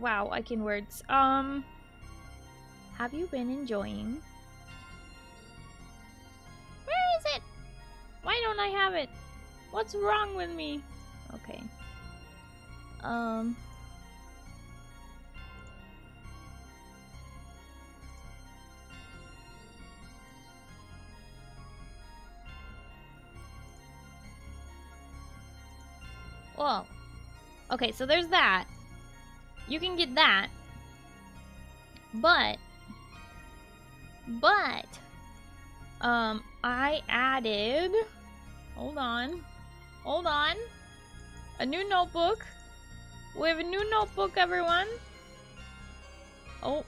wow, I can words. Have you been enjoying? Where is it? Why don't I have it? What's wrong with me? Okay. Whoa. Okay, so there's that. You can get that. But I added, hold on, a new notebook. We have a new notebook, everyone. Oh,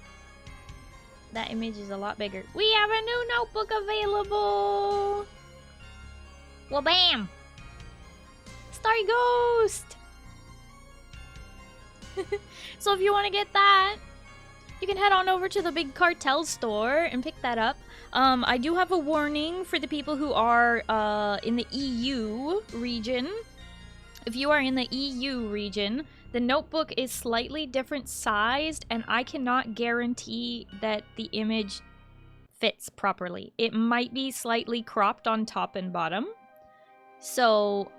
that image is a lot bigger. We have a new notebook available. Well, bam! Starry Ghost! So if you want to get that, you can head on over to the Big Cartel store and pick that up. I do have a warning for the people who are in the EU region. If you are in the EU region, the notebook is slightly different sized, and I cannot guarantee that the image fits properly. It might be slightly cropped on top and bottom. So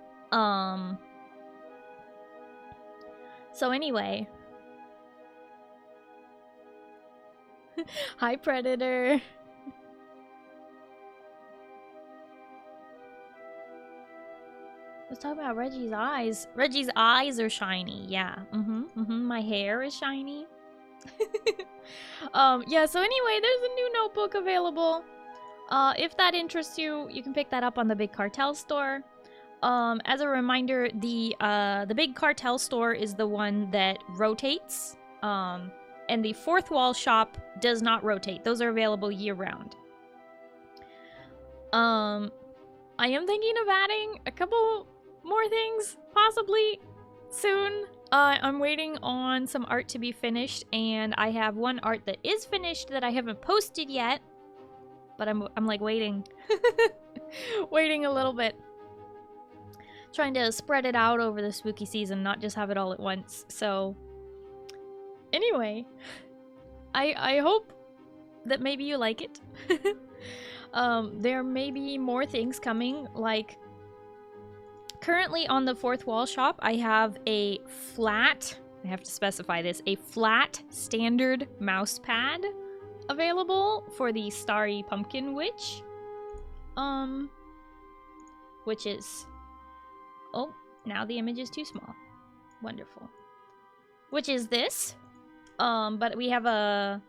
anyway. Hi, Predator. I was talking about Reggie's eyes. Reggie's eyes are shiny, yeah. My hair is shiny. Yeah, so anyway, there's a new notebook available. If that interests you, you can pick that up on the Big Cartel store. As a reminder, the Big Cartel store is the one that rotates. And the Fourth Wall shop does not rotate. Those are available year-round. I am thinking of adding a couple more things, possibly, soon. I'm waiting on some art to be finished, and I have one art that is finished that I haven't posted yet. But I'm like waiting. Waiting a little bit. Trying to spread it out over the spooky season, not just have it all at once. So anyway, I hope that maybe you like it. There may be more things coming, like currently on the Fourth Wall shop, I have a flat, I have to specify this, a flat standard mouse pad available for the Starry Pumpkin Witch. Which is, oh, now the image is too small. Wonderful. Which is this. But we have a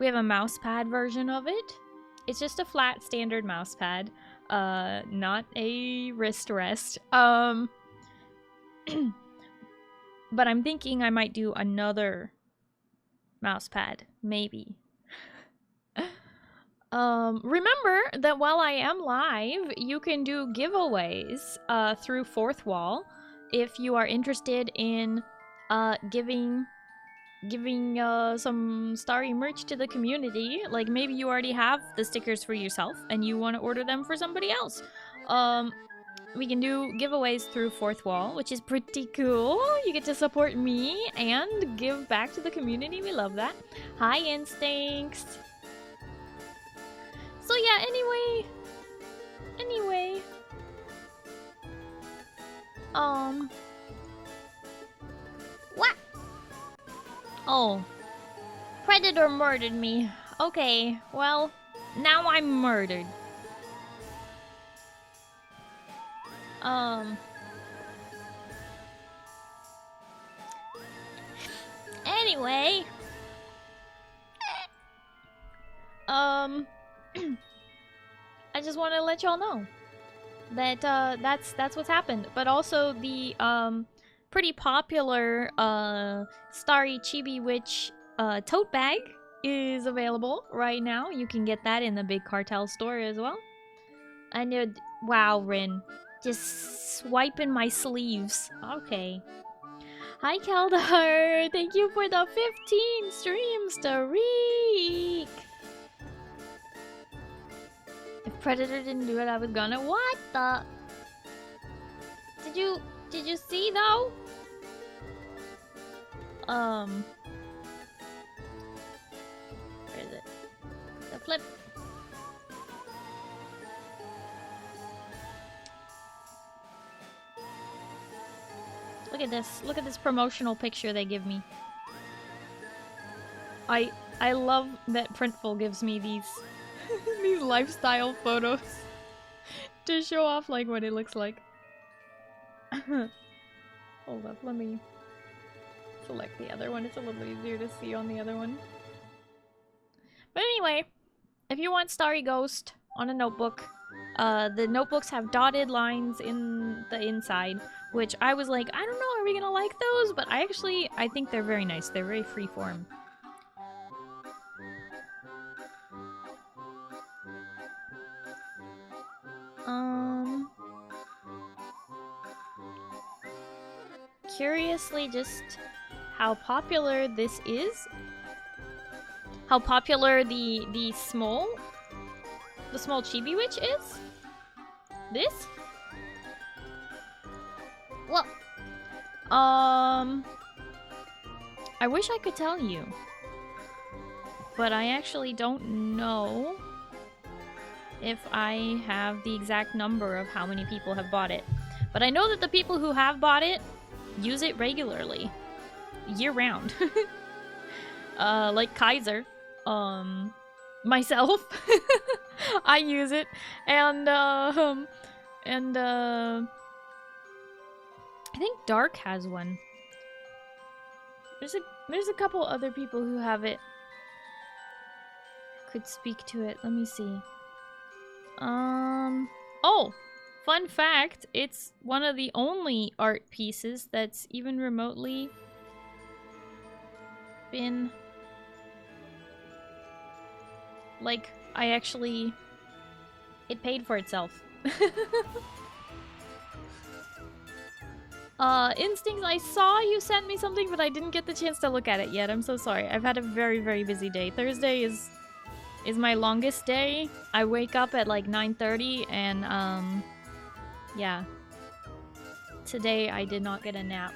mouse pad version of it. It's just a flat standard mouse pad, not a wrist rest. But I'm thinking I might do another mouse pad, maybe. Remember that while I am live, you can do giveaways through Fourth Wall if you are interested in giving some Starry merch to the community. Like maybe you already have the stickers for yourself and you want to order them for somebody else. We can do giveaways through Fourth Wall, which is pretty cool. You get to support me and give back to the community. We love that. Hi, Instincts. So yeah, anyway. What? Oh. Predator murdered me. Okay, well, now I'm murdered. Anyway. I just want to let y'all know that that's what's happened. But also the pretty popular Starry Chibi Witch tote bag is available right now. You can get that in the Big Cartel store as well. I know. Wow, Rin, just swiping my sleeves. Okay. Hi, Keldar. Thank you for the 15 streams, Tariq. If Predator didn't do it, I was gonna. What the? Did you see though? Where is it? The flip. Look at this. Look at this promotional picture they give me. I love that Printful gives me these these lifestyle photos to show off like what it looks like. Hold up, let me select the other one. It's a little easier to see on the other one. But anyway, if you want Starry Ghost on a notebook, the notebooks have dotted lines in the inside, which I was like, I don't know, are we gonna like those? But I think they're very nice. They're very freeform. Curiously, just how popular this is. How popular the small Chibi Witch is. This? Well, I wish I could tell you, but I actually don't know if I have the exact number of how many people have bought it. But I know that the people who have bought it use it regularly, year-round. Like Kaiser, myself, I use it, and I think Dark has one. There's a couple other people who have it. Could speak to it. Let me see. Oh! Fun fact, it's one of the only art pieces that's even remotely been... Like, it paid for itself. Instincts, I saw you sent me something, but I didn't get the chance to look at it yet. I'm so sorry. I've had a very, very busy day. Thursday is my longest day. I wake up at like 9:30 and, yeah. Today I did not get a nap.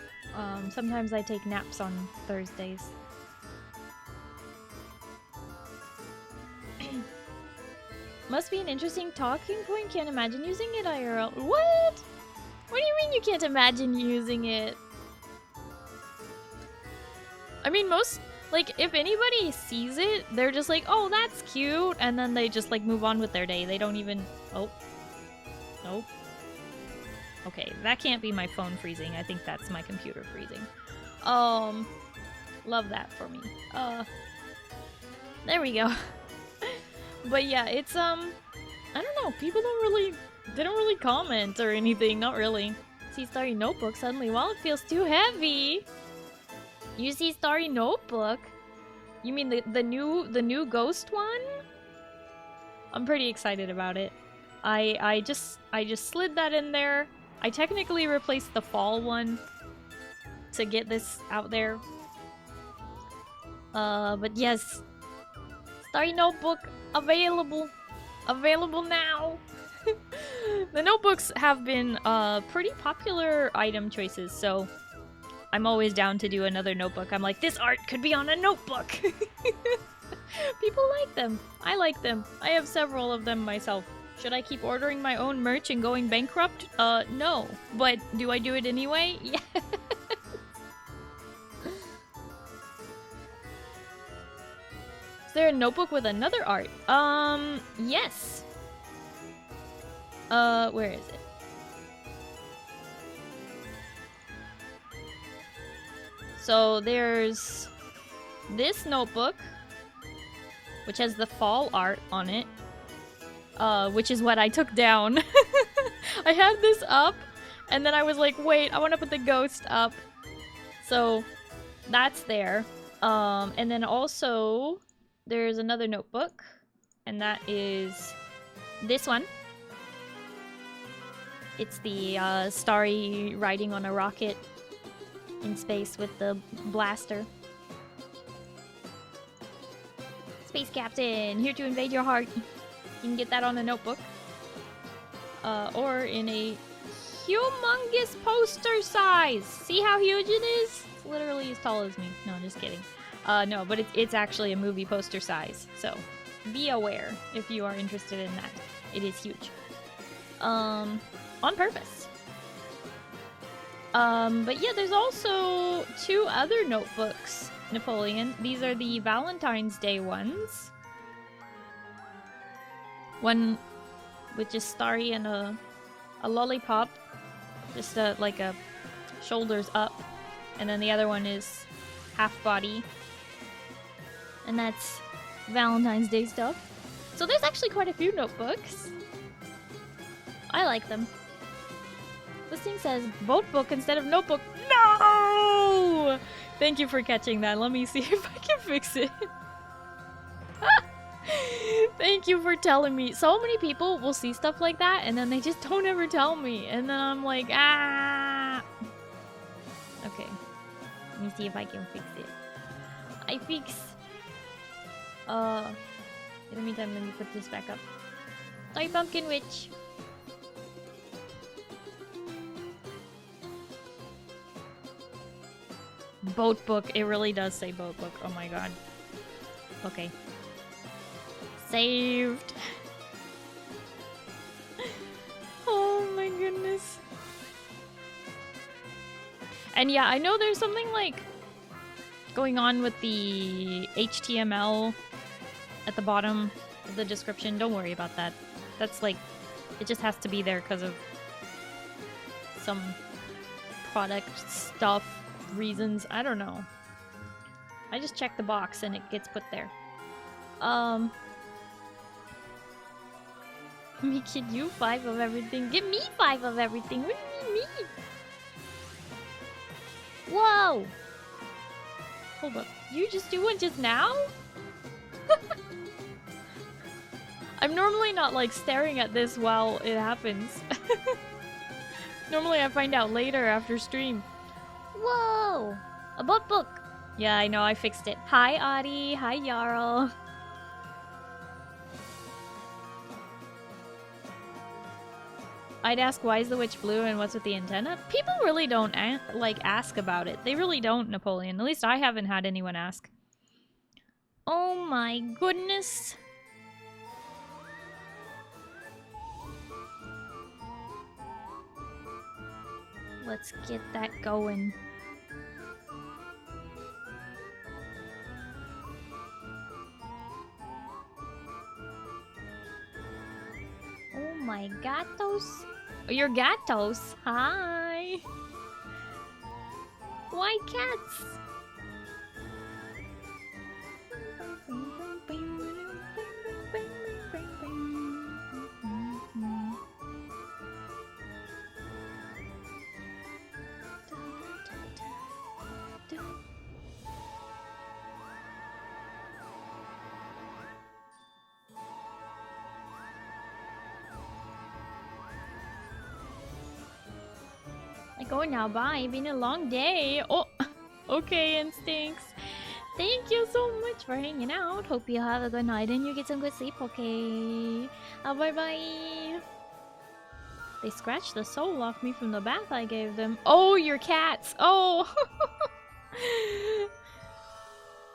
Sometimes I take naps on Thursdays. Must be an interesting talking point. Can't imagine using it IRL. What? What do you mean you can't imagine using it? I mean, like, if anybody sees it, they're just like, oh, that's cute, and then they just, like, move on with their day. They don't even... Oh. Nope. Okay, that can't be my phone freezing. I think that's my computer freezing. Love that for me. There we go. But yeah, it's, I don't know, people they don't really comment or anything, not really. See Starry Notebook suddenly, well, it feels too heavy. You see Starry Notebook? You mean the new ghost one? I'm pretty excited about it. I just slid that in there. I technically replaced the fall one to get this out there. But yes, Starry Notebook available now. The notebooks have been pretty popular item choices, so I'm always down to do another notebook. I'm like, this art could be on a notebook. People like them. I like them. I have several of them myself. Should I keep ordering my own merch and going bankrupt? No. But do I do it anyway? Yeah. Is there a notebook with another art? Yes. Where is it? So there's this notebook, which has the fall art on it, which is what I took down. I had this up, and then I was like, wait, I want to put the ghost up. So that's there. And then also there's another notebook, and that is this one. It's the Starry riding on a rocket in space with the blaster. Space Captain, here to invade your heart. You can get that on a notebook. Or in a humongous poster size. See how huge it is? It's literally as tall as me. No, just kidding. No, but it's actually a movie poster size, so be aware if you are interested in that. It is huge. On purpose. But yeah, there's also 2 other notebooks, Napoleon. These are the Valentine's Day ones. One with just Starry and a lollipop, just like a shoulders up, and then the other one is half body, and that's Valentine's Day stuff. So there's actually quite a few notebooks. I like them. This thing says boat book instead of notebook. No! Thank you for catching that. Let me see if I can fix it. Thank you for telling me. So many people will see stuff like that and then they just don't ever tell me. And then I'm like, ah. Okay. Let me see if I can fix it. I fix. In the meantime, let me put this back up. Toy Pumpkin Witch. Boat book. It really does say boat book. Oh my god. Okay. Saved. Oh my goodness. And yeah, I know there's something like going on with the HTML at the bottom of the description. Don't worry about that. That's like, it just has to be there because of some product stuff reasons. I don't know. I just check the box and it gets put there. Me kid you 5 of everything. Give me 5 of everything. What do you mean me? Whoa! Hold up. You just do one just now? I'm normally not like staring at this while it happens. Normally I find out later after stream. Whoa! A boat book! Yeah, I know, I fixed it. Hi, Adi. Hi, Jarl. I'd ask, why is the witch blue and what's with the antenna? People really don't ask about it. They really don't, Napoleon. At least I haven't had anyone ask. Oh my goodness. Let's get that going. Oh my gatos. Oh, your gatos. Hi. Why cats? Go now, bye. Been a long day. Oh, okay, Instincts. Thank you so much for hanging out. Hope you have a good night and you get some good sleep, okay? Bye-bye. They scratched the soul off me from the bath I gave them. Oh, your cats. Oh.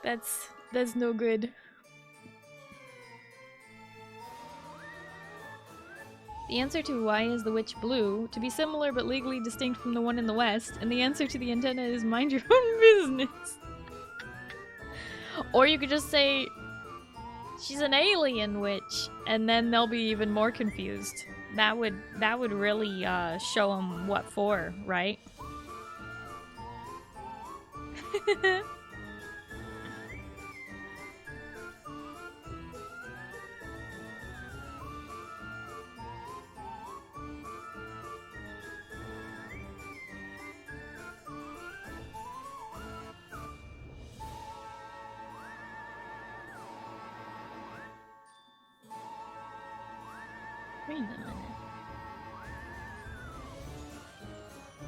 That's no good. The answer to why is the witch blue, to be similar but legally distinct from the one in the west, and the answer to the antenna is mind your own business. Or you could just say, she's an alien witch, and then they'll be even more confused. That would really show them what for, right? Wait a minute.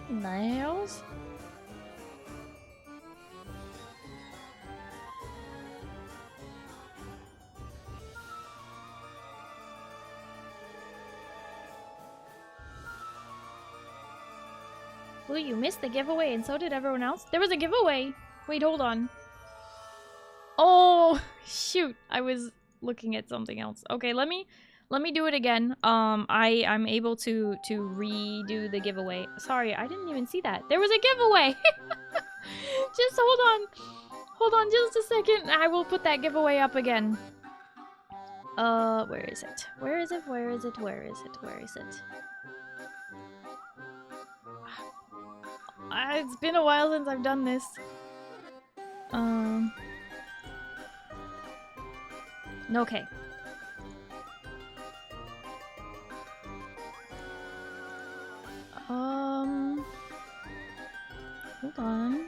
Nails? Ooh, you missed the giveaway and so did everyone else? There was a giveaway! Wait, hold on. Oh, shoot. I was looking at something else. Okay, let me do it again. I'm able to redo the giveaway. Sorry, I didn't even see that. There was a giveaway! Just hold on. Hold on just a second. I will put that giveaway up again. Where is it? Where is it? Where is it? Where is it? Where is it? It's been a while since I've done this. Okay. Hold on.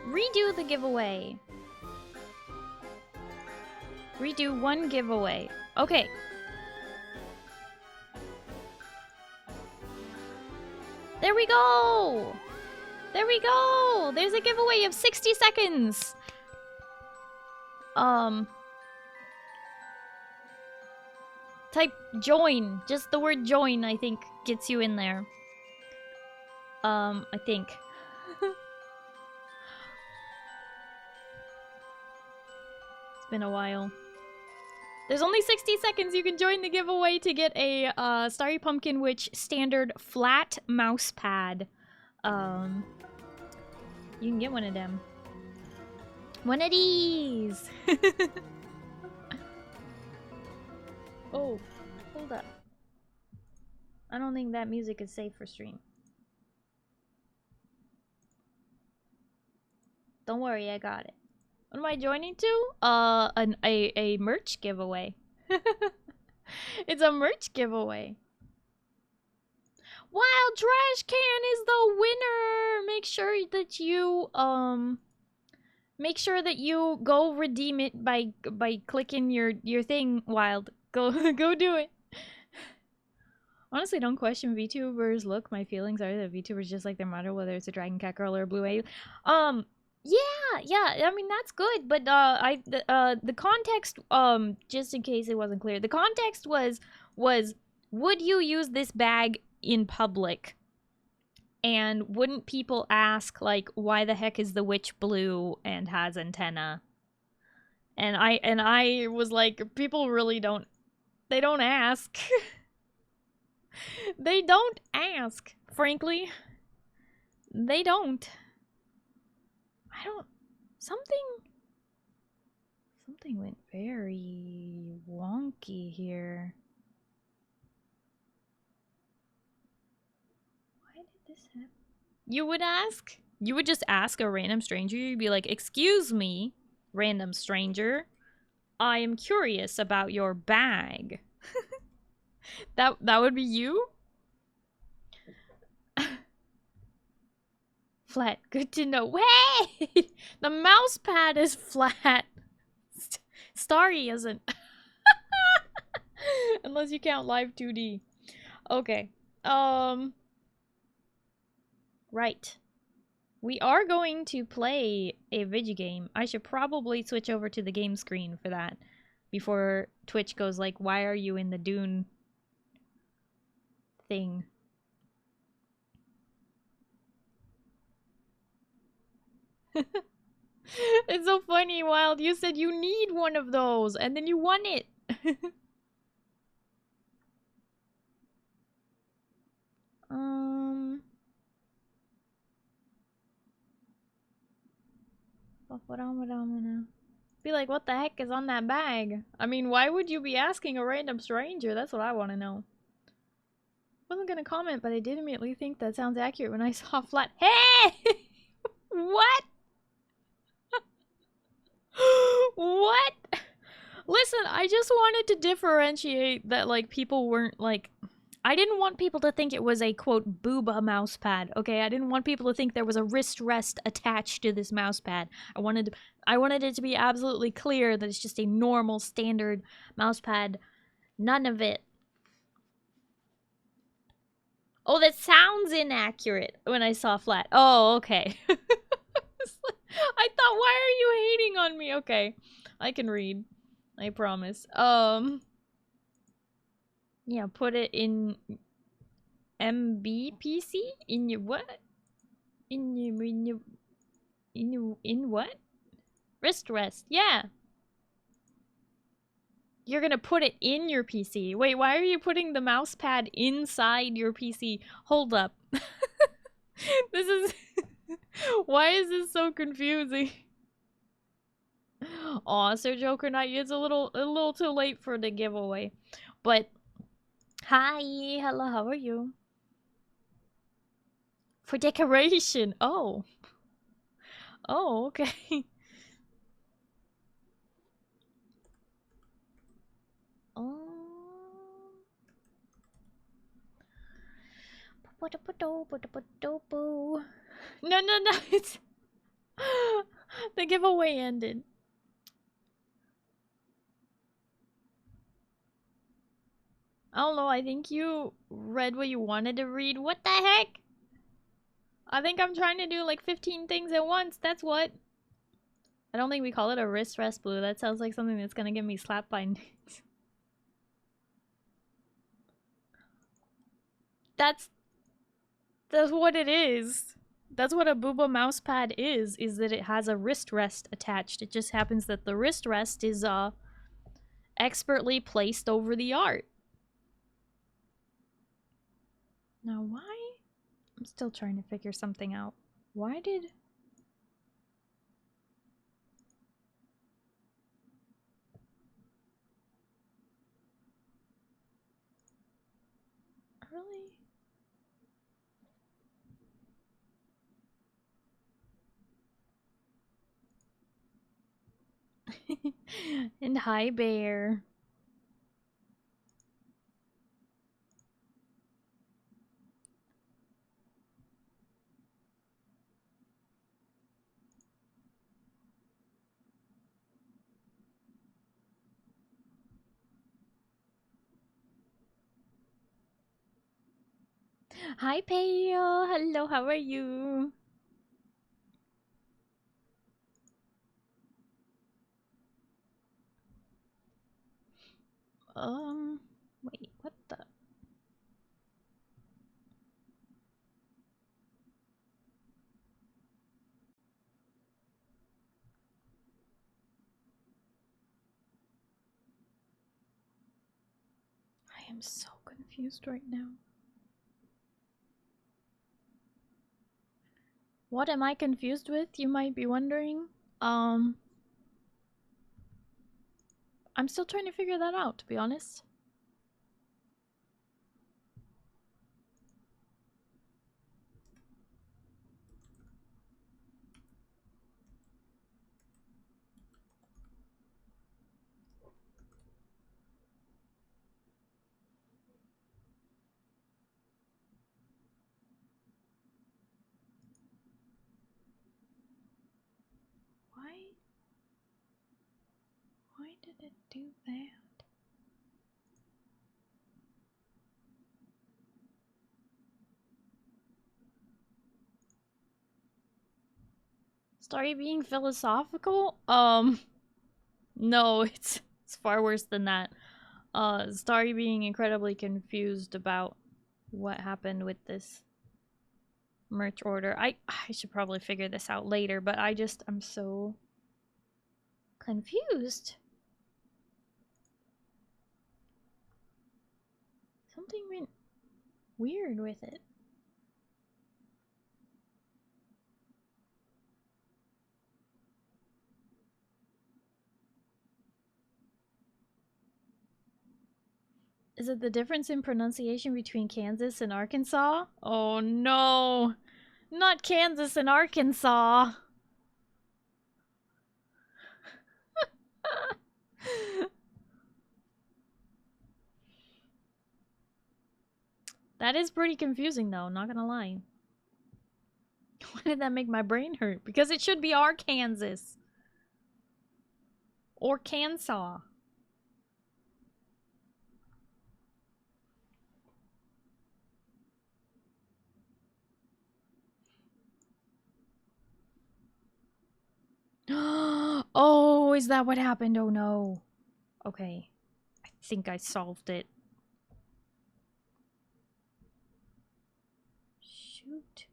Redo the giveaway. Redo one giveaway. Okay. There we go! There we go! There's a giveaway of 60 seconds! Type join. Just the word join, I think, gets you in there. I think. It's been a while. There's only 60 seconds. You can join the giveaway to get a Starry Pumpkin Witch standard flat mouse pad. You can get one of them. One of these! Oh, hold up. I don't think that music is safe for stream. Don't worry, I got it. What am I joining to? A merch giveaway. It's a merch giveaway. Wild Trash Can is the winner! Make sure that you go redeem it by clicking your thing, Wild. Go do it. Honestly, don't question VTubers. Look, my feelings are that VTubers just like their motto, whether it's a Dragon Cat Girl or a Blue A. Yeah, I mean, that's good, but, the context, just in case it wasn't clear, the context was, would you use this bag in public? And wouldn't people ask, like, why the heck is the witch blue and has antenna? And I was like, people really don't, they don't ask. They don't ask, frankly. They don't. Something went very wonky here. Why did this happen? You would ask? You would just ask a random stranger. You'd be like, "Excuse me, random stranger. I am curious about your bag." That would be you? Flat. Good to know. Wait! The mouse pad is flat. Starry isn't. Unless you count live 2D. Okay. Right. We are going to play a video game. I should probably switch over to the game screen for that. Before Twitch goes like, why are you in the Dune thing? It's so funny, Wild. You said you need one of those, and then you won it. Be like, what the heck is on that bag? I mean, why would you be asking a random stranger? That's what I want to know. Wasn't gonna comment, but I did immediately think that sounds accurate when I saw flat. Hey! What? What? Listen, I just wanted to differentiate that, like, people weren't, like... I didn't want people to think it was a, quote, booba mouse pad, okay? I didn't want people to think there was a wrist rest attached to this mouse pad. I wanted it to be absolutely clear that it's just a normal, standard mouse pad. None of it. Oh, that sounds inaccurate when I saw flat. Oh, okay. I thought, why are you hating on me? Okay, I can read. I promise. Yeah, put it in MBPC? In your what? In what? Wrist rest, yeah. You're gonna put it in your PC. Wait, why are you putting the mouse pad inside your PC? Hold up. This is... Why is this so confusing? Aw, Sir Joker Knight, it's a little too late for the giveaway. But hi, hello, how are you? For decoration. Oh. Oh, okay. Oh. No, no, no, it's... The giveaway ended. I don't know, I think you read what you wanted to read. What the heck? I think I'm trying to do like 15 things at once, that's what. I don't think we call it a wrist rest blue. That sounds like something that's gonna get me slapped by Nix. That's what it is. That's what a booba mouse pad is that it has a wrist rest attached. It just happens that the wrist rest is expertly placed over the art. Now why? I'm still trying to figure something out. Why did... Really? And hi, Bear. Hi, Pale. Hello, how are you? Wait, what the? I am so confused right now. What am I confused with, you might be wondering? I'm still trying to figure that out, to be honest. Why did it do that? Starry being philosophical? No, it's far worse than that. Starry being incredibly confused about what happened with this merch order. I should probably figure this out later, but I'm so confused. Something went weird with it. Is it the difference in pronunciation between Kansas and Arkansas? Oh no! Not Kansas and Arkansas! That is pretty confusing though, not gonna lie. Why did that make my brain hurt? Because it should be Arkansas. Or Kansas. Oh, is that what happened? Oh no. Okay. I think I solved it. Shoot.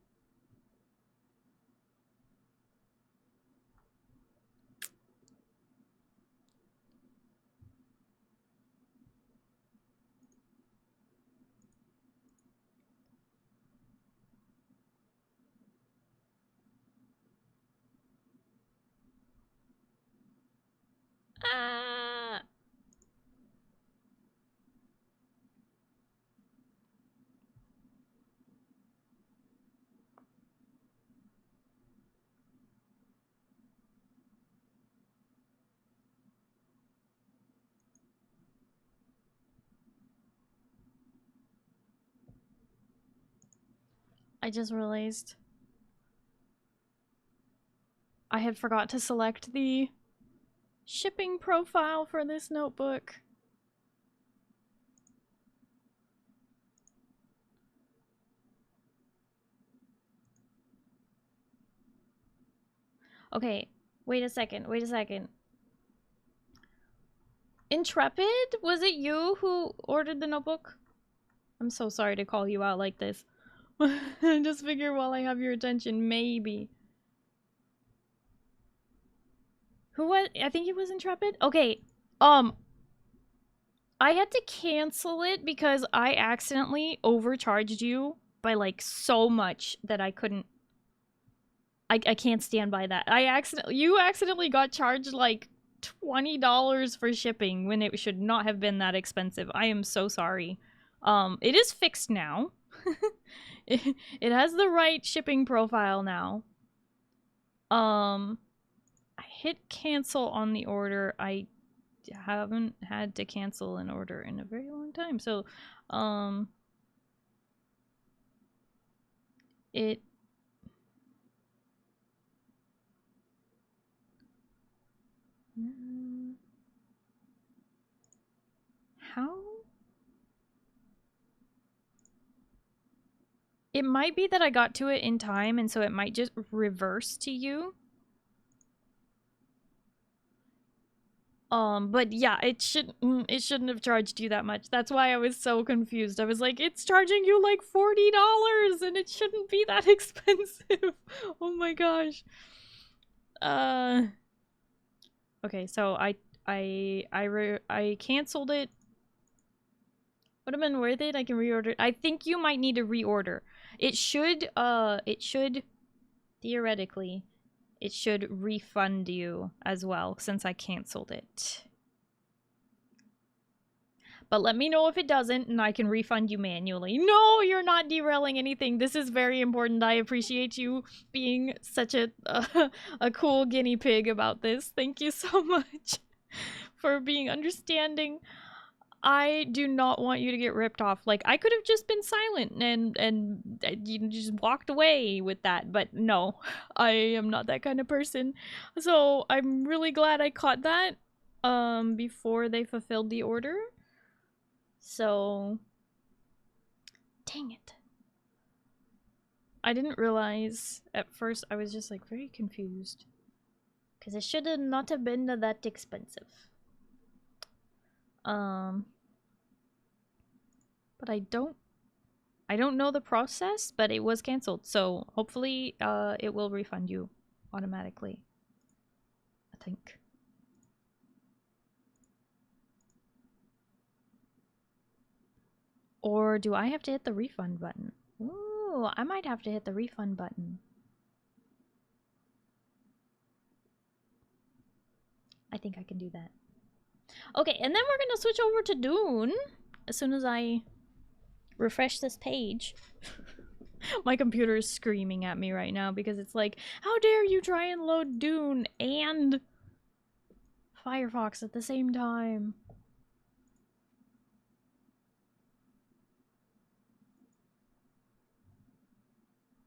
Ah! I just realized I had forgot to select the shipping profile for this notebook. Okay, wait a second, wait a second. Intrepid, was it you who ordered the notebook? I'm so sorry to call you out like this. Just figure while I have your attention, maybe. Who was? I think it was Intrepid? Okay, I had to cancel it because I accidentally overcharged you by like so much that I couldn't. I can't stand by that. You accidentally got charged like $20 for shipping when it should not have been that expensive. I am so sorry. It is fixed now. it has the right shipping profile now. I hit cancel on the order. I haven't had to cancel an order in a very long time. So, it how? It might be that I got to it in time, and so it might just reverse to you. But yeah, it shouldn't have charged you that much. That's why I was so confused. I was like, it's charging you like $40 and it shouldn't be that expensive. Oh my gosh. Okay, so I canceled it. Would have been worth it. I can reorder. I think you might need to reorder. It should theoretically it should refund you as well since I canceled it. But let me know if it doesn't and I can refund you manually. No, you're not derailing anything. This is very important. I appreciate you being such a cool guinea pig about this. Thank you so much for being understanding. I do not want you to get ripped off. Like, I could have just been silent and you just walked away with that, but no, I am not that kind of person. So I'm really glad I caught that before they fulfilled the order. So, dang it. I didn't realize at first. I was just like very confused because it should have not have been that expensive. But I don't know the process, but it was canceled. So hopefully it will refund you automatically. I think. Or do I have to hit the refund button? Ooh, I might have to hit the refund button. I think I can do that. Okay, and then we're gonna switch over to Dune as soon as I refresh this page. My computer is screaming at me right now because it's like, how dare you try and load Dune and Firefox at the same time?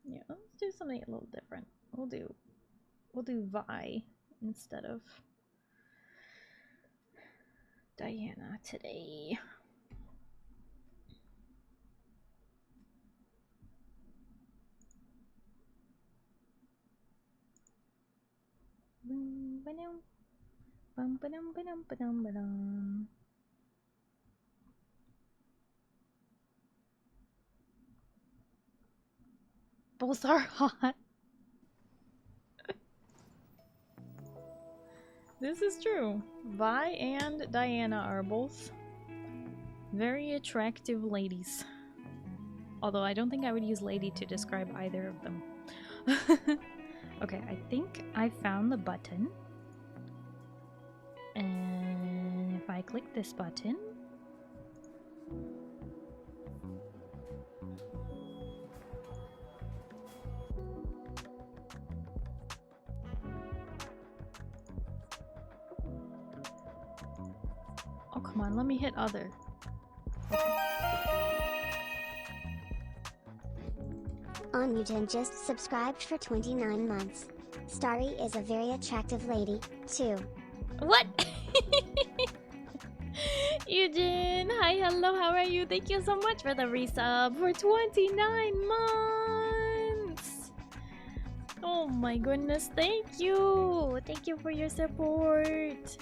Yeah, let's do something a little different. We'll do Vi instead of Diana today. Both are hot. This is true. Vi and Diana are both very attractive ladies. Although I don't think I would use lady to describe either of them. Okay, I think I found the button. And if I click this button... Oh, come on, let me hit other. Onmuten just subscribed for 29 months. Starry is a very attractive lady, too. What? Eugene, hi, hello, how are you? Thank you so much for the resub for 29 months. Oh my goodness, thank you. Thank you for your support.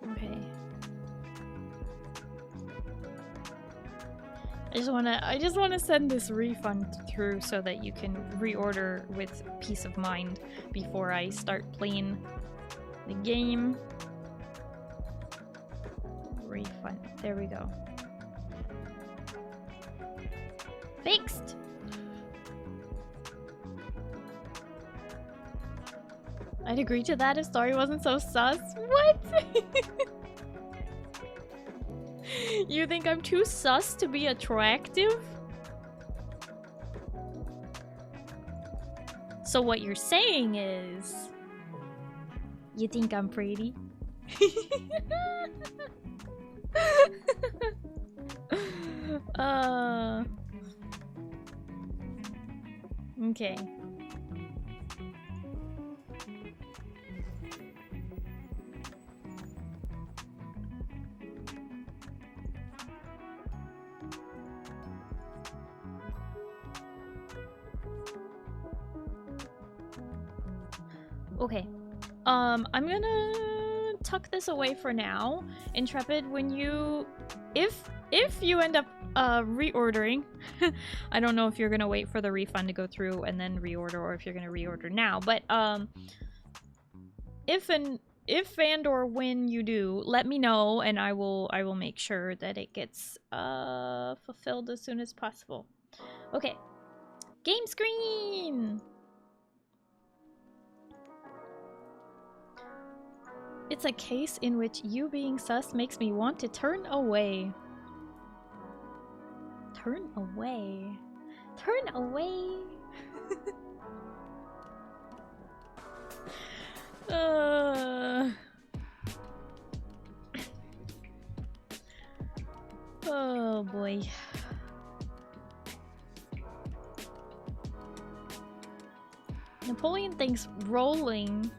Okay. I just wanna send this refund through so that you can reorder with peace of mind before I start playing the game. Refund. There we go. Fixed! I'd agree to that if Starry wasn't so sus. What? You think I'm too sus to be attractive? So what you're saying is... You think I'm pretty? Okay. Okay. I'm gonna tuck this away for now. Intrepid, when you... If you end up reordering, I don't know if you're gonna wait for the refund to go through and then reorder, or if you're gonna reorder now, but if and or when you do, let me know and I will make sure that it gets fulfilled as soon as possible. Okay. Game screen! It's a case in which you being sus makes me want to turn away. Turn away. Turn away. Oh boy. Napoleon thinks rolling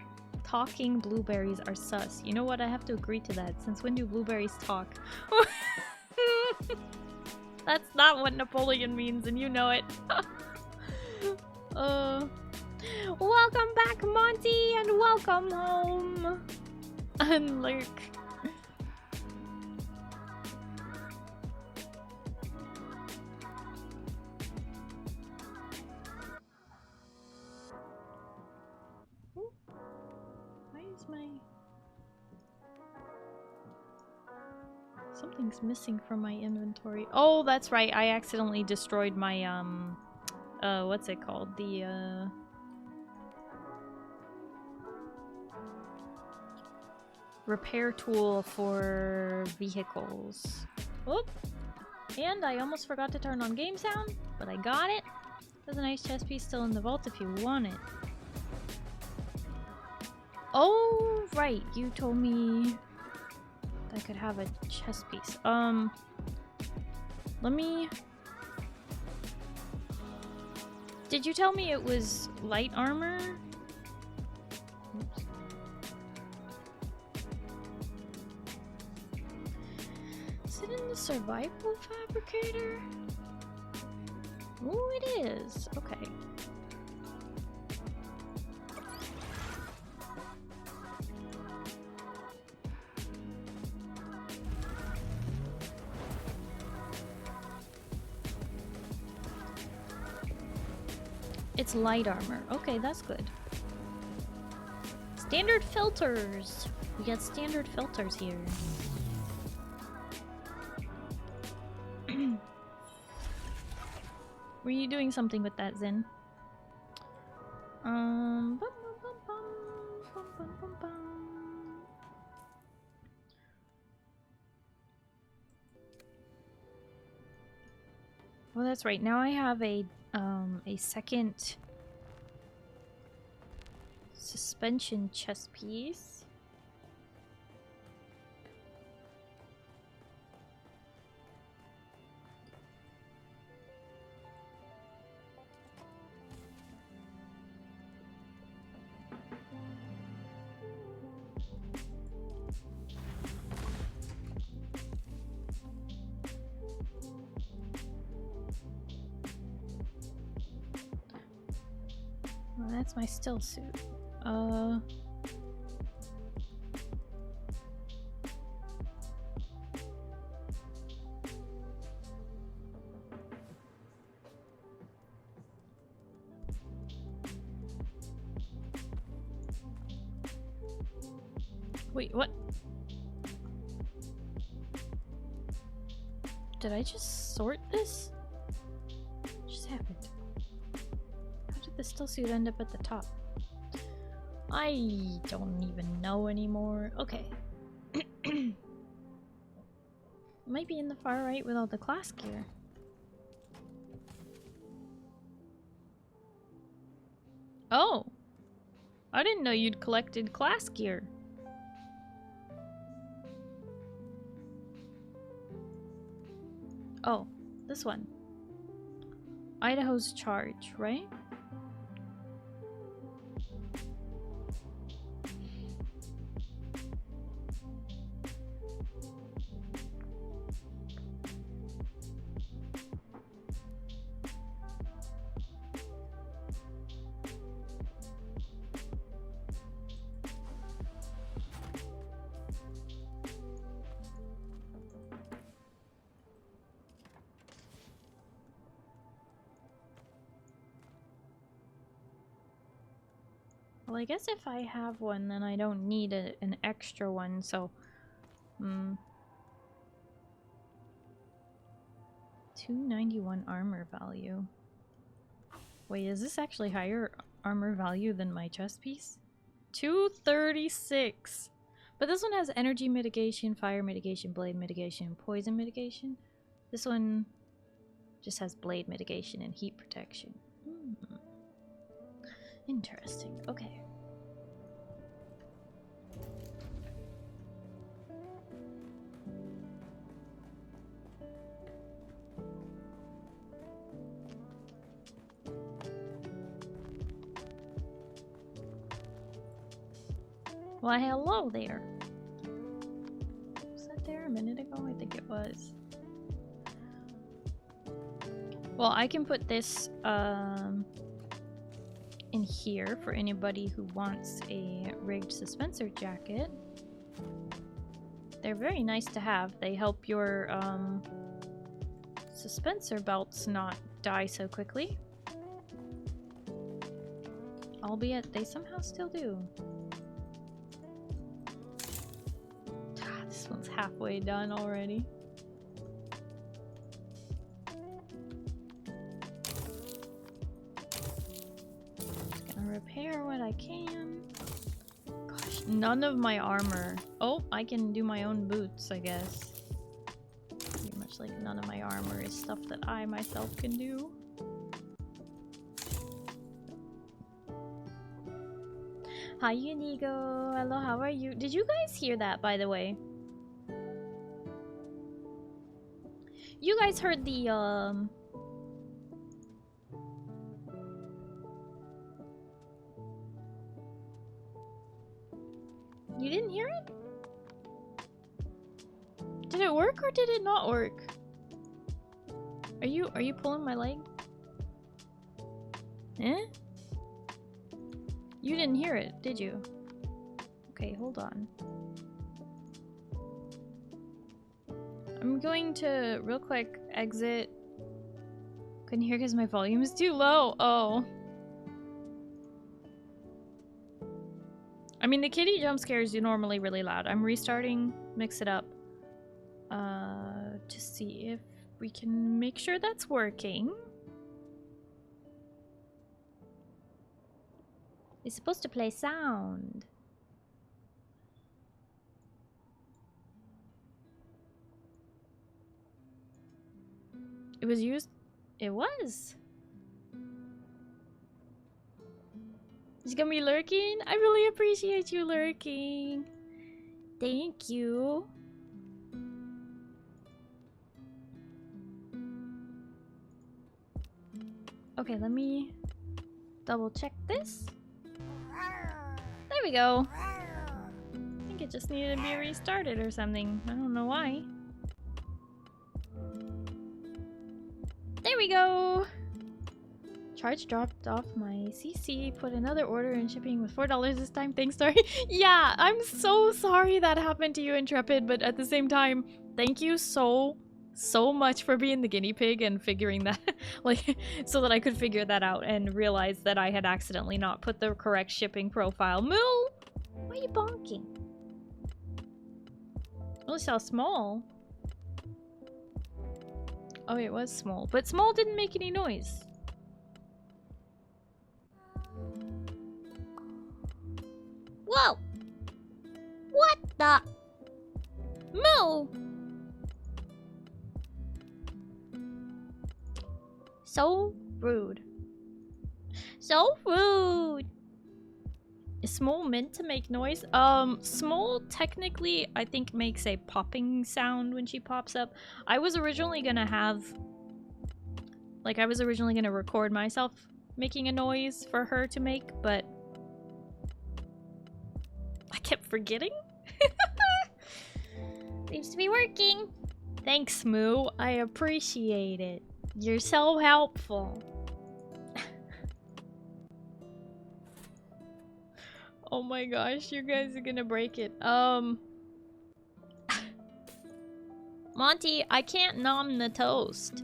talking blueberries are sus. You know what? I have to agree to that. Since when do blueberries talk? That's not what Napoleon means, and you know it. Welcome back, Monty, and welcome home. And Lurk. Something's missing from my inventory. Oh, that's right. I accidentally destroyed my, what's it called? The, repair tool for vehicles. Whoop. And I almost forgot to turn on game sound, but I got it. There's a nice chest piece still in the vault if you want it. Oh, right. You told me I could have a chest piece. Let me... Did you tell me it was light armor? Oops. survival fabricator? Oh, it is. Okay. It's light armor. Okay, that's good. Standard filters. We got standard filters here. Were you doing something with that, Zen? Bum, bum, bum, bum, bum, bum, bum, bum. Well, that's right. Now I have a second suspension chest piece. Well, that's my still suit. Wait, what? Did I just sort this? What just happened? How did the still suit end up at the top? I don't even know anymore. Okay. Might be in the far right with all the class gear. Oh! I didn't know you'd collected class gear. Oh, this one. Idaho's charge, right? Well, I guess if I have one, then I don't need an extra one, so... 291 armor value. Wait, is this actually higher armor value than my chest piece? 236! But this one has energy mitigation, fire mitigation, blade mitigation, poison mitigation. This one just has blade mitigation and heat protection. Interesting. Okay. Why, hello there. Was that there a minute ago? I think it was. Well, I can put this in here for anybody who wants a rigged suspensor jacket. They're very nice to have. They help your suspensor belts not die so quickly. Albeit they somehow still do. This one's halfway done already. Repair what I can. Gosh, none of my armor. Oh, I can do my own boots, I guess. Pretty much like none of my armor is stuff that I myself can do. Hi, Unigo. Hello, how are you? Did you guys hear that, by the way? You guys heard the, You didn't hear it? Did it work or did it not work? Are you pulling my leg? Eh? You didn't hear it, did you? Okay, hold on. I'm going to real quick exit. Couldn't hear because my volume is too low. Oh. I mean, the kitty jump scares do normally really loud. I'm restarting, mix it up, to see if we can make sure that's working. It's supposed to play sound. It was used. It was. He's gonna be lurking? I really appreciate you lurking. Thank you. Okay, let me double check this. There we go. I think it just needed to be restarted or something. I don't know why. There we go. Charge dropped off my CC. Put another order in shipping with $4 this time. Thanks, Starry. Yeah, I'm so sorry that happened to you, Intrepid, but at the same time, thank you so much for being the guinea pig and figuring that, like, so that I could figure that out and realize that I had accidentally not put the correct shipping profile. Moo! Why are you bonking? Notice how small. Oh, it was small, but small didn't make any noise. Whoa! What the? Moo! So rude. So rude! Is Small meant to make noise? Small technically, I think, makes a popping sound when she pops up. I was originally gonna have... Like, I was originally gonna record myself making a noise for her to make, but... I kept forgetting? Seems to be working. Thanks, Moo. I appreciate it. You're so helpful. Oh my gosh, you guys are gonna break it. Monty, I can't nom the toast.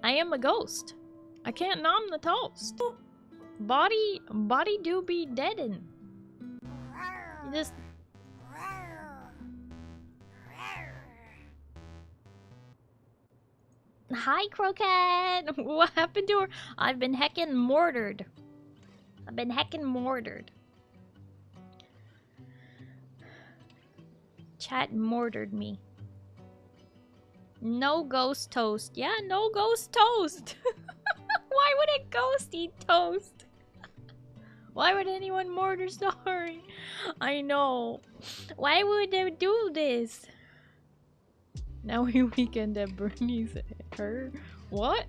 I am a ghost. I can't nom the toast. Body do be deaden. You just... Hi, Croquette! What happened to her? I've been heckin' mortared. I've been heckin' mortared. Chat mortared me. No ghost toast. Yeah, no ghost toast! Why would a ghost eat toast? Why would anyone mortar Starry? I know. Why would they do this? Now we weekend at Bernie's. Her? What?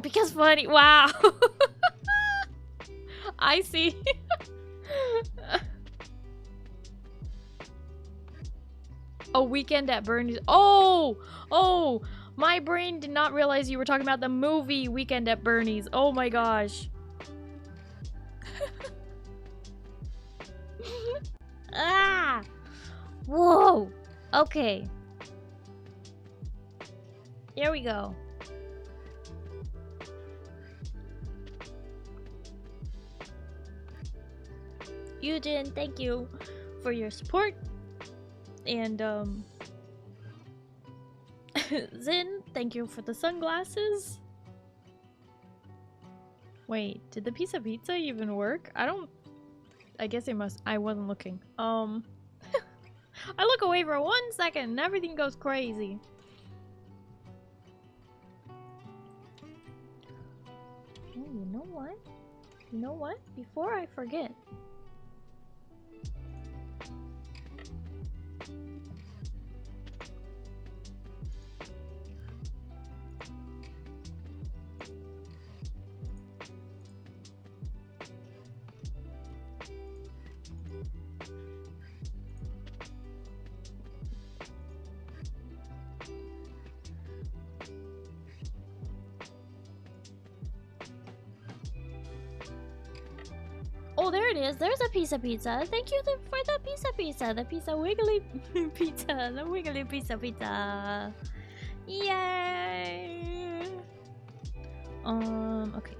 Because funny. Wow. I see. A weekend at Bernie's. Oh! Oh! My brain did not realize you were talking about the movie Weekend at Bernie's. Oh my gosh. Ah! Whoa! Okay. Here we go. Eugen, thank you for your support. And, Zin, thank you for the sunglasses. Wait, did the piece of pizza even work? I guess it must. I wasn't looking. I look away for 1 second and everything goes crazy. Oh, you know what? You know what? Before I forget. Oh, there it is. There's a piece of pizza. Thank you for the piece of pizza. The pizza wiggly pizza. The wiggly pizza pizza. Yay! Okay.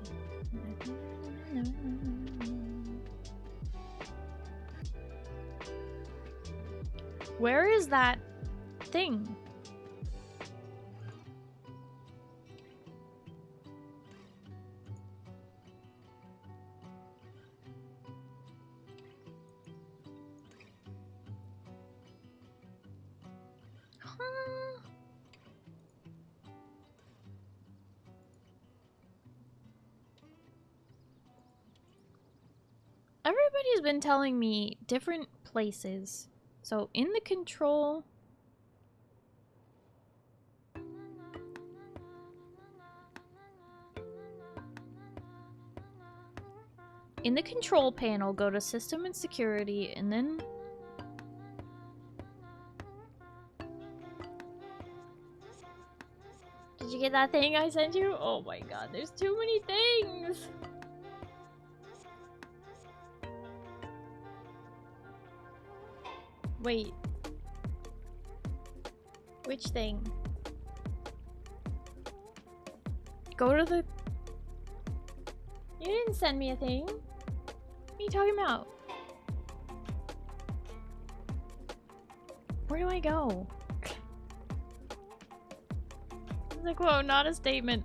Where is that thing? Everybody's been telling me different places. So in the control... In the control panel, go to System and Security, and then... Did you get that thing I sent you? Oh my god, there's too many things! Wait. Which thing? Go to the... You didn't send me a thing. What are you talking about? Where do I go? It's like, whoa, not a statement.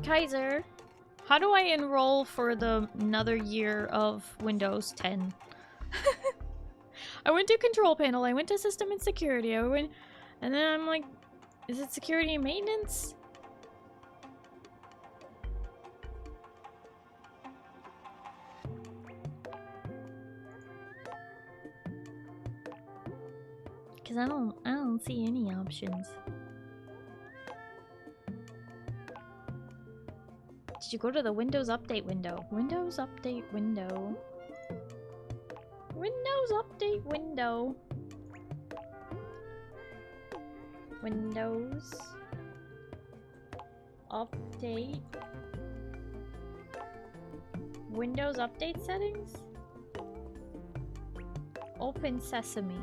Kaiser, how do I enroll for another year of Windows 10? I went to control panel, I went to system and security, and then I'm like, is it security and maintenance? Cause I don't see any options. Did you go to the Windows Update window? Windows Update window. Windows Update window. Windows Update. Windows Update settings? Open Sesame.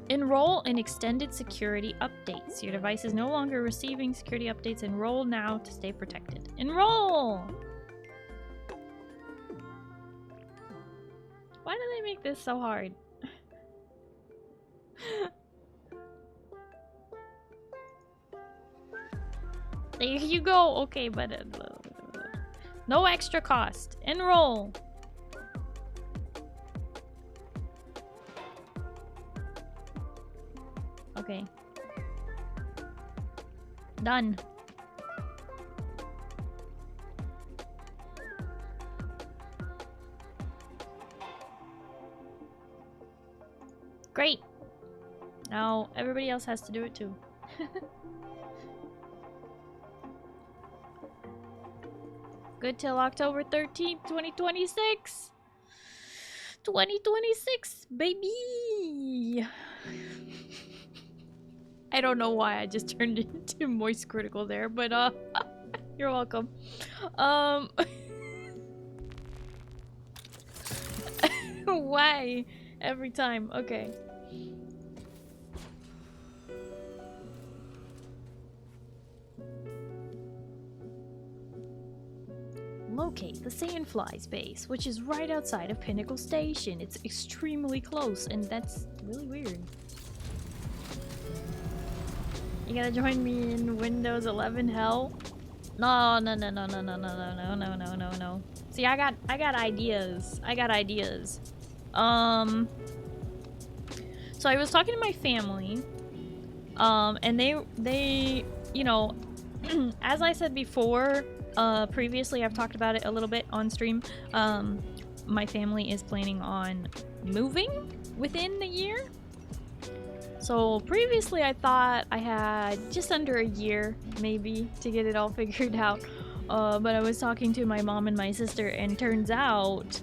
Enroll in extended security updates. Your device is no longer receiving security updates. Enroll now to stay protected. Enroll! Why do they make this so hard? There you go. Okay, but no extra cost. Enroll. Okay. Done. Great. Now everybody else has to do it too. Good till October 13th, 2026. 2026, baby. I don't know why I just turned into Moist Critical there, but you're welcome. Why? Every time. Okay. Locate the Sandfly's base, which is right outside of Pinnacle Station. It's extremely close, and that's really weird. You gotta join me in Windows 11 hell? No. See, I got ideas. So I was talking to my family, and they, you know, as I said before, previously I've talked about it a little bit on stream. My family is planning on moving within the year. So previously I thought I had just under a year maybe to get it all figured out. But I was talking to my mom and my sister, and turns out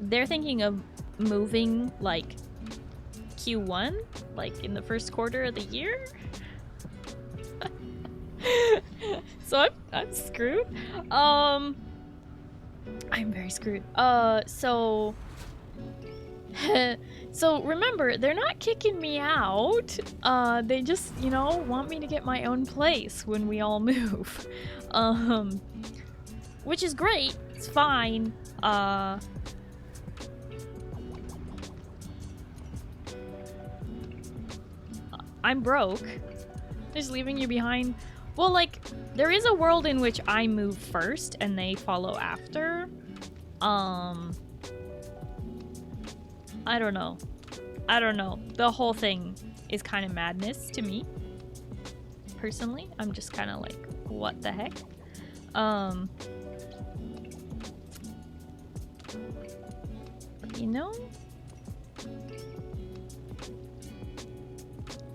they're thinking of moving like Q1, like in the first quarter of the year. So I'm screwed. I'm very screwed. So so remember, they're not kicking me out. They just, you know, want me to get my own place when we all move. Which is great. It's fine. I'm broke. Just leaving you behind. Well, like, there is a world in which I move first and they follow after. I don't know. I don't know. The whole thing is kind of madness to me. Personally, I'm just kind of like, what the heck? You know?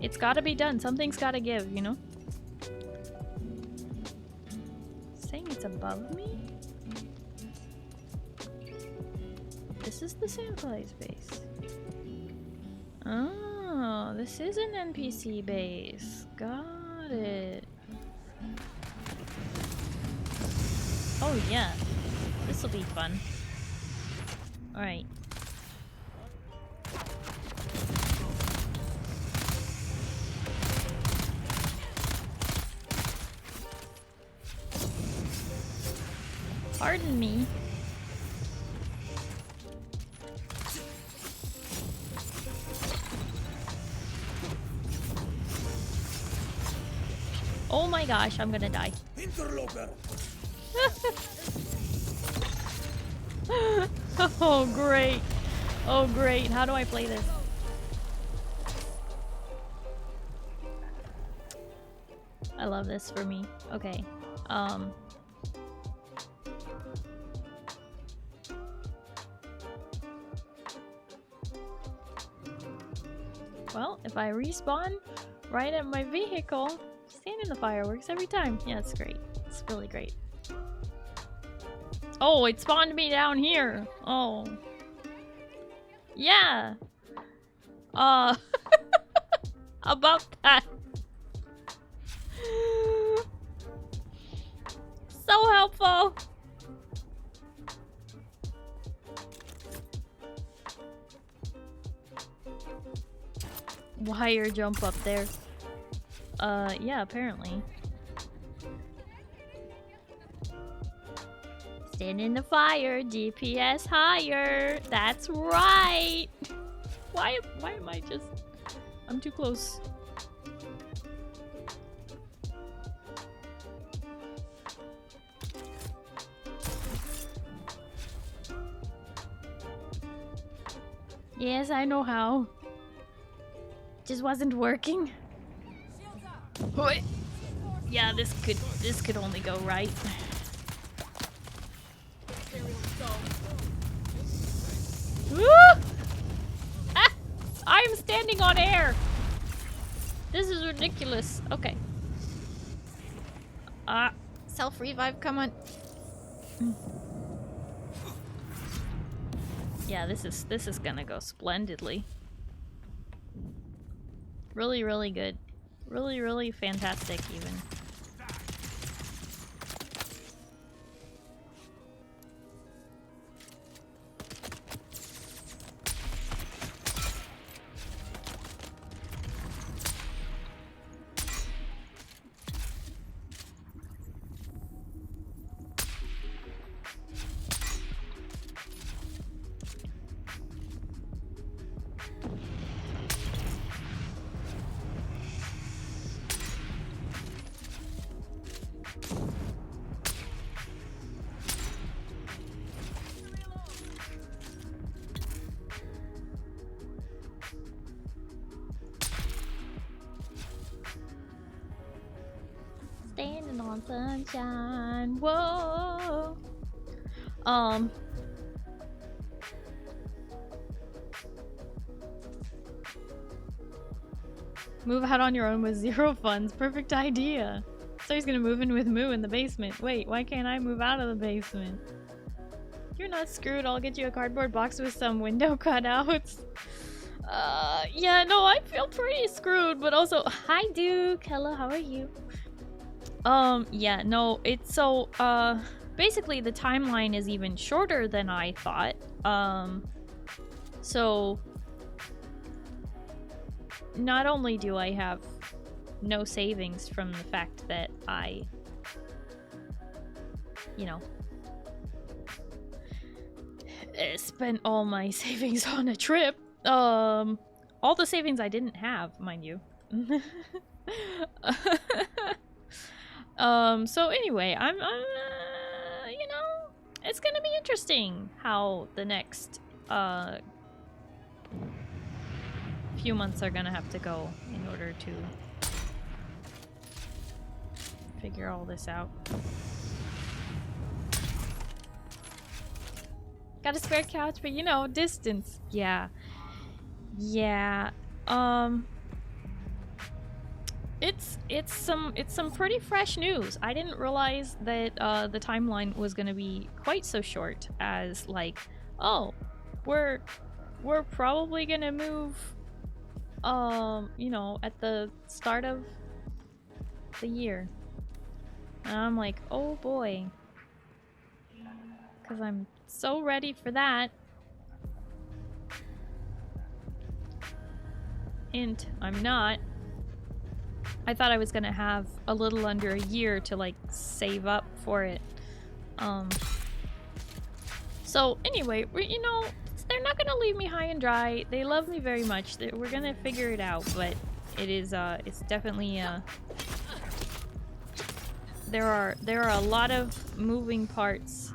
It's gotta be done. Something's gotta give, you know? Saying it's above me? This is the Sandfly base. Oh, this is an NPC base. Got it. Oh yeah. This'll be fun. Alright. Pardon me. Oh my gosh, I'm gonna die. Interloper. Oh great. Oh great. How do I play this? I love this for me. Okay. Well, if I respawn right at my vehicle, stand in the fireworks every time. Yeah, it's great. It's really great. Oh, it spawned me down here. Oh. Yeah. About that. So helpful. Wire jump up there. Yeah, apparently. Stand in the fire, DPS higher. That's right. Why am I just... I'm too close. Yes, I know how. Just wasn't working. Yeah, this could only go right. Ah! I'm standing on air. This is ridiculous. Okay. Self-revive, come on. Yeah, this is gonna go splendidly. Really, really good. Really, really fantastic, even. Living on sunshine. Whoa. Move out on your own with 0 funds. Perfect idea. So he's gonna move in with Myuu in the basement. Wait, why can't I move out of the basement? You're not screwed. I'll get you a cardboard box with some window cutouts. Yeah, no, I feel pretty screwed, but also, hi Duke. Hello, how are you? Yeah, no, it's so, basically the timeline is even shorter than I thought. So not only do I have no savings from the fact that I, you know, spent all my savings on a trip, all the savings I didn't have, mind you. So anyway, I'm you know, it's gonna be interesting how the next, few months are gonna have to go in order to figure all this out. Got a spare couch, but you know, distance. Yeah. Yeah. It's some pretty fresh news. I didn't realize that the timeline was gonna be quite so short as like, oh, we're probably gonna move you know, at the start of the year. And I'm like, oh boy. 'Cause I'm so ready for that. Hint, I'm not. I thought I was gonna have a little under a year to like save up for it. So anyway, you know, they're not gonna leave me high and dry. They love me very much. We're gonna figure it out, but it is it's definitely there are a lot of moving parts.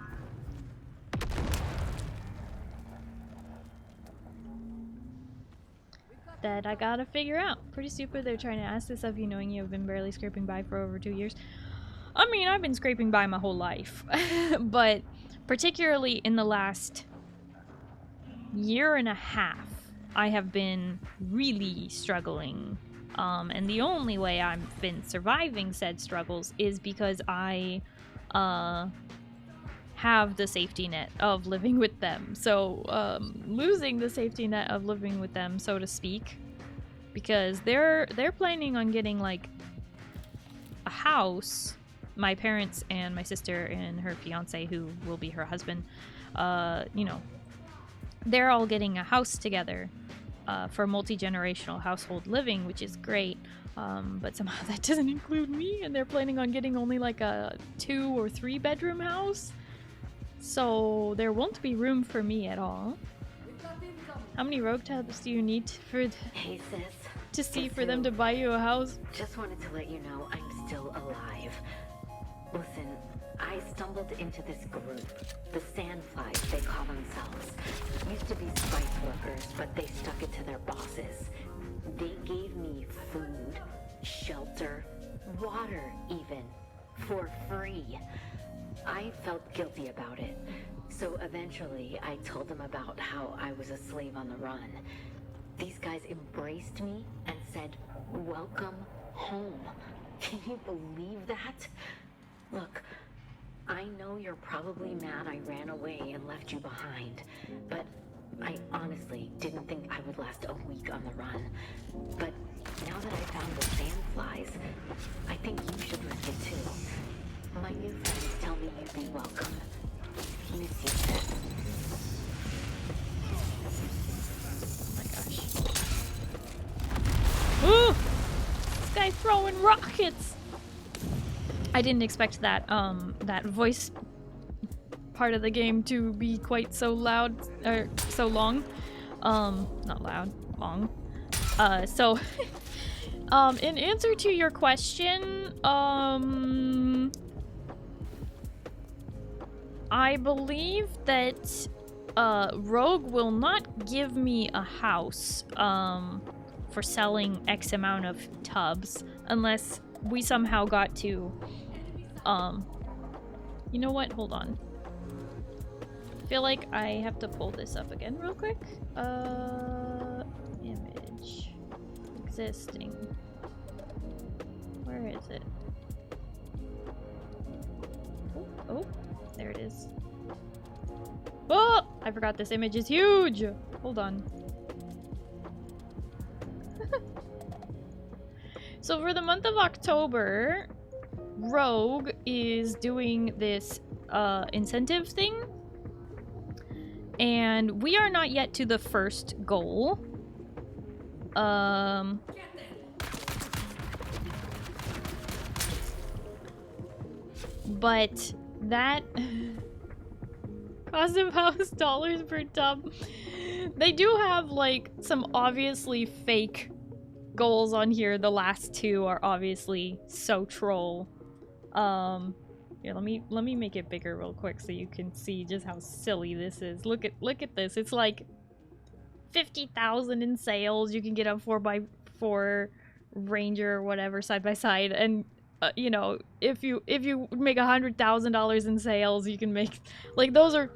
That I gotta figure out. Pretty stupid they're trying to ask this of you knowing you have been barely scraping by for over 2 years. I mean, I've been scraping by my whole life. But particularly in the last year and a half, I have been really struggling. And the only way I've been surviving said struggles is because I have the safety net of living with them. So losing the safety net of living with them, so to speak, because they're planning on getting like a house. My parents and my sister and her fiance, who will be her husband, you know, they're all getting a house together for multi-generational household living, which is great. But somehow that doesn't include me, and they're planning on getting only like a 2 or 3 bedroom house. So there won't be room for me at all. How many rogue tabs do you need for Hey sis, to see for them to buy you a house? just wanted to let you know I'm still alive. Listen, I stumbled into this group, the Sandflies they call themselves. Used to be spice workers, but they stuck it to their bosses. They gave me food, shelter, water even, for free. I felt guilty about it, so eventually I told them about how I was a slave on the run. These guys embraced me and said, "Welcome home." Can you believe that? Look, I know you're probably mad I ran away and left you behind, but I honestly didn't think I would last a week on the run. But now that I found the Sandflies, I think you should risk it too. My new friends tell me you'd be welcome. Miss you, sis. Oh my gosh. Ooh! This guy's throwing rockets! I didn't expect that, that voice part of the game to be quite so loud, or so long. Not loud, long. So, in answer to your question, I believe that Rogue will not give me a house for selling X amount of tubs unless we somehow got to You know what? Hold on. I feel like I have to pull this up again real quick. Image. Existing. Where is it? Oh, there it is. Oh! I forgot this image is huge! Hold on. So for the month of October, Rogue is doing this incentive thing. And we are not yet to the first goal. But that Custom House dollars per tub. They do have like some obviously fake goals on here. The last two are obviously so troll. Here, let me make it bigger real quick so you can see just how silly this is. Look at this. It's like 50,000 in sales. You can get a 4x4 Ranger or whatever side by side, and you know, if you make $100,000 in sales, you can make like those are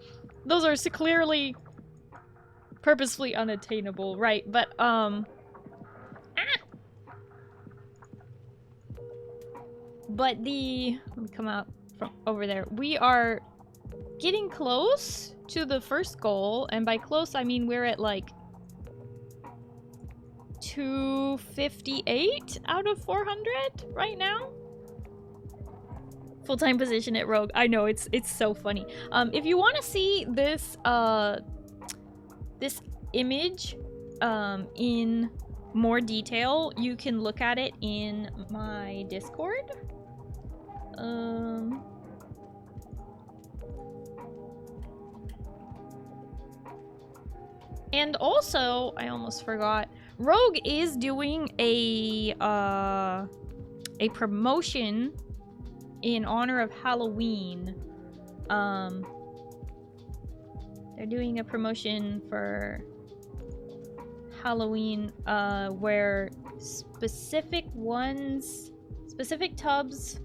clearly purposefully unattainable, right? But but let me come out from over there. We are getting close to the first goal, and by close I mean we're at like 258 out of 400 right now. Full-time position at Rogue. I know, it's so funny. If you want to see this this image in more detail, you can look at it in my Discord. And also, I almost forgot, Rogue is doing a promotion in honor of Halloween. They're doing a promotion for Halloween where specific tubs,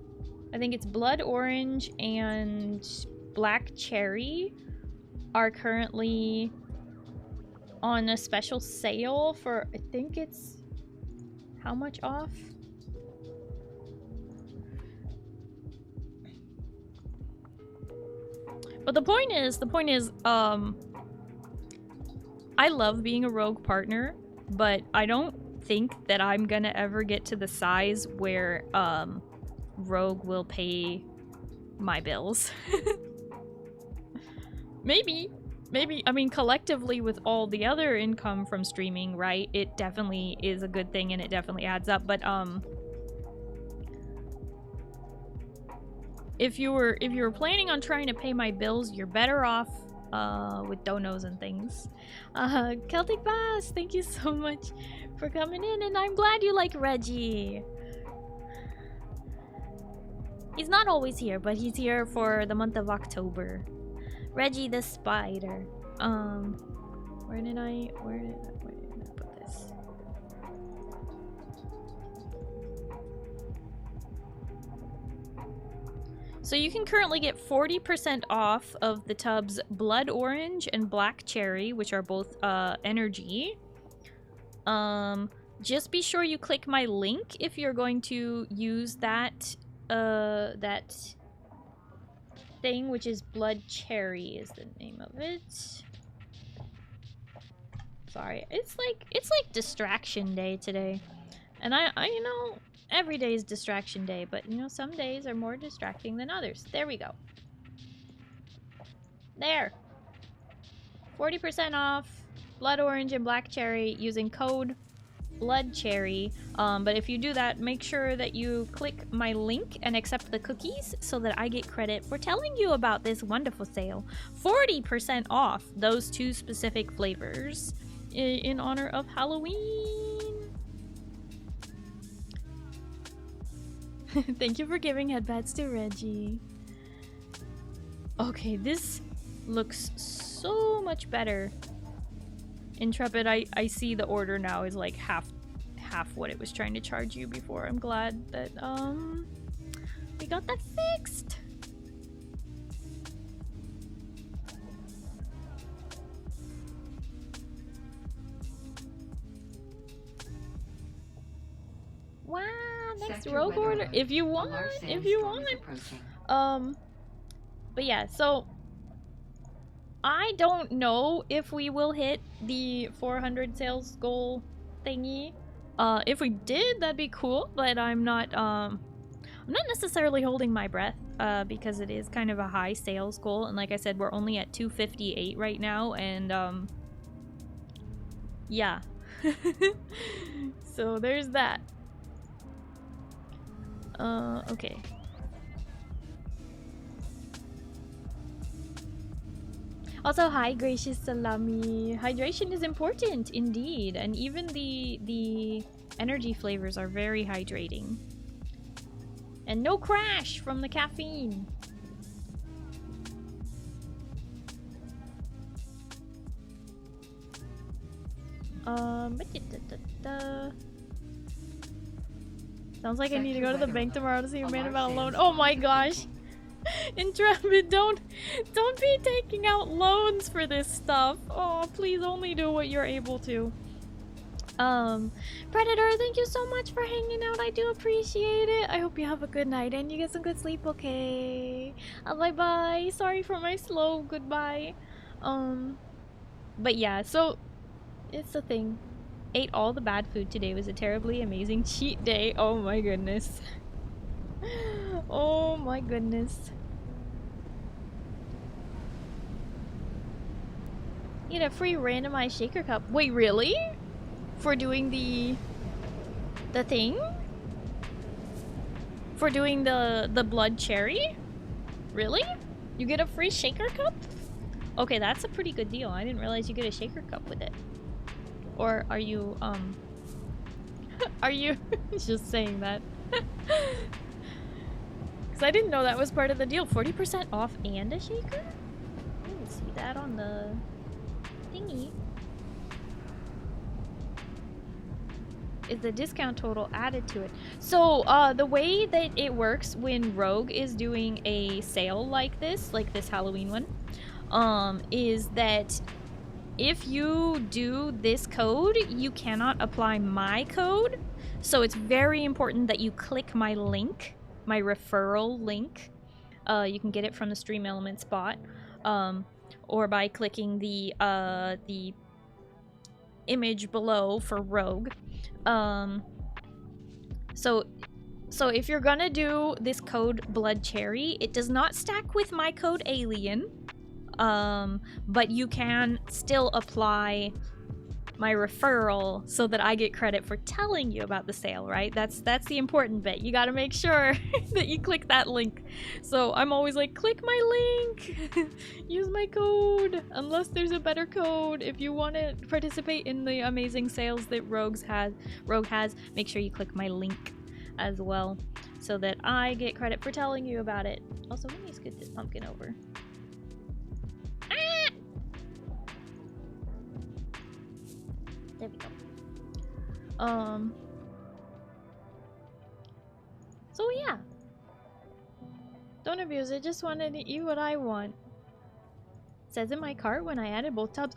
I think it's blood orange and black cherry, are currently on a special sale for, I think it's, how much off? But the point is, I love being a Rogue partner, but I don't think that I'm gonna ever get to the size where Rogue will pay my bills. Maybe, I mean, collectively with all the other income from streaming, right, it definitely is a good thing and it definitely adds up, but if you were planning on trying to pay my bills, you're better off with donos and things. Celtic Bass, thank you so much for coming in, and I'm glad you like Reggie. He's not always here, but he's here for the month of October. Reggie the spider. Where did I put this? So you can currently get 40% off of the tubs Blood Orange and Black Cherry, which are both energy. Just be sure you click my link if you're going to use that that thing, which is Blood Cherry is the name of it. Sorry, it's like distraction day today, and I you know, every day is distraction day, but you know, some days are more distracting than others. There we go. There. 40% off Blood Orange and Black Cherry using code Blood Cherry. But if you do that, make sure that you click my link and accept the cookies so that I get credit for telling you about this wonderful sale. 40% off those two specific flavors in honor of Halloween. Thank you for giving headpads to Reggie. Okay, this looks so much better. Intrepid, I see the order now is like half what it was trying to charge you before. I'm glad that We got that fixed. Wow, next rogue order. If you want, if you want. But yeah, so I don't know if we will hit the 400 sales goal thingy. If we did, that'd be cool, but I'm not necessarily holding my breath, because it is kind of a high sales goal, and like I said, we're only at 258 right now, and yeah. So there's that. Okay. Also, hi, gracious salami. Hydration is important, indeed, and even the energy flavors are very hydrating. And no crash from the caffeine. Sounds like I need to go to the bank tomorrow to see a man about a loan. Oh my gosh. Intrepid, don't be taking out loans for this stuff. Oh, please only do what you're able to. Predator, thank you so much for hanging out. I do appreciate it. I hope you have a good night and you get some good sleep, okay? Bye bye. Sorry for my slow goodbye. But yeah, so it's the thing. Ate all the bad food today. Was a terribly amazing cheat day. Oh my goodness. Oh my goodness. You get a free randomized shaker cup. Wait, really? For doing the thing? For doing the blood cherry? Really? You get a free shaker cup? Okay, that's a pretty good deal. I didn't realize you get a shaker cup with it. Or are you are you just saying that? Because I didn't know that was part of the deal. 40% off and a shaker? I didn't see that on the thingy. Is the discount total added to it? So the way that it works when Rogue is doing a sale like this Halloween one, is that if you do this code, you cannot apply my code. So it's very important that you click my link, my referral link. You can get it from the Stream Elements bot, or by clicking the image below for Rogue. So if you're gonna do this code Blood Cherry, it does not stack with my code Alien, but you can still apply my referral so that I get credit for telling you about the sale, right? That's the important bit. You gotta make sure that you click that link. So I'm always like, click my link, use my code, unless there's a better code. If you want to participate in the amazing sales that Rogue has, make sure you click my link as well, so that I get credit for telling you about it. Also, let me scoot this pumpkin over. Ah! There we go. So yeah. Don't abuse it, just wanted to eat what I want. It says in my cart when I added both tubs.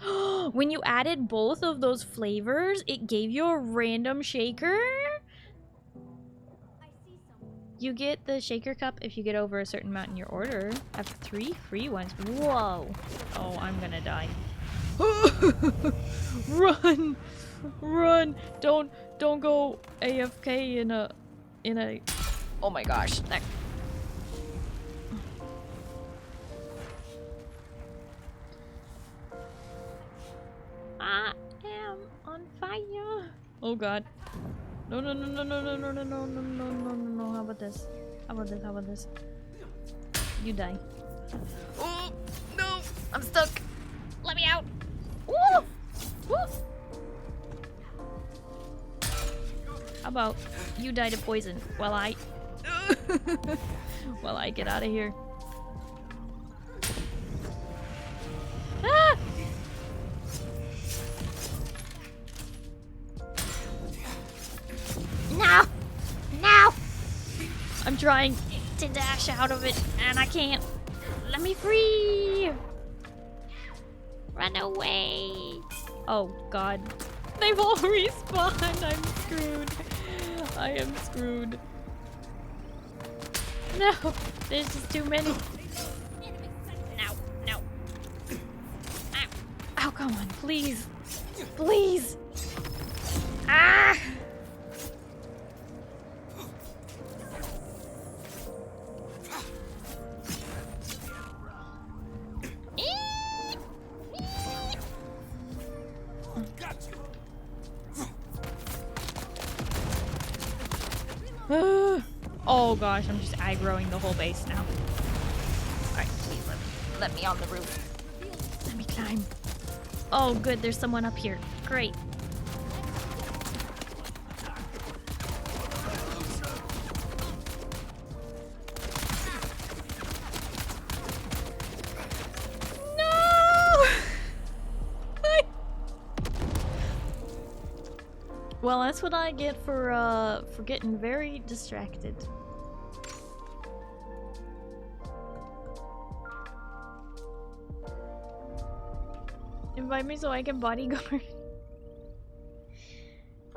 When you added both of those flavors, it gave you a random shaker? You get the shaker cup if you get over a certain amount in your order. I have 3 free ones. Whoa. Oh, I'm gonna die. Run! Run! Don't go AFK in a oh my gosh. That... I am on fire. Oh god. No. How about this? How about this? You die. Oh no! I'm stuck. Let me out. Woo! Woo! How about you die to poison while I get out of here. Ah! No! No! I'm trying. to dash out of it, and I can't. Let me free! Run away! Oh god. They've all respawned! I'm screwed. I am screwed. No! There's just too many. No, no. Ow. Oh, come on, please. Please! Ah! Oh gosh, I'm just aggroing the whole base now. Alright, please let me on the roof. Let me climb. Oh good, there's someone up here. Great. No! Well, that's what I get for getting very distracted. Invite me so I can bodyguard.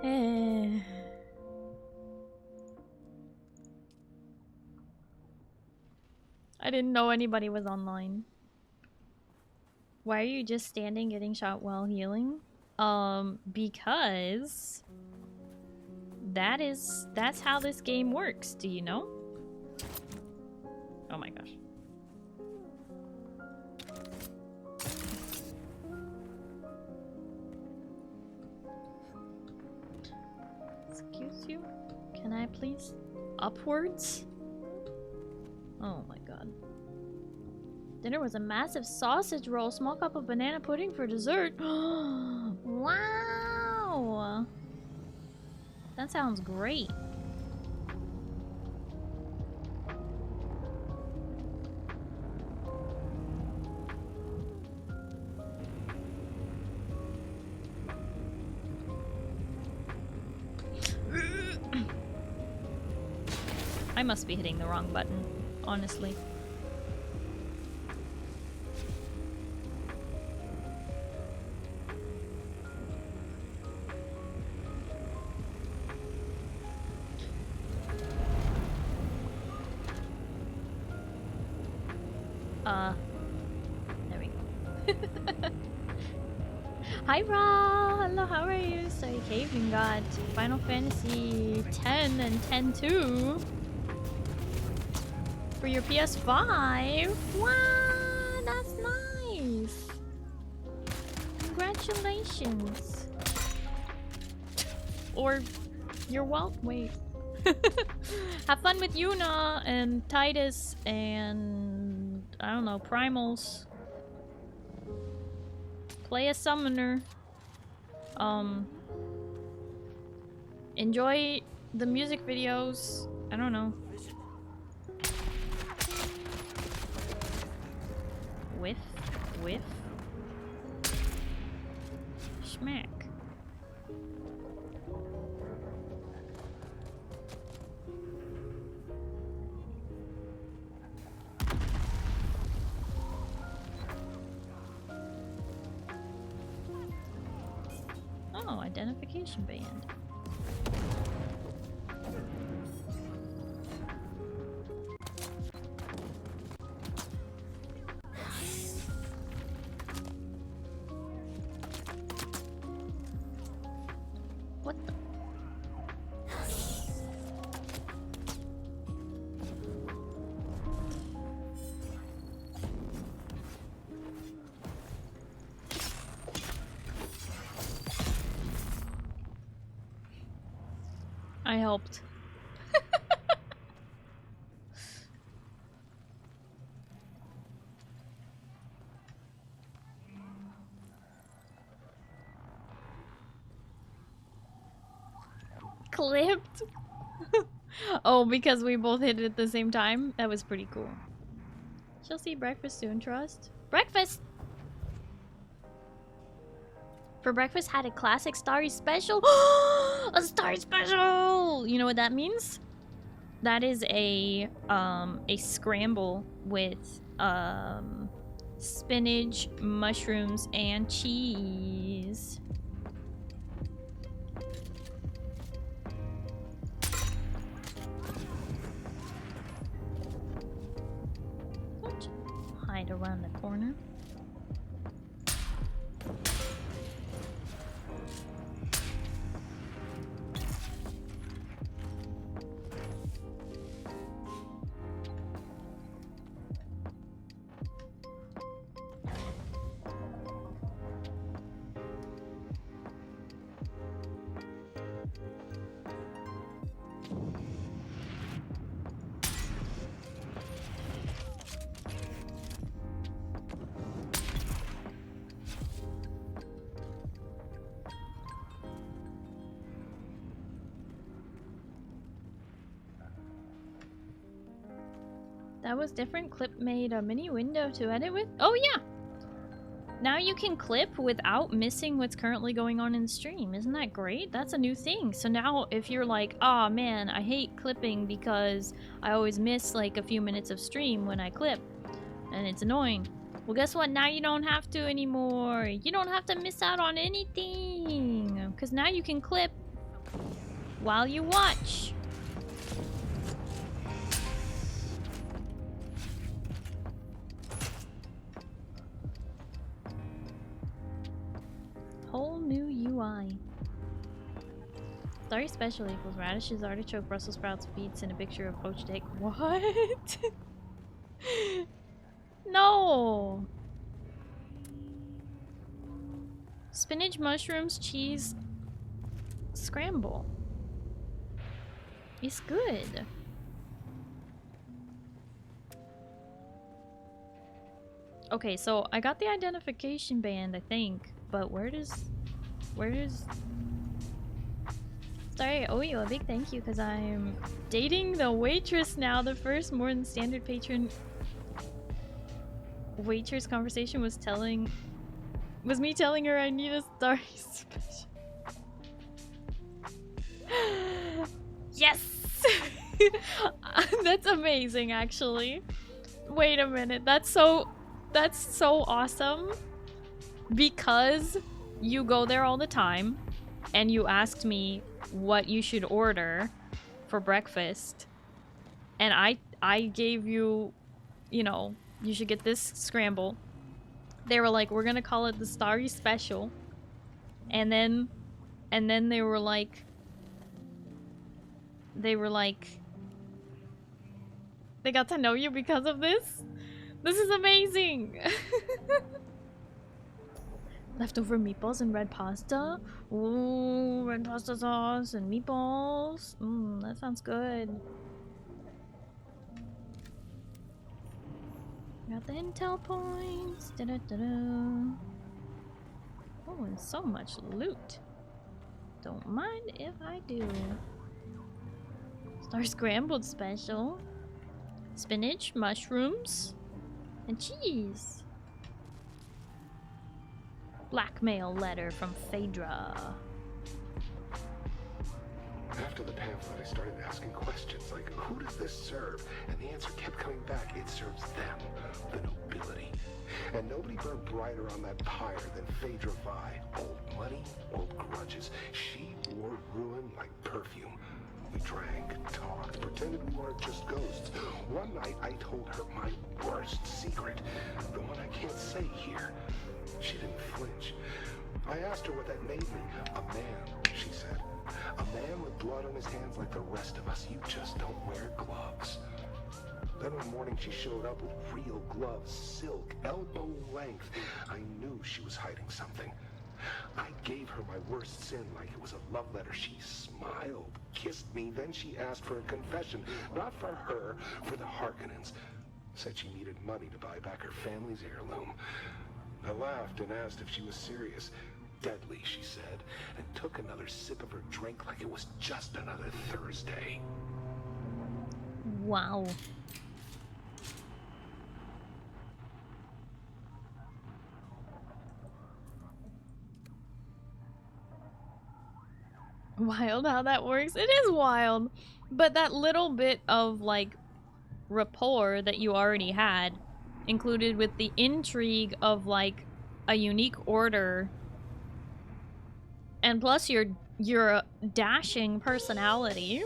I didn't know anybody was online. Why are you just standing getting shot while healing? Because that's how this game works, do you know? Oh my gosh. Excuse you? Can I please? Upwards? Oh my god. Dinner was a massive sausage roll, small cup of banana pudding for dessert. Wow! That sounds great. I must be hitting the wrong button, honestly. There we go. Hi Ra! Hello, how are you? Sorry, Caving got Final Fantasy X and X-2 for your PS5. Wow, that's nice. Congratulations. Or you're welcome. Wait. Have fun with Yuna and Titus and I don't know, Primals. Play a summoner. Enjoy the music videos. I don't know. Whiff, whiff. Schmack. Oh, identification band. What the? I helped. Clipped? Oh, because we both hit it at the same time? That was pretty cool. She'll see breakfast soon, trust. Breakfast! For breakfast had a classic Starry special. A Starry special! You know what that means? That is a scramble with spinach, mushrooms, and cheese. Don't hide around the corner. That was different. Clip made a mini window to edit with. Oh yeah! Now you can clip without missing what's currently going on in stream. Isn't that great? That's a new thing. So now if you're like, oh man, I hate clipping because I always miss like a few minutes of stream when I clip and it's annoying. Well, guess what? Now you don't have to anymore. You don't have to miss out on anything because now you can clip while you watch. Whole new UI. Starry special equals radishes, artichoke, Brussels sprouts, beets, and a picture of poached egg. What? No! Spinach, mushrooms, cheese, scramble. It's good. Okay, so I got the identification band, I think. But where does Starry, I owe you a big thank you because I'm dating the waitress now. The first more than standard patron waitress conversation was me telling her I need a Starry special. Yes! That's amazing actually. Wait a minute, that's so awesome. Because you go there all the time and you asked me what you should order for breakfast and I gave you, you know, you should get this scramble. They were like, we're gonna call it the Starry special, and then they were like they got to know you because of this. This is amazing. Leftover meatballs and red pasta. Ooh, red pasta sauce and meatballs. That sounds good. Got the intel points. Da-da-da-da. Oh, and so much loot. Don't mind if I do. Star scrambled special. Spinach, mushrooms, and cheese. Blackmail letter from Phaedra. After the pamphlet, I started asking questions like, who does this serve? And the answer kept coming back, it serves them, the nobility. And nobody burned brighter on that pyre than Phaedra Vi. Old money, old grudges. She wore ruin like perfume. We drank, talked, pretended we weren't just ghosts. One night, I told her my worst secret, the one I can't say here. She didn't flinch. I asked her what that made me. A man, she said. A man with blood on his hands like the rest of us. You just don't wear gloves. Then one morning she showed up with real gloves, silk, elbow length. I knew she was hiding something. I gave her my worst sin like it was a love letter. She smiled, kissed me, then she asked for a confession. Not for her, for the Harkonnens. Said she needed money to buy back her family's heirloom. I laughed and asked if she was serious. Deadly, she said, and took another sip of her drink like it was just another Thursday. Wow. Wild how that works. It is wild. But that little bit of, like, rapport that you already had, included with the intrigue of, like, a unique order, and plus your dashing personality.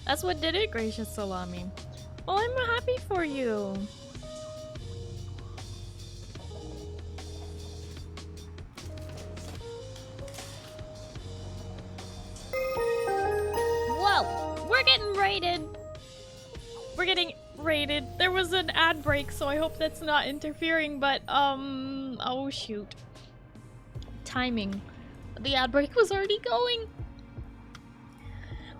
That's what did it, Gracious Salami. Well, I'm happy for you. Whoa! We're getting raided! We're getting raided. There was an ad break, so I hope that's not interfering, but, oh shoot. Timing. The ad break was already going.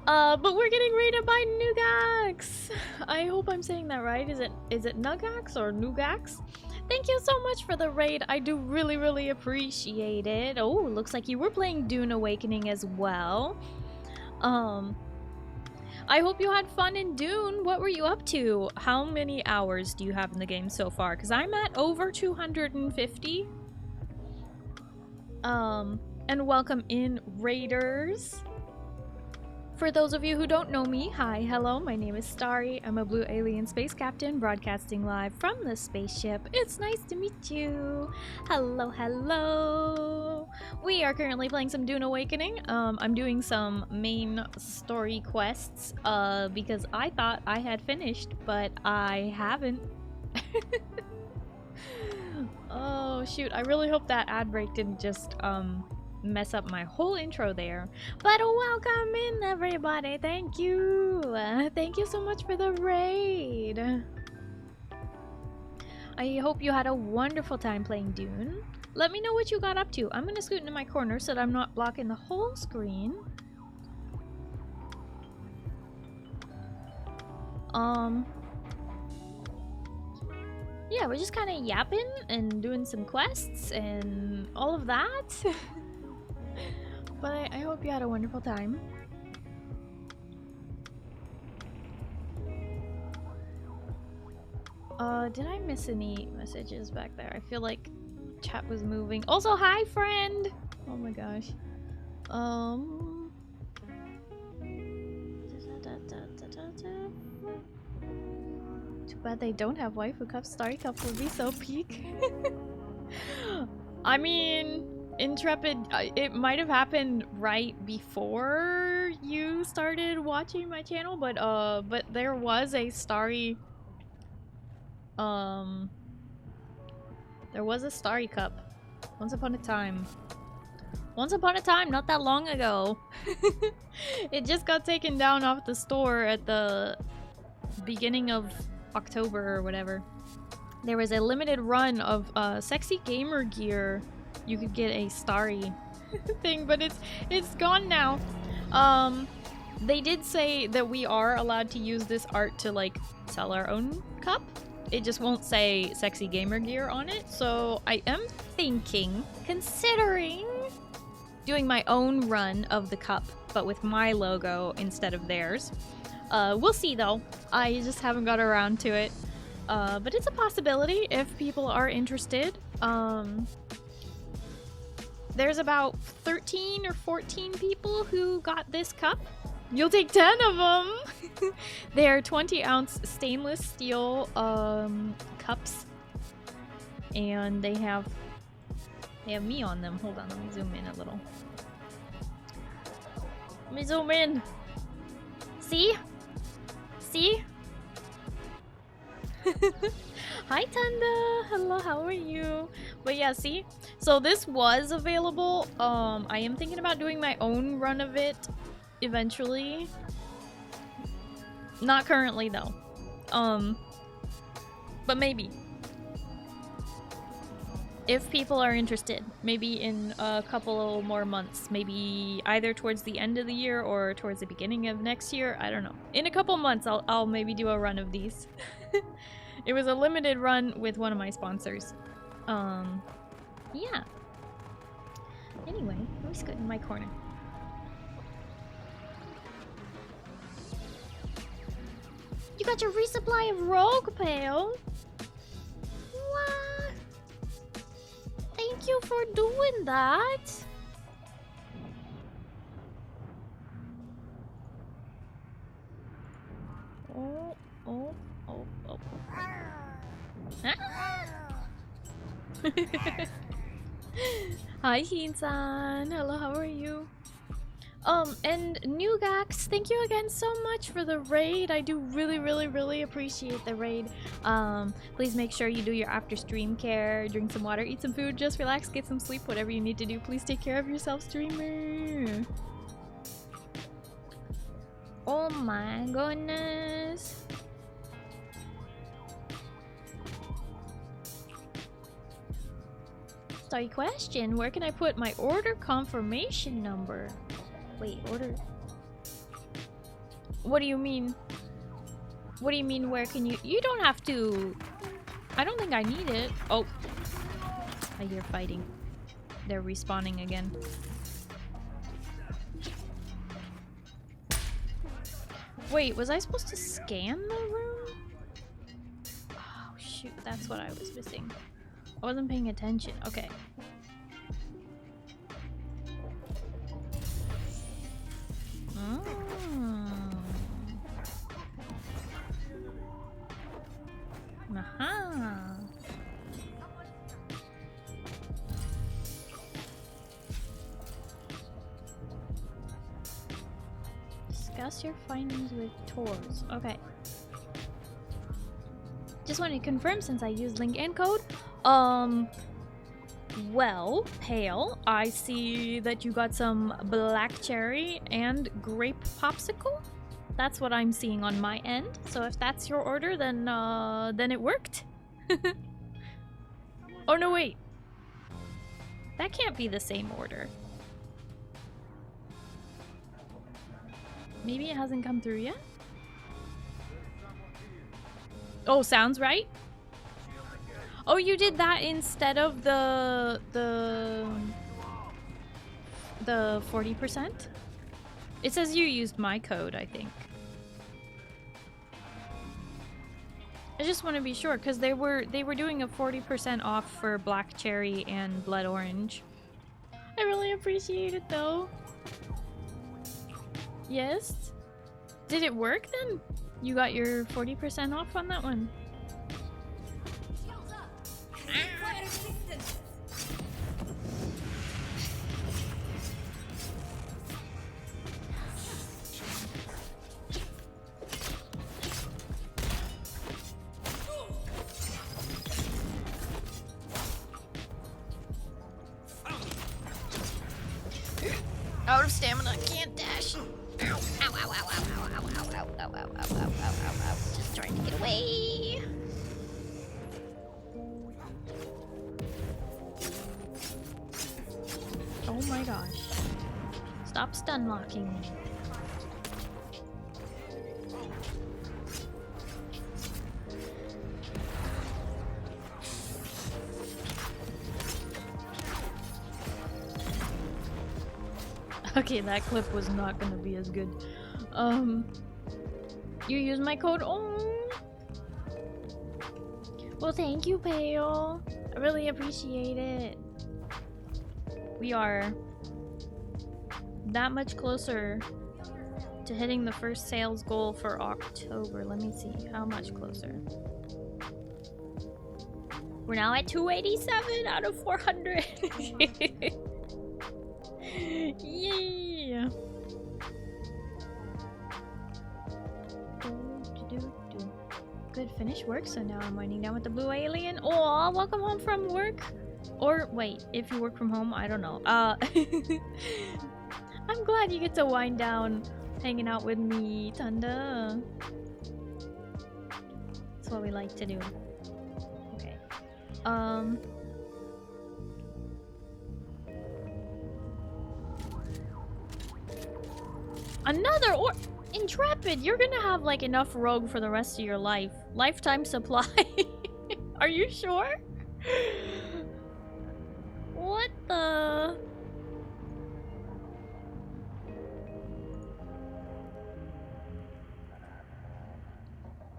But we're getting raided by Nugax. I hope I'm saying that right. Is it Nugax or Nugax? Thank you so much for the raid. I do really, really appreciate it. Oh, looks like you were playing Dune Awakening as well. I hope you had fun in Dune. What were you up to? How many hours do you have in the game so far? Because I'm at over 250. And welcome in, raiders. For those of you who don't know me, hi, hello, my name is Starry. I'm a blue alien space captain broadcasting live from the spaceship. It's nice to meet you. Hello, hello. We are currently playing some Dune Awakening. I'm doing some main story quests because I thought I had finished, but I haven't. Oh shoot, I really hope that ad break didn't just mess up my whole intro there. But welcome in, everybody. Thank you. Thank you so much for the raid. I hope you had a wonderful time playing Dune. Let me know what you got up to. I'm gonna scoot into my corner so that I'm not blocking the whole screen. Yeah, we're just kind of yapping and doing some quests and all of that. But I hope you had a wonderful time. Did I miss any messages back there? I feel like chat was moving. Also, hi, friend! Oh my gosh. Too bad they don't have waifu cups. Starry cup would be so peak. I mean, Intrepid, it might have happened right before you started watching my channel, but there was a Starry, there was a Starry cup once upon a time. Once upon a time, not that long ago. It just got taken down off the store at the beginning of October or whatever. There was a limited run of sexy gamer gear. You could get a Starry thing, but it's gone now. They did say that we are allowed to use this art to like sell our own cup. It just won't say sexy gamer gear on it. So I am thinking, considering doing my own run of the cup, but with my logo instead of theirs. We'll see though. I just haven't got around to it. But it's a possibility if people are interested. There's about 13 or 14 people who got this cup. You'll take 10 of them! They're 20-ounce stainless steel cups. And they have me on them. Hold on, let me zoom in a little. Let me zoom in. See? See? Hi Tanda! Hello, how are you? But yeah, see? So this was available. I am thinking about doing my own run of it eventually. Not currently though. But maybe. If people are interested, maybe in a couple more months, maybe either towards the end of the year or towards the beginning of next year, I don't know. In a couple months, I'll maybe do a run of these. It was a limited run with one of my sponsors. Yeah. Anyway, let me scoot in my corner. You got your resupply of Rogue Pale? What? Thank you for doing that. Hi, Heen-san. Hello, how are you? And Nugax, thank you again so much for the raid. I do really appreciate the raid. Please make sure you do your after stream care, drink some water, eat some food, just relax, get some sleep, whatever you need to do. Please take care of yourself, streamer. Oh my goodness. Sorry, question. Where can I put my order confirmation number? Wait, order. What do you mean? What do you mean, where can you? You don't have to. I don't think I need it. Oh. I hear fighting. They're respawning again. Wait, was I supposed to scan the room? Oh, shoot. That's what I was missing. I wasn't paying attention. Okay. Aha. Discuss your findings with Tours. Okay. Just wanted to confirm since I used link and code. Well, Pale, I see that you got some black cherry and grape popsicle. That's what I'm seeing on my end. So if that's your order, then it worked. Oh no, wait. That can't be the same order. Maybe it hasn't come through yet? Oh, sounds right. Oh, you did that instead of the 40%? It says you used my code, I think. I just want to be sure because they were doing a 40% off for black cherry and blood orange. I really appreciate it though. Yes? Did it work then? You got your 40% off on that one? Out of stamina, can't dash. Ow, ow, ow, ow, ow, ow, ow, ow, ow, ow, ow, ow, ow, ow, ow, ow. Just trying to get away. Oh my gosh. Stop stun locking me. Okay, that clip was not gonna be as good. You use my code. Oh, well, thank you, Pale. I really appreciate it. We are that much closer to hitting the first sales goal for October. Let me see how much closer. We're now at 287 out of 400. Yeah. Good, finish work, so now I'm winding down with the blue alien. Oh, welcome home from work. Or wait, if you work from home, I don't know. I'm glad you get to wind down hanging out with me, Tanda. That's what we like to do. Okay. Another or Intrepid, you're gonna have like enough rogue for the rest of your life. Lifetime supply. Are you sure? What the?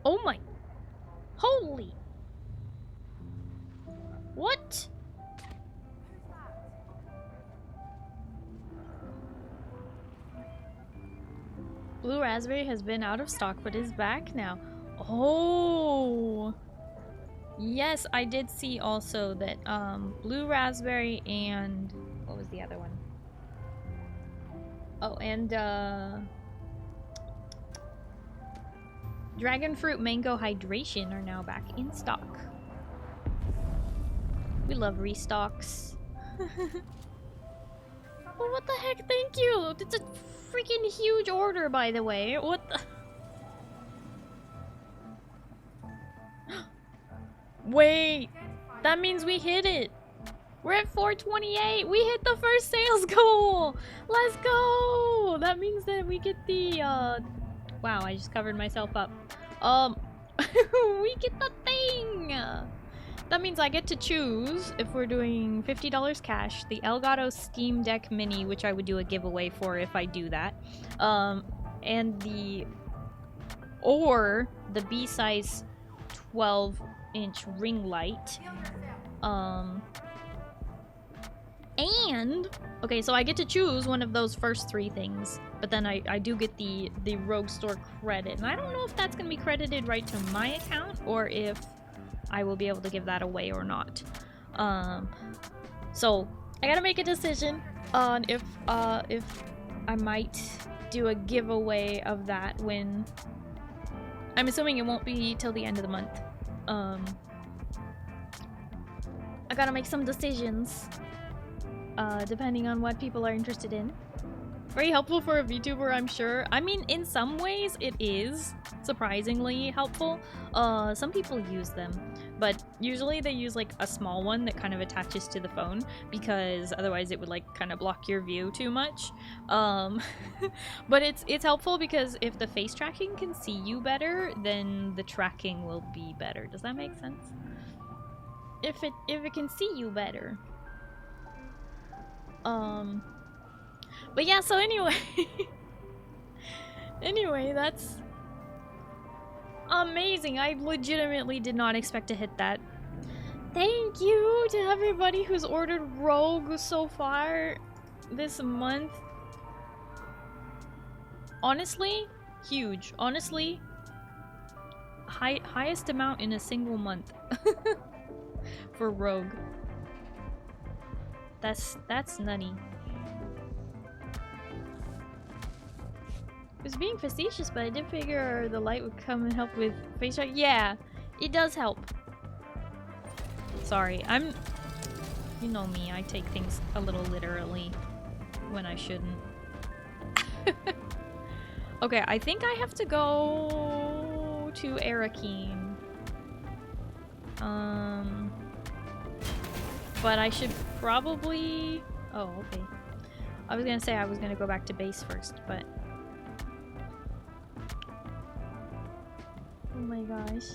Oh my. Holy. What? Blue raspberry has been out of stock but is back now. Oh. Yes, I did see also that blue raspberry and what was the other one? Oh, and dragon fruit mango hydration are now back in stock. We love restocks. Oh, what the heck? Thank you. It's a freaking huge order, by the way. What the? Wait, that means we hit it. We're at 428. We hit the first sales goal. Let's go. That means that we get the wow, I just covered myself up. We get the thing. That means I get to choose, if we're doing $50 cash, the Elgato Steam Deck Mini, which I would do a giveaway for if I do that, and or the B-size 12-inch ring light, and okay, so I get to choose one of those first three things, but then I do get the Rogue Store credit, and I don't know if that's gonna be credited right to my account or if I will be able to give that away or not. So I gotta make a decision on if I might do a giveaway of that when I'm assuming it won't be till the end of the month. I gotta make some decisions depending on what people are interested in. Very helpful for a VTuber, I'm sure. I mean, in some ways it is surprisingly helpful. Some people use them, but usually they use like a small one that kind of attaches to the phone because otherwise it would like kind of block your view too much. But it's helpful because if the face tracking can see you better, then the tracking will be better. Does that make sense? If it can see you better. But yeah, so anyway, that's amazing. I legitimately did not expect to hit that. Thank you to everybody who's ordered Rogue so far this month. Honestly, huge. Honestly, highest amount in a single month for Rogue. That's nutty. I was being facetious, but I did figure the light would come and help with face track. Yeah, it does help. Sorry, you know me, I take things a little literally when I shouldn't. Okay, I think I have to go to Arakeem. But I should probably... Oh, okay. I was gonna say I was gonna go back to base first, but... Oh my gosh.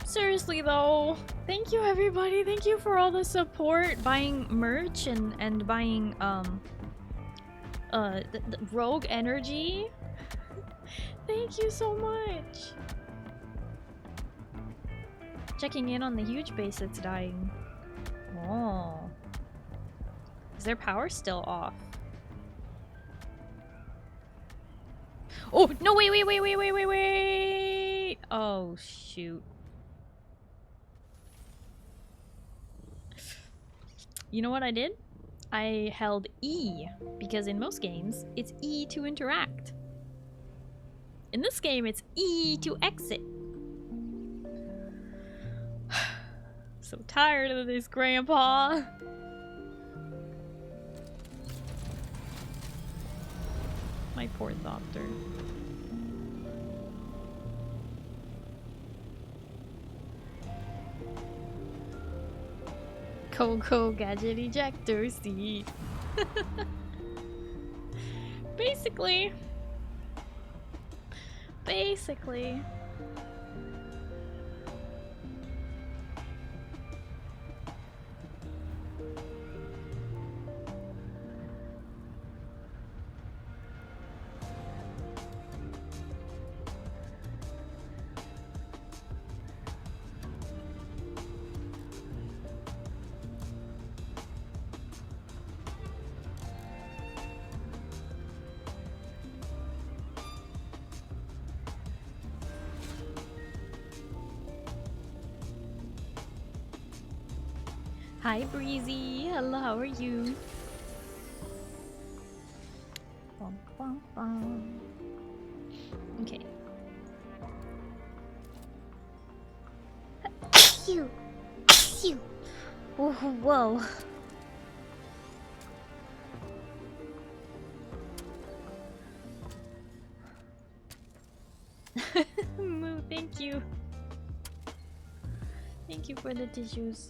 Seriously though, thank you everybody. Thank you for all the support, buying merch and buying the Rogue Energy. Thank you so much. Checking in on the huge base that's dying. Oh. Is their power still off? Oh, no, wait. Oh, shoot. You know what I did? I held E, because in most games, it's E to interact. In this game, it's E to exit. So tired of this, Grandpa. My poor Thopter. Coco gadget ejector seat. Basically. Hi Breezy, hello, how are you? Bum, bum, bum. Okay. Phew. Phew. Whoa. Moo, thank you. Thank you for the tissues.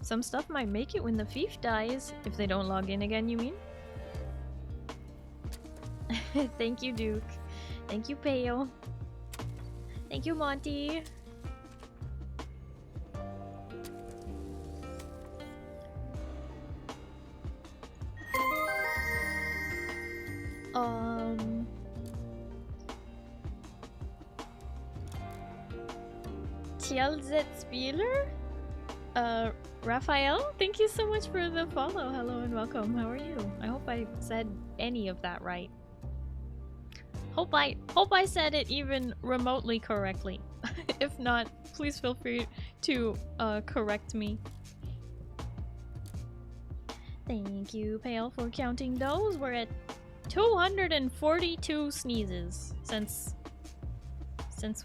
Some stuff might make it when the thief dies. If they don't log in again, you mean? Thank you, Duke. Thank you, Peo. Thank you, Monty. TLZ Spieler? Raphael, thank you so much for the follow. Hello and welcome. How are you? I hope I said any of that right. Hope I said it even remotely correctly. If not, please feel free to correct me. Thank you, Pale, for counting those. We're at 242 sneezes since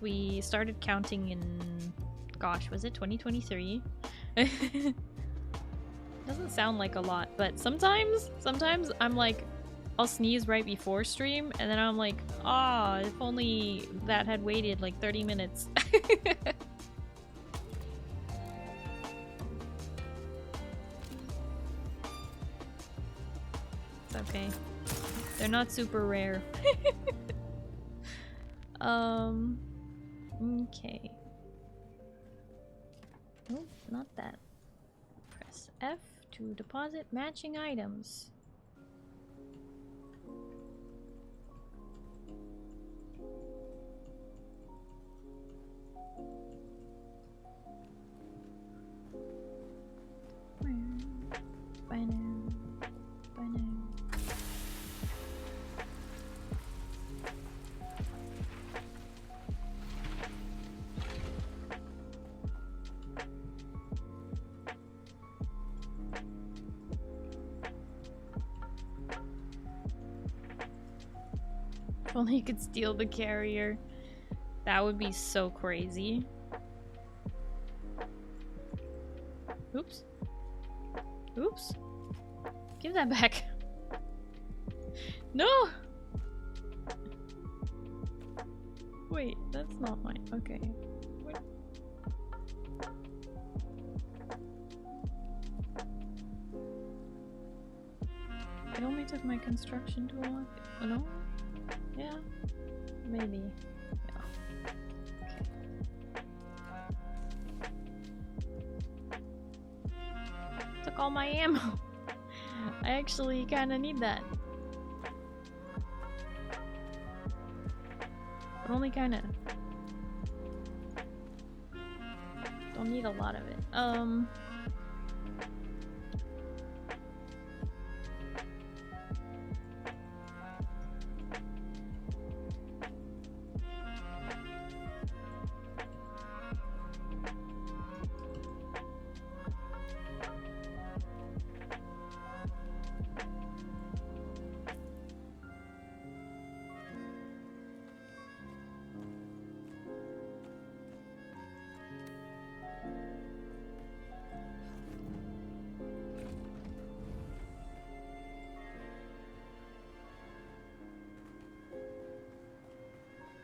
we started counting in, gosh, was it 2023? Doesn't sound like a lot, but sometimes I'm like, I'll sneeze right before stream, and then I'm like, ah, if only that had waited like 30 minutes. It's okay. They're not super rare. Okay. Nope, not that. Press F to deposit matching items. If only you could steal the carrier. That would be so crazy. Oops. Oops. Give that back. No! Wait, that's not mine. Okay. What? It only took my construction tool off. Oh no? Yeah, maybe. Yeah. Okay. Took all my ammo. I actually kind of need that. But only kind of. Don't need a lot of it.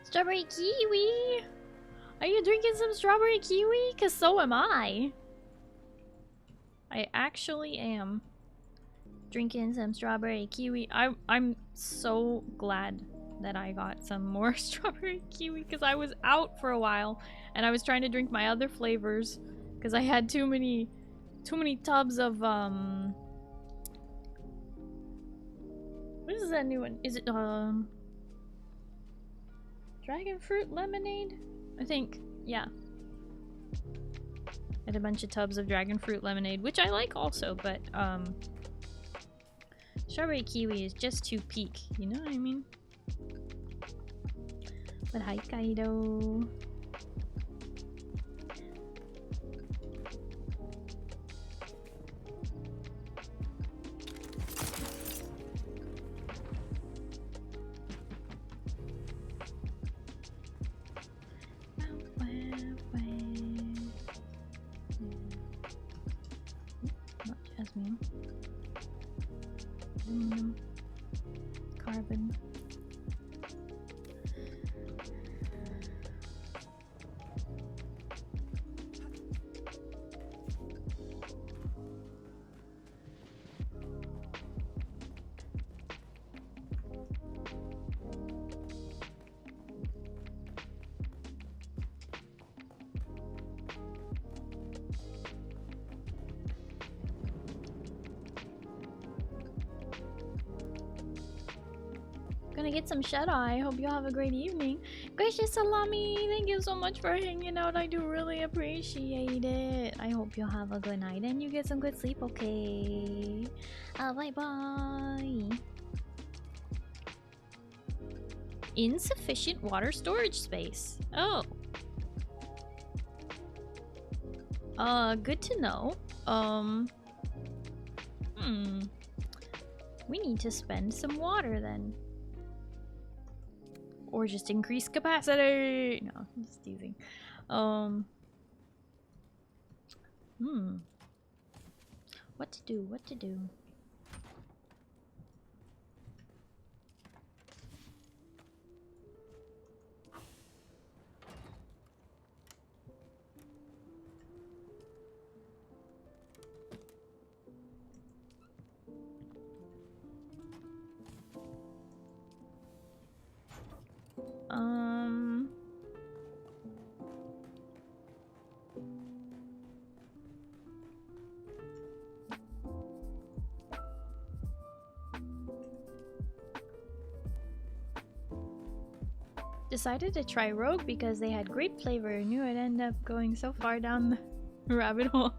Strawberry kiwi! Are you drinking some strawberry kiwi? Cause so am I. I actually am drinking some strawberry kiwi. I'm so glad that I got some more strawberry kiwi because I was out for a while and I was trying to drink my other flavors because I had too many tubs of what is that new one? Is it dragon fruit lemonade? I think, yeah. I had a bunch of tubs of dragon fruit lemonade, which I like also, but strawberry kiwi is just too peak, you know what I mean? But hi, Kaido. Not jasmine. Aluminum. Carbon. Gonna get some shut-eye. Hope you have a great evening. Gracious Salami, thank you so much for hanging out. I do really appreciate it. I hope you have a good night and you get some good sleep, okay? Bye-bye. Insufficient water storage space. Oh. Good to know. We need to spend some water then. Or just increase capacity. No, I'm just teasing. What to do? What to do? Decided to try Rogue because they had grape flavor. I knew I'd end up going so far down the rabbit hole.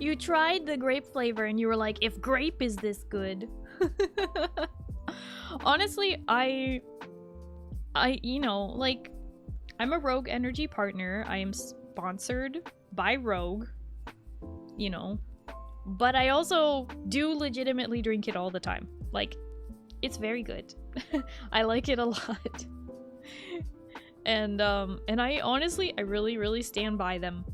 You tried the grape flavor and you were like, if grape is this good. Honestly, you know, like, I'm a Rogue Energy partner. I am sponsored by Rogue, you know, but I also do legitimately drink it all the time. Like, it's very good. I like it a lot. And I honestly, I really stand by them.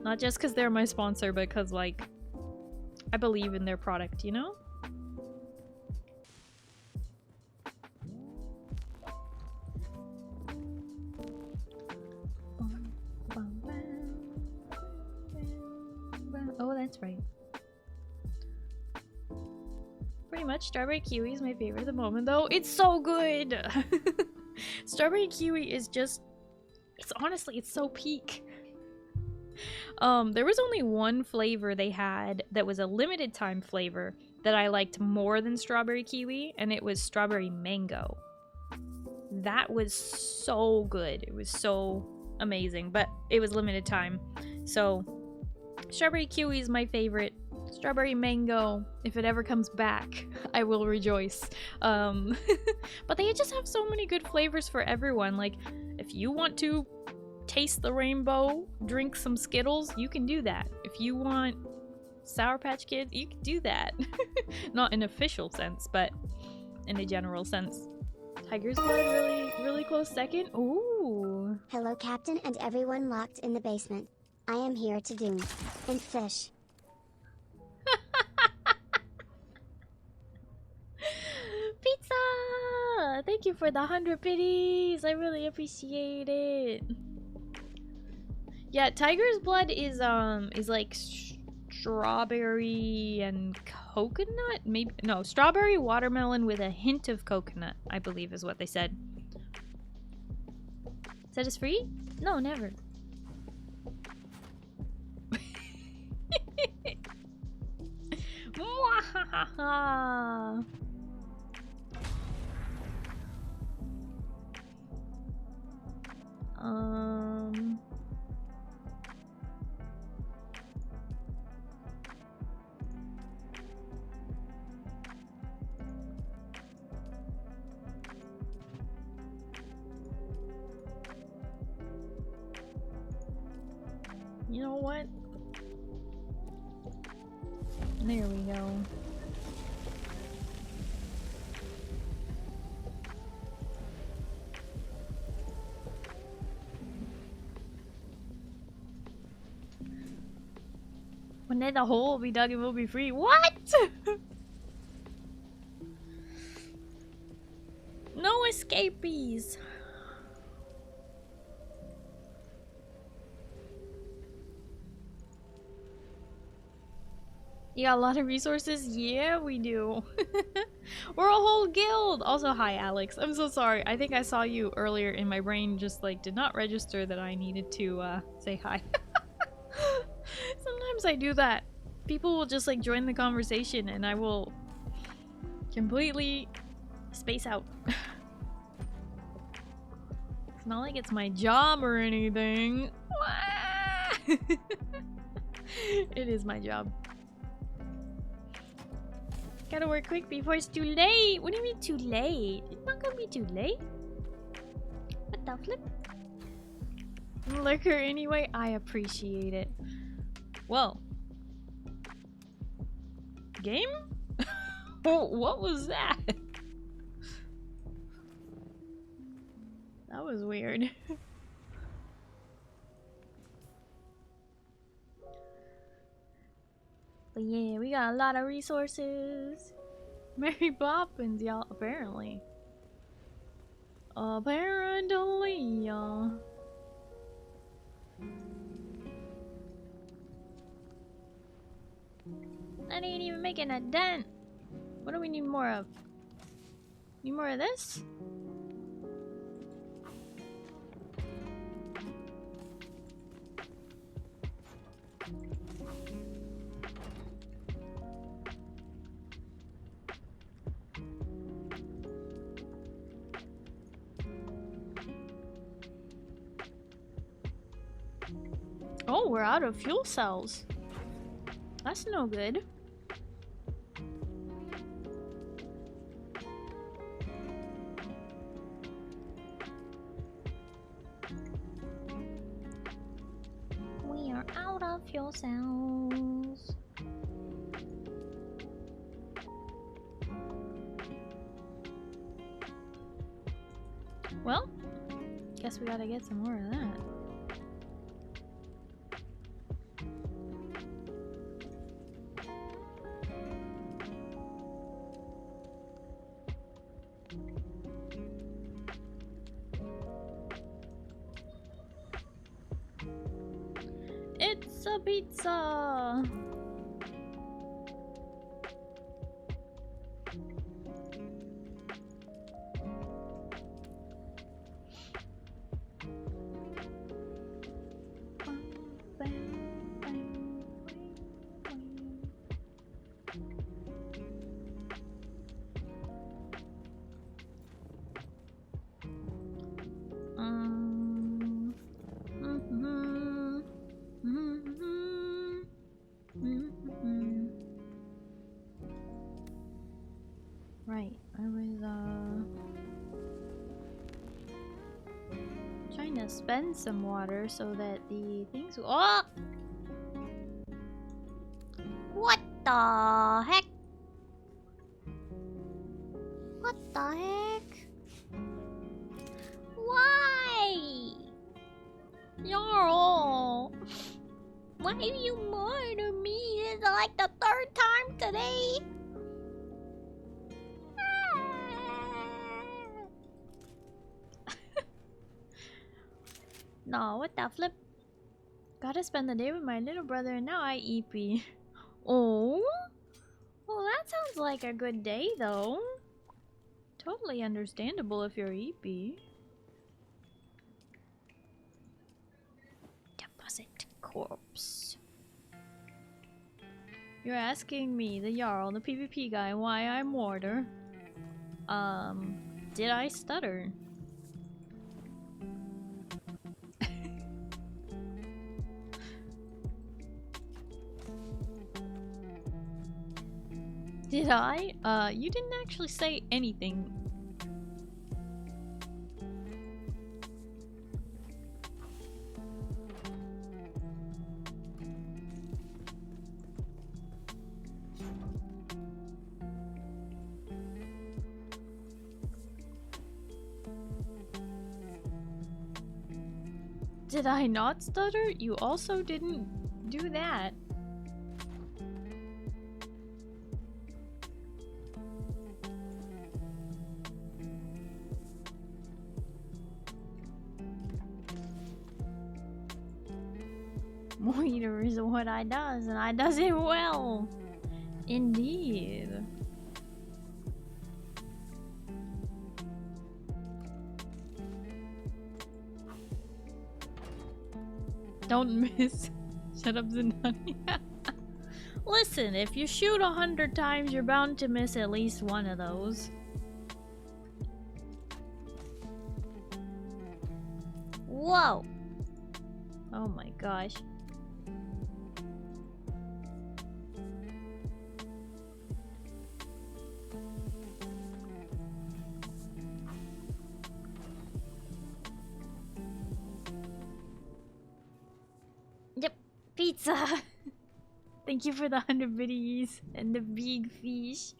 Not just because they're my sponsor, but because, like, I believe in their product, you know? Oh, that's right. Pretty much, strawberry kiwi is my favorite at the moment, though. It's so good! Strawberry kiwi is just... It's honestly, it's so peak. There was only one flavor they had that was a limited time flavor that I liked more than strawberry kiwi, and it was strawberry mango. That was so good. It was so amazing, but it was limited time. So, strawberry kiwi is my favorite. Strawberry mango, if it ever comes back, I will rejoice. But they just have so many good flavors for everyone. Like, if you want to taste the rainbow, drink some Skittles, you can do that. If you want Sour Patch Kids, you can do that. Not in official sense, but in a general sense. Tiger's Blood, really close second. Ooh. Hello, Captain, and everyone locked in the basement. I am here to Dune and fish. Pizza! Thank you for the 100 biddies. I really appreciate it. Yeah, Tiger's Blood is like strawberry and coconut? Maybe no, strawberry watermelon with a hint of coconut, I believe is what they said. Set us free? No, never. Mwahaha. You know what? There we go. When there's a hole will be dug, it will be free. What? No escapees. You got a lot of resources? Yeah, we do. We're a whole guild. Also, hi, Alex. I'm so sorry. I think I saw you earlier and my brain just like did not register that I needed to say hi. Sometimes I do that. People will just like join the conversation and I will completely space out. It's not like it's my job or anything. It is my job. Gotta work quick before it's too late. What do you mean too late? It's not gonna be too late. What the flip? Liquor anyway, I appreciate it. Whoa. Game? What was that? That was weird. But yeah, we got a lot of resources. Mary Poppins, y'all, apparently. Apparently, y'all. That ain't even making a dent. What do we need more of? Need more of this? Oh, we're out of fuel cells. That's no good. We are out of fuel cells. Well, guess we gotta get some more of that. It's a pizza! Right, I was trying to spend some water so that the things. Oh! What the heck? What the heck? Why? Jarl! Why do you murder me? This is like the third time today. No, what the flip? Gotta spend the day with my little brother and now I EP. Oh? Well, that sounds like a good day though. Totally understandable if you're EP. Deposit corpse. You're asking me, the Jarl, the PvP guy, why I'm Warder. Did I stutter? Did I? You didn't actually say anything. Did I not stutter? You also didn't do that. Moiter is what I does, and I does it well. Indeed. Don't miss. Shut up, Zanani. Listen, if you shoot 100 times, you're bound to miss at least one of those. Whoa! Oh my gosh. Yep, pizza! Thank you for the 100 biddies and the big fish.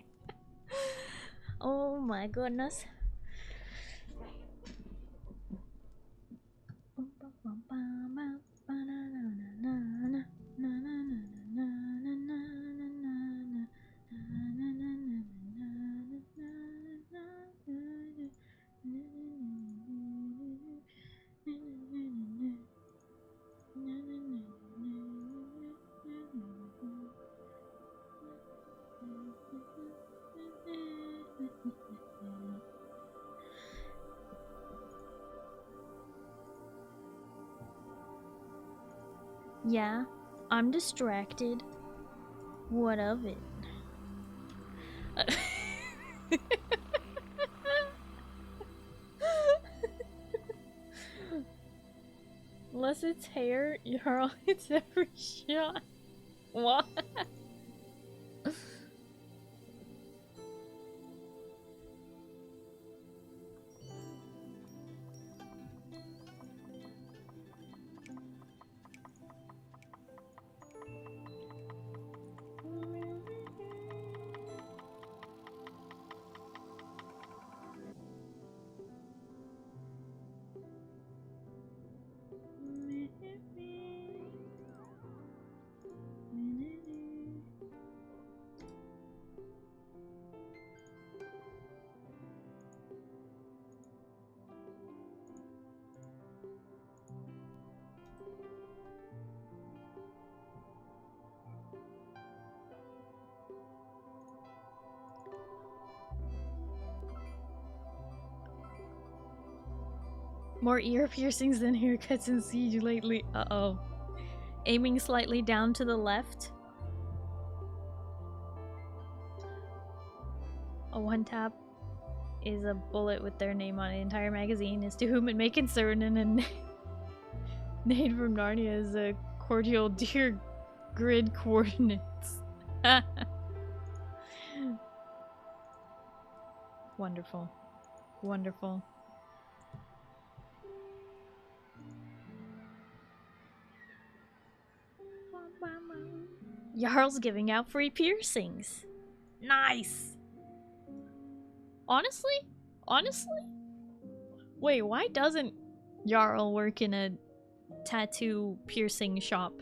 Oh my goodness. Yeah, I'm distracted. What of it? Unless it's hair, Jarl, it's every shot. What? More ear piercings than haircuts in Siege lately. Uh-oh. Aiming slightly down to the left. A one tap is a bullet with their name on it. The entire magazine is to whom it may concern, and a nade from Narnia is a cordial dear grid coordinates. Wonderful. Wonderful. Jarl's giving out free piercings. Nice. Honestly? Wait, why doesn't Jarl work in a tattoo piercing shop?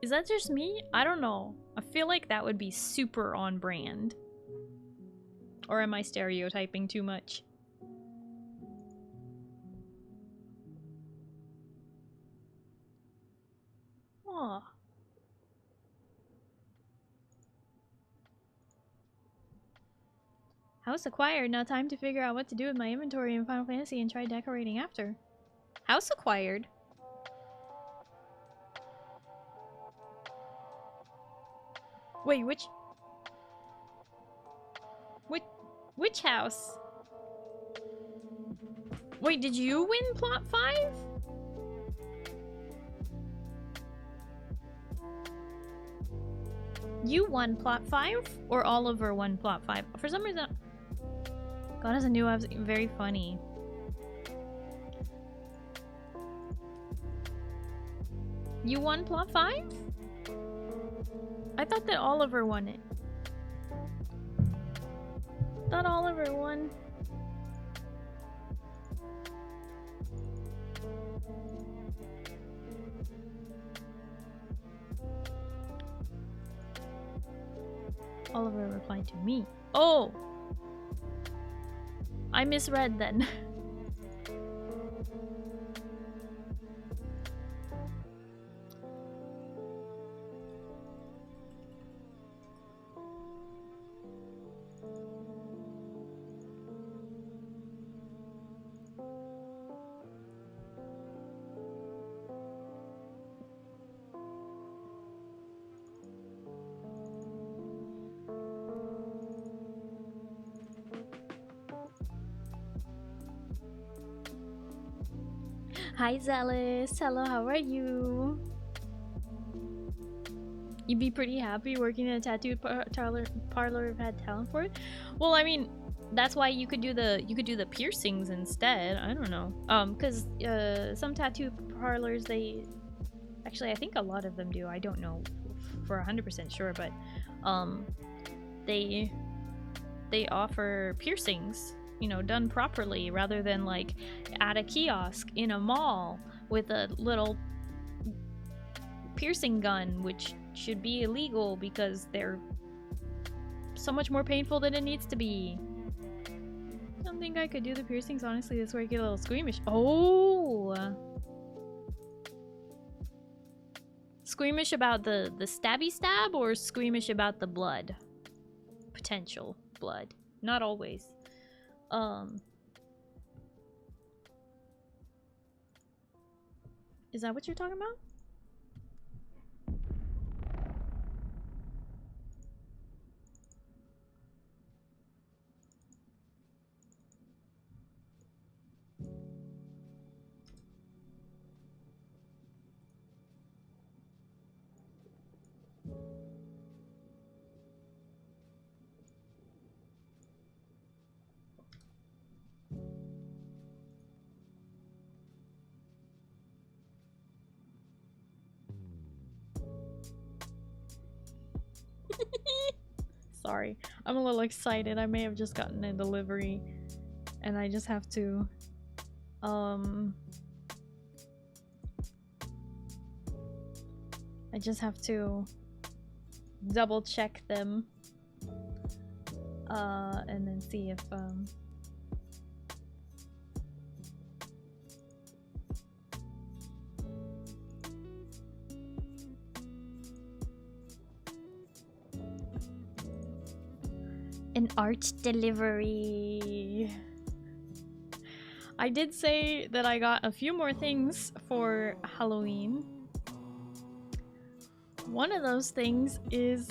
Is that just me? I don't know. I feel like that would be super on brand. Or am I stereotyping too much? Aw. House acquired. Now time to figure out what to do with my inventory in Final Fantasy and try decorating after. House acquired? Wait, which house? Wait, did you win plot 5? You won plot 5? Or Oliver won plot 5? For some reason... God has a new app. Very funny. You won plot 5? I thought that Oliver won it. Thought Oliver won. Oliver replied to me. Oh! I misread then. Hi Zealous, hello, how are you? You'd be pretty happy working in a tattoo parlor if had talent for it? Well, I mean, that's why you could do the piercings instead. I don't know. Cuz some tattoo parlors, they actually, I think a lot of them do. I don't know for 100% sure, but they offer piercings, you know, done properly, rather than like at a kiosk in a mall with a little piercing gun, which should be illegal because they're so much more painful than it needs to be. I don't think I could do the piercings, honestly. That's where I get a little squeamish. Oh! Squeamish about the stabby stab, or squeamish about the blood? Potential blood. Not always. Is that what you're talking about? Sorry, I'm a little excited. I may have just gotten a delivery and I just have to double check them and then see if an art delivery. I did say that I got a few more things for Halloween. One of those things is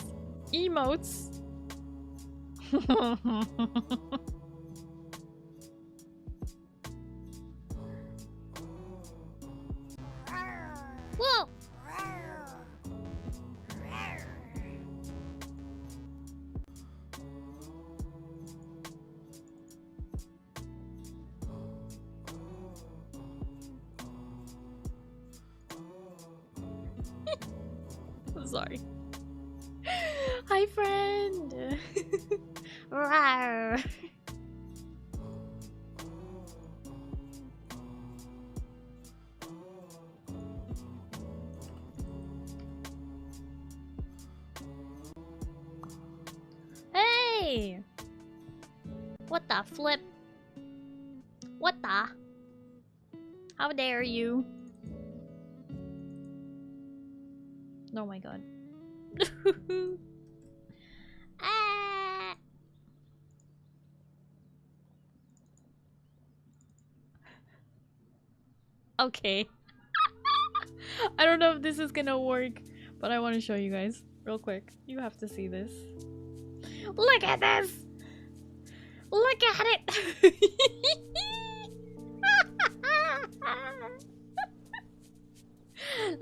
emotes. Whoa! Sorry. Hi, friend. Rawr. Hey! What the flip? What the? How dare you? Oh my god. Ah. Okay. I don't know if this is gonna work, but I want to show you guys real quick. You have to see this. Look at this! Look at it!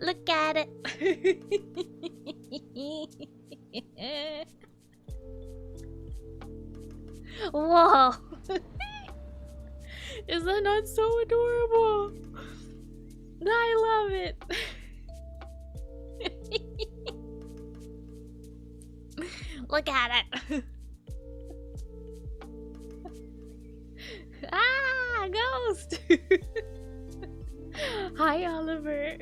Look at it. Whoa. Is that not so adorable? I love it. Look at it. Ah, ghost. Hi, Oliver.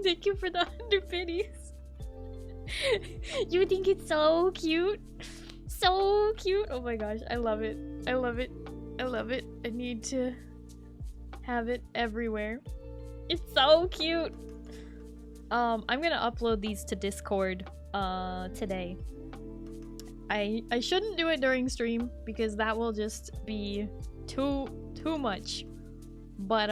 Thank you for the 100 biddies. You think it's so cute? so cute. Oh my gosh, I love it. I love it. I love it. I need to have it everywhere. It's so cute. I'm gonna upload these to Discord today. I shouldn't do it during stream because that will just be too much. But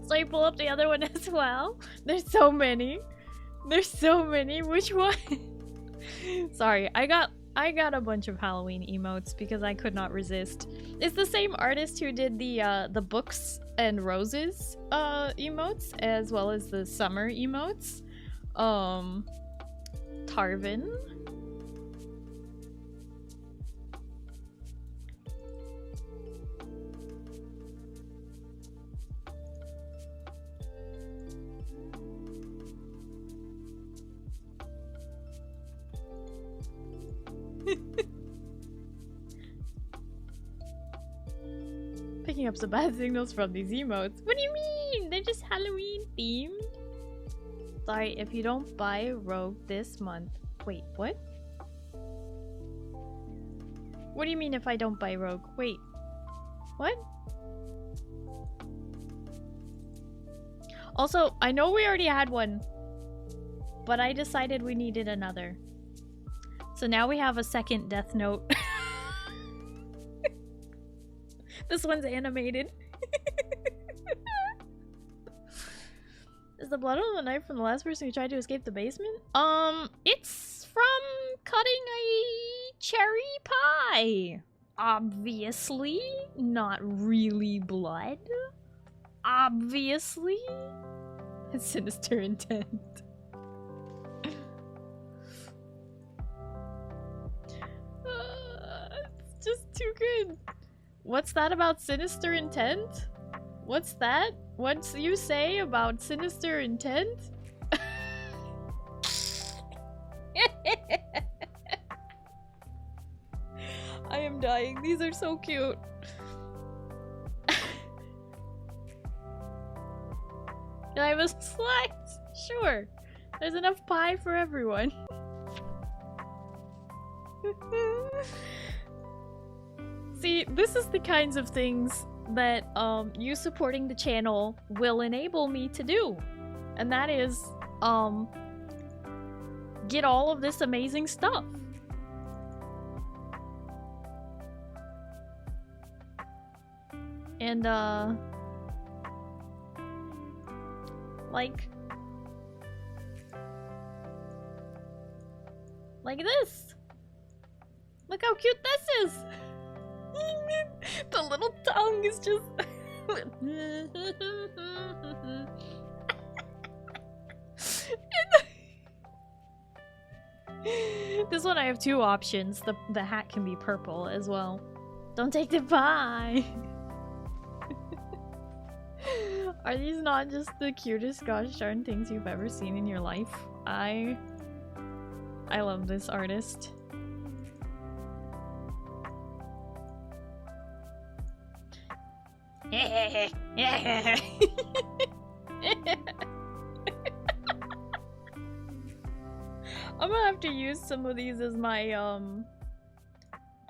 so you pull up the other one as well? There's so many. There's so many. Which one? Sorry, I got a bunch of Halloween emotes because I could not resist. It's the same artist who did the books and roses emotes as well as the summer emotes. Tarvin. Picking up some bad signals from these emotes. What do you mean? They're just Halloween themed. Sorry, if you don't buy Rogue this month. Wait, what? What do you mean if I don't buy Rogue? Wait. What? Also, I know we already had one, but I decided we needed another. So now we have a second Death Note. This one's animated. Is the blood on the knife from the last person who tried to escape the basement? It's from cutting a cherry pie. Obviously. Not really blood. Obviously. Sinister intent. It's just too good. What's that about sinister intent? What's that? What's you say about sinister intent? I am dying. These are so cute. Can I have a slice? Sure. There's enough pie for everyone. See, this is the kinds of things that you supporting the channel will enable me to do. And that is get all of this amazing stuff. And like this. Look how cute this is. The little tongue is just This one I have two options. The hat can be purple as well. Don't take the pie. Are these not just the cutest gosh darn things you've ever seen in your life? I love this artist. I'm gonna have to use some of these as my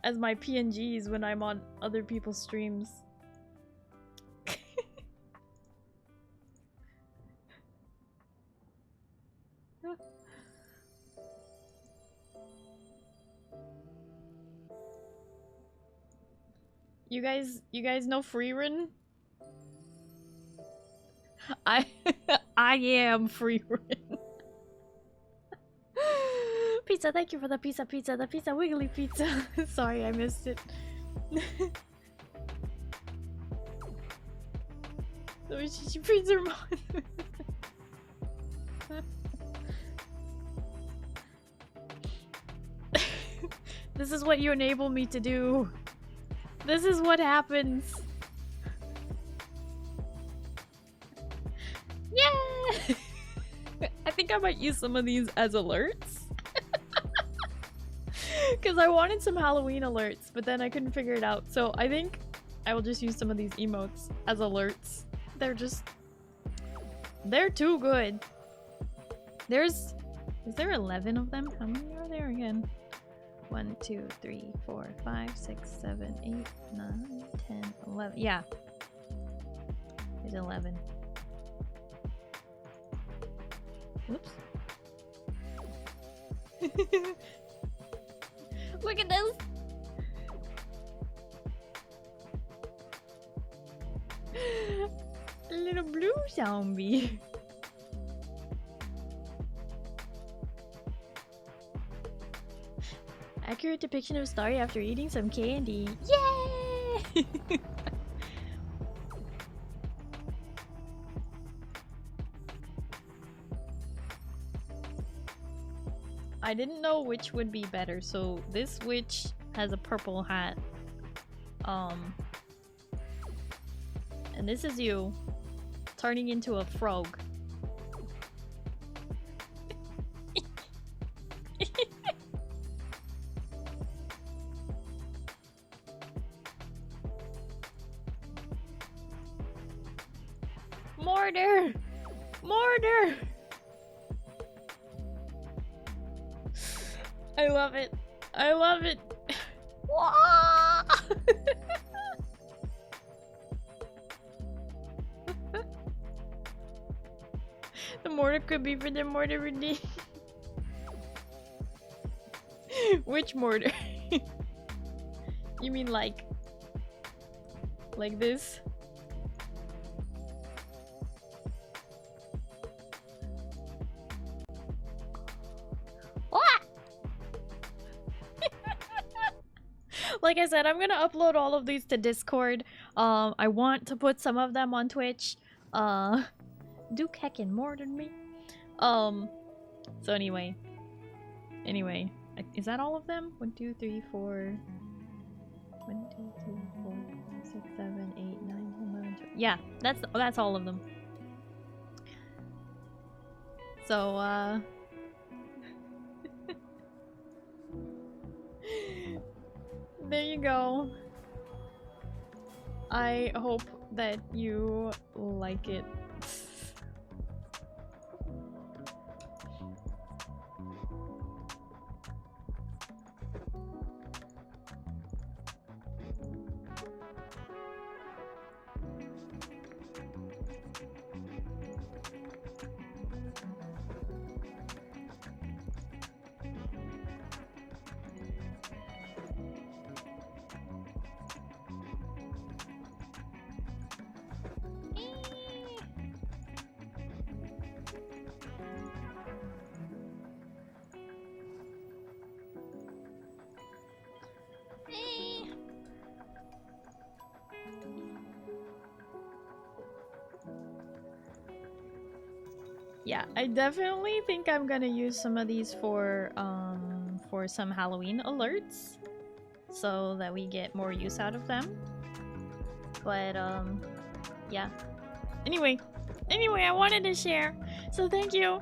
PNGs when I'm on other people's streams. You guys know Freerun? I am Freerun. Pizza, thank you for the pizza, the pizza wiggly pizza. Sorry, I missed it. Pizza. This is what you enable me to do. This is what happens. Yeah! I think I might use some of these as alerts. Because I wanted some Halloween alerts, but then I couldn't figure it out. So I think I will just use some of these emotes as alerts. They're too good. Is there 11 of them? How many are there again? 1, 2, 3, 4, 5, 6, 7, 8, 9, 10, 11. Yeah. There's 11. Whoops. Look at this! A little blue zombie. Accurate depiction of Starry after eating some candy. Yay! I didn't know which would be better, so this witch has a purple hat. And this is you turning into a frog. Mortar! Mortar! I love it. I love it. The mortar could be for the mortar redeem. Which mortar? You mean like this? Like I said, I'm gonna upload all of these to Discord. I want to put some of them on Twitch. Duke heckin' more than me. So anyway, is that all of them? 1, 2, 3, 4. 1, 2, 3, 4, 5, 6, 7, 8, 9, 10, 11, 12. Yeah, that's all of them. So there you go. I hope that you like it. Yeah, I definitely think I'm gonna use some of these for some Halloween alerts, so that we get more use out of them. But yeah. Anyway, I wanted to share. So thank you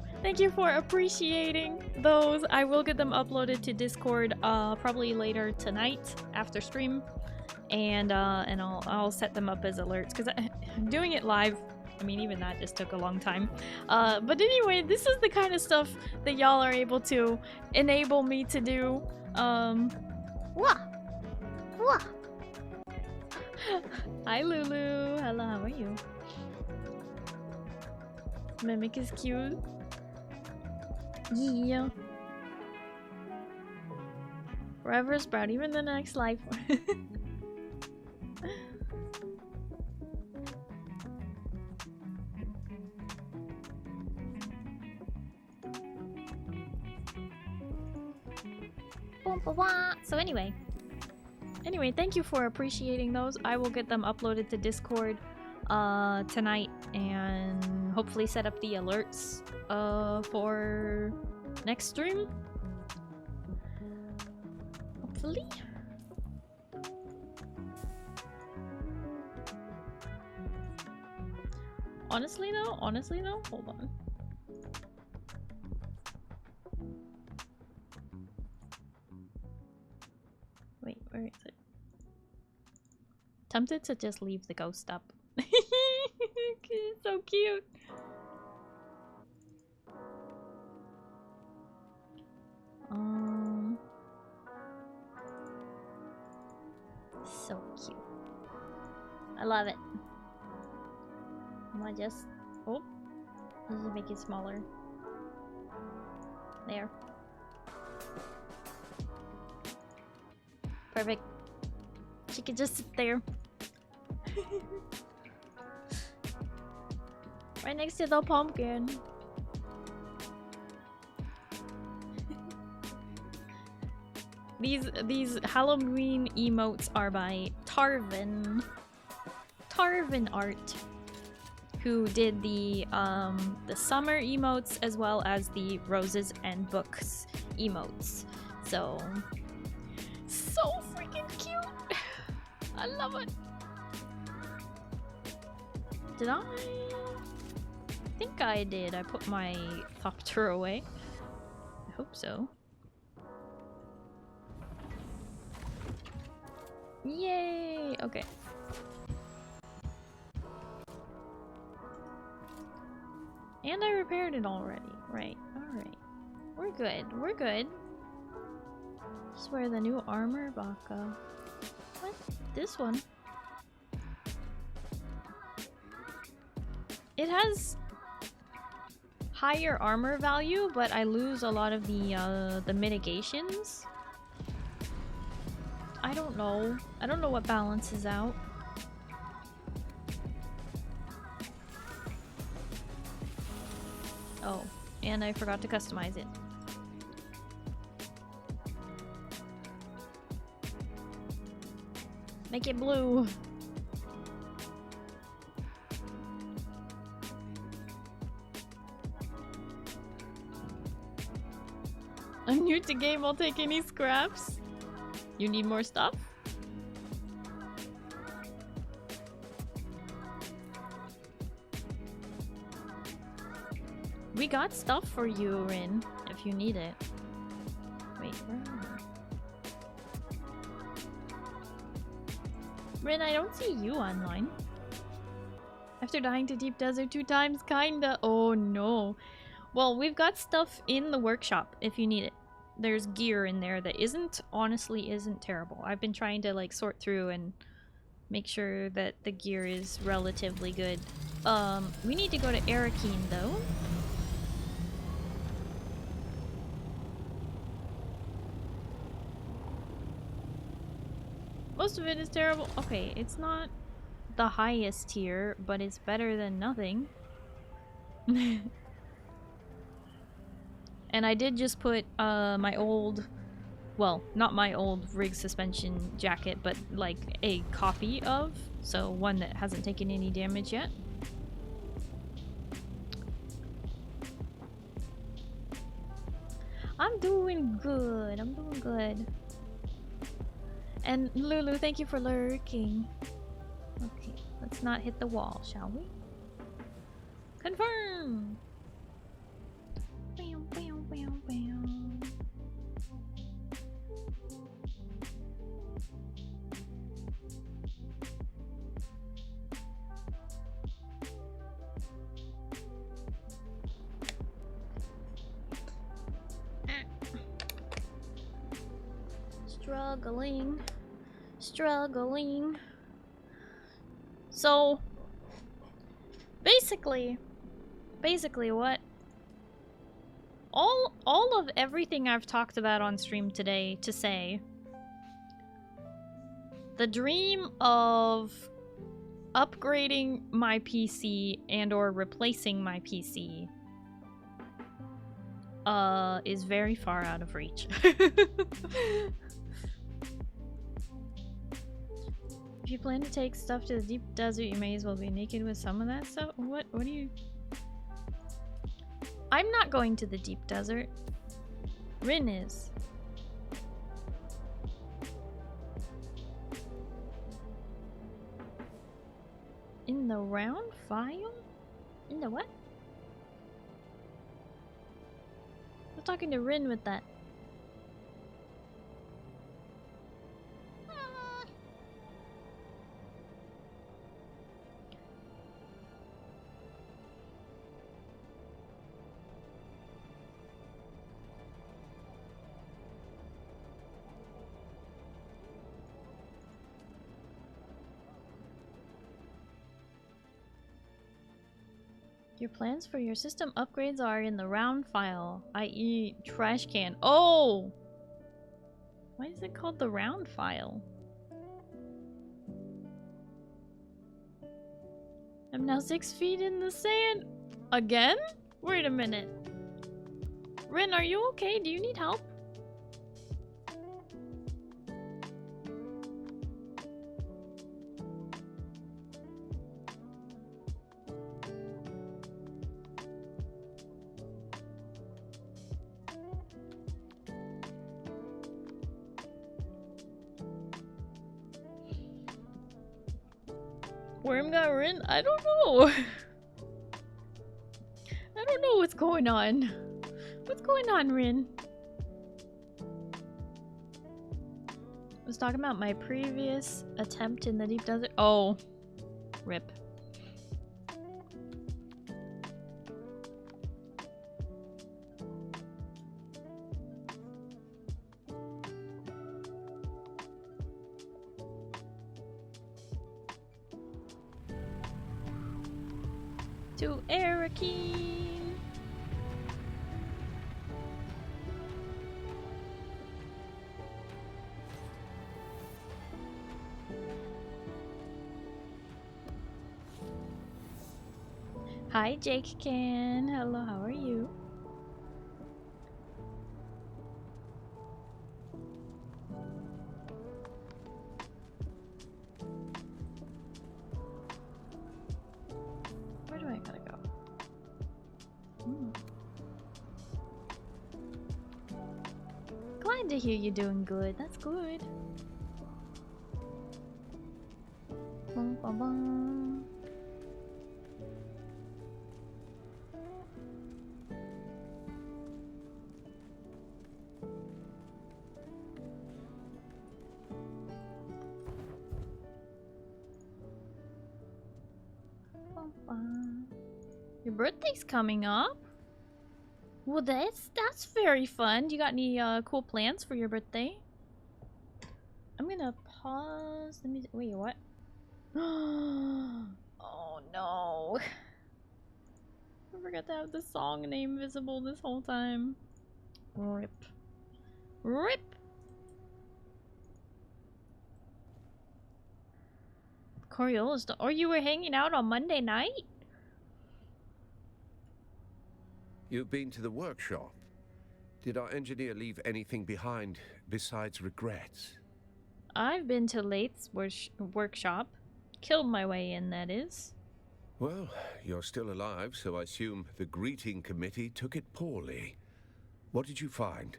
for appreciating those. I will get them uploaded to Discord probably later tonight after stream, and I'll set them up as alerts because I'm doing it live. I mean, even that just took a long time. But anyway, this is the kind of stuff that y'all are able to enable me to do. Wah! Wah! Hi, Lulu. Hello, how are you? Mimic is cute. Yeah. Forever sprout, even the next life. So anyway, thank you for appreciating those. I will get them uploaded to Discord tonight and hopefully set up the alerts for next stream. Hopefully. Honestly though, hold on. Wait, where is it? Tempted to just leave the ghost up. It's so cute. So cute. I love it. I'm gonna just... Oh. Let's just make it smaller. There. Perfect. She could just sit there. Right next to the pumpkin. These Halloween emotes are by Tarvin Art, who did the summer emotes as well as the roses and books emotes. So freaking cute. I love it. Did I think I did. I put my Thopter away. I hope so. Yay! Okay. And I repaired it already. Right. Alright. We're good. We're good. Just wear the new armor, Baka. What? This one? It has higher armor value, but I lose a lot of the mitigations. I don't know. I don't know what balances out. Oh, and I forgot to customize it. Make it blue. I'm new to game, I'll take any scraps. You need more stuff? We got stuff for you, Rin, if you need it. Wait, where are you? Rin, I don't see you online. After dying to Deep Desert 2 times, kinda. Oh no. Well, we've got stuff in the workshop if you need it. There's gear in there that honestly isn't terrible. I've been trying to like sort through and make sure that the gear is relatively good. We need to go to Arakeen though. Most of it is terrible. Okay, it's not the highest tier, but it's better than nothing. And I did just put my old, well, not my old rig suspension jacket, but like a copy of, so one that hasn't taken any damage yet. I'm doing good. I'm doing good. And Lulu, thank you for lurking. Okay, let's not hit the wall, shall we? Confirm! Bam, bam, bam, bam. Struggling. So, basically what all of everything I've talked about on stream today to say, the dream of upgrading my PC and or replacing my PC is very far out of reach. If you plan to take stuff to the deep desert, you may as well be naked with some of that stuff. What do you... I'm not going to the deep desert. Rin is. In the round file? In the what? I'm talking to Rin with that. Your plans for your system upgrades are in the round file, i.e. trash can. Oh! Why is it called the round file? I'm now 6 feet in the sand. Again? Wait a minute. Rin, are you okay? Do you need help? Worm got Rin? I don't know. I don't know what's going on. What's going on, Rin? I was talking about my previous attempt in the deep desert. Oh, rip. To Erican. Hi, Jake Can. Hello, how are you? Where do I gotta go? Glad to hear you're doing good. That's good. Bum, bum, bum. Your birthday's coming up. Well, that's very fun. Do you got any cool plans for your birthday? I'm gonna pause. Let me. Wait, what? Oh no! I forgot to have the song name visible this whole time. Rip. Rip. Coriola's. Or you were hanging out on Monday night? You've been to the workshop. Did our engineer leave anything behind besides regrets? I've been to Lath's workshop. Killed my way in, that is. Well, you're still alive, so I assume the greeting committee took it poorly. What did you find?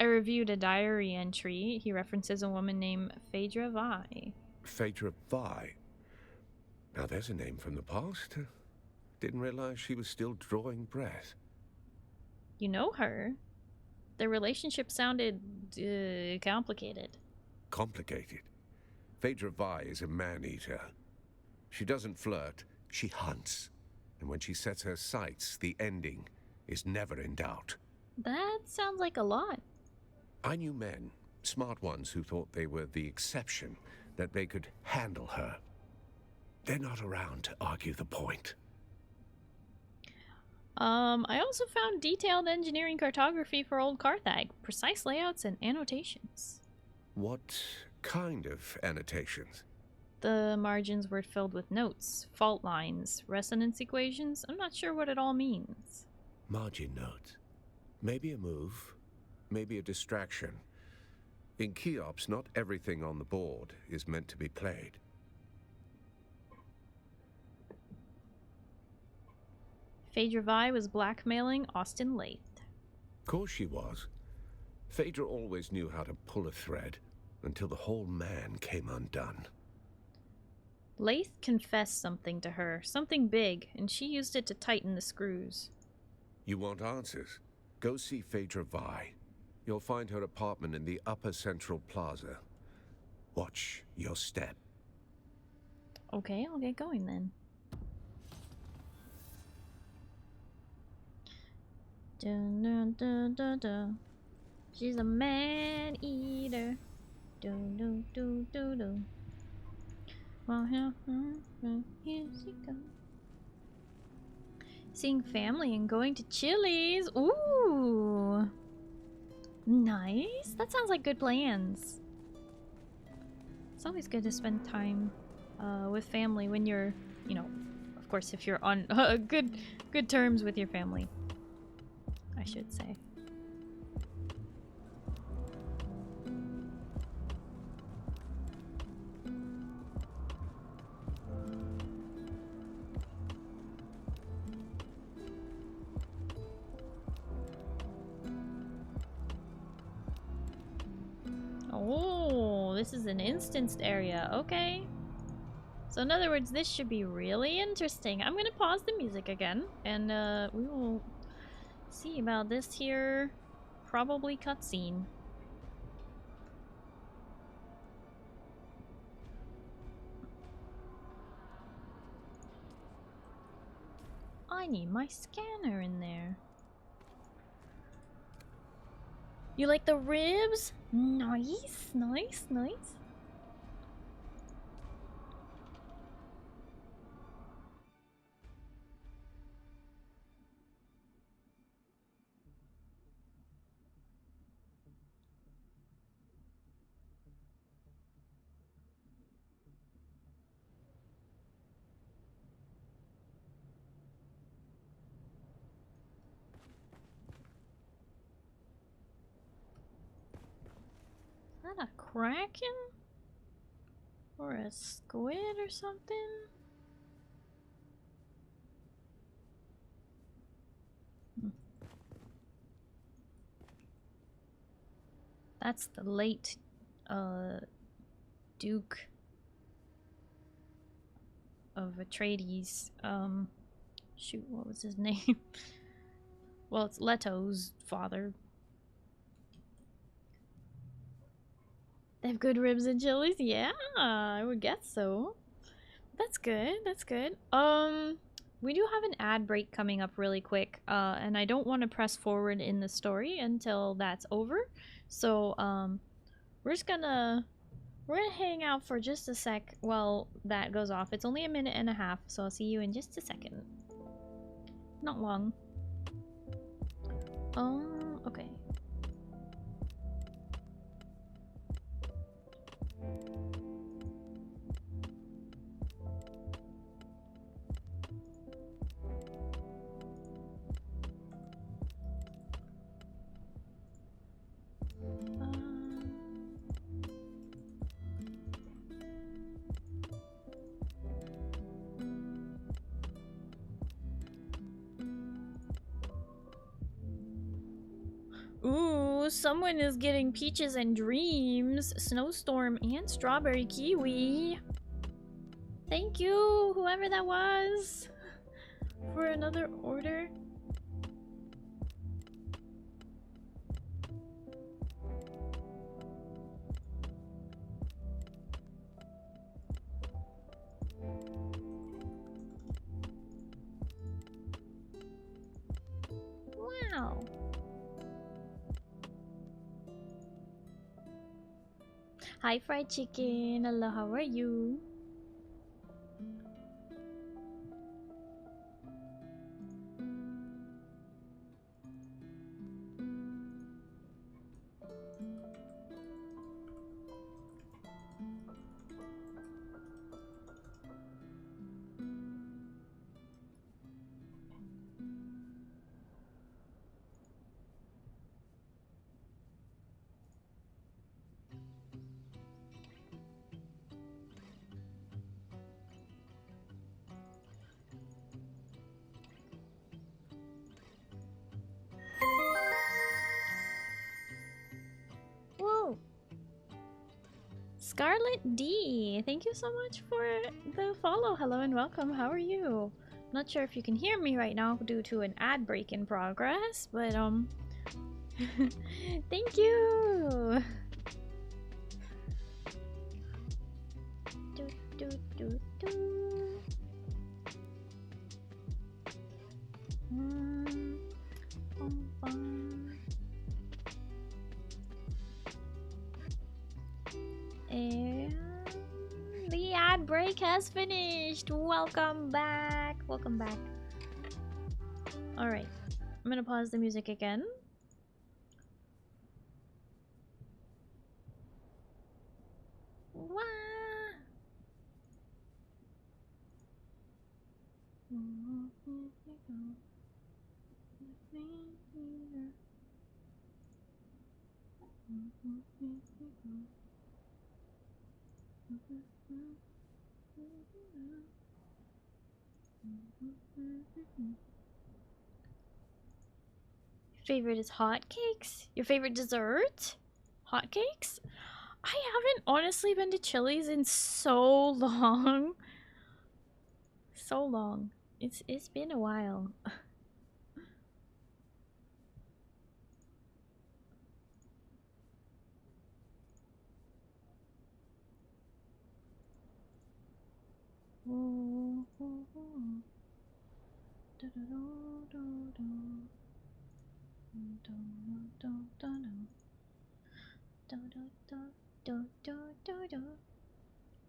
I reviewed a diary entry. He references a woman named Phaedra Vi. Phaedra Vi? Now there's a name from the past. Didn't realize she was still drawing breath. You know her. Their relationship sounded complicated. Complicated? Phaedra Vi is a man-eater. She doesn't flirt, she hunts. And when she sets her sights, the ending is never in doubt. That sounds like a lot. I knew men, smart ones who thought they were the exception, that they could handle her. They're not around to argue the point. I also found detailed engineering cartography for old Carthag, precise layouts and annotations. What kind of annotations. The margins were filled with notes, fault lines, resonance equations. I'm not sure what it all means. Margin notes. Maybe a move, maybe a distraction. In Keops, not everything on the board is meant to be played. Phaedra Vi was blackmailing Austin Lathe. Of course she was. Phaedra always knew how to pull a thread, until the whole man came undone. Lathe confessed something to her, something big, and she used it to tighten the screws. You want answers? Go see Phaedra Vi. You'll find her apartment in the Upper Central Plaza. Watch your step. Okay, I'll get going then. Dun, dun, dun, dun, dun. She's a man-eater. Dun, dun, dun, dun, dun. Well, here she comes. Seeing family and going to Chili's. Ooh. Nice. That sounds like good plans. It's always good to spend time with family when you're, you know, of course, if you're on good terms with your family, I should say. Oh, this is an instanced area. Okay. So in other words, this should be really interesting. I'm gonna pause the music again, and we will see about this here. Probably cutscene. I need my scanner in there. You like the ribs? Nice, nice, nice. Is that a kraken? Or a squid or something? That's the late Duke of Atreides. Shoot, what was his name? Well, it's Leto's father. They have good ribs and chilies? Yeah, I would guess so. That's good, that's good. We do have an ad break coming up really quick, and I don't want to press forward in the story until that's over. So, we're gonna hang out for just a sec while that goes off. It's only a minute and a half, so I'll see you in just a second. Not long. Okay. Ooh, someone is getting peaches and dreams, snowstorm, and strawberry kiwi. Thank you, whoever that was, for another order. Wow. Hi, fried chicken. Hello, how are you? Scarlet D, thank you so much for the follow. Hello and welcome. How are you? Not sure if you can hear me right now due to an ad break in progress, but thank you. And the ad break has finished. Welcome back. Welcome back. All right, I'm gonna pause the music again. Wah. Your favorite is hotcakes? Your favorite dessert? Hotcakes? I haven't honestly been to Chili's in so long. So long. It's been a while.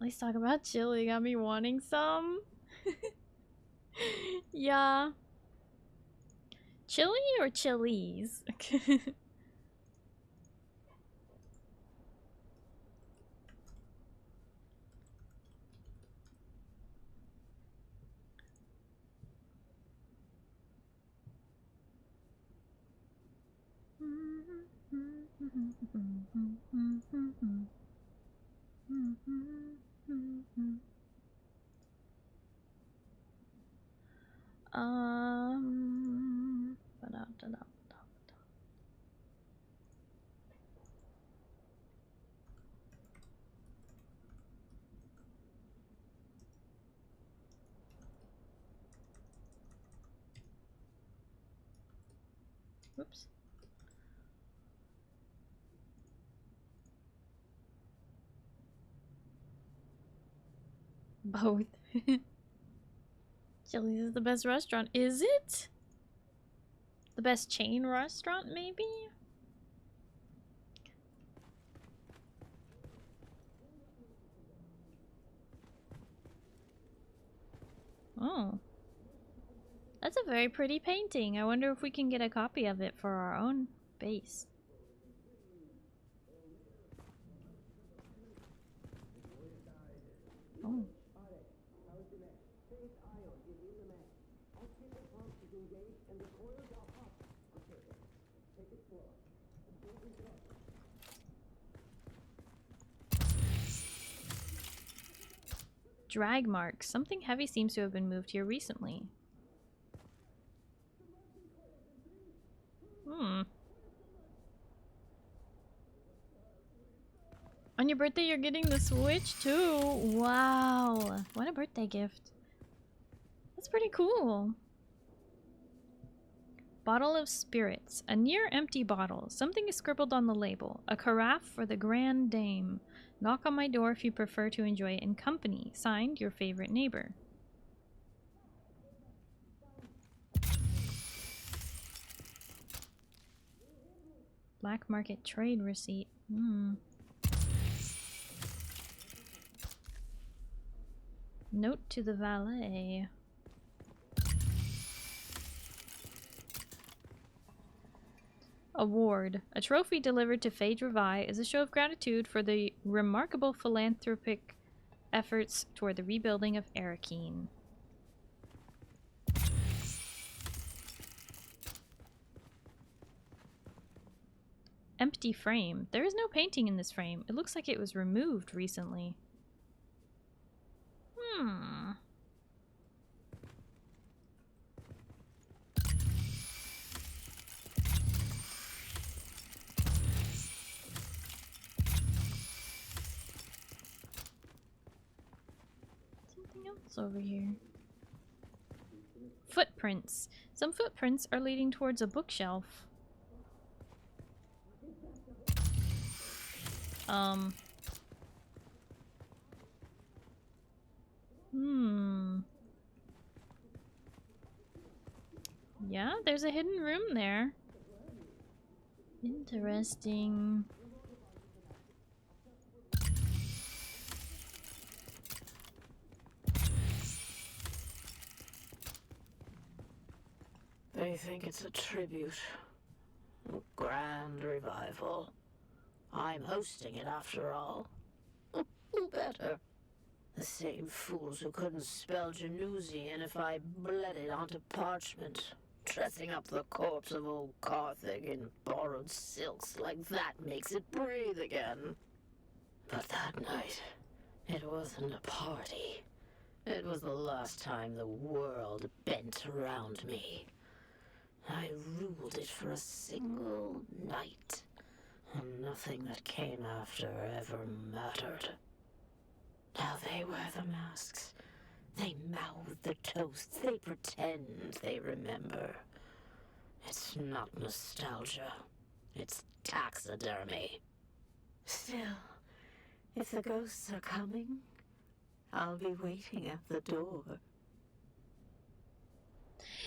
Let's talk about chili. Got me wanting some. Yeah. Chili or chilies? Whoops. Both. Chili's is the best restaurant. Is it? The best chain restaurant, maybe? Oh. That's a very pretty painting. I wonder if we can get a copy of it for our own base. Oh. Drag marks. Something heavy seems to have been moved here recently. On your birthday, you're getting the Switch too. Wow. What a birthday gift. That's pretty cool. Bottle of spirits. A near empty bottle. Something is scribbled on the label. A carafe for the Grand Dame. Knock on my door if you prefer to enjoy it in company. Signed, your favorite neighbor. Black market trade receipt. Note to the valet. Award. A trophy delivered to Phaedra Vi is a show of gratitude for the remarkable philanthropic efforts toward the rebuilding of Erakeen. Empty frame. There is no painting in this frame. It looks like it was removed recently. anything else over here? Footprints. Some footprints are leading towards a bookshelf. Yeah, there's a hidden room there. Interesting. They think it's a tribute. A grand revival. I'm hosting it after all. Who better? The same fools who couldn't spell Genoozian if I bled it onto parchment. Dressing up the corpse of old Carthage in borrowed silks like that makes it breathe again. But that night, it wasn't a party. It was the last time the world bent around me. I ruled it for a single night, and nothing that came after ever mattered. Now they wear the masks. They mouth the toasts. They pretend they remember. It's not nostalgia. It's taxidermy. Still, if the ghosts are coming, I'll be waiting at the door.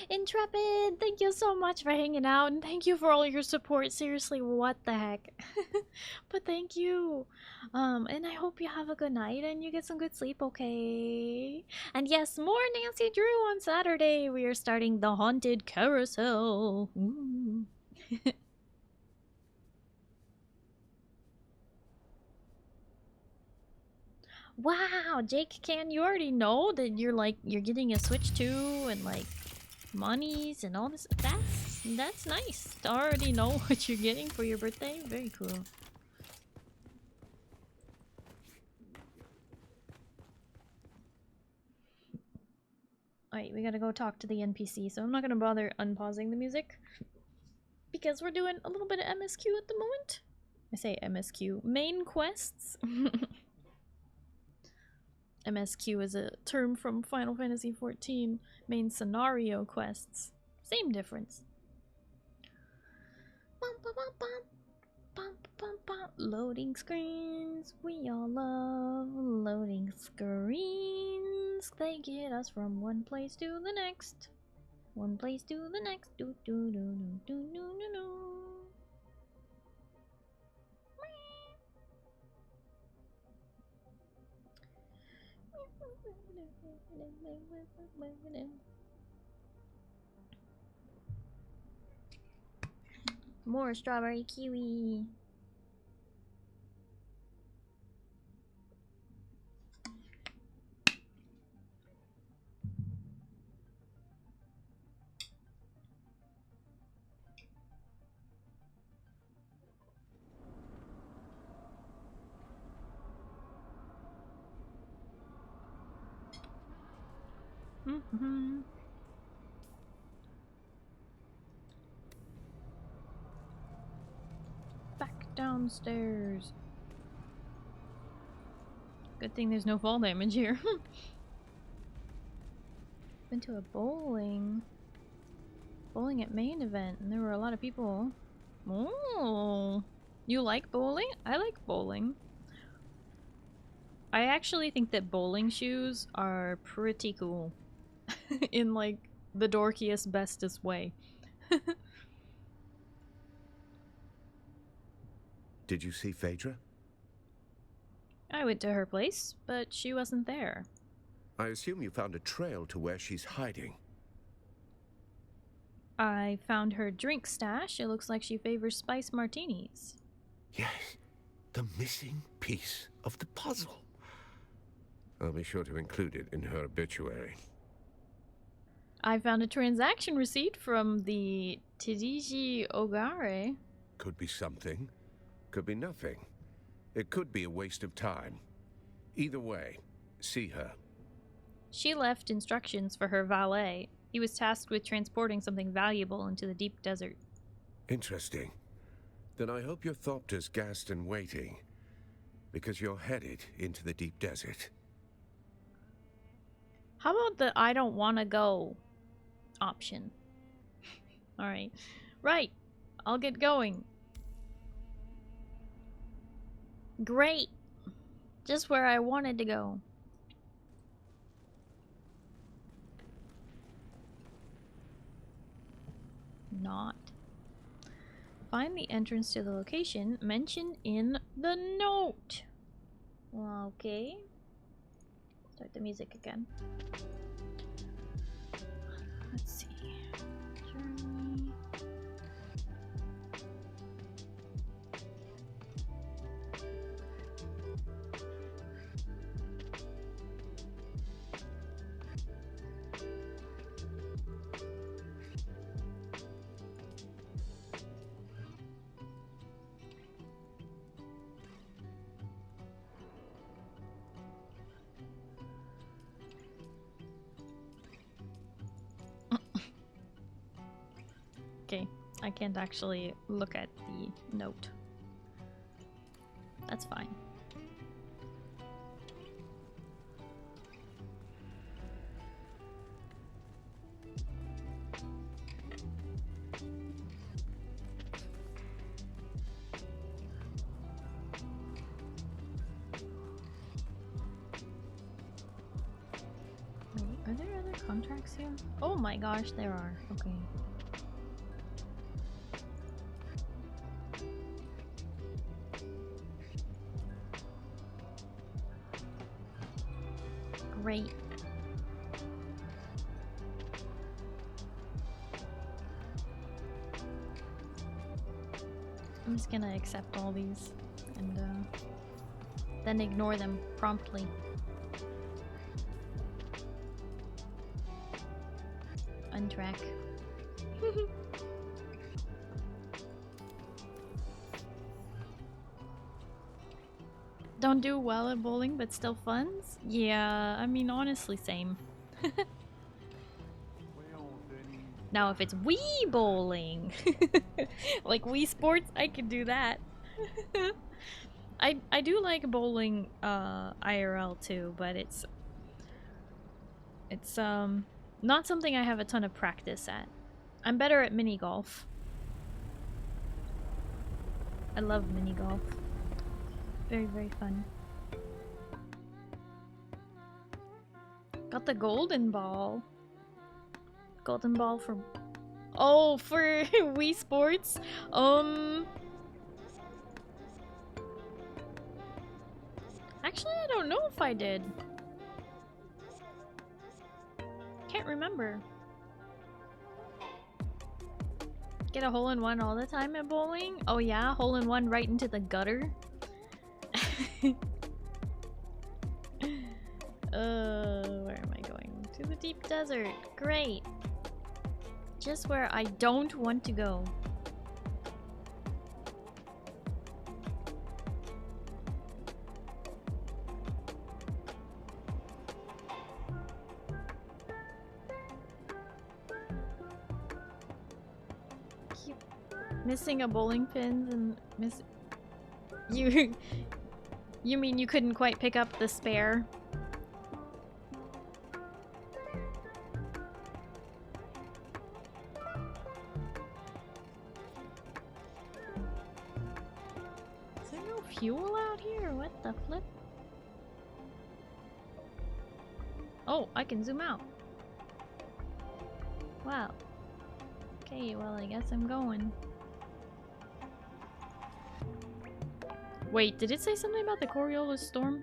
Intrepid, thank you so much for hanging out, and thank you for all your support. Seriously, what the heck? But thank you. And I hope you have a good night and you get some good sleep, okay? And yes, more Nancy Drew on Saturday. We are starting the Haunted Carousel. Ooh. Wow, Jake, can you already know that you're getting a Switch 2 and like monies and all this? That's nice to already know what you're getting for your birthday. Very cool. Alright, we gotta go talk to the NPC, so I'm not gonna bother unpausing the music because we're doing a little bit of MSQ at the moment. I say MSQ, main quests. MSQ is a term from Final Fantasy XIV, main scenario quests. Same difference. Loading screens. We all love loading screens. They get us from one place to the next. One place to the next. Do do do do do do do do. More strawberry kiwi. Back downstairs. Good thing there's no fall damage here. Went to a bowling at main event, and there were a lot of people. Oh, you like bowling? I like bowling. I actually think that bowling shoes are pretty cool. In like the dorkiest, bestest way. Did you see Phaedra? I went to her place, but she wasn't there. I assume you found a trail to where she's hiding. I found her drink stash. It looks like she favors spice martinis. Yes, the missing piece of the puzzle. I'll be sure to include it in her obituary. I found a transaction receipt from the Tadiji Ogare. Could be something, could be nothing. It could be a waste of time. Either way, see her. She left instructions for her valet. He was tasked with transporting something valuable into the deep desert. Interesting. Then I hope your Thopter's gassed and waiting, because you're headed into the deep desert. How about the I don't wanna go option? Alright. Right. I'll get going. Great. Just where I wanted to go. Not. Find the entrance to the location mentioned in the note. Okay. Start the music again. Let's see. Journey. Okay, I can't actually look at the note. That's fine. Wait, are there other contracts here? Oh my gosh, there are. Okay. Great. I'm just gonna accept all these and then ignore them promptly. Untrack. Don't do well at bowling, but still funds? Yeah, I mean, honestly, same. Now, if it's Wii bowling, like Wii Sports, I could do that. I do like bowling IRL too, but it's not something I have a ton of practice at. I'm better at mini golf. I love mini golf. Very, very fun. Got the golden ball. Golden ball for... Oh, for Wii Sports? Actually, I don't know if I did. Can't remember. Get a hole-in-one all the time at bowling? Oh yeah, hole-in-one right into the gutter? Where am I going? To the deep desert. Great. Just where I don't want to go. Keep missing a bowling pins and miss... You mean you couldn't quite pick up the spare? Is there no fuel out here? What the flip? Oh, I can zoom out. Wow. Okay, well, I guess I'm going. Wait, did it say something about the Coriolis storm?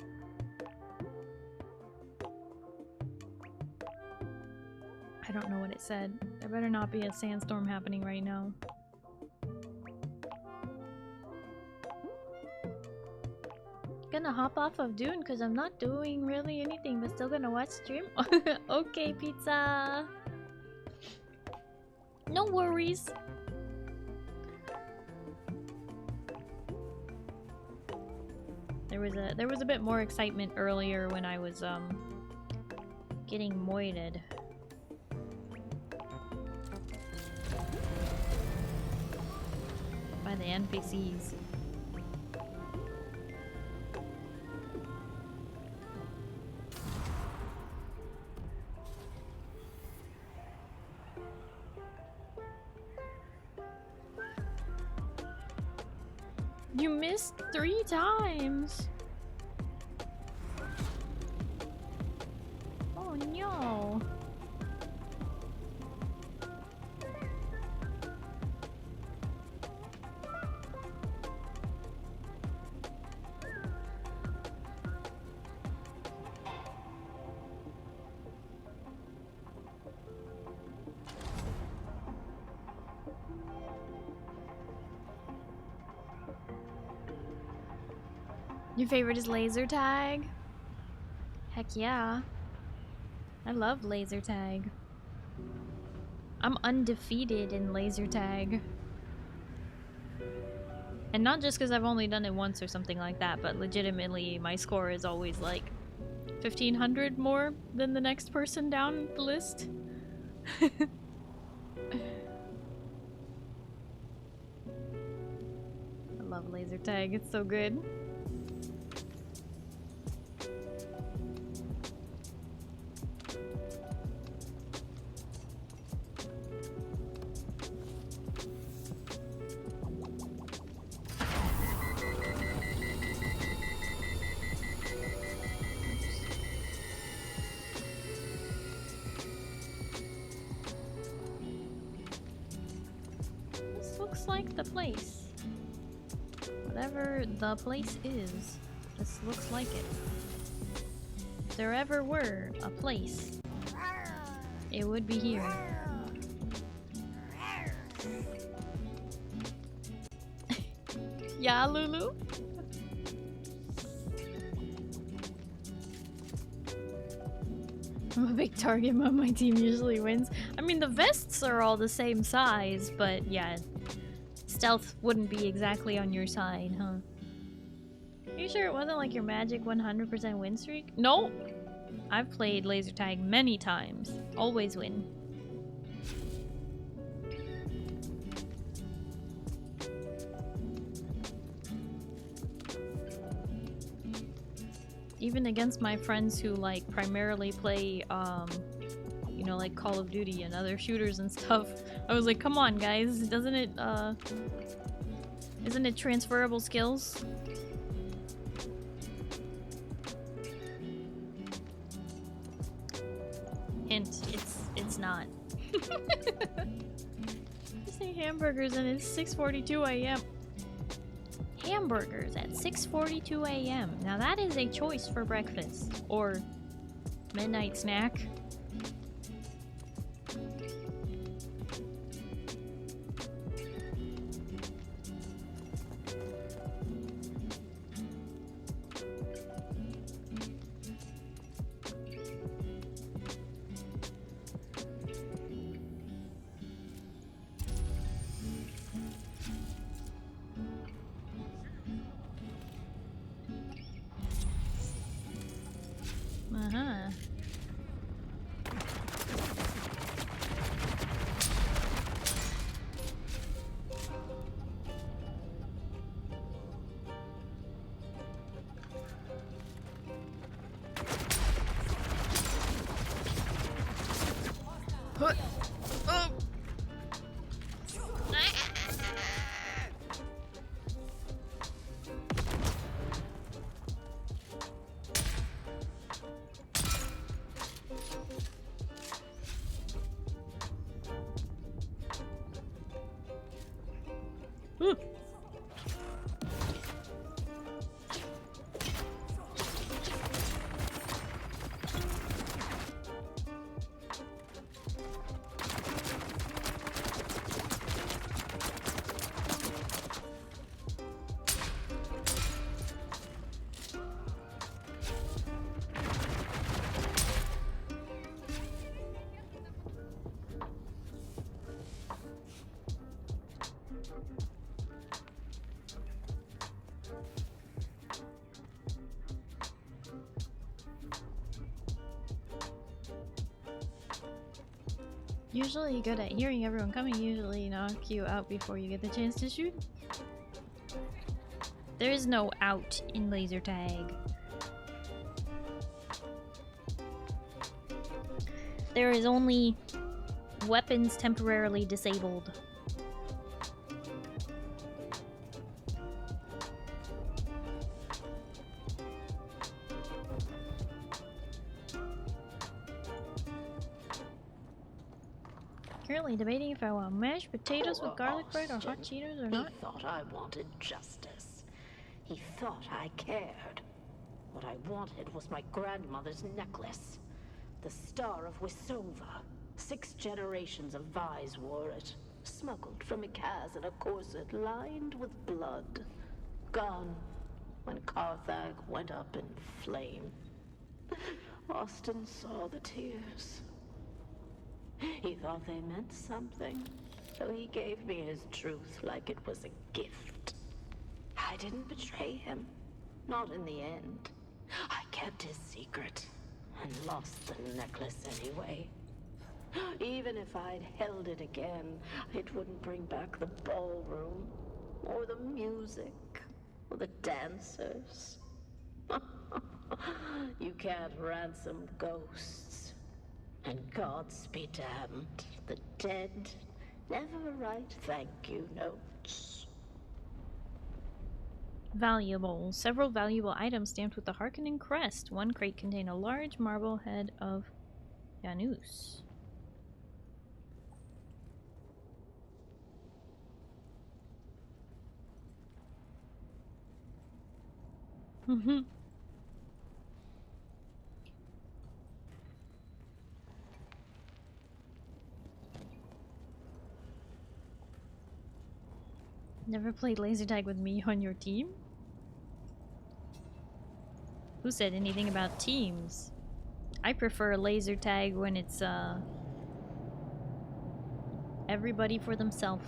I don't know what it said. There better not be a sandstorm happening right now. Gonna hop off of Dune because I'm not doing really anything, but still gonna watch stream. Okay, pizza. No worries. There was a bit more excitement earlier when I was getting moited. By the NPCs. You missed 3 times. Oh no. Your favorite is laser tag? Heck yeah. I love laser tag. I'm undefeated in laser tag. And not just because I've only done it once or something like that, but legitimately my score is always like 1,500 more than the next person down the list. I love laser tag, it's so good. Place. Whatever the place is, this looks like it. If there ever were a place, it would be here. Yeah, Lulu? I'm a big target, but my team usually wins. I mean, the vests are all the same size, but yeah. Stealth wouldn't be exactly on your side, huh? Are you sure it wasn't like your magic 100% win streak? No! I've played laser tag many times. Always win. Even against my friends who like primarily play you know, like Call of Duty and other shooters and stuff. I was like, come on guys, isn't it transferable skills? Hint, it's not. You say hamburgers and it's 6:42 a.m. Hamburgers at 6:42 a.m. Now that is a choice for breakfast or midnight snack. Usually good at hearing everyone coming, usually knock you out before you get the chance to shoot. There is no out in laser tag. There is only weapons temporarily disabled. Currently debating if I want mashed potatoes with garlic bread or hot Austin. Cheetos or not. He thought I wanted justice. He thought I cared. What I wanted was my grandmother's necklace. The Star of Wisova. 6 generations of Vise wore it. Smuggled from Ikaz in a corset lined with blood. Gone when Carthag went up in flame. Austin saw the tears. He thought they meant something, so he gave me his truth like it was a gift. I didn't betray him. Not in the end. I kept his secret and lost the necklace anyway. Even if I'd held it again, it wouldn't bring back the ballroom, or the music, or the dancers. You can't ransom ghosts. And gods be damned, the dead never write thank you notes. Valuable. Several valuable items stamped with the Harkonnen crest. One crate contained a large marble head of Janus. Never played laser tag with me on your team? Who said anything about teams? I prefer laser tag when it's everybody for themselves.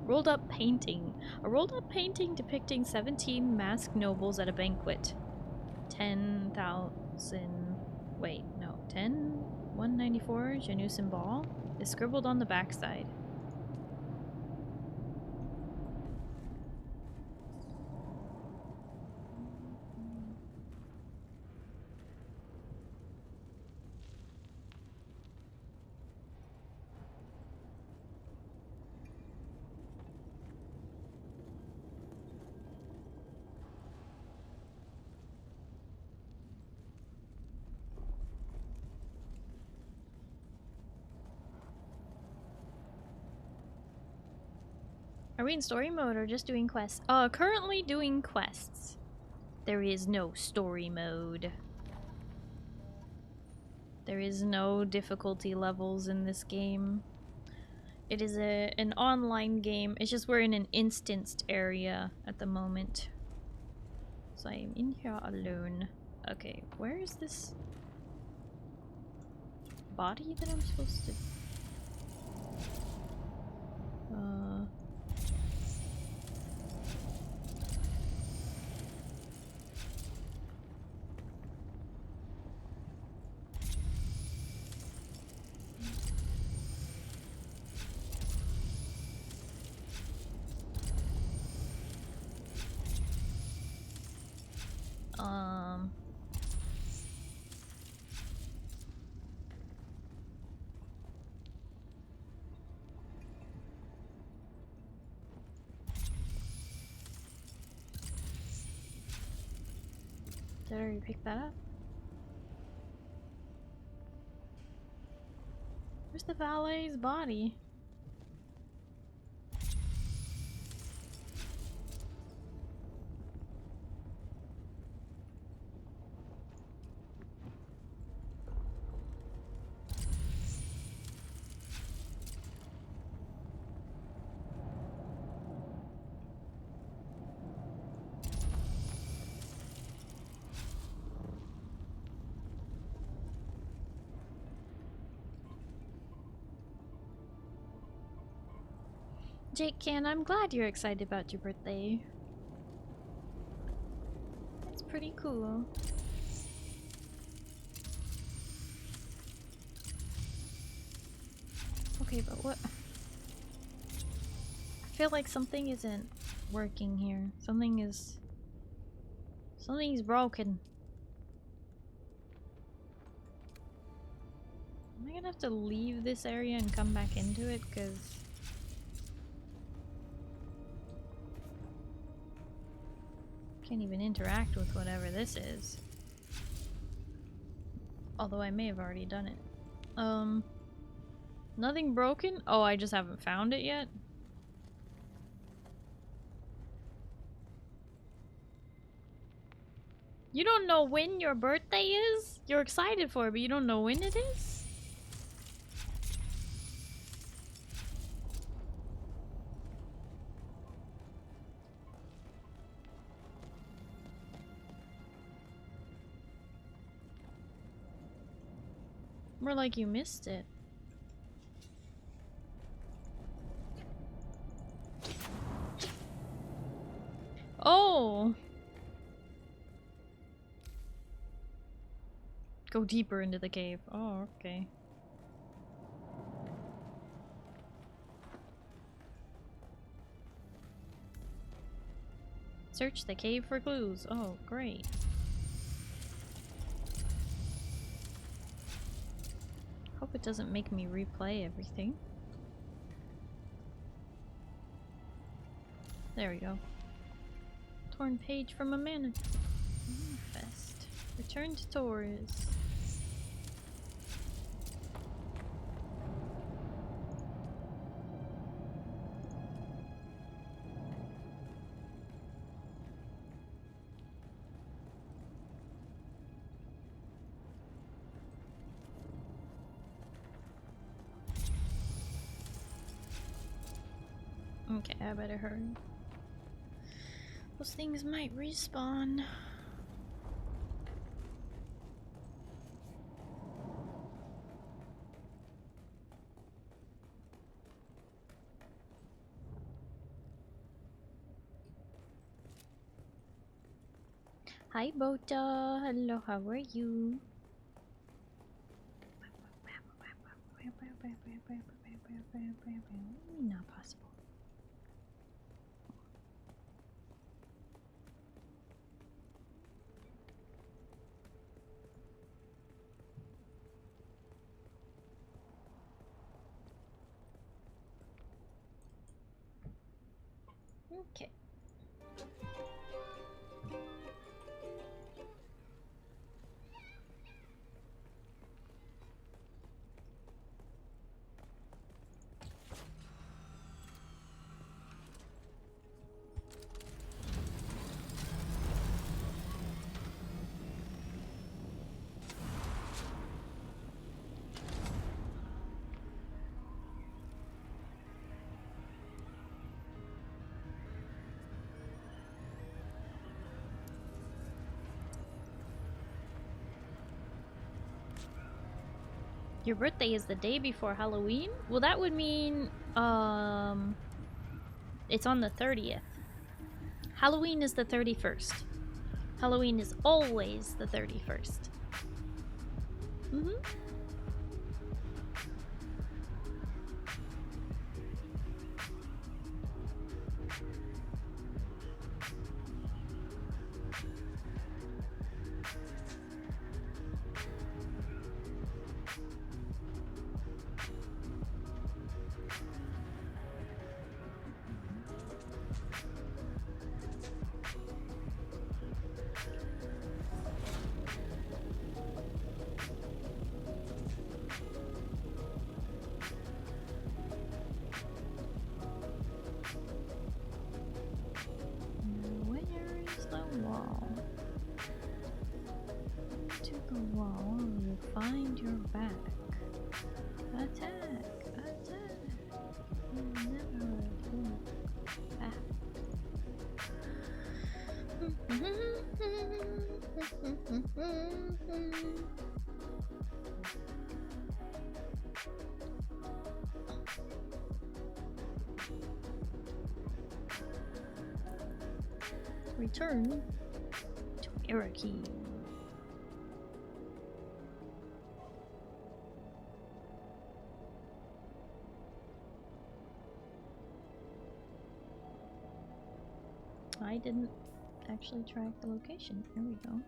Rolled up painting. A rolled up painting depicting 17 masked nobles at a banquet. 10,000. Wait, no. 194 Janus and Ball is scribbled on the backside. Are we in story mode or just doing quests? Currently doing quests. There is no story mode. There is no difficulty levels in this game. It is an online game. It's just we're in an instanced area at the moment. So I am in here alone. Okay, where is this body that I'm supposed to... Did I already pick that up? Where's the valet's body? Jake Can, I'm glad you're excited about your birthday. That's pretty cool. Okay, but what? I feel like something isn't working here. Something's broken. Am I gonna have to leave this area and come back into it? Because can't even interact with whatever this is. Although I may have already done it. Nothing broken? Oh, I just haven't found it yet? You don't know when your birthday is? You're excited for it, but you don't know when it is? More like you missed it. Oh! Go deeper into the cave. Oh, okay. Search the cave for clues. Oh, great. Hope it doesn't make me replay everything. There we go. Torn page from a manifest. Return to Taurus. Okay, I better hurry. Those things might respawn. Hi, Bota. Hello, how are you? Not possible. Okay. Your birthday is the day before Halloween? Well, that would mean, it's on the 30th. Halloween is the 31st. Halloween is always the 31st. Mm-hmm. Return to Eric. I didn't actually track the location. There we go.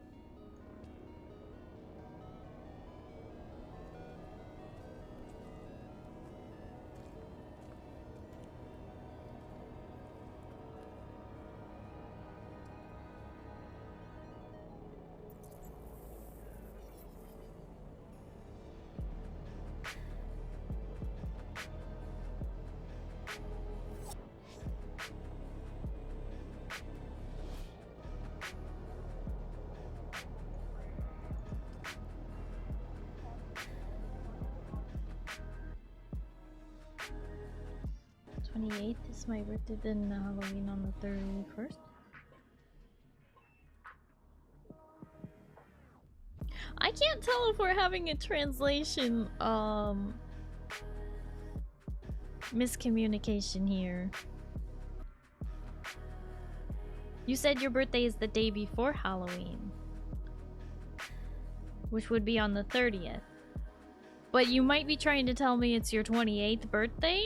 28th is my birthday, then Halloween on the 31st. I can't tell if we're having a translation miscommunication here. You said your birthday is the day before Halloween, which would be on the 30th. But you might be trying to tell me it's your 28th birthday?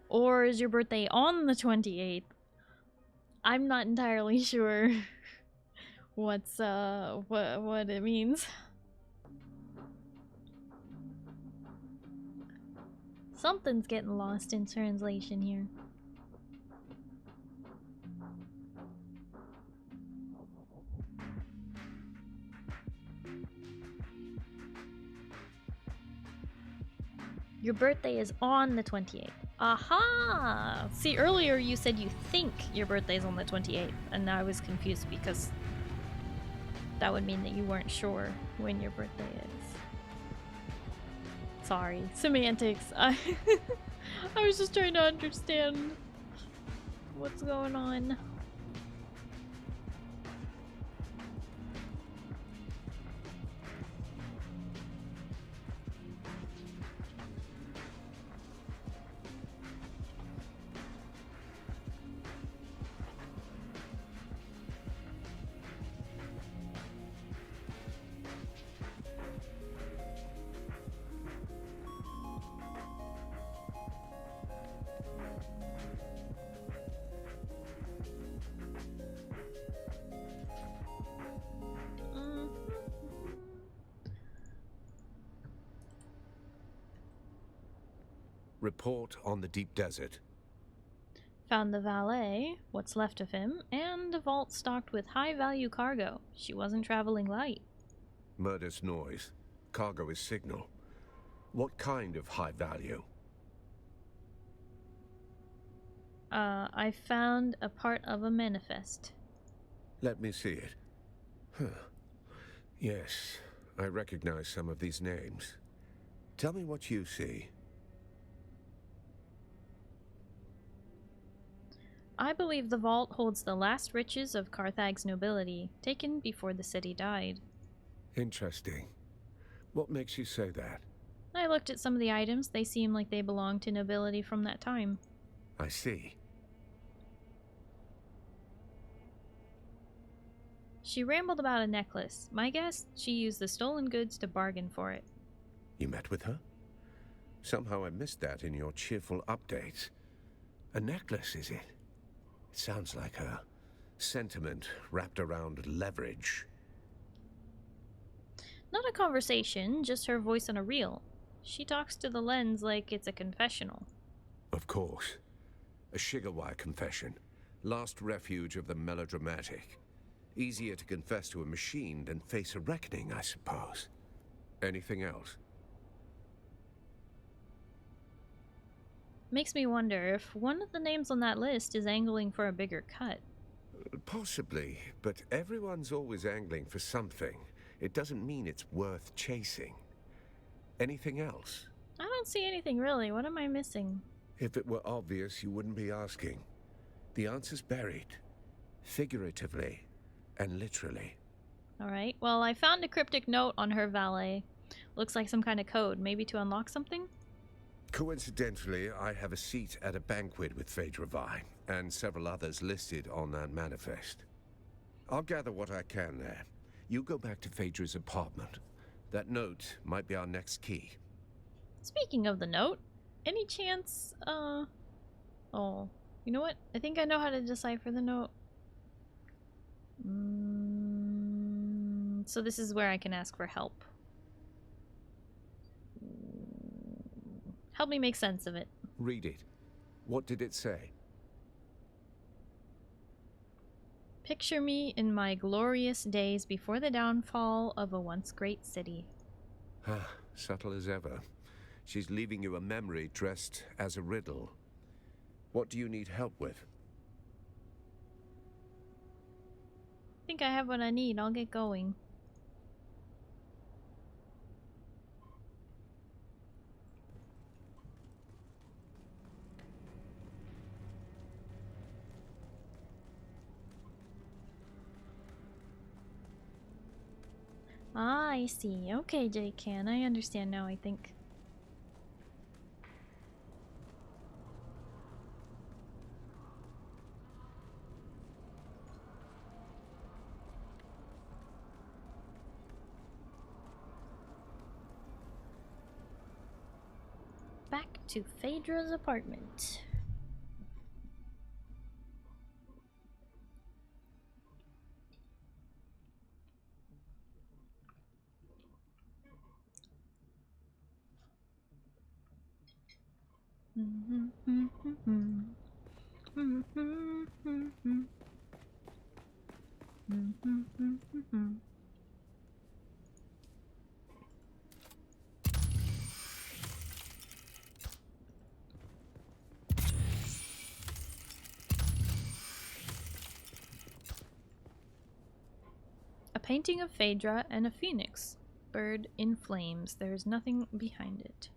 Or is your birthday on the 28th? I'm not entirely sure what's what it means. Something's getting lost in translation here. Your birthday is on the 28th. Aha! See, earlier you said you think your birthday's on the 28th, and I was confused because that would mean that you weren't sure when your birthday is. Sorry. Semantics. I was just trying to understand what's going on. Report on the deep desert. Found the valet, what's left of him, and a vault stocked with high-value cargo. She wasn't traveling light. Murder's noise. Cargo is signal. What kind of high value? I found a part of a manifest. Let me see it. Huh. Yes, I recognize some of these names. Tell me what you see. I believe the vault holds the last riches of Carthag's nobility, taken before the city died. Interesting. What makes you say that? I looked at some of the items. They seem like they belong to nobility from that time. I see. She rambled about a necklace. My guess, she used the stolen goods to bargain for it. You met with her? Somehow I missed that in your cheerful updates. A necklace, is it? It sounds like a sentiment wrapped around leverage. Not a conversation, just her voice on a reel. She talks to the lens like it's a confessional. Of course. A Shigawai confession. Last refuge of the melodramatic. Easier to confess to a machine than face a reckoning, I suppose. Anything else? Makes me wonder if one of the names on that list is angling for a bigger cut. Possibly, but everyone's always angling for something. It doesn't mean it's worth chasing. Anything else? I don't see anything really. What am I missing? If it were obvious, you wouldn't be asking. The answer's buried. Figuratively and literally. Alright, well, I found a cryptic note on her valet. Looks like some kind of code, maybe to unlock something? Coincidentally, I have a seat at a banquet with Phaedra Vine, and several others listed on that manifest. I'll gather what I can there. You go back to Phaedra's apartment. That note might be our next key. Speaking of the note, any chance, oh, you know what? I think I know how to decipher the note. So this is where I can ask for help. Help me make sense of it. Read it. What did it say? Picture me in my glorious days before the downfall of a once great city. Ah, subtle as ever. She's leaving you a memory dressed as a riddle. What do you need help with? I think I have what I need. I'll get going. Ah, I see. Okay, J-Can, I understand now, I think. Back to Phaedra's apartment. A painting of Phaedra and a phoenix. Bird in flames. There is nothing behind it.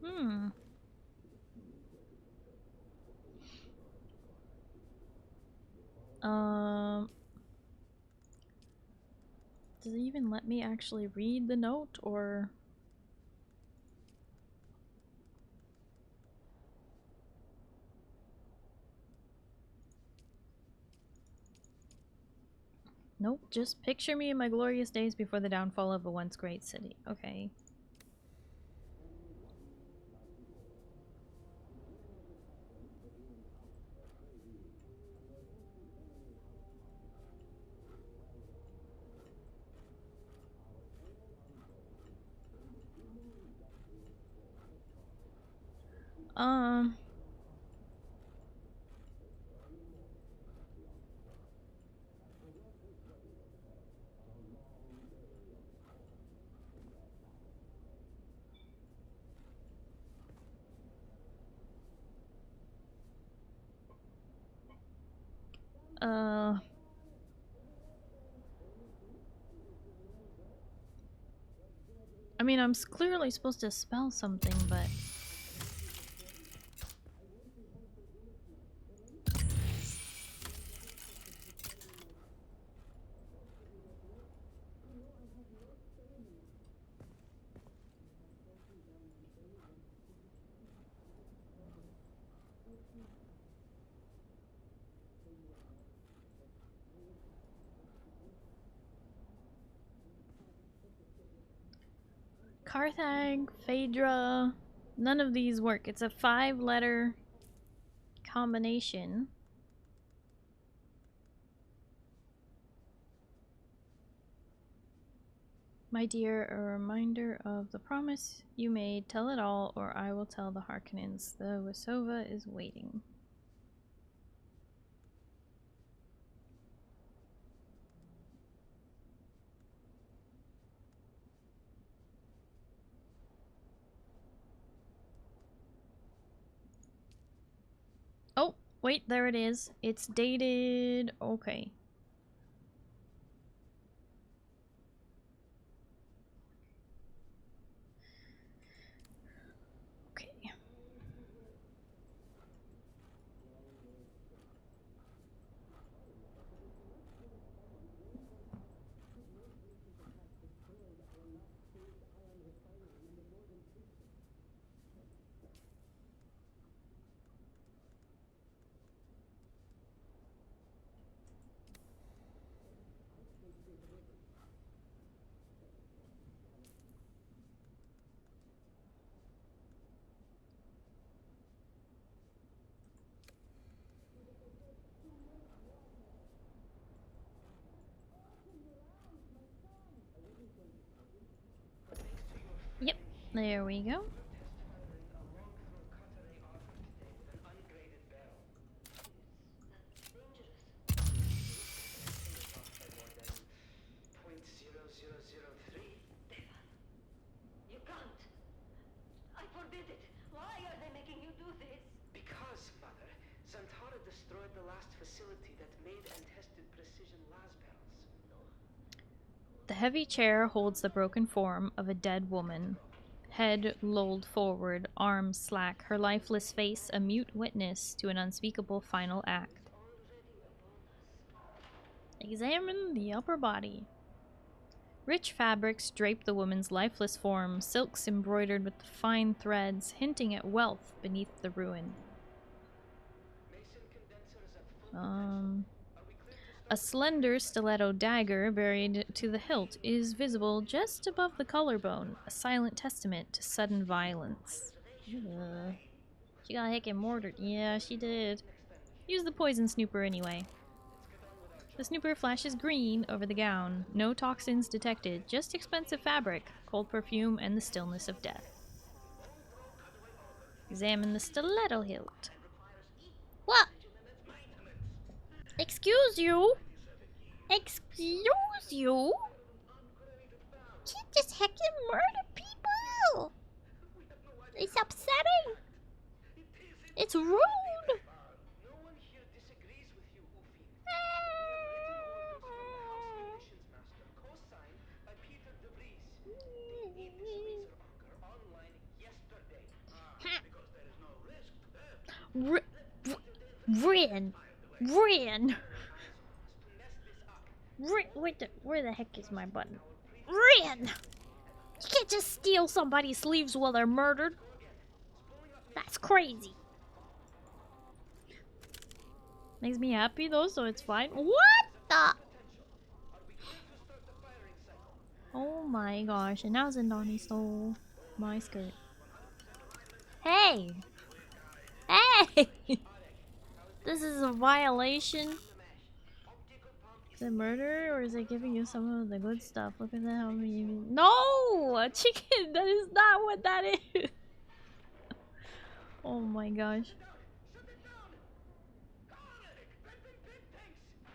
Hmm. Does it even let me actually read the note, or... Nope, just picture me in my glorious days before the downfall of a once great city. Okay. Um... I mean, I'm clearly supposed to spell something, but... Carthag, Phaedra, none of these work. It's a 5-letter combination. My dear, a reminder of the promise you made. Tell it all, or I will tell the Harkonnens. The Wasova is waiting. Oh, wait, there it is. It's dated... Okay. Okay. Yep, there we go. You can't. I forbid it. Why are they making you do this? Because, Mother, Zantara destroyed the last facility that made and tested precision las barrels. The heavy chair holds the broken form of a dead woman. Head lolled forward, arms slack, her lifeless face a mute witness to an unspeakable final act. Examine the upper body. Rich fabrics drape the woman's lifeless form, silks embroidered with fine threads, hinting at wealth beneath the ruin. A slender stiletto dagger buried to the hilt is visible just above the collarbone, a silent testament to sudden violence. She got heckin' mortared. Yeah, she did. Use the poison snooper anyway. The snooper flashes green over the gown. No toxins detected, just expensive fabric, cold perfume, and the stillness of death. Examine the stiletto hilt. What? Excuse you? Excuse you? She just heckin' murder people! It's upsetting! It's rude! Where the heck is my button? Rin! You can't just steal somebody's sleeves while they're murdered. That's crazy. Makes me happy though, so it's fine. What the? Oh my gosh, and now Zindani stole my skirt. Hey! Hey! This is a violation. Is it murder or is it giving you some of the good stuff? Look at that. How many. No! A chicken! That is not what that is! Oh my gosh.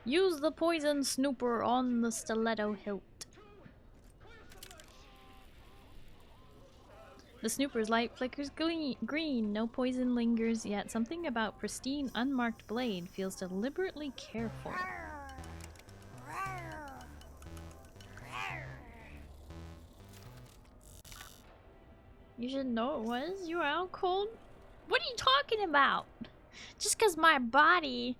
Use the poison snooper on the stiletto hilt. The snooper's light flickers green. No poison lingers, yet something about pristine, unmarked blade feels deliberately careful. You should know it was. You were out cold? What are you talking about? Just because my body,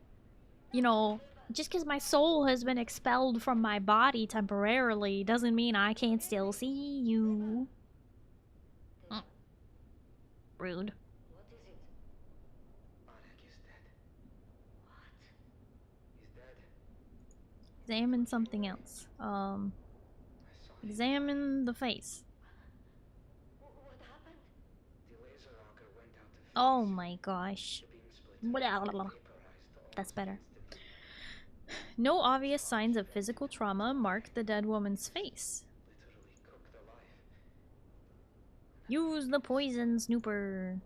you know, just because my soul has been expelled from my body temporarily doesn't mean I can't still see you. Rude. What is it? Arbakek is dead. What? He's dead. Examine something else. Examine the face. What happened? The laser auger went out of phase. Oh my gosh. The beam split. Blah, blah, blah. Vaporized all That's better. instantly. No obvious signs of physical trauma mark the dead woman's face. Literally cooked alive. Use the poison snooper.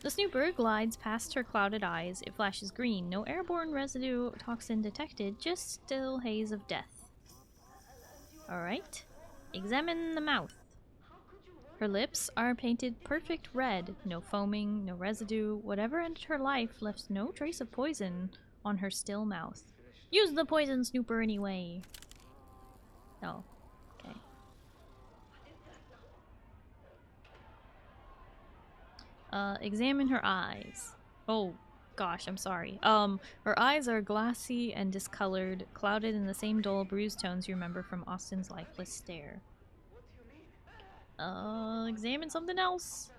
The snooper glides past her clouded eyes. It flashes green. No airborne residue toxin detected, just still haze of death. Alright. Examine the mouth. Her lips are painted perfect red. No foaming, no residue. Whatever ended her life left no trace of poison on her still mouth. Use the poison snooper anyway. Oh. Okay. Examine her eyes. Oh, gosh, I'm sorry. Her eyes are glassy and discolored, clouded in the same dull, bruised tones you remember from Austin's lifeless stare. Examine something else.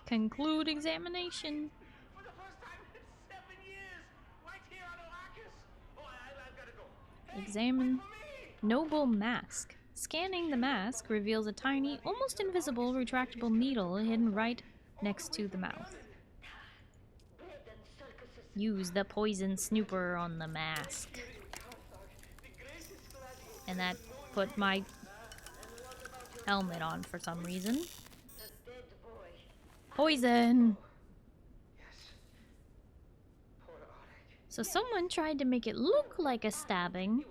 Conclude examination. For the first time in 7 years! Right here on Arrakis! Oh, I've gotta go. Examine noble mask. Scanning the mask reveals a tiny, almost invisible, retractable needle hidden right next to the mouth. Use the poison snooper on the mask. And that put my helmet on for some reason. Poison! So someone tried to make it look like a stabbing,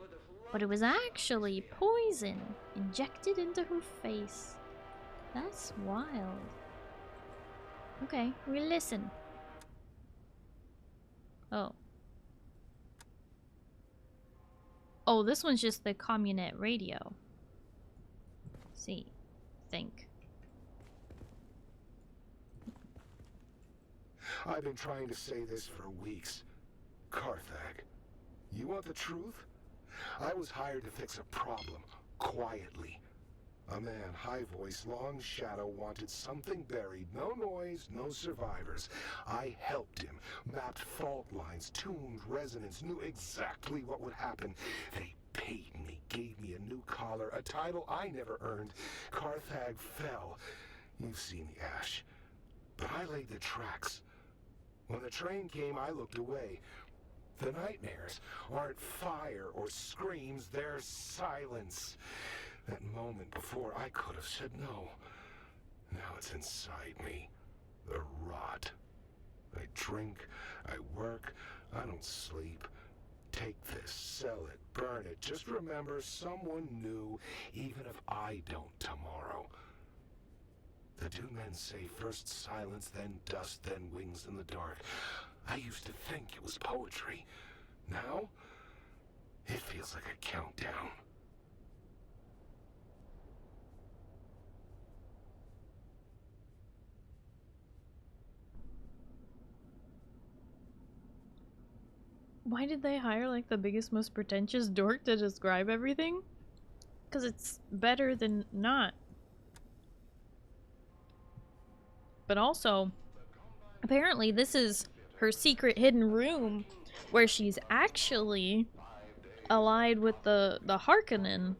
but it was actually poison injected into her face. That's wild. Okay, we listen. Oh. Oh, this one's just the communist radio. See, think. I've been trying to say this for weeks. Carthag, you want the truth? I was hired to fix a problem, quietly. A man, high voice, long shadow, wanted something buried. No noise, no survivors. I helped him, mapped fault lines, tuned resonance, knew exactly what would happen. They paid me, gave me a new collar, a title I never earned. Carthag fell. You've seen the ash. But I laid the tracks. When the train came, I looked away. The nightmares aren't fire or screams, they're silence. That moment before, I could have said no. Now it's inside me. The rot. I drink, I work, I don't sleep. Take this, sell it, burn it. Just remember, someone knew, even if I don't tomorrow. The Dune men say first silence, then dust, then wings in the dark. I used to think it was poetry. Now, it feels like a countdown. Why did they hire like the biggest, most pretentious dork to describe everything? Because it's better than not. But also, apparently this is her secret hidden room where she's actually allied with the Harkonnen.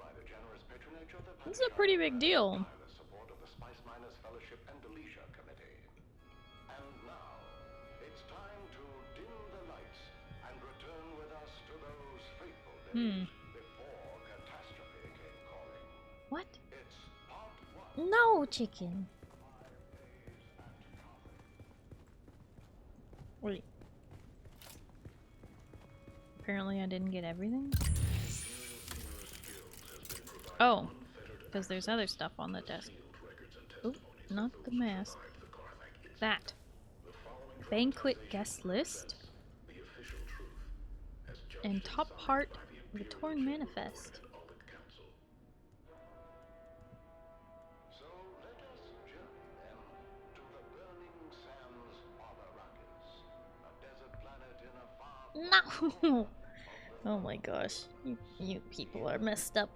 This is a pretty big deal. What? No, chicken. Wait. Apparently I didn't get everything? Oh, because there's other stuff on the desk. Oop, not the mask. That. Banquet guest list. And top part of the torn manifest. No! Oh my gosh, you people are messed up.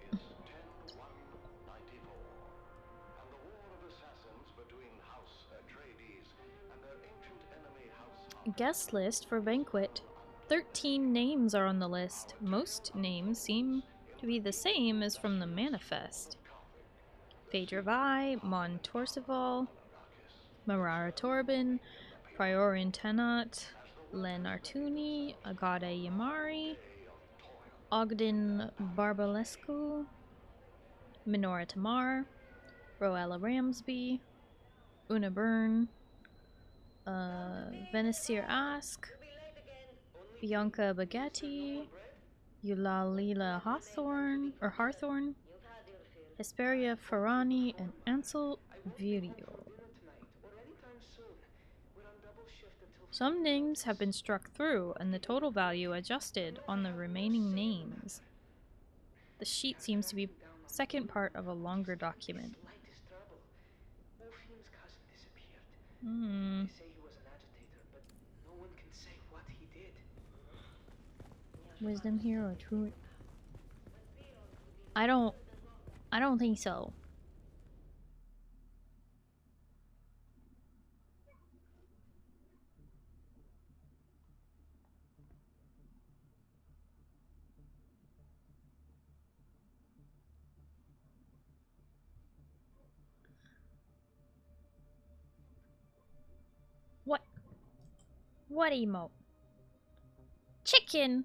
Guest list for banquet. 13 names are on the list. Most names seem to be the same as from the manifest. Phaedra Vi, Mon Torsival, Marara Torben, Priorin Tenat, Len Artuni, Agade Yamari, Ogden Barbalescu, Minora Tamar, Roella Ramsby, Una Byrne, Venisir Ask, Bianca Baghetti, Eulalila Hawthorne, Hesperia Farani, and Ansel Virio. Some names have been struck through and the total value adjusted on the remaining names. The sheet seems to be second part of a longer document. Wisdom here or truth? I don't think so. What emote? Chicken!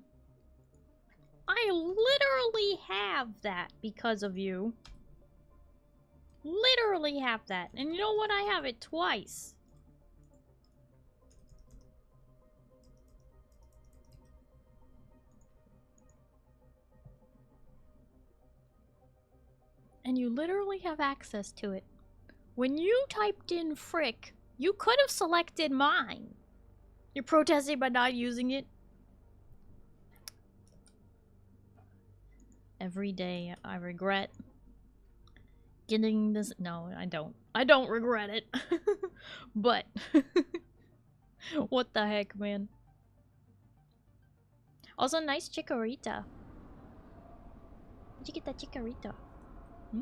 I literally have that because of you. Literally have that. And you know what? I have it twice. And you literally have access to it. When you typed in frick, you could have selected mine. You're protesting by not using it? Every day I regret getting this. No, I don't. I don't regret it. But what the heck, man? Also, nice chikorita. Where'd you get that chikorita? Hmm?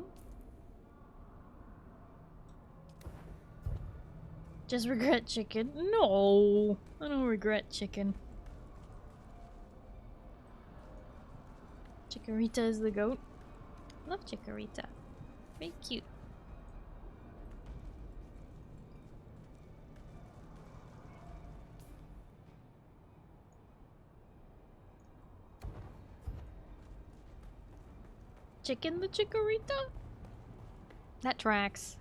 Just regret chicken? No, I don't regret chicken. Chikorita is the goat. Love Chikorita. Very cute. Chicken the Chikorita? That tracks.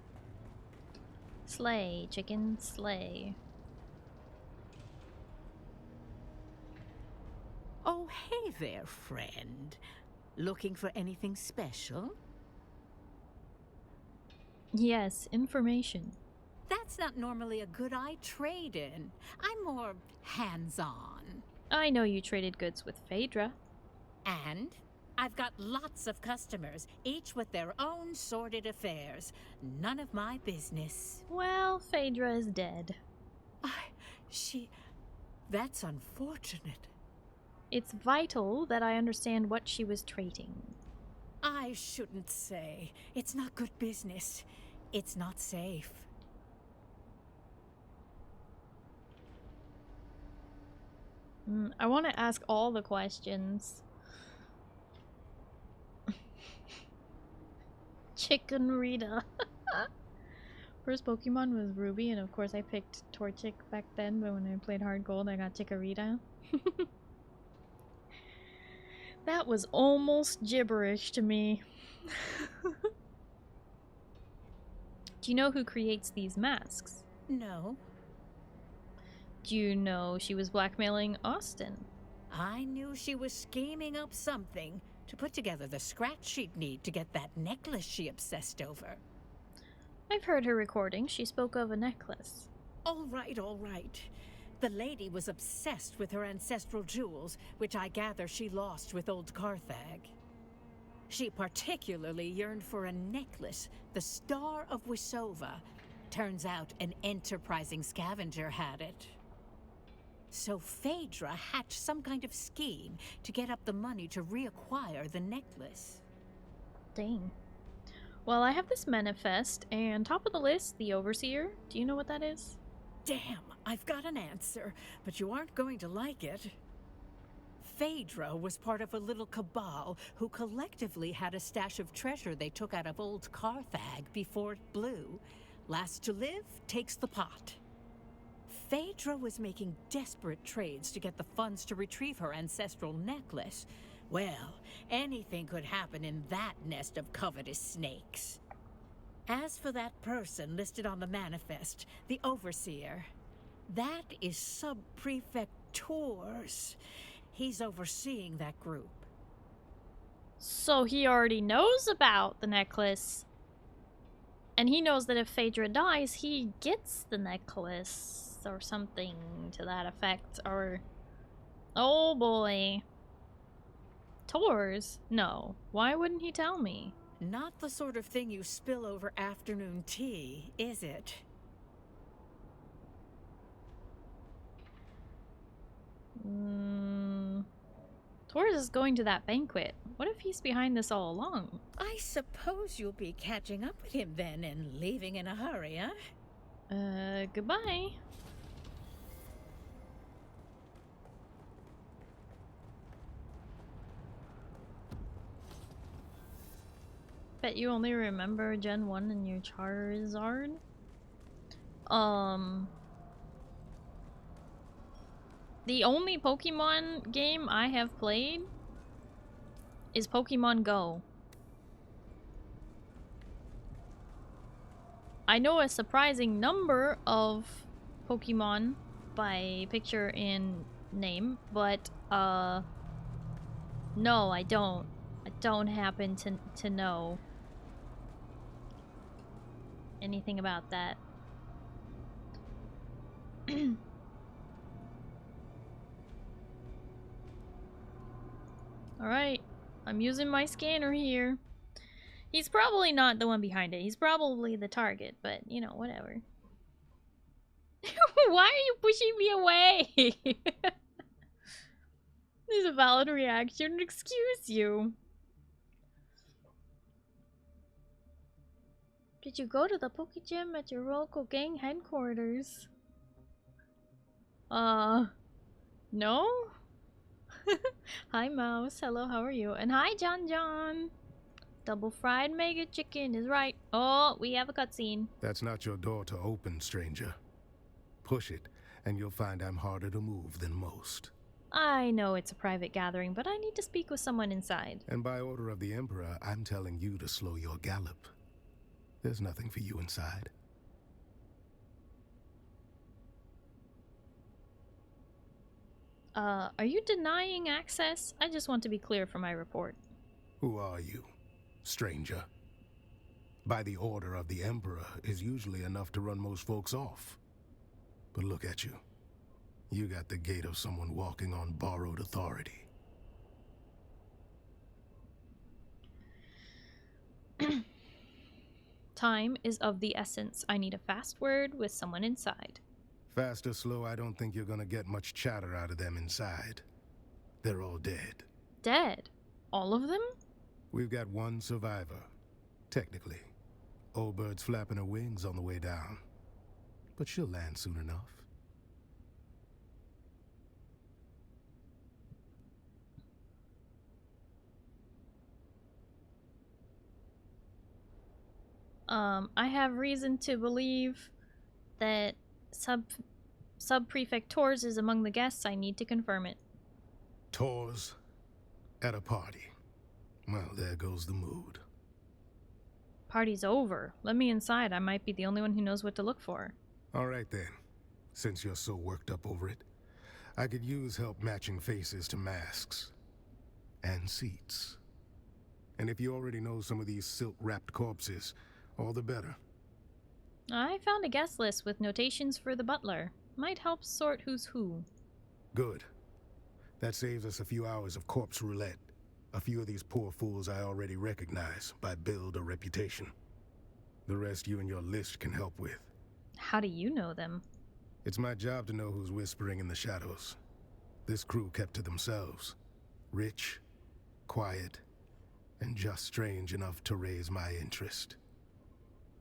Slay, chicken, slay. Oh, hey there, friend. Looking for anything special? Yes, information. That's not normally a good I trade in. I'm more hands-on. I know you traded goods with Phaedra. And I've got lots of customers, each with their own sordid affairs. None of my business. Well, Phaedra is dead. That's unfortunate. It's vital that I understand what she was trading. I shouldn't say. It's not good business. It's not safe. I want to ask all the questions. Chicken Rita. First Pokemon was Ruby, and of course I picked Torchic back then, but when I played Hard Gold I got Chikorita. That was almost gibberish to me. Do you know who creates these masks? No. Do you know she was blackmailing Austin? I knew she was scheming up something to put together the scratch she'd need to get that necklace she obsessed over. I've heard her recording. She spoke of a necklace. All right, all right. The lady was obsessed with her ancestral jewels, which I gather she lost with old Carthag. She particularly yearned for a necklace, the Star of Wisova. Turns out an enterprising scavenger had it. So Phaedra hatched some kind of scheme to get up the money to reacquire the necklace. Dang. Well, I have this manifest, and top of the list, the Overseer. Do you know what that is? Damn, I've got an answer, but you aren't going to like it. Phaedra was part of a little cabal who collectively had a stash of treasure they took out of old Carthag before it blew. Last to live takes the pot. Phaedra was making desperate trades to get the funds to retrieve her ancestral necklace. Well, anything could happen in that nest of covetous snakes. As for that person listed on the manifest, the Overseer, that is Sub-Prefect Tours. He's overseeing that group. So he already knows about the necklace. And he knows that if Phaedra dies, he gets the necklace. Or something to that effect. Or... oh boy. Tours? No. Why wouldn't he tell me? Not the sort of thing you spill over afternoon tea, is it? Tours is going to that banquet. What if he's behind this all along? I suppose you'll be catching up with him then and leaving in a hurry, huh? Goodbye. Bet you only remember Gen 1 and your Charizard? The only Pokemon game I have played is Pokemon Go. I know a surprising number of Pokemon by picture and name, but no, I don't. I don't happen to know anything about that. Alright. I'm using my scanner here. He's probably not the one behind it. He's probably the target, but you know, whatever. Why are you pushing me away? This is a valid reaction. Excuse you. Did you go to the Poke Gym at your local gang headquarters? No? Hi, Mouse. Hello, how are you? And hi, John. Double fried mega chicken is right. Oh, we have a cutscene. That's not your door to open, stranger. Push it, and you'll find I'm harder to move than most. I know it's a private gathering, but I need to speak with someone inside. And by order of the Emperor, I'm telling you to slow your gallop. There's nothing for you inside. Are you denying access? I just want to be clear for my report. Who are you, stranger? By the order of the Emperor is usually enough to run most folks off. But look at you. You got the gait of someone walking on borrowed authority. Time is of the essence. I need a fast word with someone inside. Fast or slow, I don't think you're gonna get much chatter out of them inside. They're all dead. Dead? All of them? We've got one survivor. Technically. Old bird's flapping her wings on the way down. But she'll land soon enough. I have reason to believe that Sub-Prefect Tors is among the guests. I need to confirm it. Tors? At a party. Well, there goes the mood. Party's over. Let me inside. I might be the only one who knows what to look for. All right then. Since you're so worked up over it, I could use help matching faces to masks. And seats. And if you already know some of these silk-wrapped corpses, all the better. I found a guest list with notations for the butler. Might help sort who's who. Good. That saves us a few hours of corpse roulette. A few of these poor fools I already recognize by build or reputation. The rest you and your list can help with. How do you know them? It's my job to know who's whispering in the shadows. This crew kept to themselves. Rich, quiet, and just strange enough to raise my interest.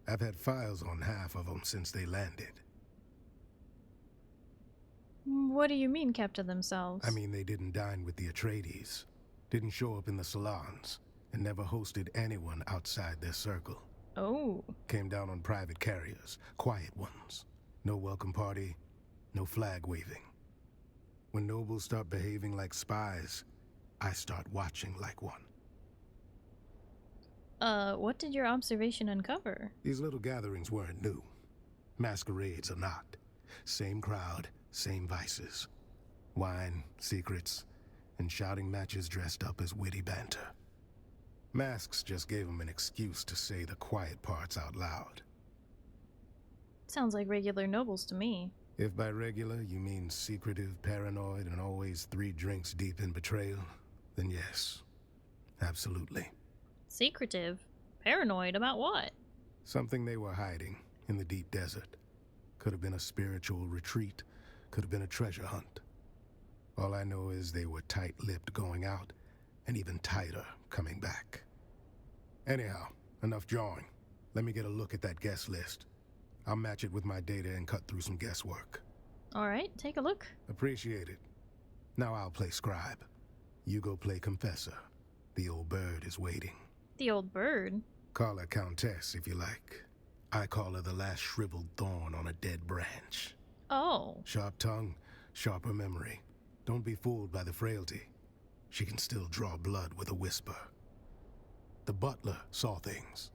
I've had files on half of them since they landed. What do you mean kept to themselves? I mean they didn't dine with the Atreides, didn't show up in the salons, and never hosted anyone outside their circle. Oh. Came down on private carriers, quiet ones. No welcome party, no flag waving. When nobles start behaving like spies, I start watching like one. What did your observation uncover? These little gatherings weren't new. Masquerades are not. Same crowd, same vices. Wine, secrets, and shouting matches dressed up as witty banter. Masks just gave them an excuse to say the quiet parts out loud. Sounds like regular nobles to me. If by regular you mean secretive, paranoid, and always 3 drinks deep in betrayal, then yes, absolutely. Secretive? Paranoid about what? Something they were hiding in the deep desert. Could have been a spiritual retreat, could have been a treasure hunt. All I know is they were tight-lipped going out, and even tighter coming back. Anyhow, enough jawing. Let me get a look at that guest list. I'll match it with my data and cut through some guesswork. Alright, take a look. Appreciate it. Now I'll play scribe. You go play confessor. The old bird is waiting. The old bird? Call her Countess if you like. I call her the last shriveled thorn on a dead branch. Oh. Sharp tongue, sharper memory. Don't be fooled by the frailty. She can still draw blood with a whisper. The butler saw things.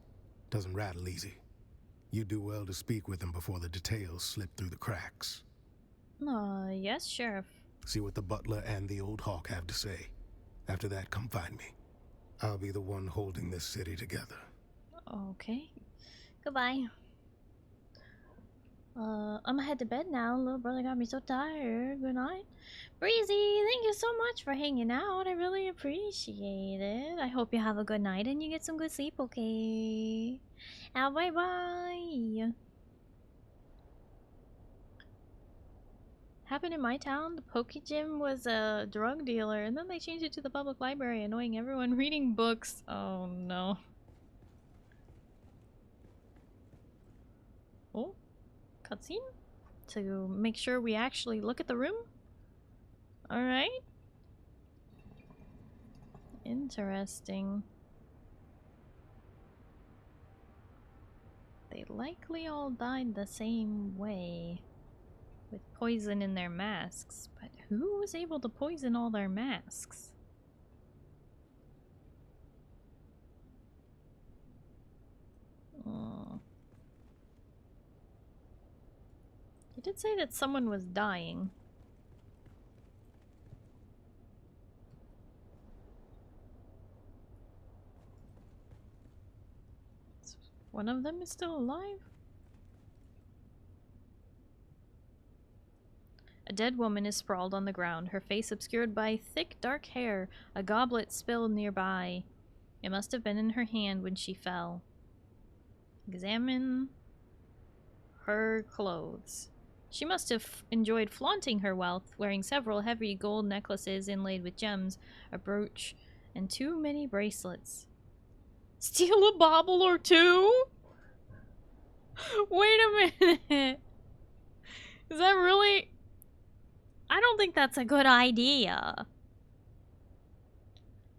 Doesn't rattle easy. You do well to speak with him before the details slip through the cracks. Yes, Sheriff. See what the butler and the old hawk have to say. After that, come find me. I'll be the one holding this city together. Okay. Goodbye. I'm gonna head to bed now. Little brother got me so tired. Good night. Breezy, thank you so much for hanging out. I really appreciate it. I hope you have a good night and you get some good sleep, okay? Bye bye. Happened in my town. The Poke Gym was a drug dealer, and then they changed it to the public library, annoying everyone reading books. Oh no. Oh, cutscene? To make sure we actually look at the room? Alright. Interesting. They likely all died the same way, with poison in their masks. But who was able to poison all their masks? Oh. You did say that someone was dying. One of them is still alive? A dead woman is sprawled on the ground, her face obscured by thick dark hair, a goblet spilled nearby. It must have been in her hand when she fell. Examine her clothes. She must have enjoyed flaunting her wealth, wearing several heavy gold necklaces inlaid with gems, a brooch, and too many bracelets. Steal a bauble or two? Wait a minute. Is that really... I don't think that's a good idea.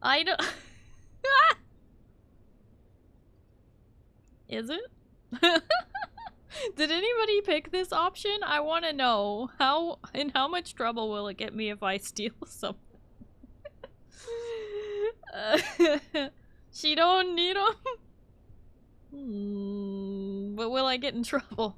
I don't... Is it? Did anybody pick this option? I want to know. In how much trouble will it get me if I steal something? She don't need them? But will I get in trouble?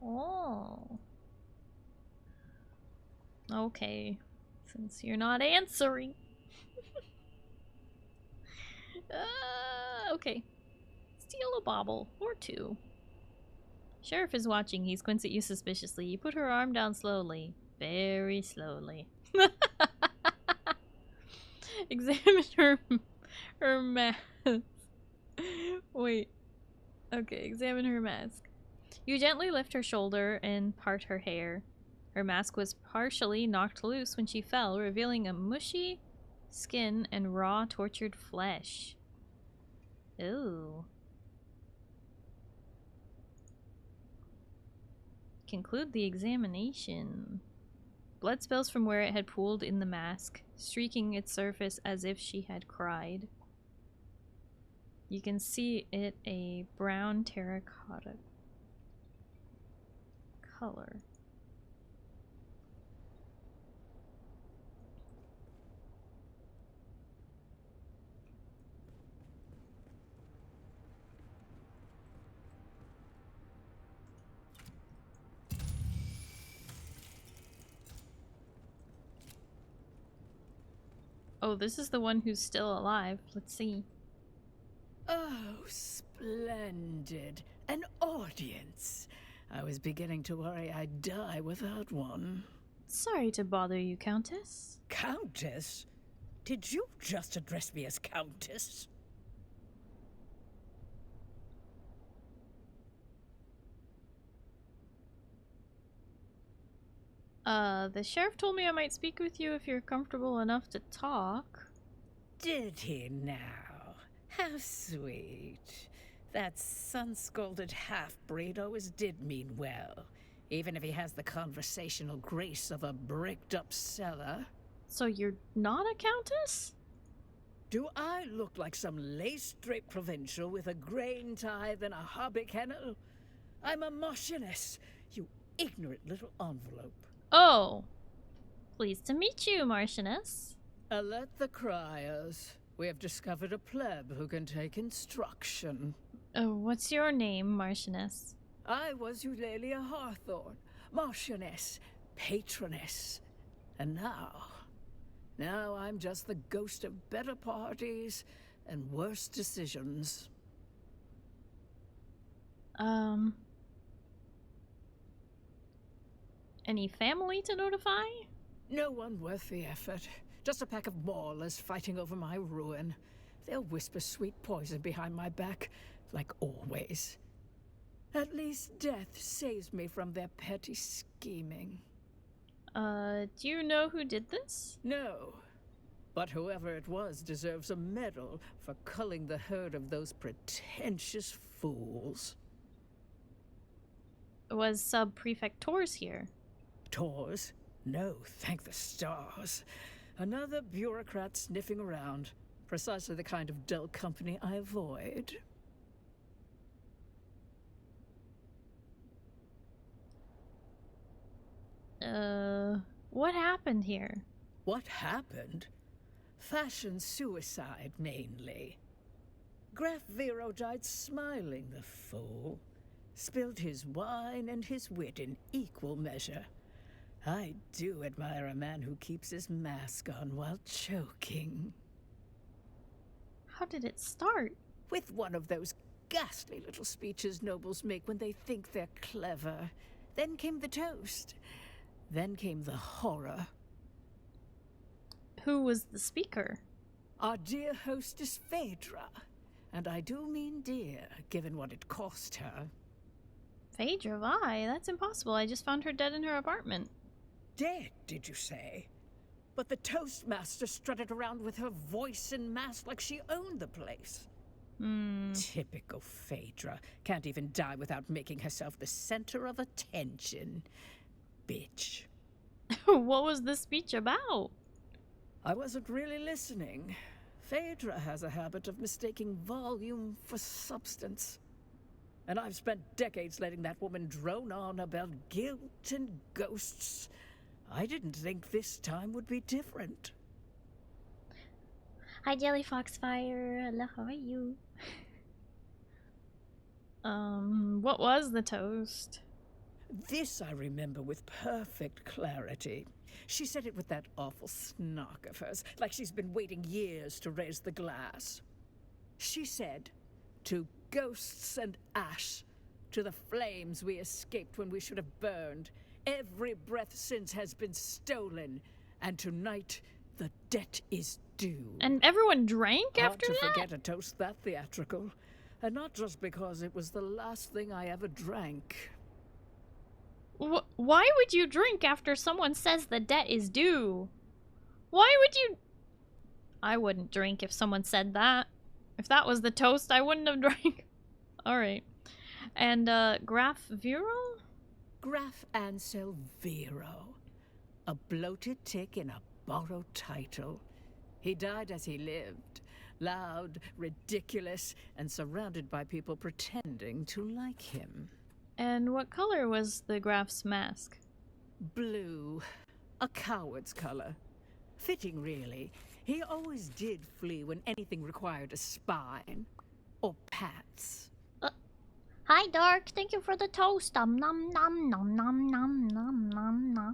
Oh. Okay. Since you're not answering. Okay. Steal a bauble or two. Sheriff is watching. He squints at you suspiciously. You put her arm down slowly. Very slowly. Examine her mask. Wait. Okay, examine her mask. You gently lift her shoulder and part her hair. Her mask was partially knocked loose when she fell, revealing a mushy skin and raw, tortured flesh. Ooh. Conclude the examination. Blood spills from where it had pooled in the mask, streaking its surface as if she had cried. You can see it a brown terracotta color. Oh, this is the one who's still alive. Let's see. Oh, splendid. An audience. I was beginning to worry I'd die without one. Sorry to bother you, Countess. Countess? Did you just address me as Countess? The sheriff told me I might speak with you if you're comfortable enough to talk. Did he now? How sweet. That sun-scalded half-breed always did mean well, even if he has the conversational grace of a bricked-up cellar. So you're not a countess? Do I look like some lace-draped provincial with a grain tithe and a hobby kennel? I'm a marchioness, you ignorant little envelope. Oh. Pleased to meet you, Marchioness. Let the criers. We have discovered a pleb who can take instruction. Oh, what's your name, Martianess? I was Eulalia Hawthorne, Marchioness, Patroness. And now I'm just the ghost of better parties and worse decisions. Any family to notify? No one worth the effort. Just a pack of maulers fighting over my ruin. They'll whisper sweet poison behind my back, like always. At least death saves me from their petty scheming. Do you know who did this? No. But whoever it was deserves a medal for culling the herd of those pretentious fools. Was Sub-Prefect Tors here? Tors? No, thank the stars. Another bureaucrat sniffing around. Precisely the kind of dull company I avoid. What happened here? What happened? Fashion suicide, mainly. Graf Vero died smiling, the fool. Spilled his wine and his wit in equal measure. I do admire a man who keeps his mask on while choking. How did it start? With one of those ghastly little speeches nobles make when they think they're clever. Then came the toast. Then came the horror. Who was the speaker? Our dear hostess Phaedra. And I do mean dear, given what it cost her. Phaedra, why? That's impossible. I just found her dead in her apartment. Dead, did you say? But the Toastmaster strutted around with her voice and mask like she owned the place. Typical Phaedra. Can't even die without making herself the center of attention. Bitch. What was the speech about? I wasn't really listening. Phaedra has a habit of mistaking volume for substance. And I've spent decades letting that woman drone on about guilt and ghosts. I didn't think this time would be different. Hi, Jelly Foxfire. Hello, how are you? What was the toast? This I remember with perfect clarity. She said it with that awful snark of hers, like she's been waiting years to raise the glass. She said, "To ghosts and ash, to the flames we escaped when we should have burned. Every breath since has been stolen, and tonight the debt is due." And everyone drank after Hard to that? forget a toast that theatrical. And not just because it was the last thing I ever drank. Why would you drink after someone says the debt is due? Why would you... I wouldn't drink if someone said that. If that was the toast, I wouldn't have drank. Alright. And, Graf Vero? Graf Ansel Vero. A bloated tick in a borrowed title. He died as he lived. Loud, ridiculous, and surrounded by people pretending to like him. And what color was the Graf's mask? Blue. A coward's color. Fitting, really. He always did flee when anything required a spine. Or pants. Hi, Dark. Thank you for the toast. Nom nom nom nom nom nom nom nom nom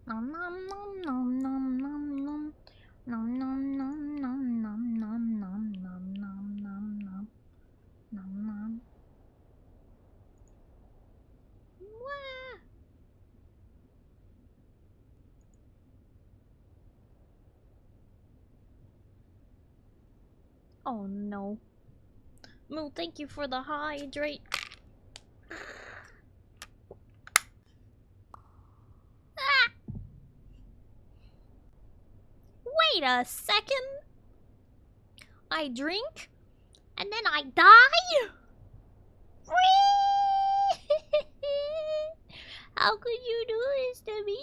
nom nom nom nom nom nom. Nom nom nom nom nom nom nom nom nom nom nom nom nom. Wah. Oh no. Moo, thank you for the hydrate. Wait a second. I drink and then I die? How could you do this to me?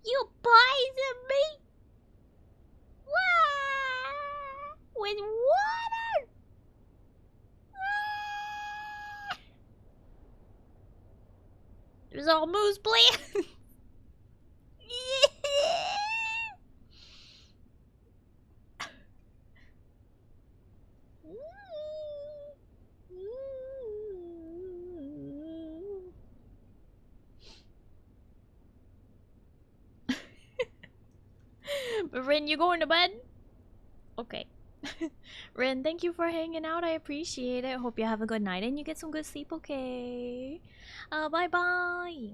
You poisoned me? With water? It was all Moo's plan. Rin, you going to bed? Okay. Rin, thank you for hanging out. I appreciate it. Hope you have a good night and you get some good sleep, okay? Bye-bye.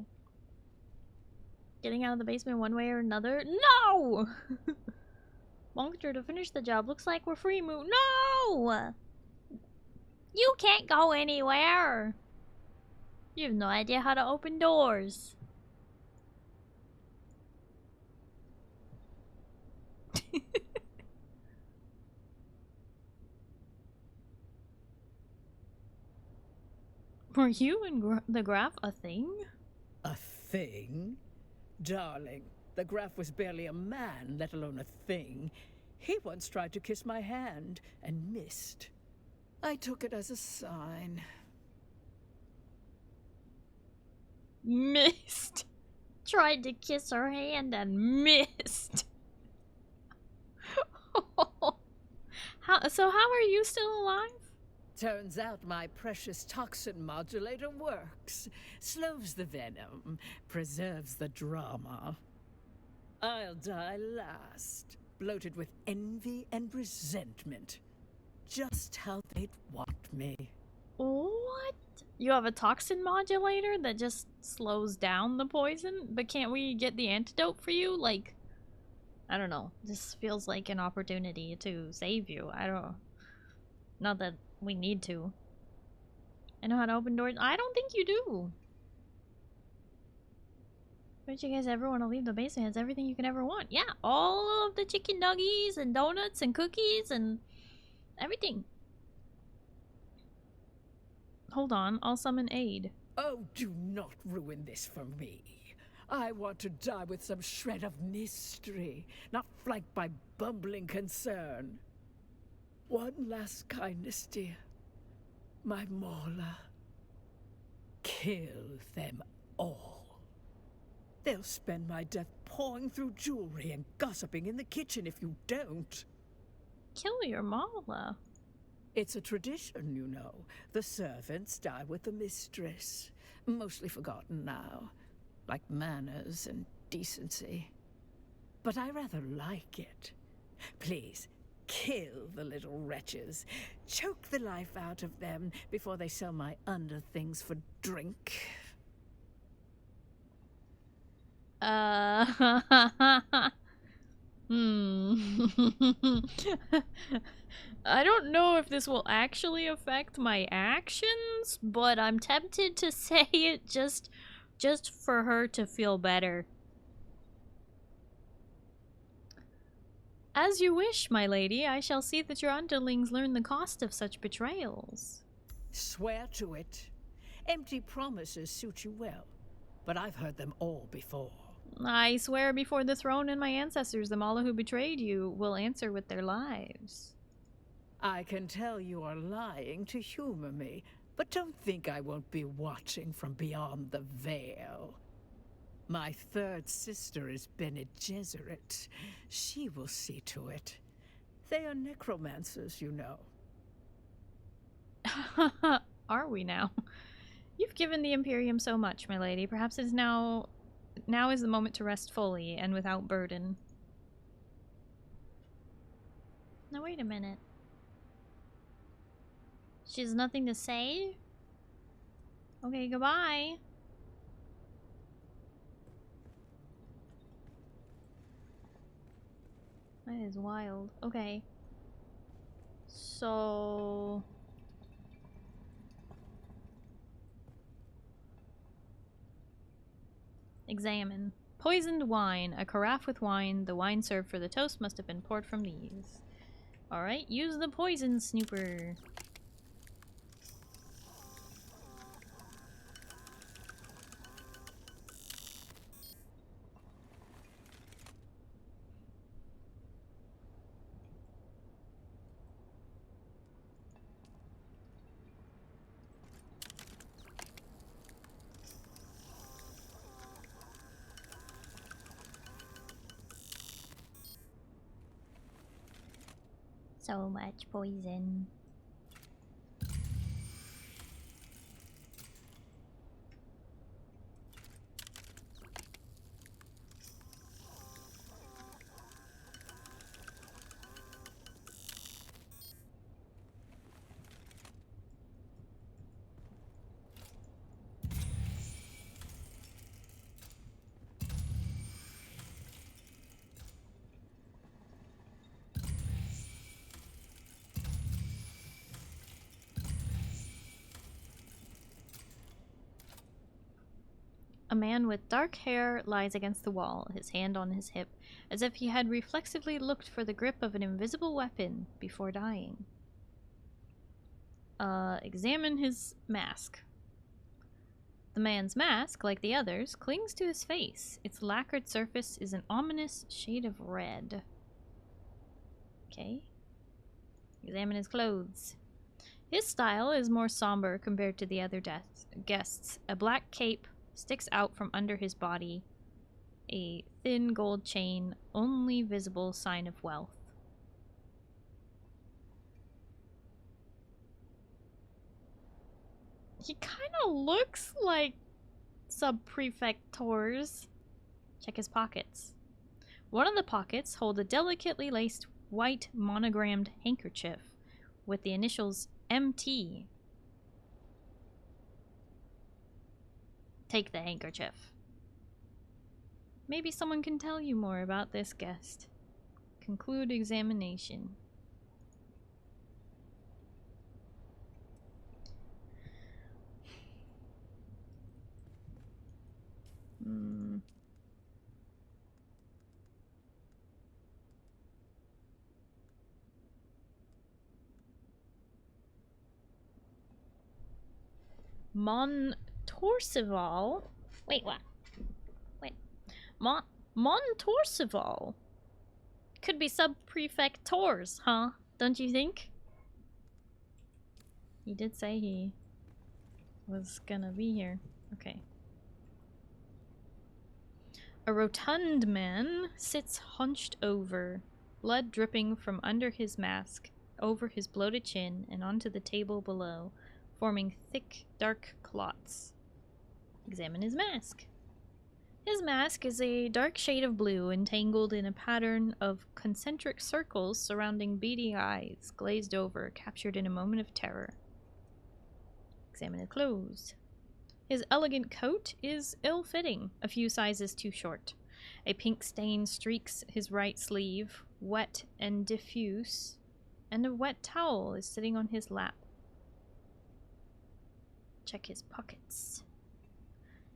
Getting out of the basement one way or another? No! Monster, to finish the job. Looks like we're free, Moo. No! You can't go anywhere. You have no idea how to open doors. Were you and the graph a thing? A thing? Darling, the Graf was barely a man, let alone a thing. He once tried to kiss my hand and missed. I took it as a sign. Missed. Tried to kiss her hand and missed. So how are you still alive? Turns out my precious toxin modulator works. Slows the venom, preserves the drama. I'll die last, bloated with envy and resentment. Just how they'd want me. What? You have a toxin modulator that just slows down the poison? But can't we get the antidote for you? Like, I don't know. This feels like an opportunity to save you. I don't... Not that we need to. I know how to open doors. I don't think you do. But you guys ever want to leave the basement? It has everything you can ever want. Yeah, all of the chicken nuggies and donuts and cookies and everything. Hold on, I'll summon aid. Oh, do not ruin this for me. I want to die with some shred of mystery, not flanked by bumbling concern. One last kindness, dear. My Mawla. Kill them all. They'll spend my death pawing through jewelry and gossiping in the kitchen if you don't. Kill your Mawla. It's a tradition, you know. The servants die with the mistress. Mostly forgotten now. Like manners and decency. But I rather like it. Please, kill the little wretches. Choke the life out of them before they sell my underthings for drink. I don't know if this will actually affect my actions, but I'm tempted to say it just for her to feel better. As you wish, my lady. I shall see that your underlings learn the cost of such betrayals. Swear to it. Empty promises suit you well, but I've heard them all before. I swear before the throne and my ancestors, the Mawla who betrayed you will answer with their lives. I can tell you are lying to humor me, but don't think I won't be watching from beyond the veil. My third sister is Bene Gesserit. She will see to it. They are necromancers, you know. Are we now? You've given the Imperium so much, my lady. Perhaps it is now is the moment to rest fully and without burden. Now wait a minute. She has nothing to say? Okay, goodbye. That is wild. Okay. So... Examine. Poisoned wine. A carafe with wine. The wine served for the toast must have been poured from these. Alright, use the poison snooper. So much poison. A man with dark hair lies against the wall, his hand on his hip, as if he had reflexively looked for the grip of an invisible weapon before dying. Examine his mask. The man's mask, like the others, clings to his face. Its lacquered surface is an ominous shade of red. Okay. Examine his clothes. His style is more somber compared to the other guests. A black cape sticks out from under his body. A thin gold chain, only visible sign of wealth. He kind of looks like Sub-Prefect Tors. Check his pockets. One of the pockets holds a delicately laced white monogrammed handkerchief with the initials MT. Take the handkerchief. Maybe someone can tell you more about this guest. Conclude examination. Montorsival? Wait, what? Wait. Montorsival? Could be Sub-Prefect Tors, huh? Don't you think? He did say he was gonna be here. Okay. A rotund man sits hunched over, blood dripping from under his mask, over his bloated chin, and onto the table below, forming thick, dark clots. Examine his mask. His mask is a dark shade of blue, entangled in a pattern of concentric circles surrounding beady eyes, glazed over, captured in a moment of terror. Examine his clothes. His elegant coat is ill-fitting, a few sizes too short. A pink stain streaks his right sleeve, wet and diffuse, and a wet towel is sitting on his lap. Check his pockets.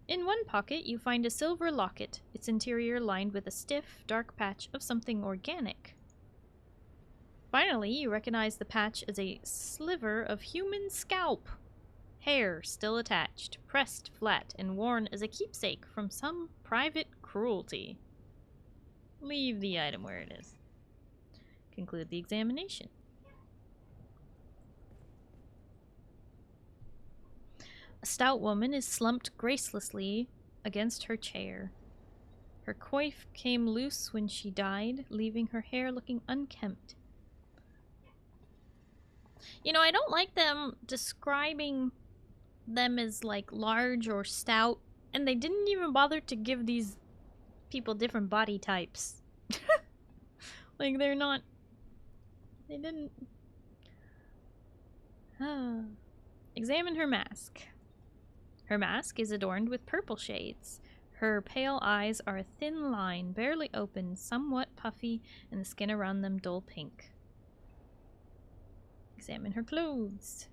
In one pocket, you find a silver locket, its interior lined with a stiff, dark patch of something organic. Finally, you recognize the patch as a sliver of human scalp. Hair still attached, pressed flat, and worn as a keepsake from some private cruelty. Leave the item where it is. Conclude the examination. A stout woman is slumped gracelessly against her chair. Her coif came loose when she died, leaving her hair looking unkempt. You know, I don't like them describing them as like large or stout, and they didn't even bother to give these people different body types. Like they didn't. Examine her mask. Her mask is adorned with purple shades. Her pale eyes are a thin line, barely open, somewhat puffy, and the skin around them dull pink. Examine her clothes.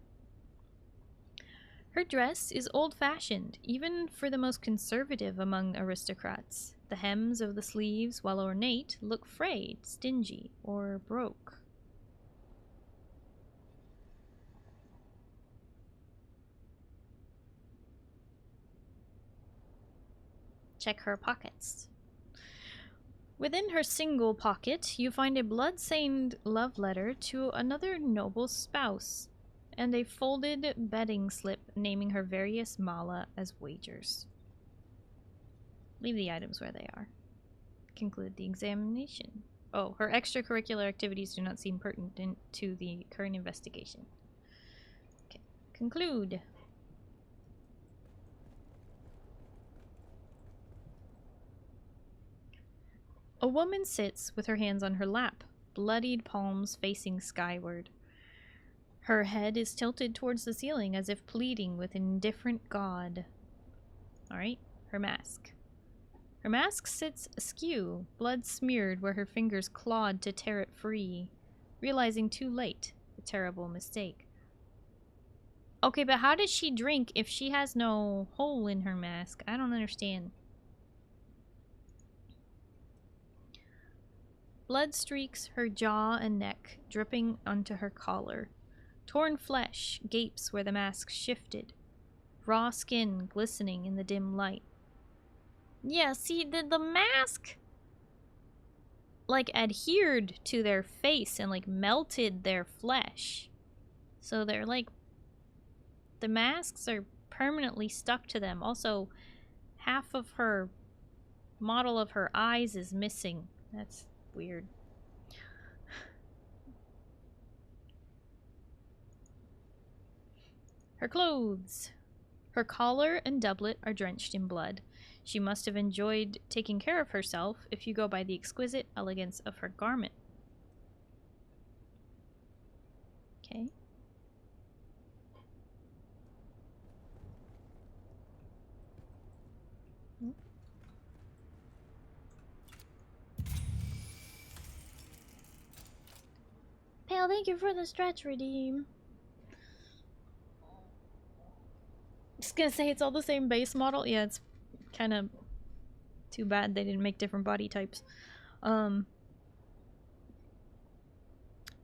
Her dress is old-fashioned, even for the most conservative among aristocrats. The hems of the sleeves, while ornate, look frayed, stingy, or broke. Check her pockets. Within her single pocket, you find a blood-stained love letter to another noble spouse, and a folded betting slip naming her various mala as wagers. Leave the items where they are. Conclude the examination. Oh, her extracurricular activities do not seem pertinent to the current investigation. Okay, conclude. A woman sits with her hands on her lap, bloodied palms facing skyward. Her head is tilted towards the ceiling as if pleading with an indifferent god. Alright, her mask. Her mask sits askew, blood smeared where her fingers clawed to tear it free, realizing too late the terrible mistake. Okay, but how does she drink if she has no hole in her mask? I don't understand. Blood streaks her jaw and neck, dripping onto her collar. Torn flesh gapes where the mask shifted. Raw skin glistening in the dim light. Yeah, see, the mask like adhered to their face and like melted their flesh. So they're like, the masks are permanently stuck to them. Also, half of her model of her eyes is missing. That's weird. Her clothes. Her collar and doublet are drenched in blood. She must have enjoyed taking care of herself if you go by the exquisite elegance of her garment. Okay. Pale, thank you for the stretch redeem. Just gonna say it's all the same base model. Yeah, it's kind of too bad they didn't make different body types. The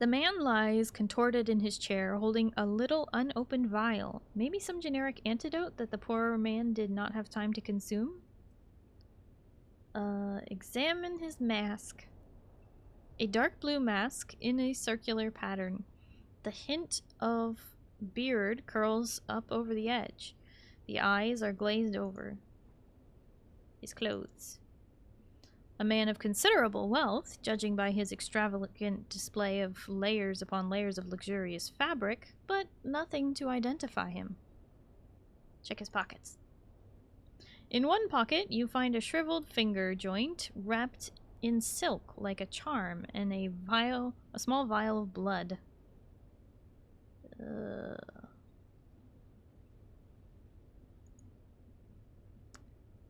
man lies contorted in his chair, holding a little unopened vial. Maybe some generic antidote that the poor man did not have time to consume? Examine his mask. A dark blue mask in a circular pattern. The hint of beard curls up over the edge. The eyes are glazed over. His clothes. A man of considerable wealth, judging by his extravagant display of layers upon layers of luxurious fabric, but nothing to identify him. Check his pockets. In one pocket, you find a shriveled finger joint wrapped in silk like a charm, and a small vial of blood.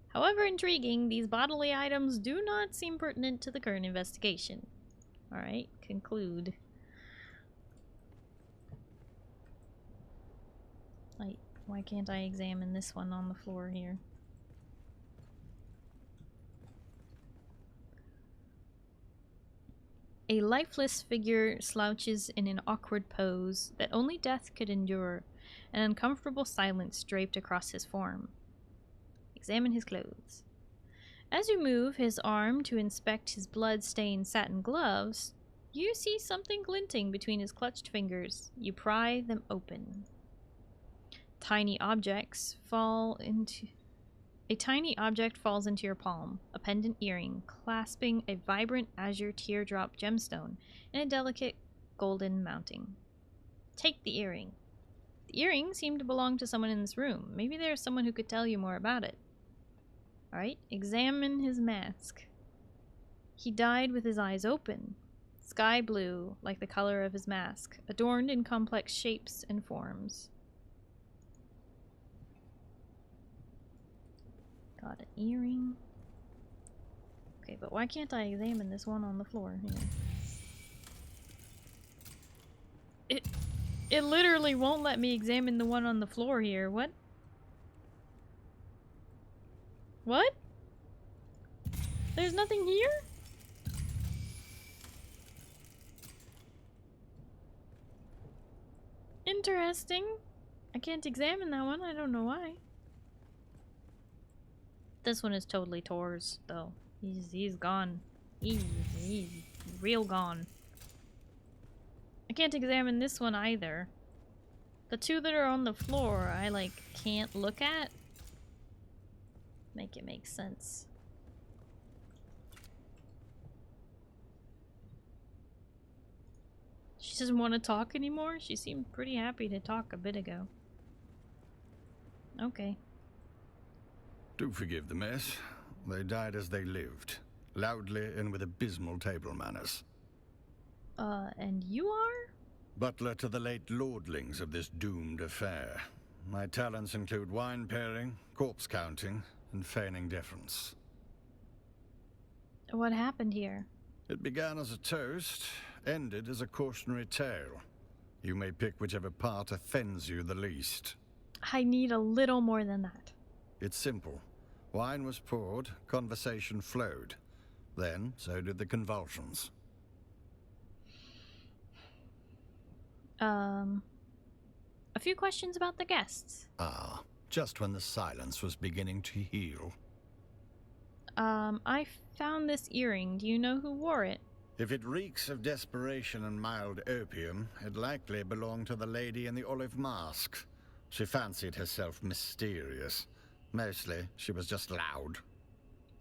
However intriguing, these bodily items do not seem pertinent to the current investigation. Alright, conclude. Why can't I examine this one on the floor here? A lifeless figure slouches in an awkward pose that only death could endure, an uncomfortable silence draped across his form. Examine his clothes. As you move his arm to inspect his blood-stained satin gloves, you see something glinting between his clutched fingers. You pry them open. A tiny object falls into your palm, a pendant earring clasping a vibrant azure teardrop gemstone in a delicate golden mounting. Take the earring. The earring seemed to belong to someone in this room. Maybe there's someone who could tell you more about it. Alright, examine his mask. He died with his eyes open, sky blue like the color of his mask, adorned in complex shapes and forms. Got an earring. Okay, but why can't I examine this one on the floor here? It literally won't let me examine the one on the floor here. What? What? There's nothing here? Interesting. I can't examine that one. I don't know why. This one is totally Tor's, though. He's gone. He's real gone. I can't examine this one either. The two that are on the floor, I like can't look at. Make it make sense. She doesn't want to talk anymore? She seemed pretty happy to talk a bit ago. Okay. Do forgive the mess. They died as they lived, loudly and with abysmal table manners. And you are? Butler to the late lordlings of this doomed affair. My talents include wine pairing, corpse counting, and feigning deference. What happened here? It began as a toast, ended as a cautionary tale. You may pick whichever part offends you the least. I need a little more than that. It's simple. Wine was poured, conversation flowed. Then, so did the convulsions. A few questions about the guests. Ah, just when the silence was beginning to heal. I found this earring. Do you know who wore it? If it reeks of desperation and mild opium, it likely belonged to the lady in the olive mask. She fancied herself mysterious. Mostly, she was just loud.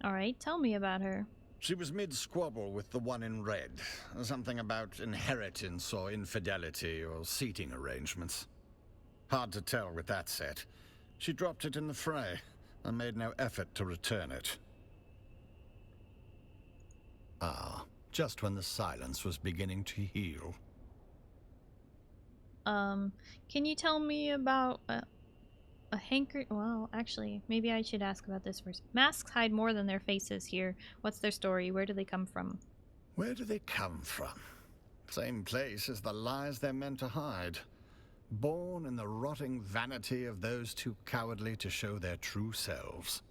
Alright, tell me about her. She was mid-squabble with the one in red. Something about inheritance or infidelity or seating arrangements. Hard to tell with that set. She dropped it in the fray and made no effort to return it. Ah, just when the silence was beginning to heal. Can you tell me about a hanker? Well, actually, maybe I should ask about this first. Masks hide more than their faces here. What's their story? Where do they come from? Where do they come from? Same place as the lies they're meant to hide. Born in the rotting vanity of those too cowardly to show their true selves.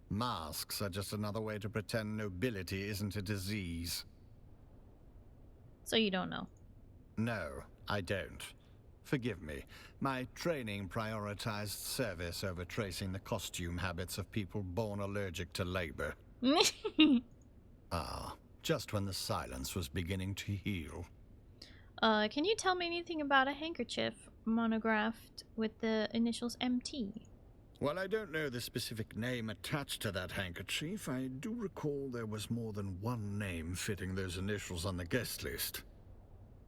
Masks are just another way to pretend nobility isn't a disease. So you don't know? No, I don't. Forgive me. My training prioritized service over tracing the costume habits of people born allergic to labor. Ah, just when the silence was beginning to heal. Can you tell me anything about a handkerchief monographed with the initials MT? While I don't know the specific name attached to that handkerchief, I do recall there was more than one name fitting those initials on the guest list.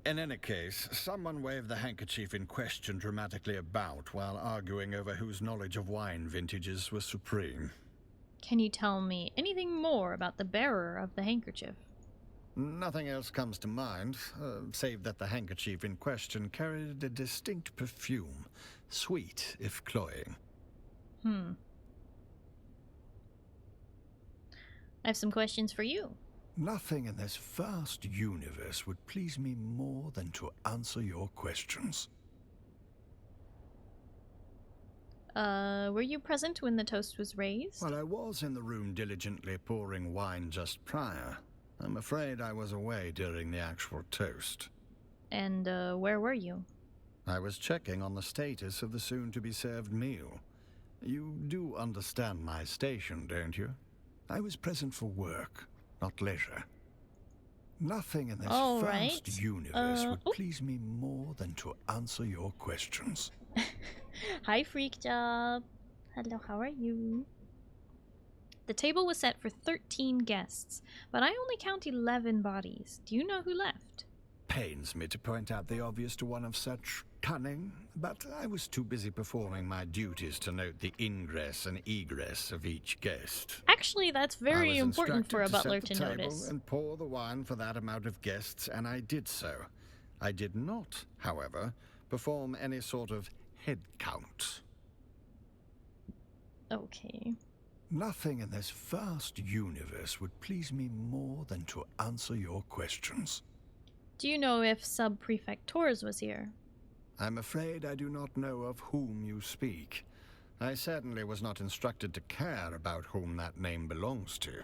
In any case, someone waved the handkerchief in question dramatically about while arguing over whose knowledge of wine vintages was supreme. Can you tell me anything more about the bearer of the handkerchief? Nothing else comes to mind, save that the handkerchief in question carried a distinct perfume, sweet if cloying. I have some questions for you. Nothing in this vast universe would please me more than to answer your questions. Were you present when the toast was raised? Well, I was in the room diligently pouring wine just prior. I'm afraid I was away during the actual toast. And, where were you? I was checking on the status of the soon-to-be-served meal. You do understand my station, don't you? I was present for work, not leisure. Nothing in this vast universe would please me more than to answer your questions. Hi, Freak Job. Hello, how are you? The table was set for 13 guests, but I only count 11 bodies. Do you know who left? Pains me to point out the obvious to one of such cunning, but I was too busy performing my duties to note the ingress and egress of each guest. Actually, that's very important for a butler to set the table notice. And pour the wine for that amount of guests, and I did so. I did not, however, perform any sort of head count. Okay. Nothing in this vast universe would please me more than to answer your questions. Do you know if Sub-Prefect Torres was here? I'm afraid I do not know of whom you speak. I certainly was not instructed to care about whom that name belongs to.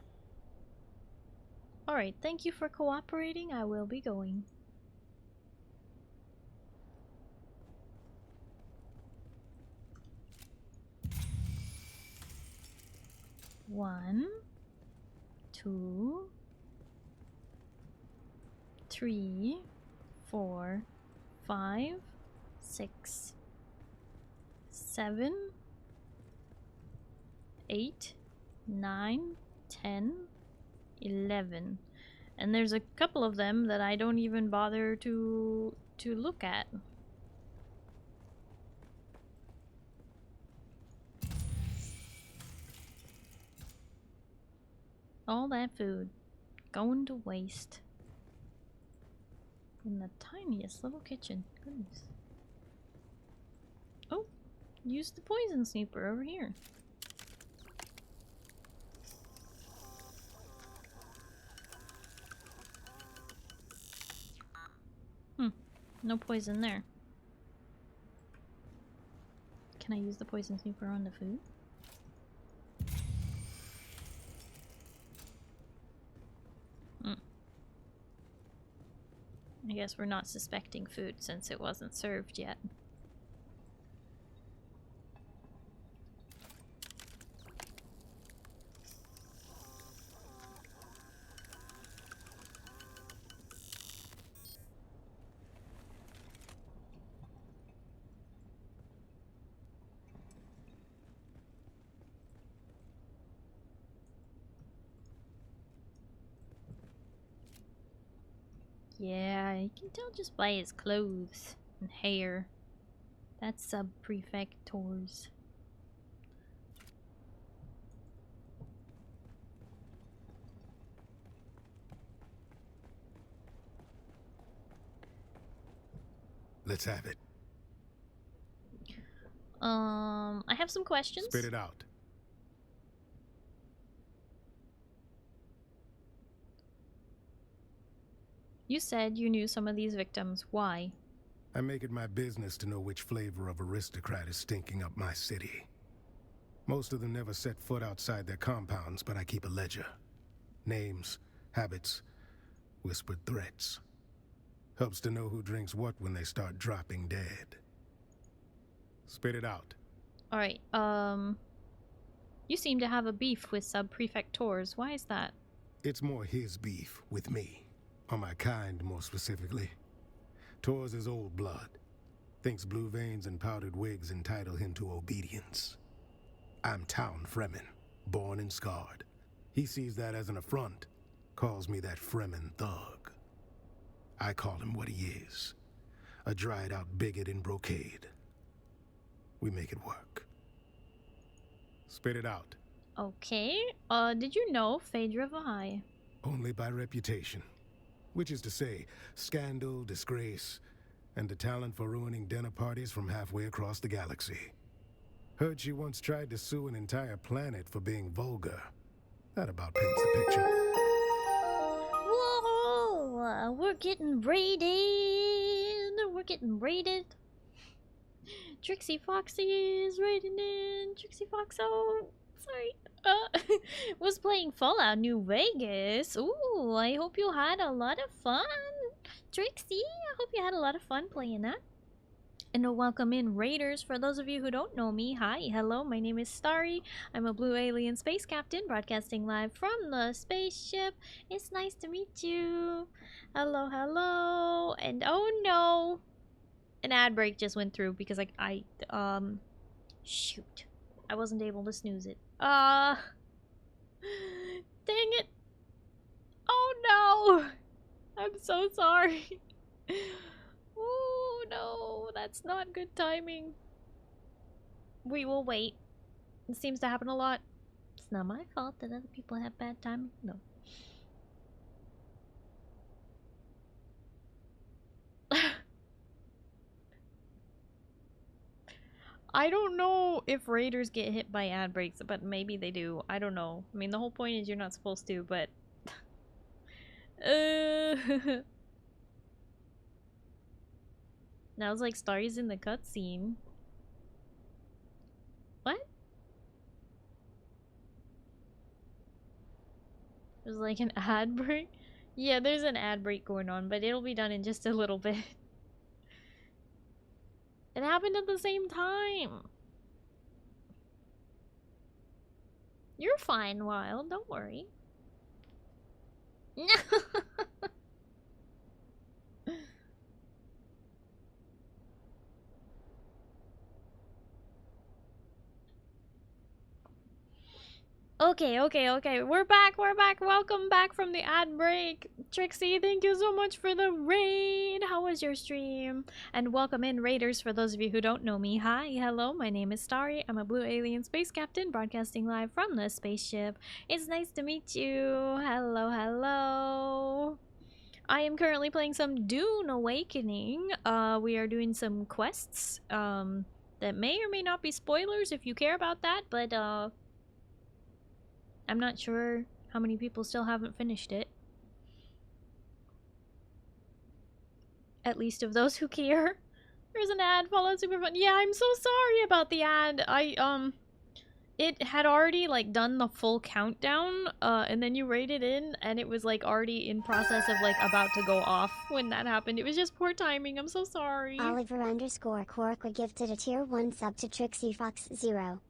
Alright, thank you for cooperating. I will be going. One, 2, 3, 4, 5, 6, 7, 8, 9, 10, 11. And there's a couple of them that I don't even bother to look at. All that food going to waste in the tiniest little kitchen. Goodness. Oh, use the poison sniper over here. No poison there. Can I use the poison snooper on the food? I guess we're not suspecting food since it wasn't served yet. Yeah, you can tell just by his clothes and hair. That's sub-prefectors. Let's have it. I have some questions. Spit it out. You said you knew some of these victims. Why? I make it my business to know which flavor of aristocrat is stinking up my city. Most of them never set foot outside their compounds, but I keep a ledger. Names, habits, whispered threats. Helps to know who drinks what when they start dropping dead. Spit it out. Alright, you seem to have a beef with sub-prefectors. Why is that? It's more his beef with me. Or my kind, more specifically. Tors is old blood. Thinks blue veins and powdered wigs entitle him to obedience. I'm town Fremen, born and scarred. He sees that as an affront, calls me that Fremen thug. I call him what he is. A dried-out bigot in brocade. We make it work. Spit it out. Okay, did you know Phaedra Vi? Only by reputation. Which is to say, scandal, disgrace, and the talent for ruining dinner parties from halfway across the galaxy. Heard she once tried to sue an entire planet for being vulgar. That about paints the picture. Whoa! We're getting raided! We're getting raided! Trixie Foxy is raiding in! Trixie Foxo! Sorry. Was playing Fallout New Vegas. Ooh, I hope you had a lot of fun. Trixie, I hope you had a lot of fun playing that. And welcome in Raiders. For those of you who don't know me, hi, hello, my name is Starry. I'm a blue alien space captain broadcasting live from the spaceship. It's nice to meet you. Hello, hello. And oh no, an ad break just went through because shoot, I wasn't able to snooze it. Dang it. Oh no. I'm so sorry. Oh no, that's not good timing. We will wait. It seems to happen a lot. It's not my fault that other people have bad timing. No. I don't know if raiders get hit by ad breaks, but maybe they do. I don't know. I mean, the whole point is you're not supposed to, but... Now it's like Starry's in the cutscene. What? There's like an ad break? Yeah, there's an ad break going on, but it'll be done in just a little bit. It happened at the same time. You're fine, Wild. Don't worry. No. Okay. We're back. Welcome back from the ad break. Trixie, thank you so much for the raid. How was your stream? And welcome in, Raiders, for those of you who don't know me. Hi, hello, my name is Starry. I'm a blue alien space captain broadcasting live from the spaceship. It's nice to meet you. Hello, hello. I am currently playing some Dune Awakening. We are doing some quests that may or may not be spoilers if you care about that, but I'm not sure how many people still haven't finished it. At least of those who care. There's an ad. Fallout super fun. Yeah, I'm so sorry about the ad. It had already like done the full countdown, and then you rated in, and it was like already in process of like about to go off when that happened. It was just poor timing. I'm so sorry. Oliver_Cork gifted a tier 1 sub to Trixie Fox 0.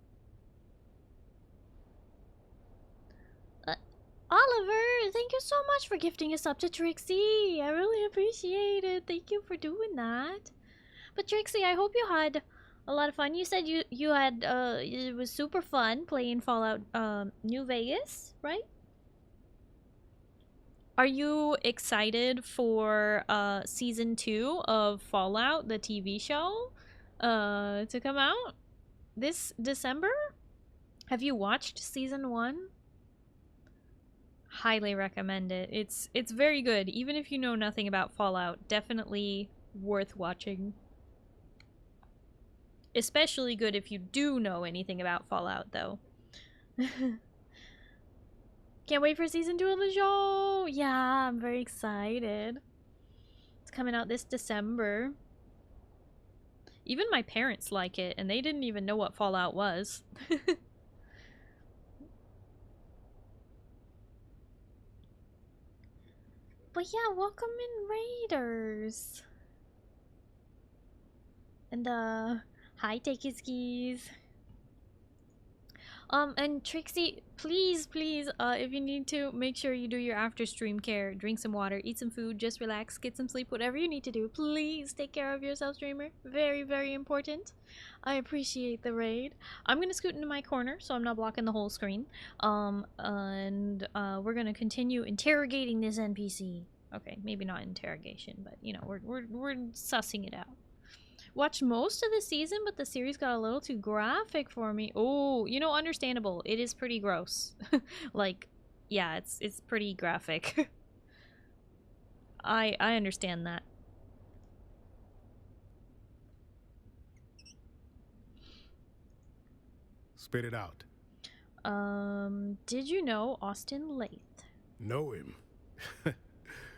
Oliver, thank you so much for gifting us up to Trixie. I really appreciate it. Thank you for doing that. But Trixie, I hope you had a lot of fun. You said you had it was super fun playing Fallout New Vegas, right? Are you excited for season 2 of Fallout, the TV show, to come out this December? Have you watched season 1? Highly recommend it. It's very good. Even if you know nothing about Fallout, definitely worth watching. Especially good if you do know anything about Fallout, though. Can't wait for season 2 of the show! Yeah, I'm very excited. It's coming out this December. Even my parents like it, and they didn't even know what Fallout was. But yeah, welcome in Raiders. And hi Takinov. And Trixie, please, if you need to, make sure you do your after stream care. Drink some water, eat some food, just relax, get some sleep, whatever you need to do. Please take care of yourself, streamer. Very, very important. I appreciate the raid. I'm gonna scoot into my corner so I'm not blocking the whole screen. And we're gonna continue interrogating this NPC. Okay, maybe not interrogation, but you know, we're sussing it out. Watched most of the season, but the series got a little too graphic for me. Oh, you know, understandable. It is pretty gross. Like, yeah, it's pretty graphic. I understand that. Spit it out. Did you know Austin Lathe? Know him?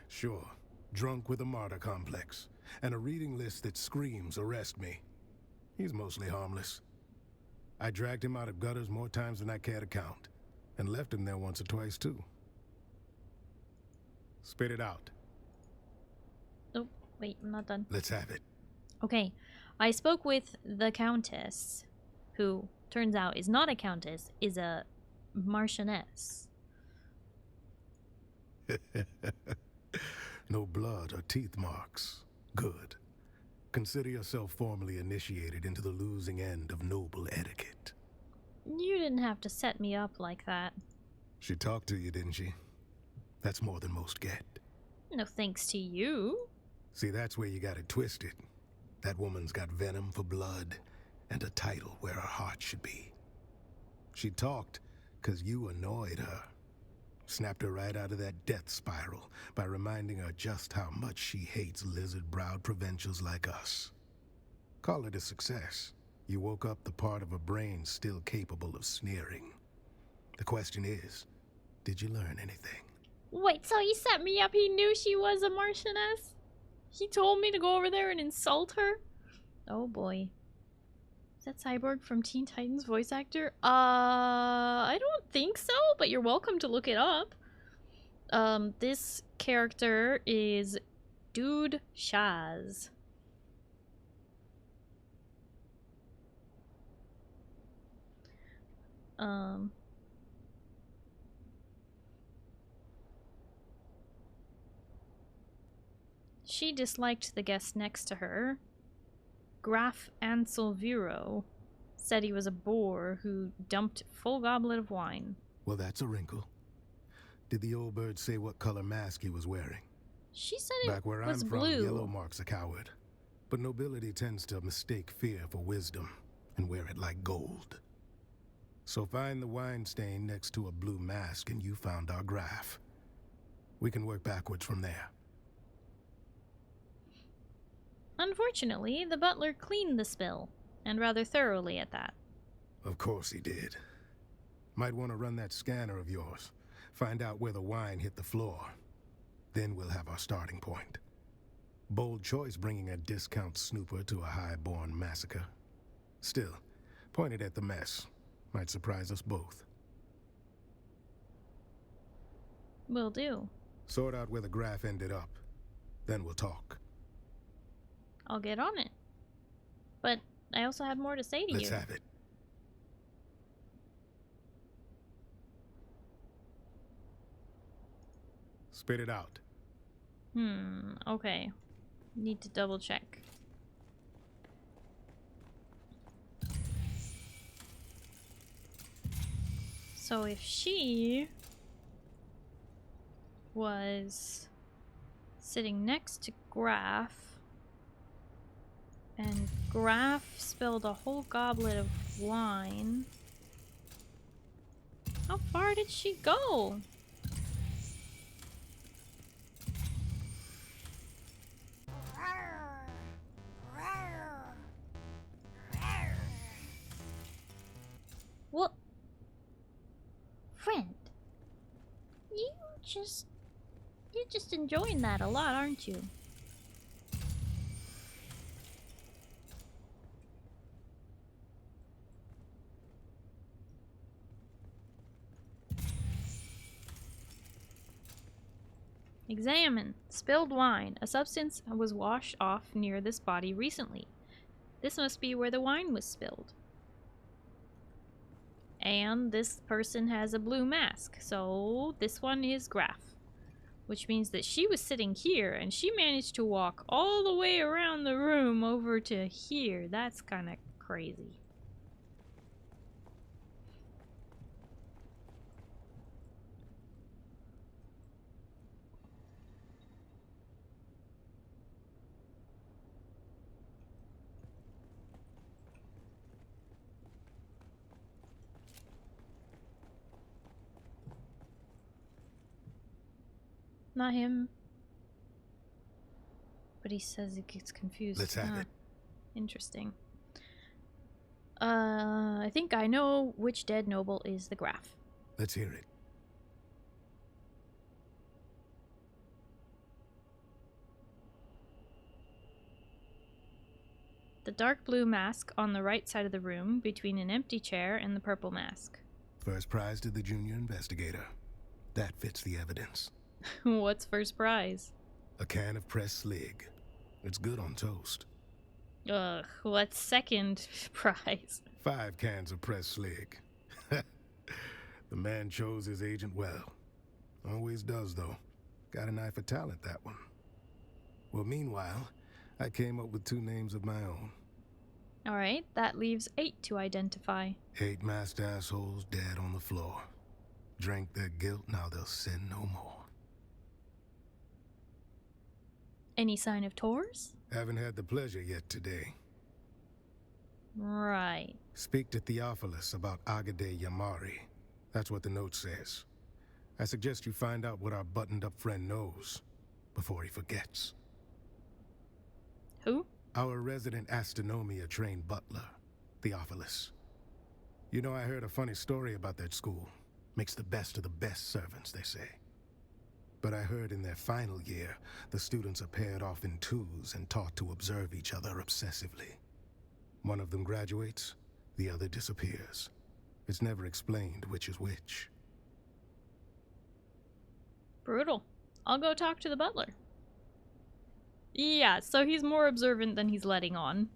Sure. Drunk with a martyr complex. And a reading list that screams, arrest me. He's mostly harmless. I dragged him out of gutters more times than I care to count. And left him there once or twice, too. Spit it out. Oh, wait, I'm not done. Let's have it. Okay, I spoke with the Countess, who turns out is not a Countess, is a Marchioness. No blood or teeth marks. Good. Consider yourself formally initiated into the losing end of noble etiquette. You didn't have to set me up like that. She talked to you, didn't she? That's more than most get. No thanks to you. See, that's where you got it twisted. That woman's got venom for blood and a title where her heart should be. She talked because you annoyed her. Snapped her right out of that death spiral by reminding her just how much she hates lizard-browed provincials like us. Call it a success. You woke up the part of her brain still capable of sneering. The question is, did you learn anything? Wait, so he set me up? He knew she was a Marchioness? He told me to go over there and insult her? Oh boy. Is that Cyborg from Teen Titans voice actor? I don't think so, but you're welcome to look it up. This character is Dude Shaz. She disliked the guest next to her. Graf Anselviro said he was a boor who dumped full goblet of wine. Well, that's a wrinkle. Did the old bird say what color mask he was wearing? She said it Back where was I'm blue. from, yellow marks a coward. But nobility tends to mistake fear for wisdom and wear it like gold. So find the wine stain next to a blue mask and you found our graph. We can work backwards from there. Unfortunately, the butler cleaned the spill, and rather thoroughly at that. Of course he did. Might want to run that scanner of yours. Find out where the wine hit the floor. Then we'll have our starting point. Bold choice bringing a discount snooper to a high-born massacre. Still, pointed at the mess. Might surprise us both. Will do. Sort out where the graph ended up. Then we'll talk. I'll get on it. But I also have more to say to you. Let's have it. Spit it out. Okay. Need to double check. So if she was sitting next to Graph, and Graph spilled a whole goblet of wine, how far did she go? What? Friend, you're just enjoying that a lot, aren't you? Examine. Spilled wine. A substance was washed off near this body recently. This must be where the wine was spilled. And this person has a blue mask, so this one is Graph. Which means that she was sitting here, and she managed to walk all the way around the room over to here. That's kind of crazy. Not him. But he says he gets confused. Let's have it. Interesting. I think I know which dead noble is the Graph. Let's hear it. The dark blue mask on the right side of the room between an empty chair and the purple mask. First prize to the junior investigator. That fits the evidence. What's first prize? A can of pressed slig. It's good on toast. Ugh, what's second prize? 5 cans of pressed slig. The man chose his agent well. Always does, though. Got an eye for talent, that one. Well, meanwhile, I came up with 2 names of my own. Alright, that leaves 8 to identify. 8 masked assholes dead on the floor. Drank their guilt, now they'll sin no more. Any sign of tours? Haven't had the pleasure yet today. Right. Speak to Theophilus about Agade Yamari. That's what the note says. I suggest you find out what our buttoned-up friend knows before he forgets. Who? Our resident astronomia-trained butler, Theophilus. You know, I heard a funny story about that school. Makes the best of the best servants, they say. But I heard in their final year, the students are paired off in 2s and taught to observe each other obsessively. One of them graduates, the other disappears. It's never explained which is which. Brutal. I'll go talk to the butler. Yeah, so he's more observant than he's letting on.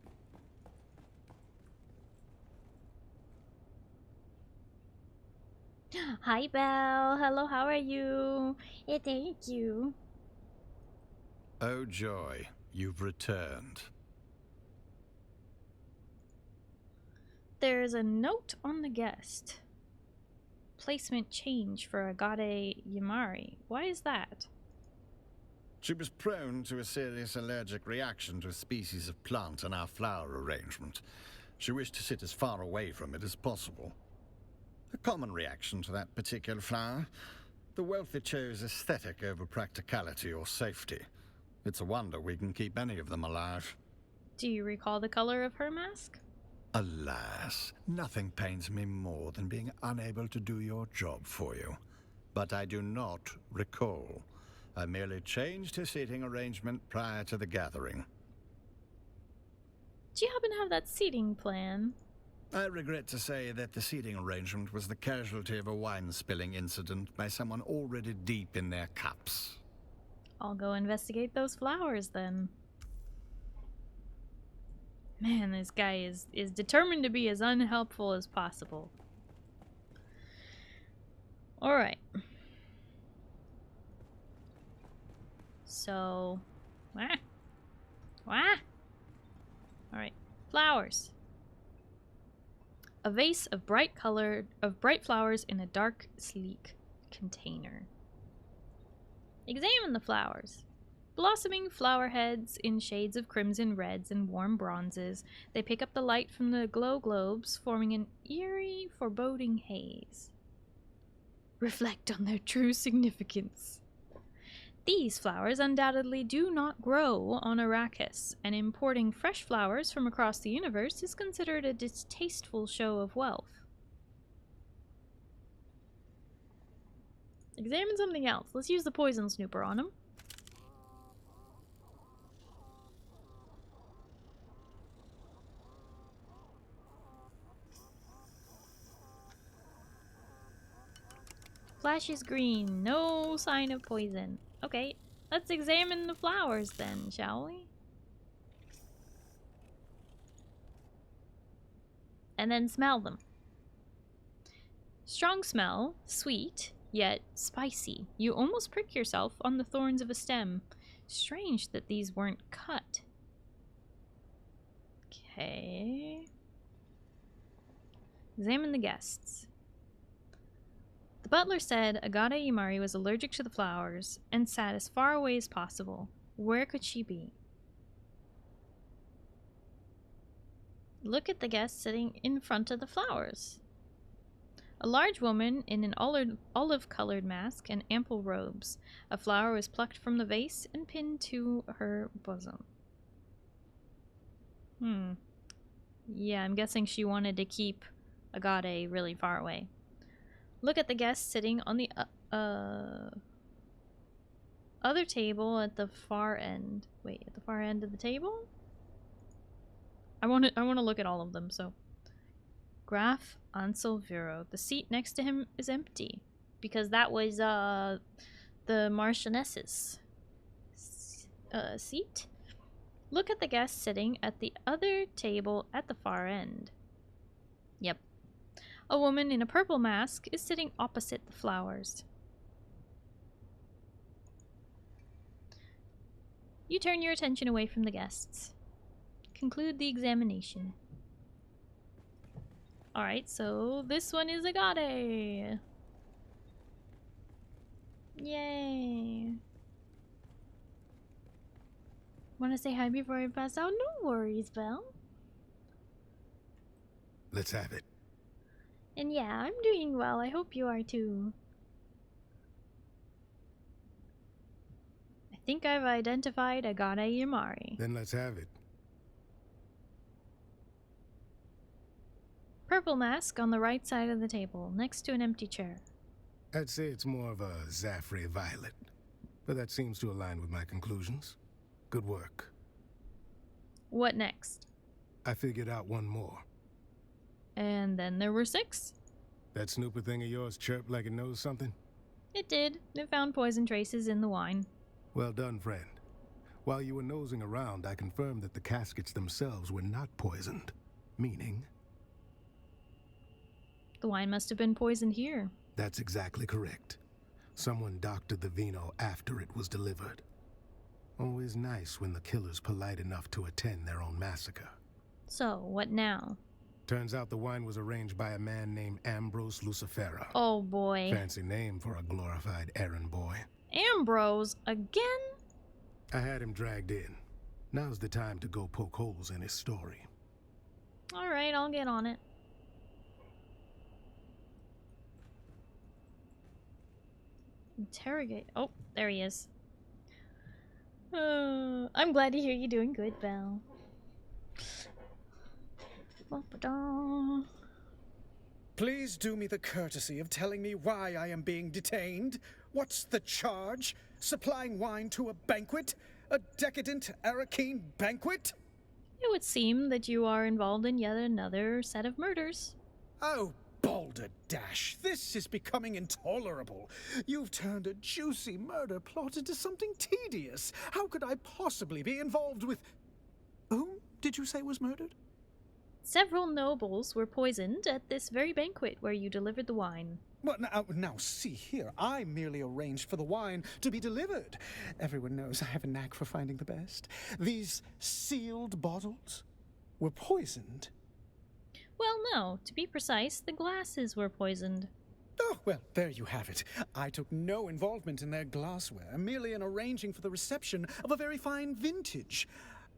Hi, Belle. Hello, how are you? Thank you. Oh, joy. You've returned. There's a note on the guest. Placement change for Agade Yamari. Why is that? She was prone to a serious allergic reaction to a species of plant in our flower arrangement. She wished to sit as far away from it as possible. A common reaction to that particular flower. The wealthy chose aesthetic over practicality or safety. It's a wonder we can keep any of them alive. Do you recall the color of her mask? Alas, nothing pains me more than being unable to do your job for you. But I do not recall. I merely changed his seating arrangement prior to the gathering. Do you happen to have that seating plan? I regret to say that the seating arrangement was the casualty of a wine spilling incident by someone already deep in their cups. I'll go investigate those flowers then. Man, this guy is determined to be as unhelpful as possible. Alright. So... Alright. Flowers. A vase of bright flowers in a dark, sleek container. Examine the flowers. Blossoming flower heads in shades of crimson reds and warm bronzes, they pick up the light from the glow globes, forming an eerie, foreboding haze. Reflect on their true significance. These flowers undoubtedly do not grow on Arrakis, and importing fresh flowers from across the universe is considered a distasteful show of wealth. Examine something else. Let's use the poison snooper on him. Flash is green. No sign of poison. Okay, let's examine the flowers then, shall we? And then smell them. Strong smell, sweet, yet spicy. You almost prick yourself on the thorns of a stem. Strange that these weren't cut. Okay. Examine the guests. The butler said Agata Imari was allergic to the flowers and sat as far away as possible. Where could she be? Look at the guest sitting in front of the flowers. A large woman in an olive-colored mask and ample robes. A flower was plucked from the vase and pinned to her bosom. Yeah, I'm guessing she wanted to keep Agate really far away. Look at the guest sitting on the other table at the far end. Wait, at the far end of the table? I want to look at all of them, so. Graf Ansel Vero. The seat next to him is empty. Because that was, the Marchioness's seat. Look at the guest sitting at the other table at the far end. Yep. A woman in a purple mask is sitting opposite the flowers. You turn your attention away from the guests. Conclude the examination. Alright, so this one is Agate. Yay. Wanna say hi before I pass out? No worries, Belle. Let's have it. And yeah, I'm doing well. I hope you are too. I think I've identified Agata Imari. Then let's have it. Purple mask on the right side of the table, next to an empty chair. I'd say it's more of a Zaffre violet, but that seems to align with my conclusions. Good work. What next? I figured out one more. And then there were 6. That snooper thing of yours chirped like it knows something? It did. It found poison traces in the wine. Well done, friend. While you were nosing around, I confirmed that the caskets themselves were not poisoned. Meaning? The wine must have been poisoned here. That's exactly correct. Someone doctored the vino after it was delivered. Always nice when the killer's polite enough to attend their own massacre. So, what now? Turns out the wine was arranged by a man named Ambrose Lucifera. Oh boy. Fancy name for a glorified errand boy. Ambrose? Again? I had him dragged in. Now's the time to go poke holes in his story. Alright, I'll get on it. Interrogate. Oh, there he is. I'm glad to hear you're doing good, Belle. Please do me the courtesy of telling me why I am being detained. What's the charge? Supplying wine to a banquet? A decadent Arakeen banquet? It would seem that you are involved in yet another set of murders. Oh, balderdash, this is becoming intolerable. You've turned a juicy murder plot into something tedious. How could I possibly be involved with... Whom did you say was murdered? Several nobles were poisoned at this very banquet where you delivered the wine. Well, now, see here. I merely arranged for the wine to be delivered. Everyone knows I have a knack for finding the best. These sealed bottles were poisoned. Well, no. To be precise, the glasses were poisoned. Oh, well, there you have it. I took no involvement in their glassware, merely in arranging for the reception of a very fine vintage.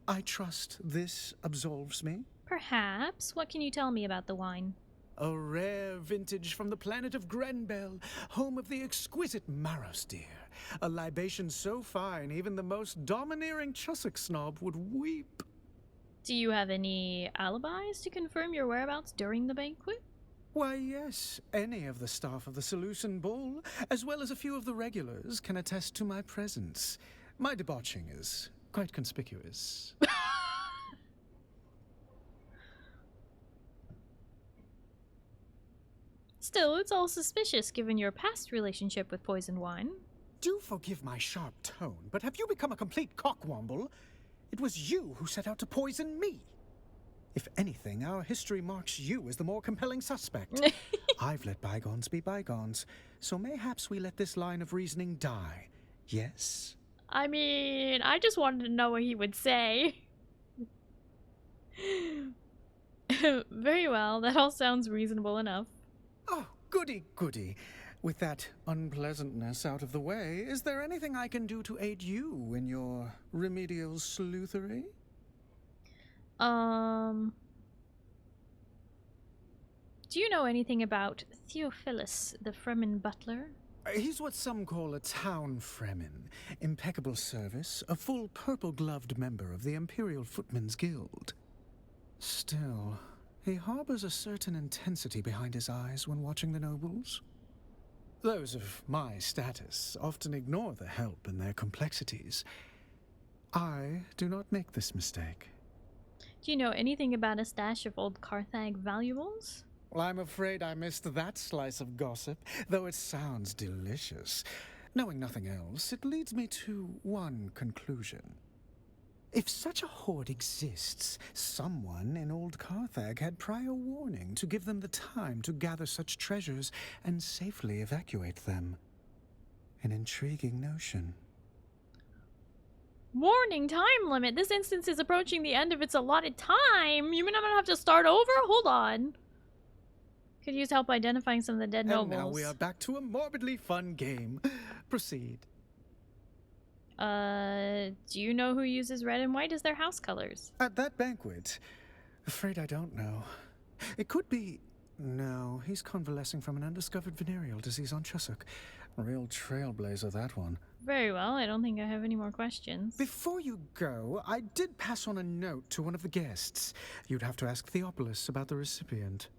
I trust this absolves me? Perhaps. What can you tell me about the wine? A rare vintage from the planet of Grenbel, home of the exquisite Maros deer. A libation so fine, even the most domineering Chussock snob would weep. Do you have any alibis to confirm your whereabouts during the banquet? Why, yes. Any of the staff of the Seleucid Bull, as well as a few of the regulars, can attest to my presence. My debauching is quite conspicuous. Still, it's all suspicious given your past relationship with poisoned wine. Do forgive my sharp tone, but have you become a complete cockwomble? It was you who set out to poison me. If anything, our history marks you as the more compelling suspect. I've let bygones be bygones, so mayhaps we let this line of reasoning die. Yes? I mean, I just wanted to know what he would say. Very well, that all sounds reasonable enough. Oh, goody, goody. With that unpleasantness out of the way, is there anything I can do to aid you in your remedial sleuthery? Do you know anything about Theophilus, the Fremen butler? He's what some call a town Fremen. Impeccable service, a full purple-gloved member of the Imperial Footmen's Guild. Still, he harbors a certain intensity behind his eyes when watching the nobles. Those of my status often ignore the help in their complexities. I do not make this mistake. Do you know anything about a stash of old Carthag valuables? Well, I'm afraid I missed that slice of gossip, though it sounds delicious. Knowing nothing else, it leads me to one conclusion. If such a hoard exists, someone in old Carthag had prior warning to give them the time to gather such treasures and safely evacuate them. An intriguing notion. Warning time limit! This instance is approaching the end of its allotted time! You mean I'm gonna have to start over? Hold on. Could use help identifying some of the dead nobles. And now we are back to a morbidly fun game. Proceed. Do you know who uses red and white as their house colors? At that banquet? Afraid I don't know. It could be... No, he's convalescing from an undiscovered venereal disease on Chussock. Real trailblazer, that one. Very well, I don't think I have any more questions. Before you go, I did pass on a note to one of the guests. You'd have to ask Theophilus about the recipient.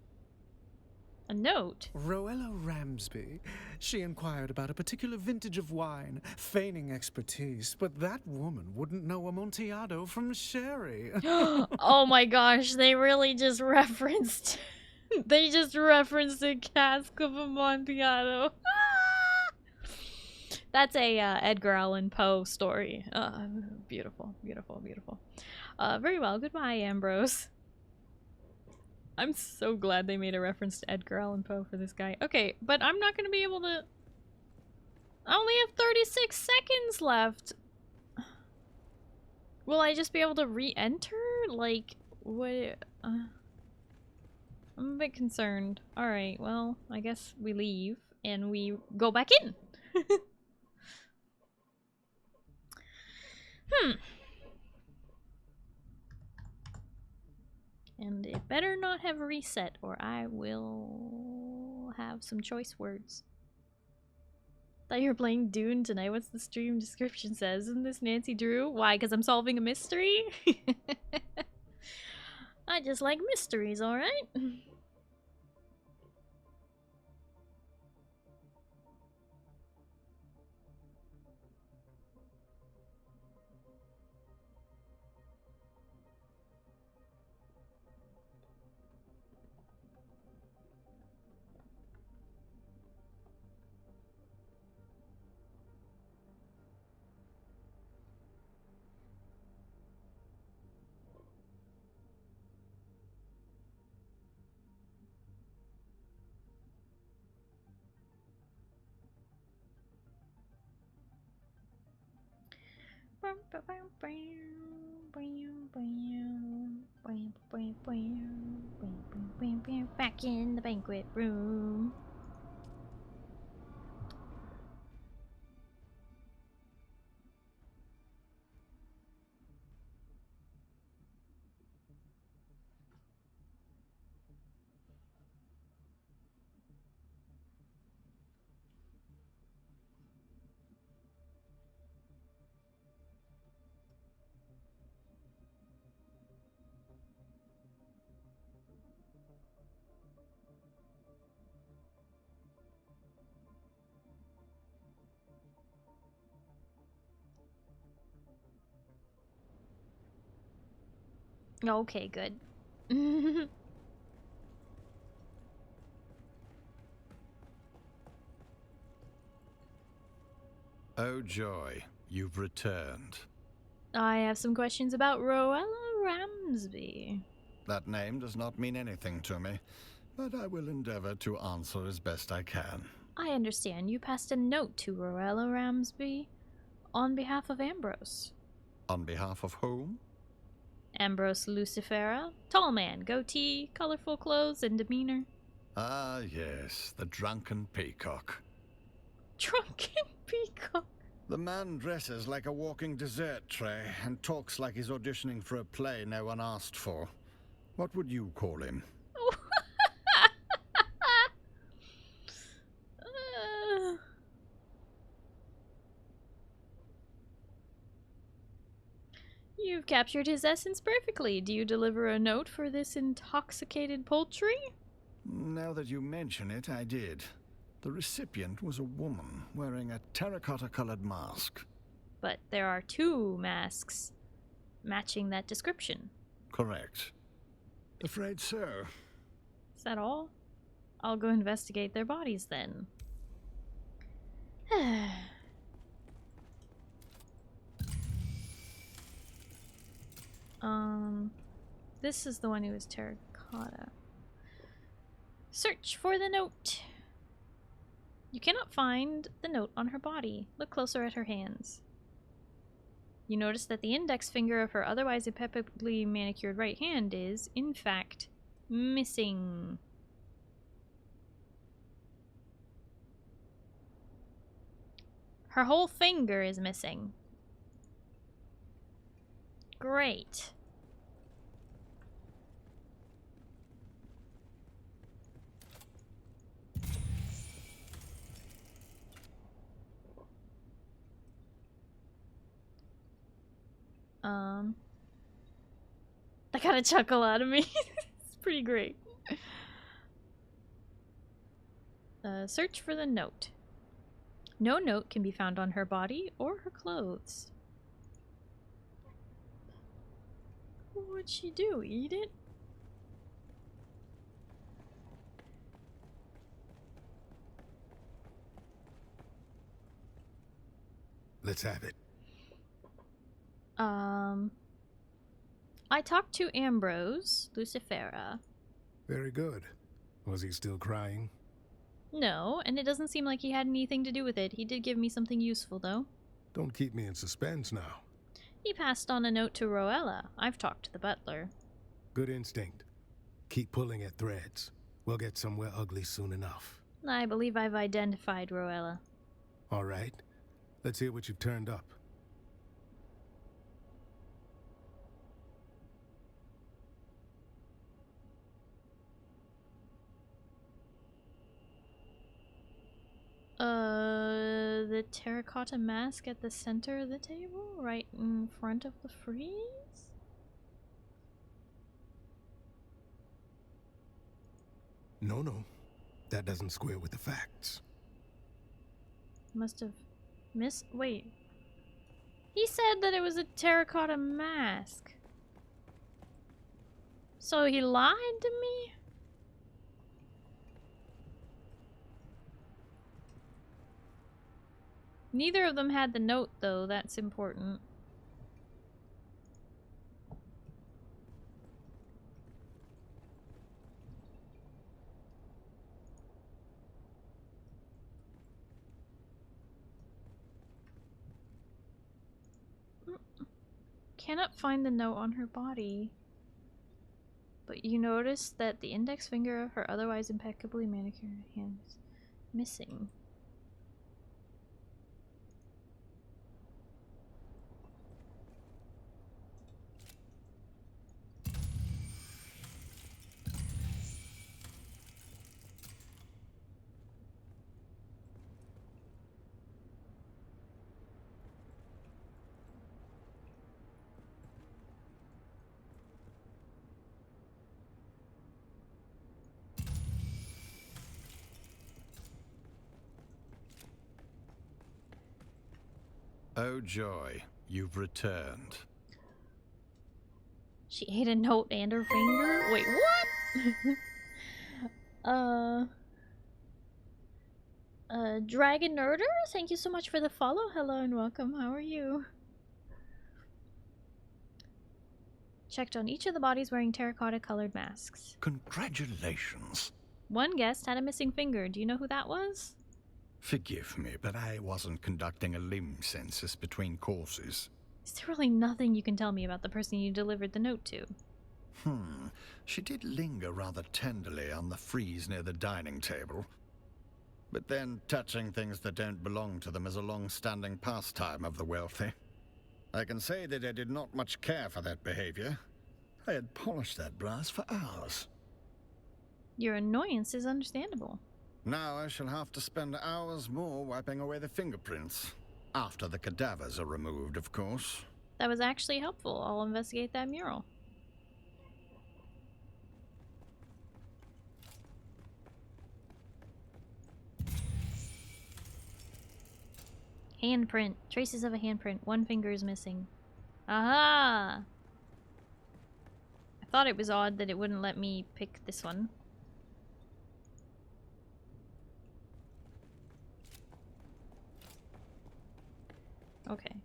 A note? Roella Ramsby. She inquired about a particular vintage of wine, feigning expertise, but that woman wouldn't know Amontillado from sherry. Oh my gosh, they really just referenced... they just referenced a cask of Amontillado. That's a Edgar Allan Poe story. Beautiful, beautiful, beautiful. Very well, goodbye, Ambrose. I'm so glad they made a reference to Edgar Allan Poe for this guy. Okay, but I'm not gonna be able to... I only have 36 seconds left. Will I just be able to re-enter? Like, what... I'm a bit concerned. Alright, well, I guess we leave and we go back in. And it better not have reset or I will have some choice words. Thought you were playing Dune tonight. What's the stream description says? Isn't this Nancy Drew? Why? Because I'm solving a mystery? I just like mysteries, alright? Back in the banquet room. Okay, good. Oh joy, you've returned. I have some questions about Roella Ramsby. That name does not mean anything to me, but I will endeavor to answer as best I can. I understand you passed a note to Roella Ramsby on behalf of Ambrose. On behalf of whom? Ambrose Lucifera, tall man, goatee, colorful clothes, and demeanor. Ah, yes, the drunken peacock. Drunken peacock. The man dresses like a walking dessert tray and talks like he's auditioning for a play no one asked for. What would you call him? You've captured his essence perfectly. Do you deliver a note for this intoxicated poultry? Now that you mention it, I did. The recipient was a woman wearing a terracotta-colored mask. But there are 2 masks matching that description. Correct. Afraid so. Is that all? I'll go investigate their bodies then. This is the one who is terracotta. Search for the note. You cannot find the note on her body. Look closer at her hands. You notice that the index finger of her otherwise impeccably manicured right hand is, in fact, missing. Her whole finger is missing. Great. That got a chuckle out of me. It's pretty great. Search for the note. No note can be found on her body or her clothes. What'd she do? Eat it? Let's have it. I talked to Ambrose Lucifera. Very good. Was he still crying? No, and it doesn't seem like he had anything to do with it. He did give me something useful, though. Don't keep me in suspense now. He passed on a note to Roella. I've talked to the butler. Good instinct. Keep pulling at threads. We'll get somewhere ugly soon enough. I believe I've identified Roella. All right. Let's hear what you've turned up. The terracotta mask at the center of the table? Right in front of the frieze? No. That doesn't square with the facts. Must have wait. He said that it was a terracotta mask. So he lied to me? Neither of them had the note, though. That's important. cannot find the note on her body. But you notice that the index finger of her otherwise impeccably manicured hand is missing. Oh joy, you've returned. She ate a note and her finger? Wait, what? Dragon Nerder, thank you so much for the follow. Hello and welcome. How are you? Checked on each of the bodies wearing terracotta colored masks. Congratulations. One guest had a missing finger. Do you know who that was? Forgive me, but I wasn't conducting a limb census between courses. Is there really nothing you can tell me about the person you delivered the note to? She did linger rather tenderly on the frieze near the dining table. But then touching things that don't belong to them is a long-standing pastime of the wealthy. I can say that I did not much care for that behavior. I had polished that brass for hours. Your annoyance is understandable. Now I shall have to spend hours more wiping away the fingerprints. After the cadavers are removed, of course. That was actually helpful. I'll investigate that mural. Handprint. Traces of a handprint. One finger is missing. Aha! I thought it was odd that it wouldn't let me pick this one. Okay.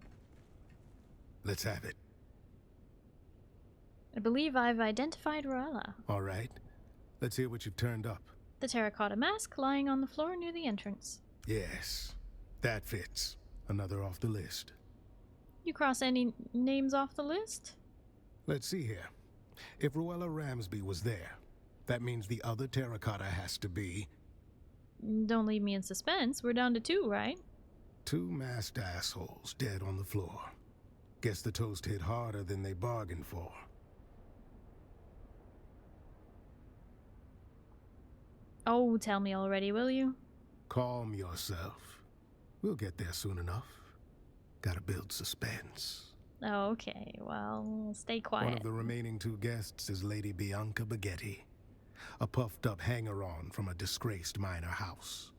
Let's have it. I believe I've identified Ruella. All right. Let's hear what you've turned up. The terracotta mask lying on the floor near the entrance. Yes, that fits. Another off the list. You cross any names off the list? Let's see here. If Ruella Ramsby was there, that means the other terracotta has to be... Don't leave me in suspense. We're down to 2, right? 2 masked assholes dead on the floor. Guess the toast hit harder than they bargained for. Oh, tell me already, will you? Calm yourself. We'll get there soon enough. Gotta build suspense. Okay, well, stay quiet. One of the remaining 2 guests is Lady Bianca Baghetti, a puffed-up hanger-on from a disgraced minor house.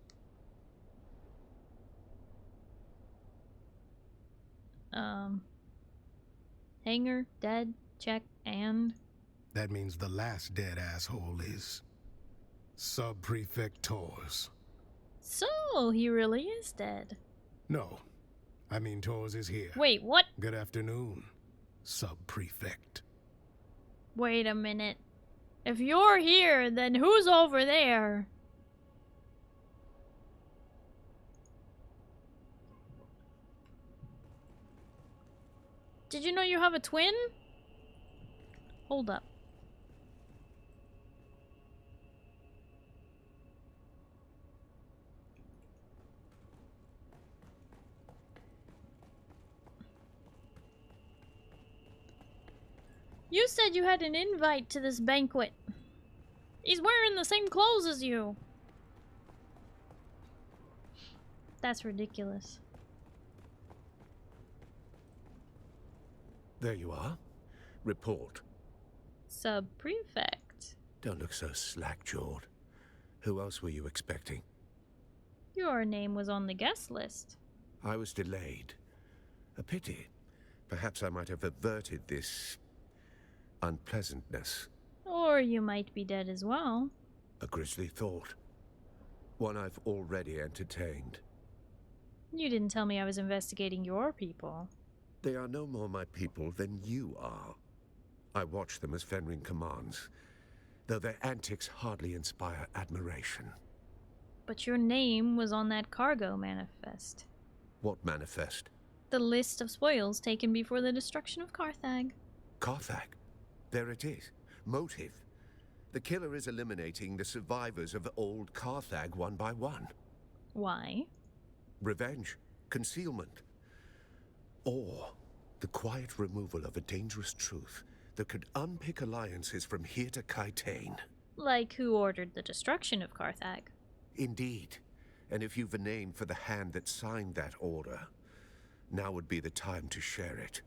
Hanger, dead, check, and... That means the last dead asshole is... Sub-Prefect Tors. So, he really is dead. No. I mean Tors is here. Wait, what? Good afternoon, Sub-Prefect. Wait a minute. If you're here, then who's over there? Did you know you have a twin? Hold up. You said you had an invite to this banquet. He's wearing the same clothes as you. That's ridiculous. There you are. Report. Sub-prefect. Don't look so slack-jawed. Who else were you expecting? Your name was on the guest list. I was delayed. A pity. Perhaps I might have averted this... unpleasantness. Or you might be dead as well. A grisly thought. One I've already entertained. You didn't tell me I was investigating your people. They are no more my people than you are. I watch them as Fenring commands, though their antics hardly inspire admiration. But your name was on that cargo manifest. What manifest? The list of spoils taken before the destruction of Carthag. Carthag? There it is. Motive. The killer is eliminating the survivors of old Carthag one by one. Why? Revenge. Concealment. Or the quiet removal of a dangerous truth that could unpick alliances from here to Kaitane. Like who ordered the destruction of Carthag? Indeed. And if you've a name for the hand that signed that order, now would be the time to share it.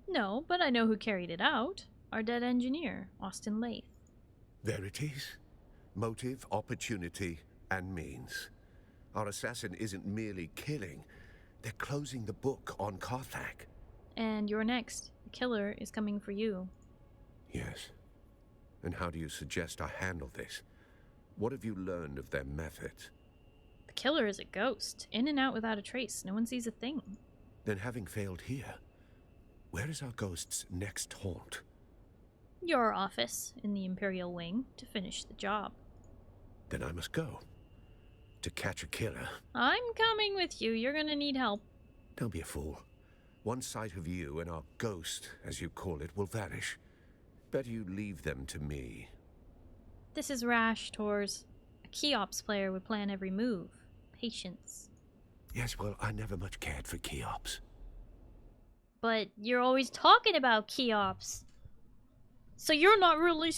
No, but I know who carried it out. Our dead engineer, Austin Lath. There it is. Motive, opportunity, and means. Our assassin isn't merely killing, they're closing the book on Carthag. And you're next. The killer is coming for you. Yes. And how do you suggest I handle this? What have you learned of their methods? The killer is a ghost, in and out without a trace. No one sees a thing. Then having failed here, where is our ghost's next haunt? Your office, in the Imperial Wing, to finish the job. Then I must go. To catch a killer. I'm coming with you. You're gonna need help. Don't be a fool. One sight of you and our ghost, as you call it, will vanish. Better you leave them to me. This is rash, Tors. A Keops player would plan every move. Patience. Yes, well, I never much cared for Keops. But you're always talking about Keops. So you're not really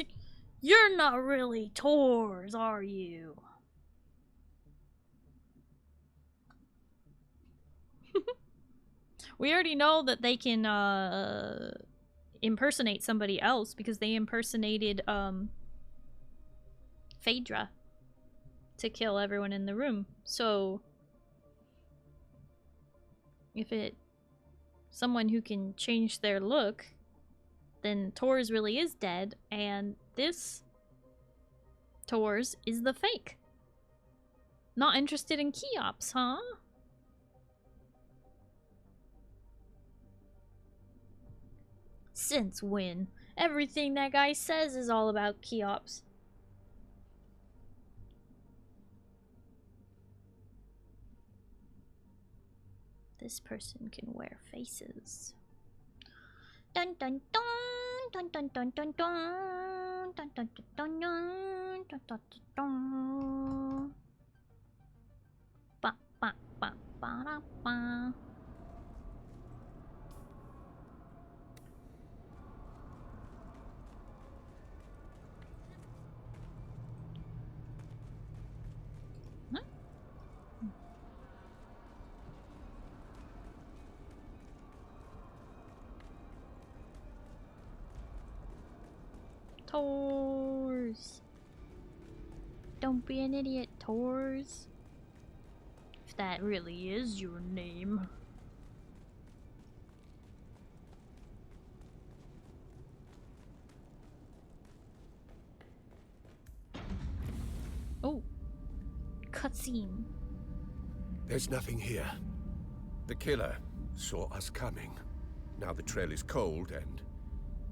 Tors, are you? We already know that they can impersonate somebody else because they impersonated Phaedra to kill everyone in the room. So if it someone who can change their look, then Tors really is dead, and this Tors is the fake. Not interested in Keops, huh? Since when? Everything that guy says is all about Keops. This person can wear faces. Dun dun dun dun dun dun dun dun dun dun dun dun dun dun dun. Ba ba ba ba da ba. Tors. Don't be an idiot, Tors. If that really is your name. Oh. Cutscene. There's nothing here. The killer saw us coming. Now the trail is cold and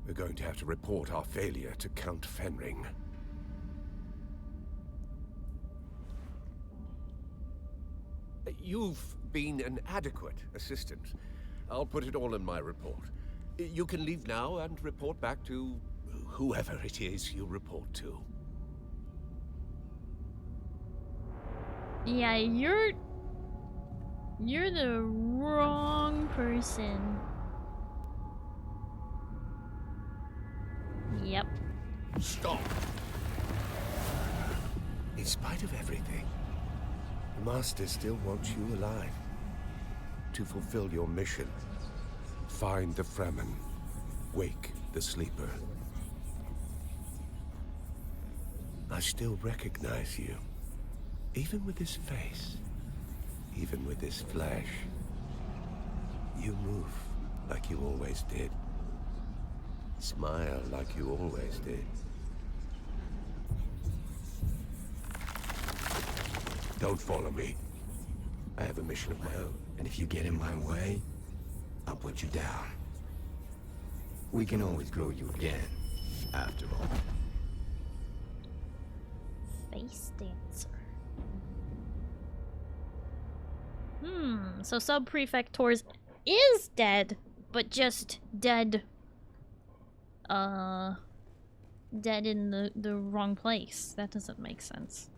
we're going to have to report our failure to Count Fenring. You've been an adequate assistant. I'll put it all in my report. You can leave now and report back to whoever it is you report to. Yeah, you're the wrong person. Yep. Stop! In spite of everything, the Master still wants you alive. To fulfill your mission. Find the Fremen. Wake the sleeper. I still recognize you. Even with this face. Even with this flesh. You move like you always did. Smile like you always did. Don't follow me. I have a mission of my own. And if you get in my way, I'll put you down. We can always grow you again, after all. Face dancer. So Sub-Prefect Tors is dead, but just dead. Dead in the wrong place. That doesn't make sense.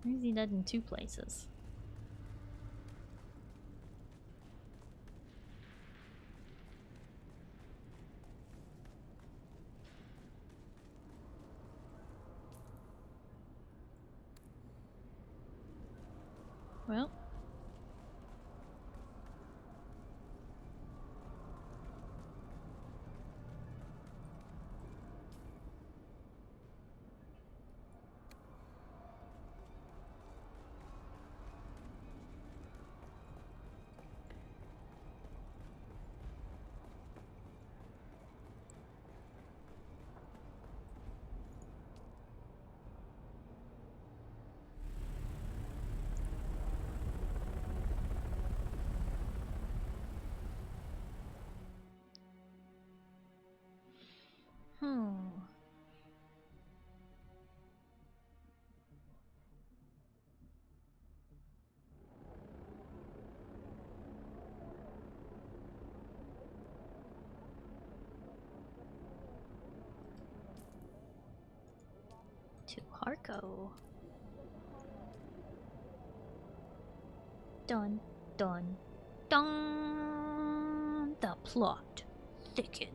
Why is he dead in 2 places? Well. To Harko. Dun, dun, dun. The plot thickens.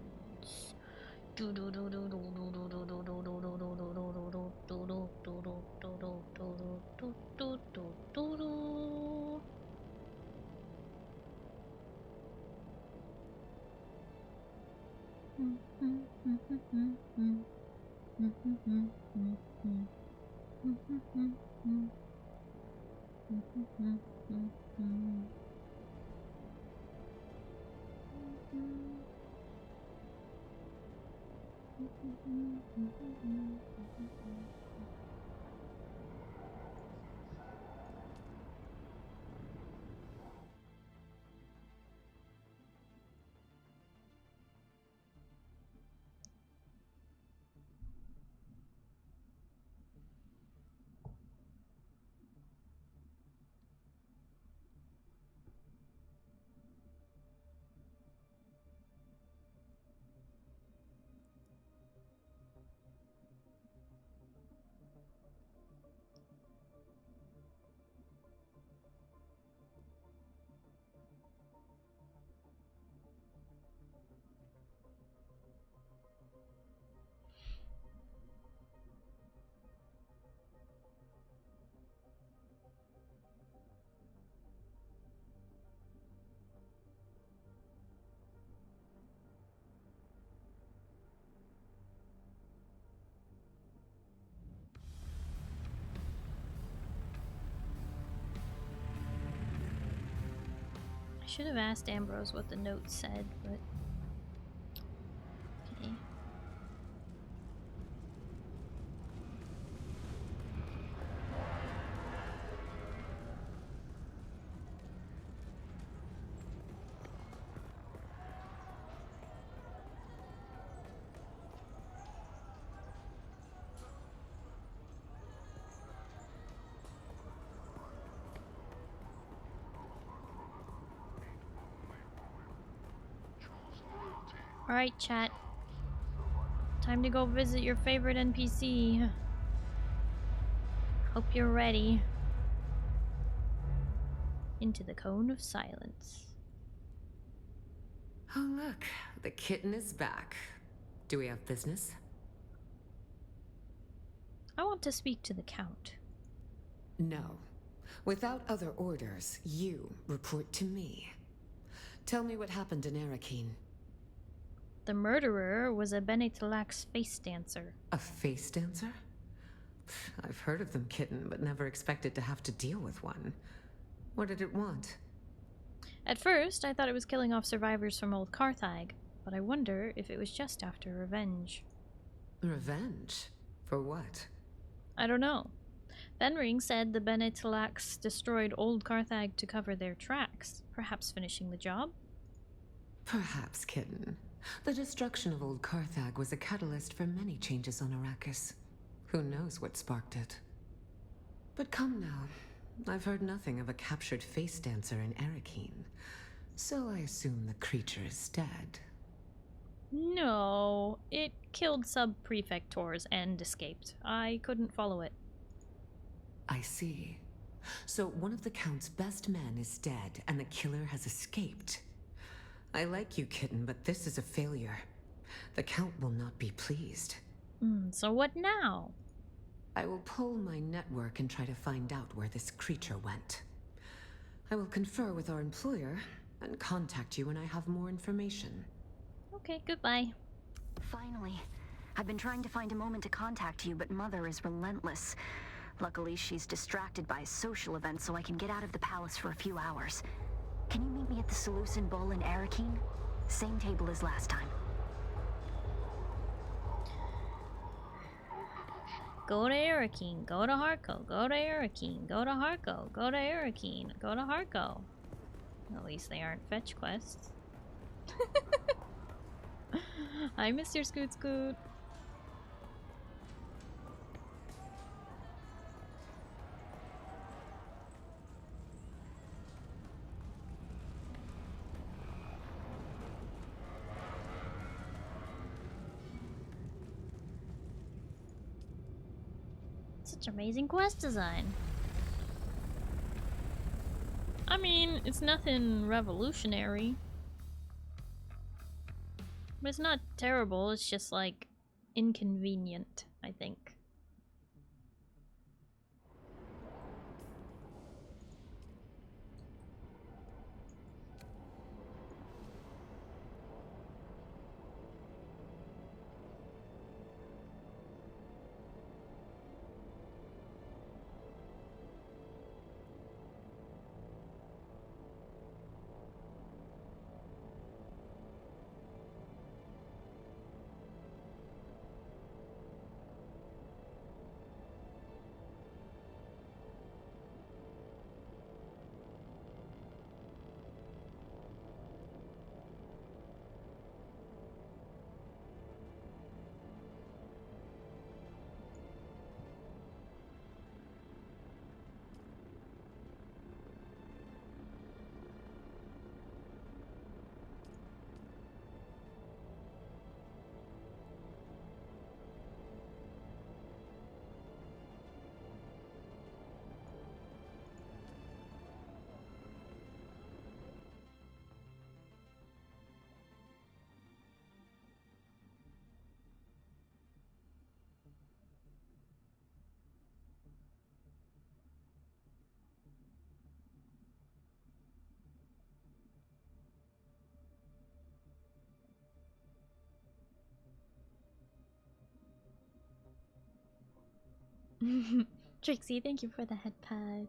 I should have asked Ambrose what the note said, but okay. Alright, chat. Time to go visit your favorite NPC. Hope you're ready. Into the cone of silence. Oh look, the kitten is back. Do we have business? I want to speak to the Count. No. Without other orders, you report to me. Tell me what happened in Arakeen. The murderer was a Bene Talax face dancer. A face dancer? I've heard of them, kitten, but never expected to have to deal with one. What did it want? At first, I thought it was killing off survivors from Old Carthag, but I wonder if it was just after revenge. Revenge? For what? I don't know. Fenring said the Bene Talax destroyed Old Carthag to cover their tracks, perhaps finishing the job? Perhaps, kitten. The destruction of Old Carthag was a catalyst for many changes on Arrakis. Who knows what sparked it? But come now. I've heard nothing of a captured face dancer in Erakeen, so I assume the creature is dead. No, it killed sub-prefectors and escaped. I couldn't follow it. I see. So one of the Count's best men is dead, and the killer has escaped. I like you, kitten, but this is a failure. The Count will not be pleased. So what now? I will pull my network and try to find out where this creature went. I will confer with our employer and contact you when I have more information. Okay, goodbye. Finally. I've been trying to find a moment to contact you, but Mother is relentless. Luckily, she's distracted by a social event, so I can get out of the palace for a few hours. Can you meet me at the Seleucid Bowl in Erakeen? Same table as last time. Go to Erakeen, go to Harko, go to Erakeen, go to Harko, go to Erakeen, go to Harko. At least they aren't fetch quests. Hi, Mr. Scoot Scoot. Such amazing quest design. I mean, it's nothing revolutionary. But it's not terrible, it's just like inconvenient, I think. Trixie, thank you for the head pads.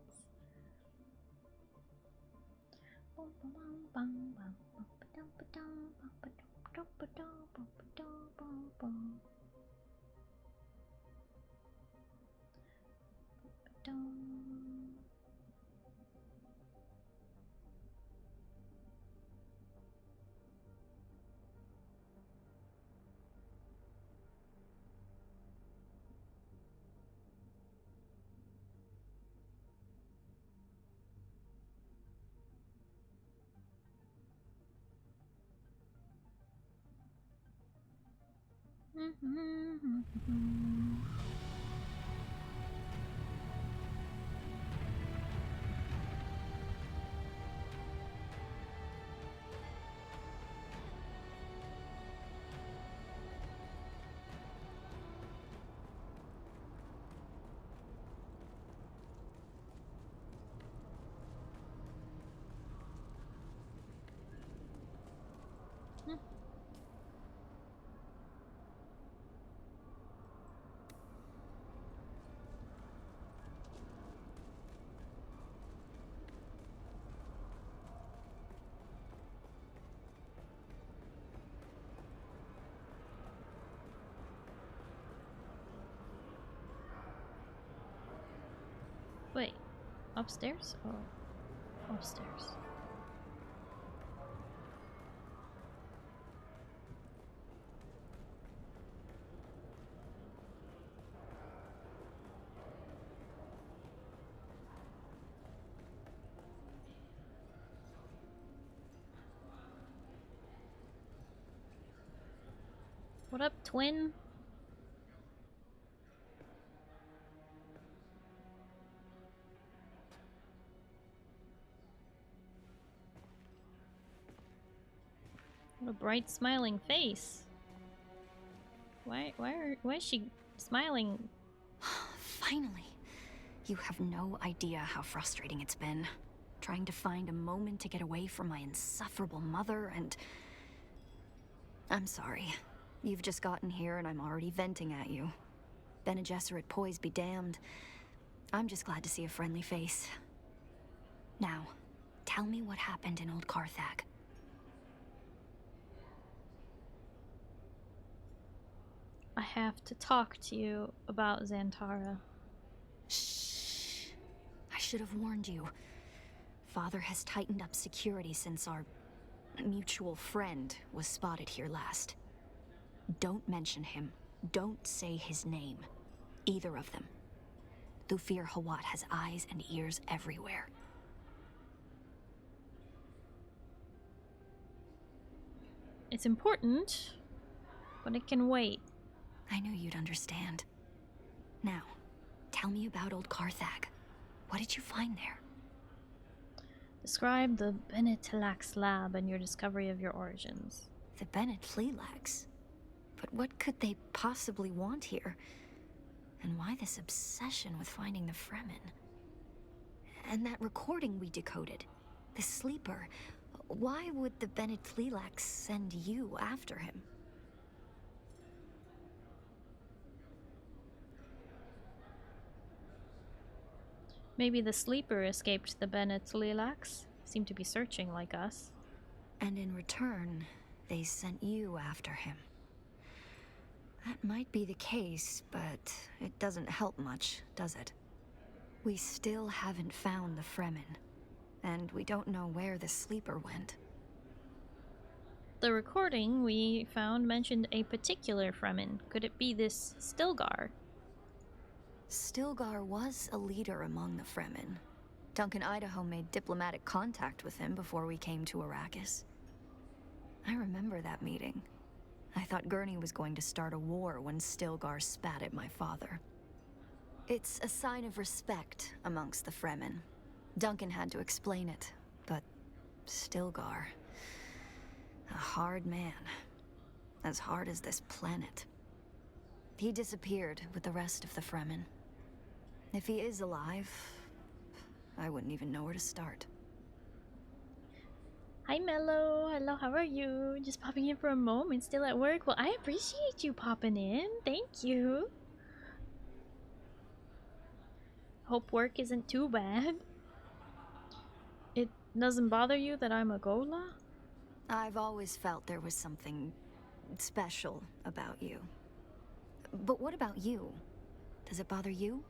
Wait, upstairs? Oh, upstairs. What up, twin? What a bright smiling face. Why is she smiling? Finally. You have no idea how frustrating it's been. Trying to find a moment to get away from my insufferable mother and... I'm sorry. You've just gotten here and I'm already venting at you. Bene Gesserit poise be damned. I'm just glad to see a friendly face. Now, tell me what happened in Old Carthag. I have to talk to you about Xantara. Shh. I should have warned you. Father has tightened up security since our mutual friend was spotted here last. Don't mention him. Don't say his name. Either of them. Thufir Hawat has eyes and ears everywhere. It's important, but it can wait. I knew you'd understand. Now, tell me about Old Carthag. What did you find there? Describe the Benetlax lab and your discovery of your origins. The Benetlax? But what could they possibly want here? And why this obsession with finding the Fremen? And that recording we decoded. The sleeper. Why would the Benetlax send you after him? Maybe the sleeper escaped the Benetlax. Seem to be searching like us. And in return, they sent you after him. That might be the case, but it doesn't help much, does it? We still haven't found the Fremen, and we don't know where the sleeper went. The recording we found mentioned a particular Fremen. Could it be this Stilgar? Stilgar was a leader among the Fremen. Duncan Idaho made diplomatic contact with him before we came to Arrakis. I remember that meeting. I thought Gurney was going to start a war when Stilgar spat at my father. It's a sign of respect amongst the Fremen. Duncan had to explain it, but Stilgar... a hard man. As hard as this planet. He disappeared with the rest of the Fremen. If he is alive, I wouldn't even know where to start. Hi Mello, hello, how are you? Just popping in for a moment, still at work. Well, I appreciate you popping in, thank you. Hope work isn't too bad. It doesn't bother you that I'm a Gola? I've always felt there was something special about you. But what about you? Does it bother you?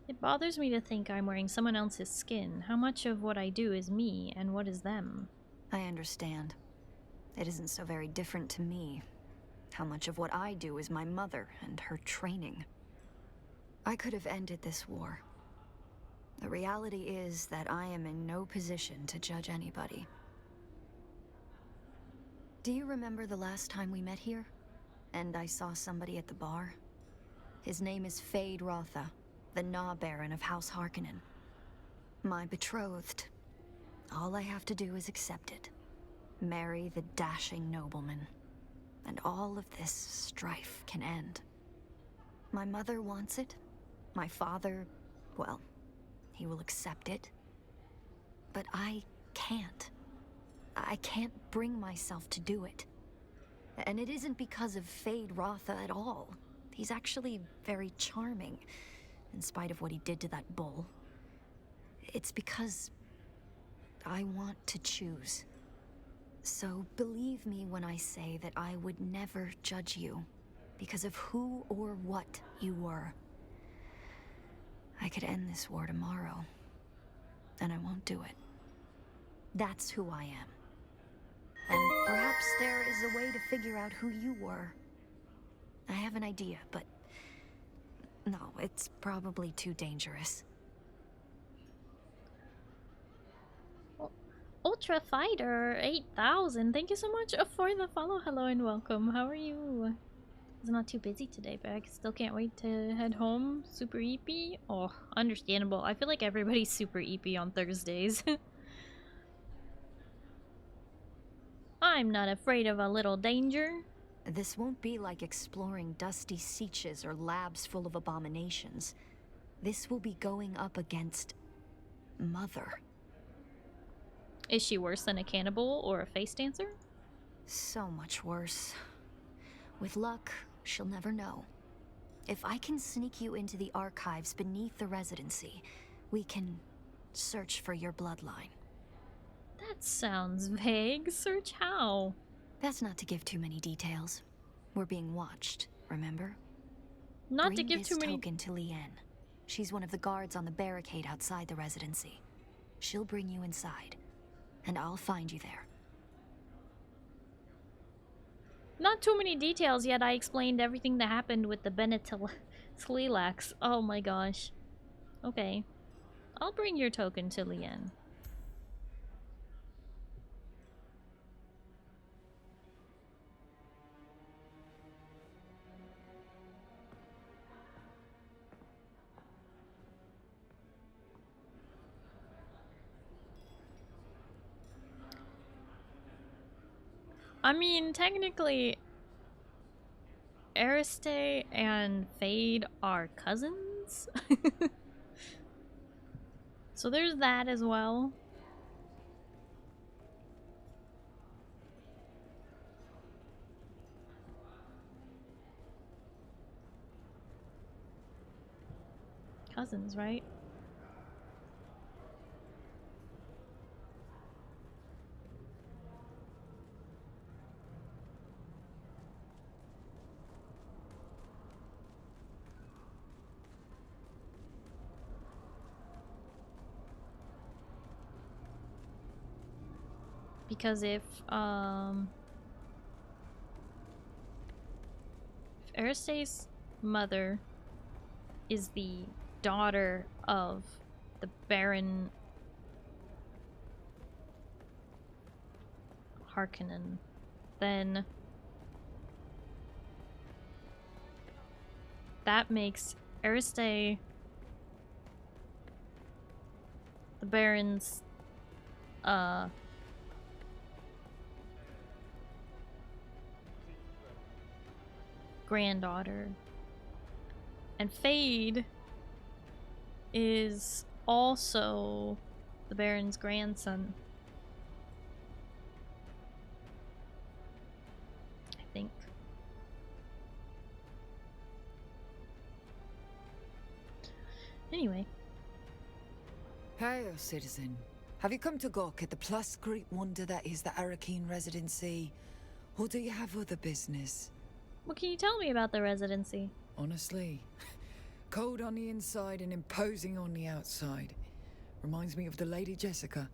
It bothers me to think I'm wearing someone else's skin. How much of what I do is me, and what is them? I understand. It isn't so very different to me. How much of what I do is my mother and her training. I could have ended this war. The reality is that I am in no position to judge anybody. Do you remember the last time we met here? And I saw somebody at the bar? His name is Fade Rotha, the Gnaw Baron of House Harkonnen. My betrothed. All I have to do is accept it. Marry the dashing nobleman. And all of this strife can end. My mother wants it. My father, well, he will accept it. But I can't. I can't bring myself to do it. And it isn't because of Fade Rotha at all. He's actually very charming, in spite of what he did to that bull. It's because I want to choose. So believe me when I say that I would never judge you because of who or what you were. I could end this war tomorrow, and I won't do it. That's who I am. And perhaps there is a way to figure out who you were. I have an idea, but No, it's probably too dangerous. Ultra Fighter 8000, thank you so much for the follow. Hello and welcome. How are you? It's not too busy today, but I still can't wait to head home. Super eepy. Oh, understandable. I feel like everybody's super eepy on Thursdays. I'm not afraid of a little danger. This won't be like exploring dusty seaches or labs full of abominations. This will be going up against Mother. Is she worse than a cannibal or a face dancer? So much worse. With luck, she'll never know. If I can sneak you into the archives beneath the residency, we can search for your bloodline. That sounds vague. Search how? That's not to give too many details. We're being watched, remember? Not to give too many. Bring this token to Liane. She's one of the guards on the barricade outside the residency. She'll bring you inside, and I'll find you there. Not too many details, yet I explained everything that happened with the Benetlilax. Oh my gosh. Okay. I'll bring your token to Liane. I mean, technically, Ariste and Fade are cousins. So there's that as well. Cousins, right? Because if Ariste's mother is the daughter of the Baron Harkonnen, then that makes Ariste the Baron's granddaughter, and Fade is also the Baron's grandson, I think. Anyway. Hail, citizen. Have you come to gawk at the plus great wonder that is the Arakeen residency? Or do you have other business? What can you tell me about the residency? Honestly, cold on the inside and imposing on the outside. Reminds me of the Lady Jessica.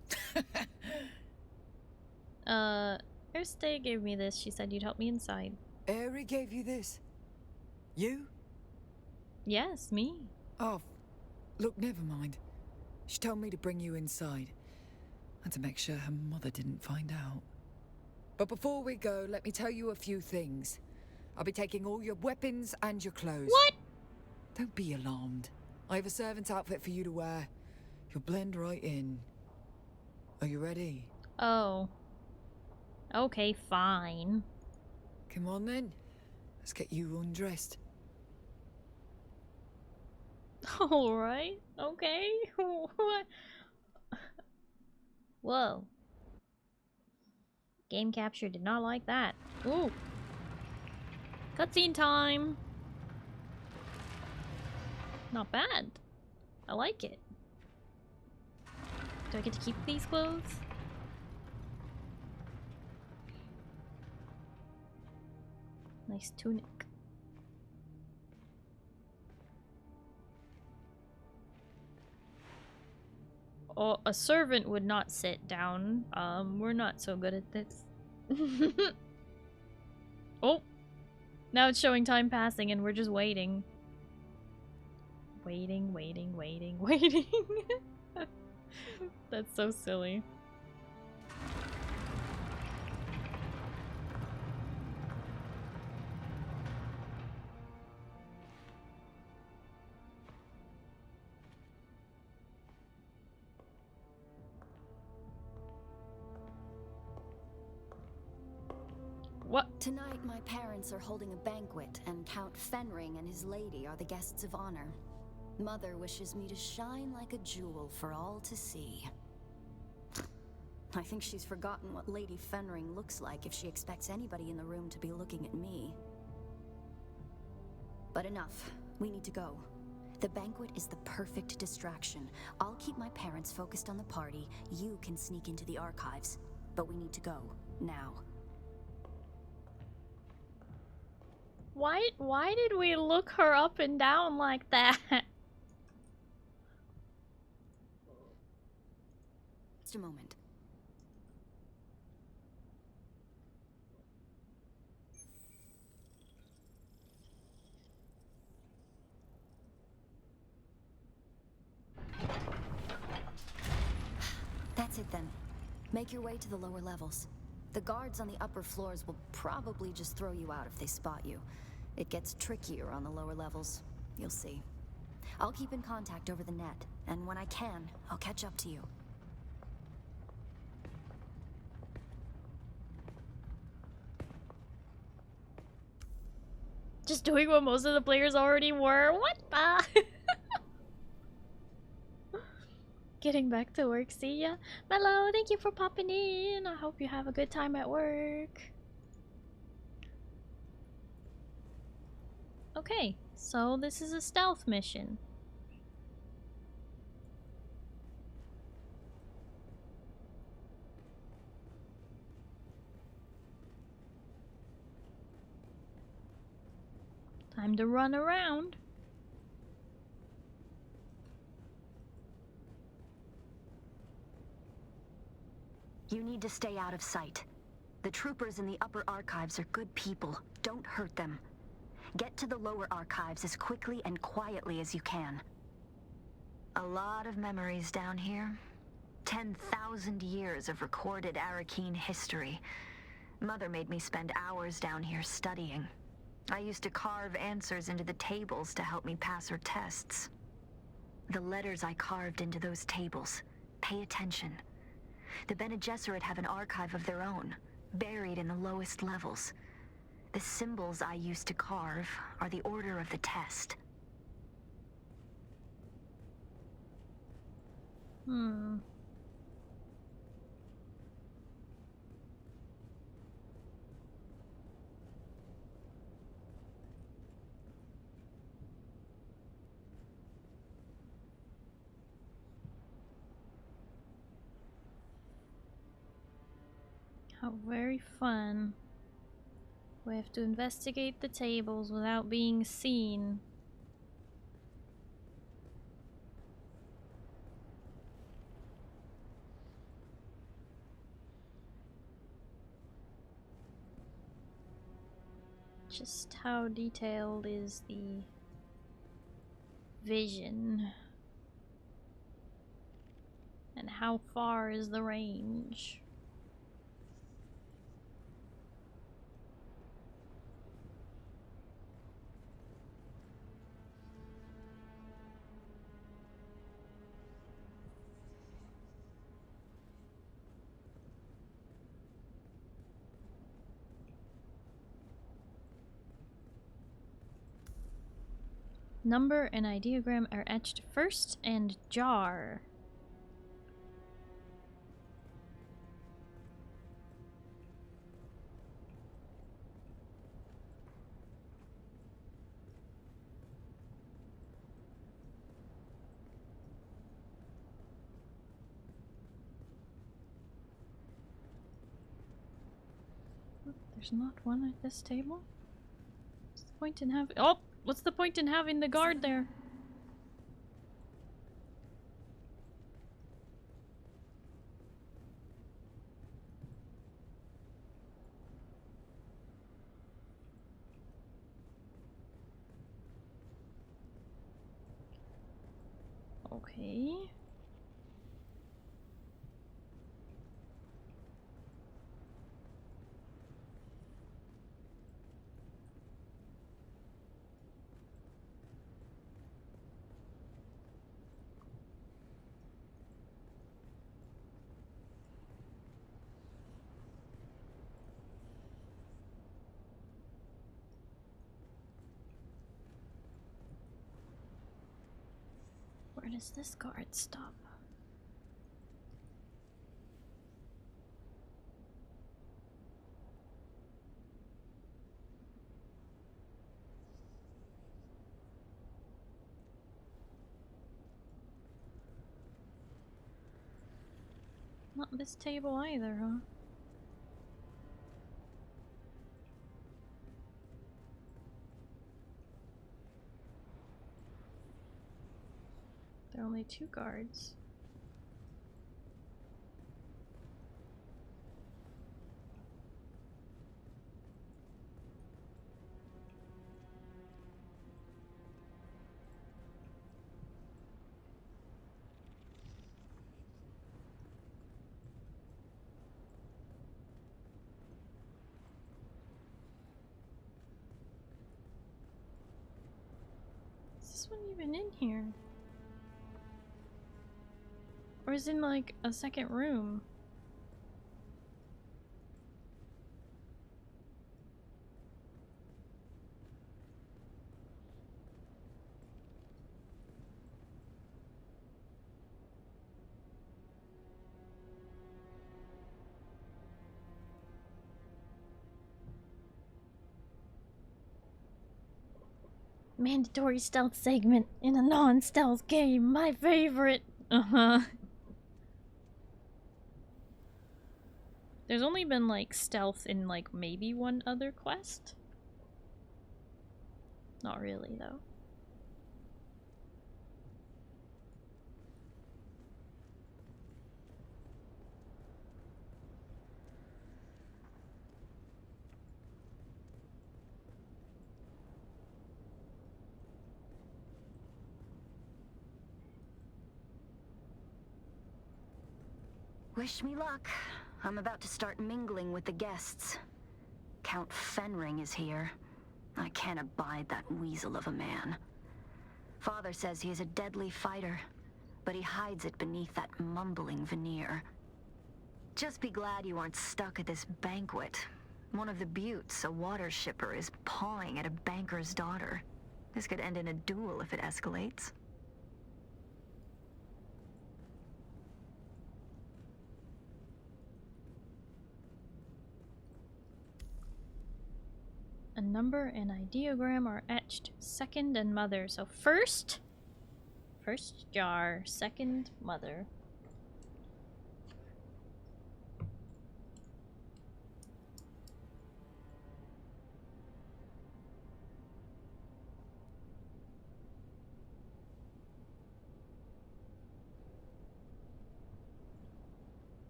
Ariste gave me this. She said you'd help me inside. Eri gave you this? You? Yes, me. Oh, look, never mind. She told me to bring you inside. And to make sure her mother didn't find out. But before we go, let me tell you a few things. I'll be taking all your weapons and your clothes. What? Don't be alarmed. I have a servant's outfit for you to wear. You'll blend right in. Are you ready? Oh. Okay, fine. Come on then. Let's get you undressed. Alright. Okay. What? Whoa. Game capture did not like that. Ooh. Cutscene time. Not bad. I like it. Do I get to keep these clothes? Nice tunic. Oh, a servant would not sit down. We're not so good at this. Oh! Now it's showing time passing and we're just waiting. Waiting, waiting, waiting, waiting. That's so silly. What? Tonight, my parents are holding a banquet, and Count Fenring and his lady are the guests of honor. Mother wishes me to shine like a jewel for all to see. I think she's forgotten what Lady Fenring looks like if she expects anybody in the room to be looking at me. But enough. We need to go. The banquet is the perfect distraction. I'll keep my parents focused on the party. You can sneak into the archives. But we need to go. Now. Why did we look her up and down like that? Just a moment. That's it then. Make your way to the lower levels. The guards on the upper floors will probably just throw you out if they spot you. It gets trickier on the lower levels. You'll see. I'll keep in contact over the net, and when I can, I'll catch up to you. Just doing what most of the players already were. What the? Getting back to work. See ya. Mello, thank you for popping in. I hope you have a good time at work. Okay, so this is a stealth mission. Time to run around. You need to stay out of sight. The troopers in the upper archives are good people. Don't hurt them. Get to the lower archives as quickly and quietly as you can. A lot of memories down here. 10,000 years of recorded Arakeen history. Mother made me spend hours down here studying. I used to carve answers into the tables to help me pass her tests. The letters I carved into those tables. Pay attention. The Bene Gesserit have an archive of their own, buried in the lowest levels. The symbols I used to carve are the order of the test. How very fun. We have to investigate the tables without being seen. Just how detailed is the vision? And how far is the range? Number and ideogram are etched first, and jar. There's not one at this table? What's the point in having— oh! What's the point in having the guard there? Okay. Where does this guard stop? Not this table either, huh? There are only 2 guards. Is this one even in here? Or is it in like a second room? Mandatory stealth segment in a non-stealth game, my favorite. There's only been like stealth in like maybe one other quest. Not really though. Wish me luck. I'm about to start mingling with the guests. Count Fenring is here. I can't abide that weasel of a man. Father says he is a deadly fighter, but he hides it beneath that mumbling veneer. Just be glad you aren't stuck at this banquet. One of the buttes, a water shipper, is pawing at a banker's daughter. This could end in a duel if it escalates. A number and ideogram are etched. Second and mother. So first jar, second mother.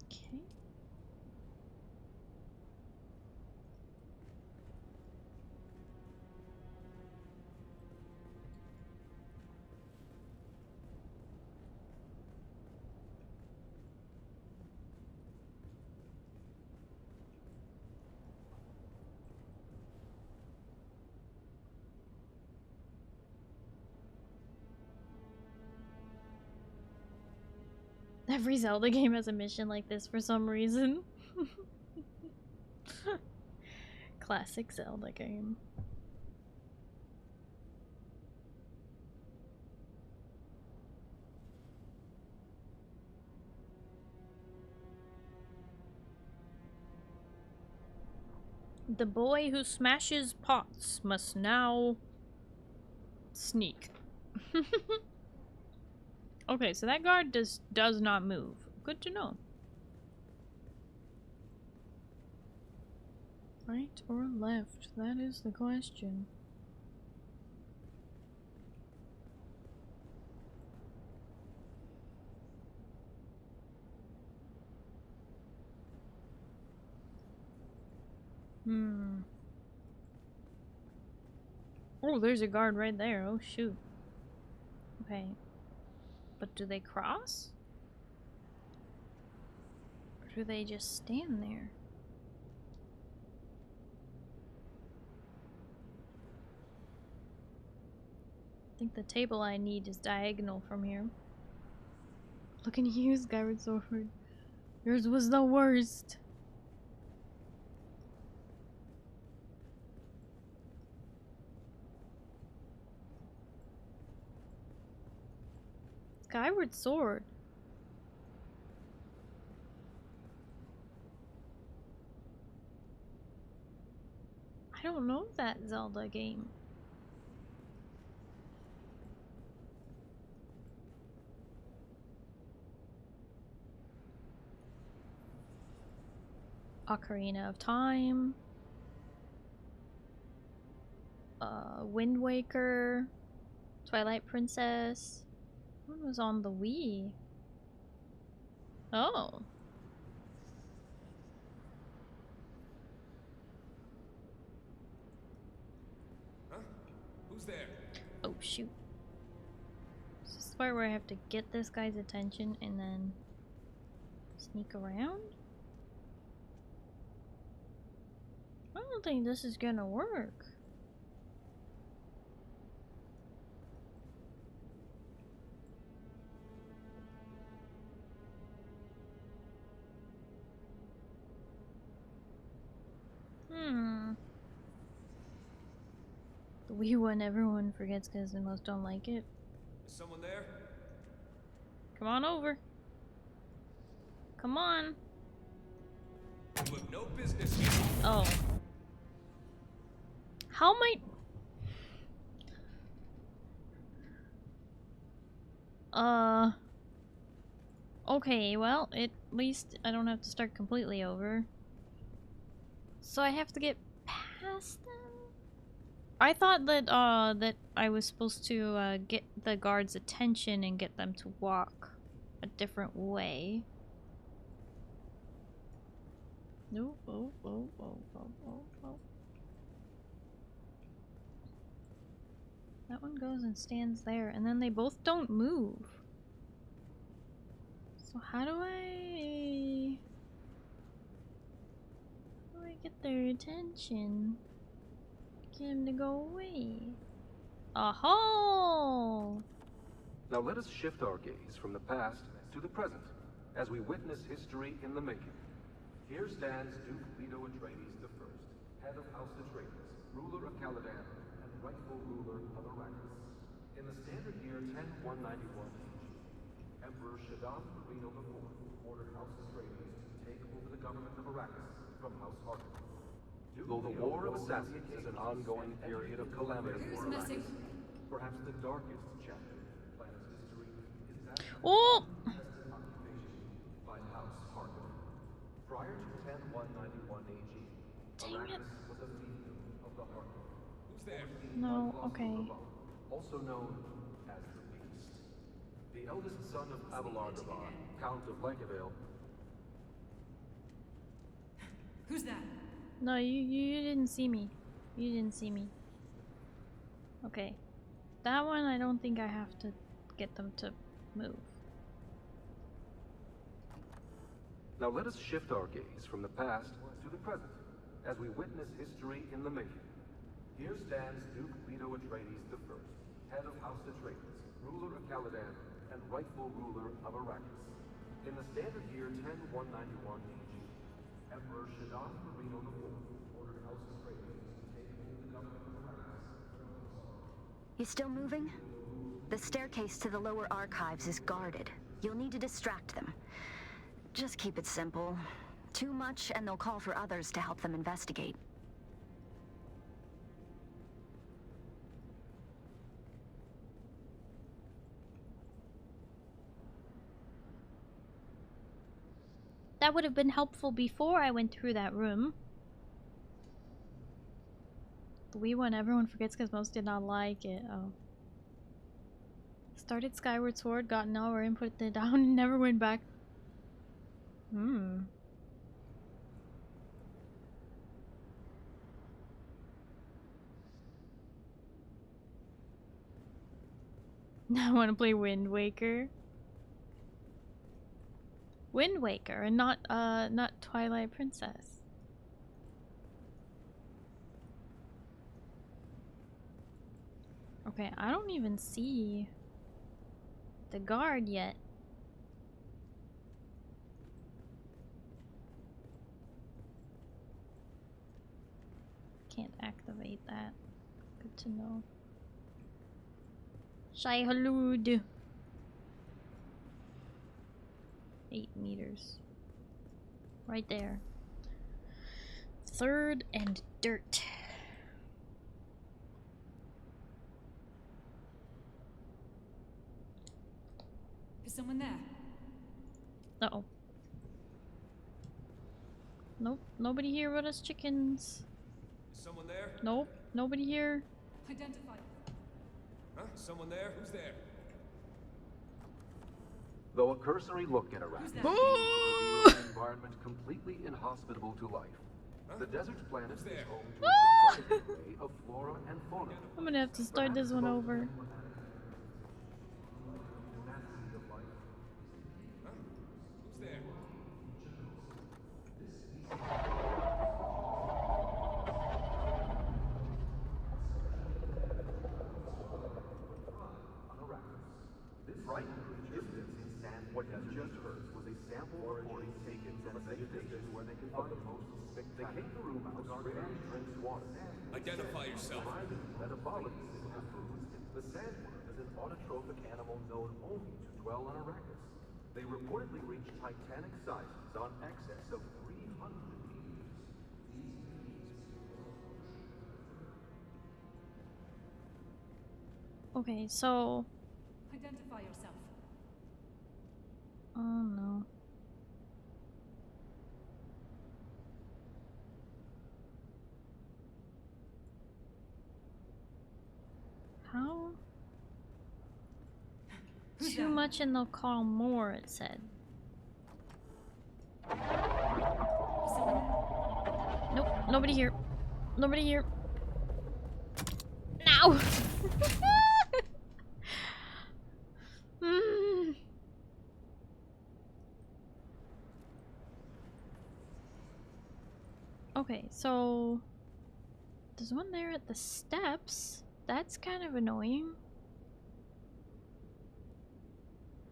Okay. Every Zelda game has a mission like this for some reason. Classic Zelda game. The boy who smashes pots must now sneak. Okay, so that guard does not move. Good to know. Right or left? That is the question. Oh, there's a guard right there. Oh, shoot. Okay. But do they cross? Or do they just stand there? I think the table I need is diagonal from here. Look at you, Skyward Sword. Yours was the worst. Skyward Sword. I don't know that Zelda game. Ocarina of Time. Wind Waker. Twilight Princess. One was on the Wii. Oh. Huh? Who's there? Oh shoot. Is this the part where I have to get this guy's attention and then sneak around? I don't think this is gonna work. The Wii one everyone forgets because they most don't like it. Is someone there? Come on over. Come on. You have no business here. Oh. How am I... Okay, well, at least I don't have to start completely over. So I have to get past them? I thought that, that I was supposed to, get the guards' attention and get them to walk a different way. No, oh. That one goes and stands there, and then they both don't move. So how do I get their attention? Get them to go away. Oh! Now let us shift our gaze from the past to the present, as we witness history in the making. Here stands Duke Leto Atreides I, head of House Atreides, ruler of Caladan, and rightful ruler of Arrakis. In the standard year 10191 AG, Emperor Shaddam Marino IV ordered House Atreides to take over the government of Arrakis from House Harkonnen. Though the War of Assassins is an ongoing period of calamity for Arrakis, perhaps the darkest chapter in the planet's history is that of occupation by House Harkonnen. Prior to 10191 AG, Arrakis was a fiefdom of the Harkonnen. Who's there? No, okay. Also known as the Beast. The eldest son of Abelard Ravan, Count of Blancavel. Who's that? No, you didn't see me. You didn't see me. Okay. That one I don't think I have to get them to move. Now let us shift our gaze from the past to the present, as we witness history in the making. Here stands Duke Leto Atreides I, head of House Atreides, ruler of Caladan, and rightful ruler of Arrakis. In the standard year 10191 AG, Emperor Shaddam Marino IV ordered House Atreides to take over the government of Arrakis. You still moving? The staircase to the lower archives is guarded. You'll need to distract them. Just keep it simple. Too much and they'll call for others to help them investigate. That would have been helpful before I went through that room. The Wii one everyone forgets because most did not like it. Oh. Started Skyward Sword, got an hour in, put it down, and never went back. I want to play Wind Waker. Wind Waker and not Twilight Princess. Okay, I don't even see the guard yet. Can't activate that. Good to know. Shai Halud. 8 meters. Right there. 3rd and dirt. Is someone there? Uh-oh. Nope, nobody here but us chickens. Is someone there? Nope, nobody here. Identify. Huh? Someone there? Who's there? Though a cursory look at Iraq Ooh! reveals an environment completely inhospitable to life. The desert's planet is home to a surprising array of flora and fauna. I'm gonna have to start this one over. Who's there? This frightening creature lives in sand. What you just heard was a sample recording taken from a vegetation where they can find the most spectacular. The kangaroo mouse rarely drinks water. Identify yourself. Metabolic physical foods. The sandworm is an autotrophic animal known only to dwell on Arrakis. They reportedly reach titanic sizes on excess of 300 meters. Okay, so... Identify yourself. Oh no. How? Too much and they'll call more, it said. Nope, nobody here. Nobody here. Now! Okay, so there's one there at the steps. That's kind of annoying.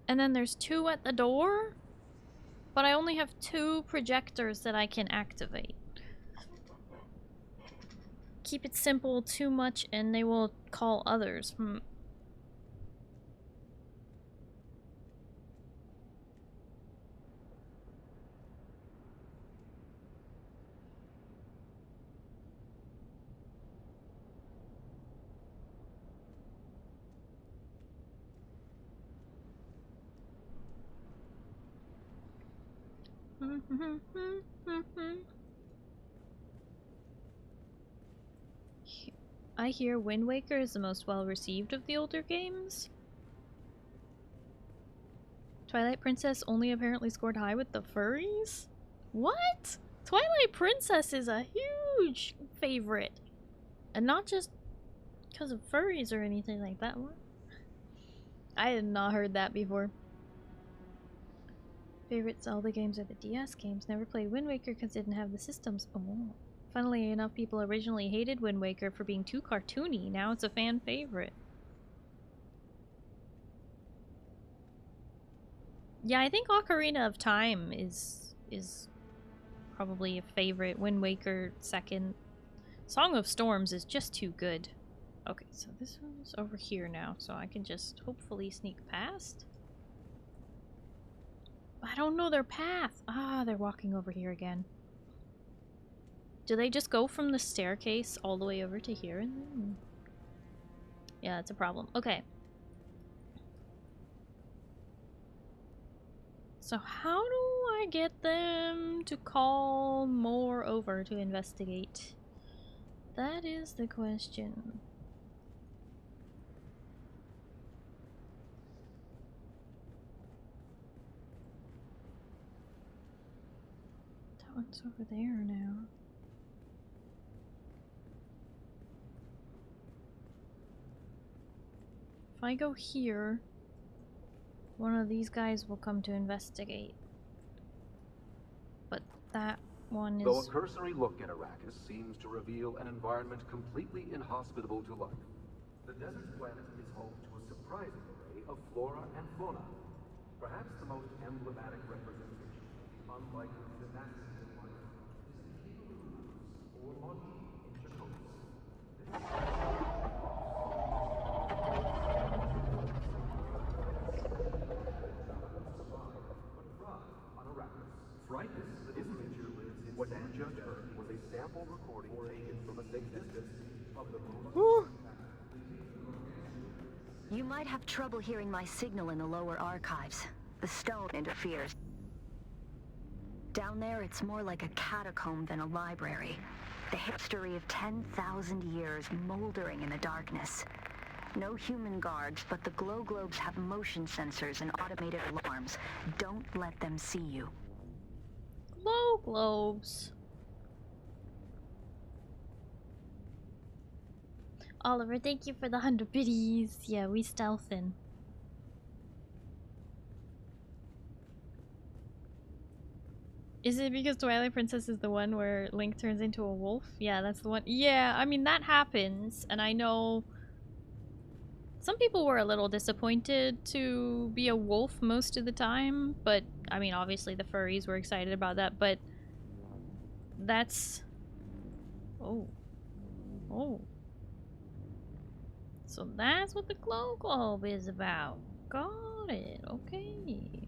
And then there's 2 at the door, but I only have 2 projectors that I can activate. Keep it simple too much and they will call others. I hear Wind Waker is the most well-received of the older games. Twilight Princess only apparently scored high with the furries? What? Twilight Princess is a huge favorite. And not just because of furries or anything like that. What? I had not heard that before. Favorite Zelda games are the DS games. Never played Wind Waker because it didn't have the systems. Oh. Funnily enough, people originally hated Wind Waker for being too cartoony. Now it's a fan favorite. Yeah, I think Ocarina of Time is probably a favorite. Wind Waker second. Song of Storms is just too good. Okay, so this one's over here now, so I can just hopefully sneak past. I don't know their path. Ah, they're walking over here again. Do they just go from the staircase all the way over to here? And then... yeah, that's a problem. Okay. So how do I get them to call more over to investigate? That is the question. That one's over there now. I go here, one of these guys will come to investigate. But that one Though a is... cursory look at Arrakis seems to reveal an environment completely inhospitable to life, the desert planet is home to a surprising array of flora and fauna. Perhaps the most emblematic representation of the unlikely tenacity of life is the Kenyooki, or Monkey in Jacobus. This creature lives in what you just heard was a sample recording taken from a safe distance of the most... You might have trouble hearing my signal in the lower archives. The stone interferes. Down there, it's more like a catacomb than a library. The history of 10,000 years moldering in the darkness. No human guards, but the glow globes have motion sensors and automated alarms. Don't let them see you. Glow globes. Oliver, thank you for the 100 biddies. Yeah, we stealthin'. Is it because Twilight Princess is the one where Link turns into a wolf? Yeah, that's the one. Yeah, I mean, that happens. And I know some people were a little disappointed to be a wolf most of the time. But, I mean, obviously the furries were excited about that. But that's... Oh. Oh. So that's what the glow globe is about. Got it. Okay.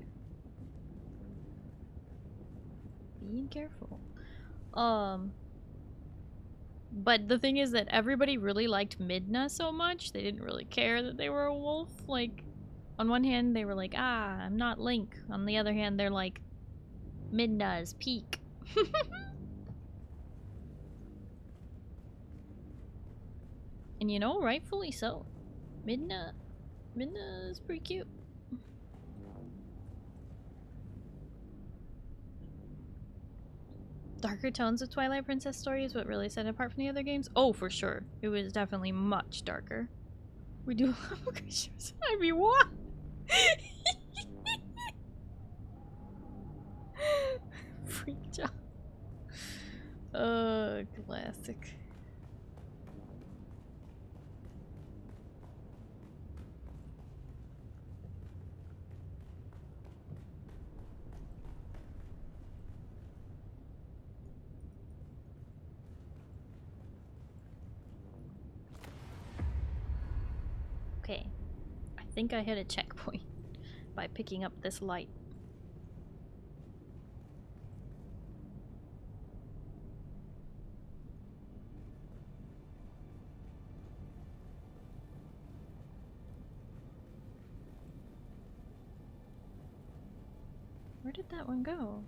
Being careful. But the thing is that everybody really liked Midna so much, they didn't really care that they were a wolf. Like, on one hand, they were like, ah, I'm not Link. On the other hand, they're like, Midna is peak. And you know, rightfully so. Midna is pretty cute. Darker tones of Twilight Princess story is what really set it apart from the other games. Oh, for sure. It was definitely much darker. We do love pictures. I mean, what? Freak job. Classic. Okay, I think I hit a checkpoint by picking up this light. Where did that one go?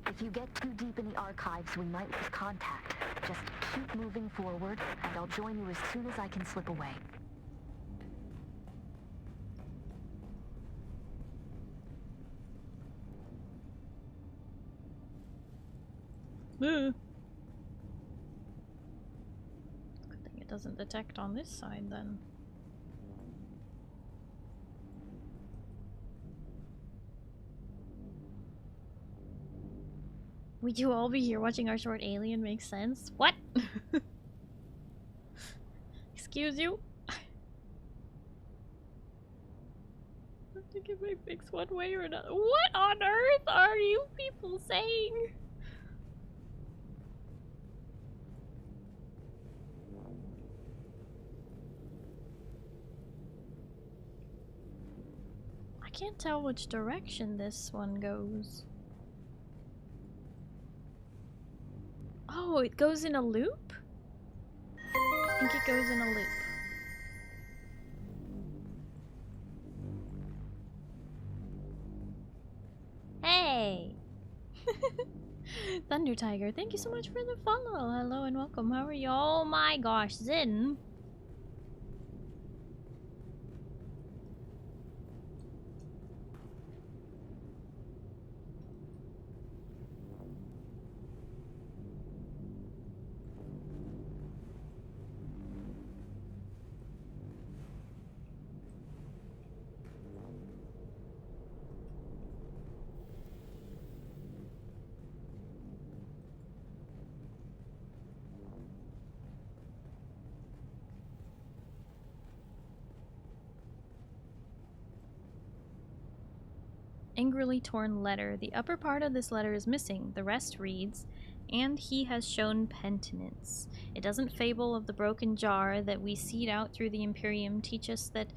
If you get too deep in the archives, we might lose contact. Just keep moving forward, and I'll join you as soon as I can slip away. Good thing it doesn't detect on this side then. Would you all be here watching our short alien makes sense? What? Excuse you? I have to get my fix one way or another. What on earth are you people saying? I can't tell which direction this one goes. Oh, it goes in a loop? I think it goes in a loop. Hey! Thunder Tiger, thank you so much for the follow. Hello and welcome. How are you? Oh my gosh, Zin. angrily torn letter. The upper part of this letter is missing. The rest reads, "And he has shown penitence. It doesn't fable of the broken jar that we seed out through the Imperium teach us that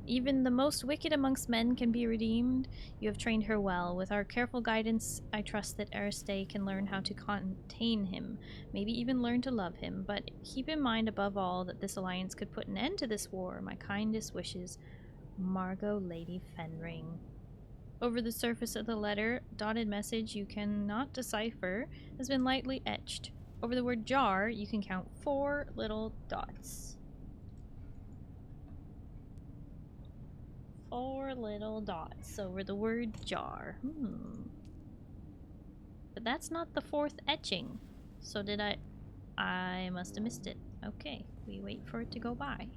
even the most wicked amongst men can be redeemed? You have trained her well. With our careful guidance, I trust that Ariste can learn how to contain him, maybe even learn to love him. But keep in mind above all that this alliance could put an end to this war. My kindest wishes, Margot Lady Fenring." Over the surface of the letter, dotted message you cannot decipher has been lightly etched. Over the word jar, you can count 4 little dots. 4 little dots over the word jar. But that's not the 4th etching. So did I must have missed it. Okay, we wait for it to go by.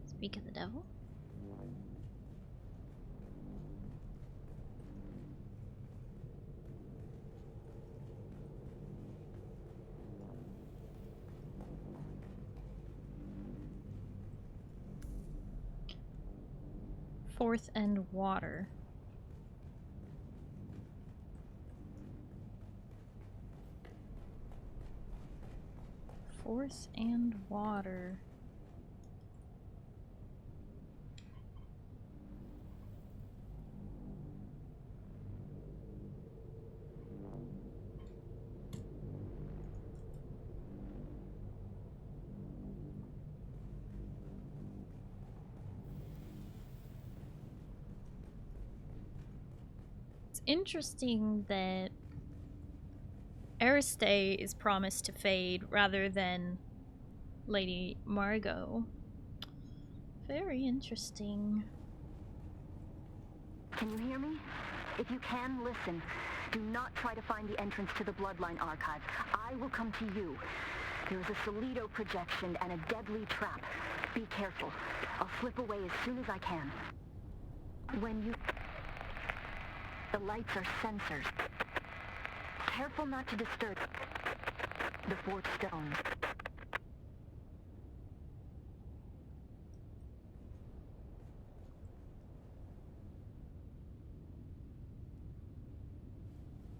Speak of the devil. Fourth and water. Fourth and water. Interesting that Ariste is promised to fade rather than Lady Margot. Very interesting. Can you hear me? If you can, listen. Do not try to find the entrance to the Bloodline Archive. I will come to you. There is a Solido projection and a deadly trap. Be careful. I'll slip away as soon as I can. When you... The lights are sensors. Careful not to disturb the 4th stone.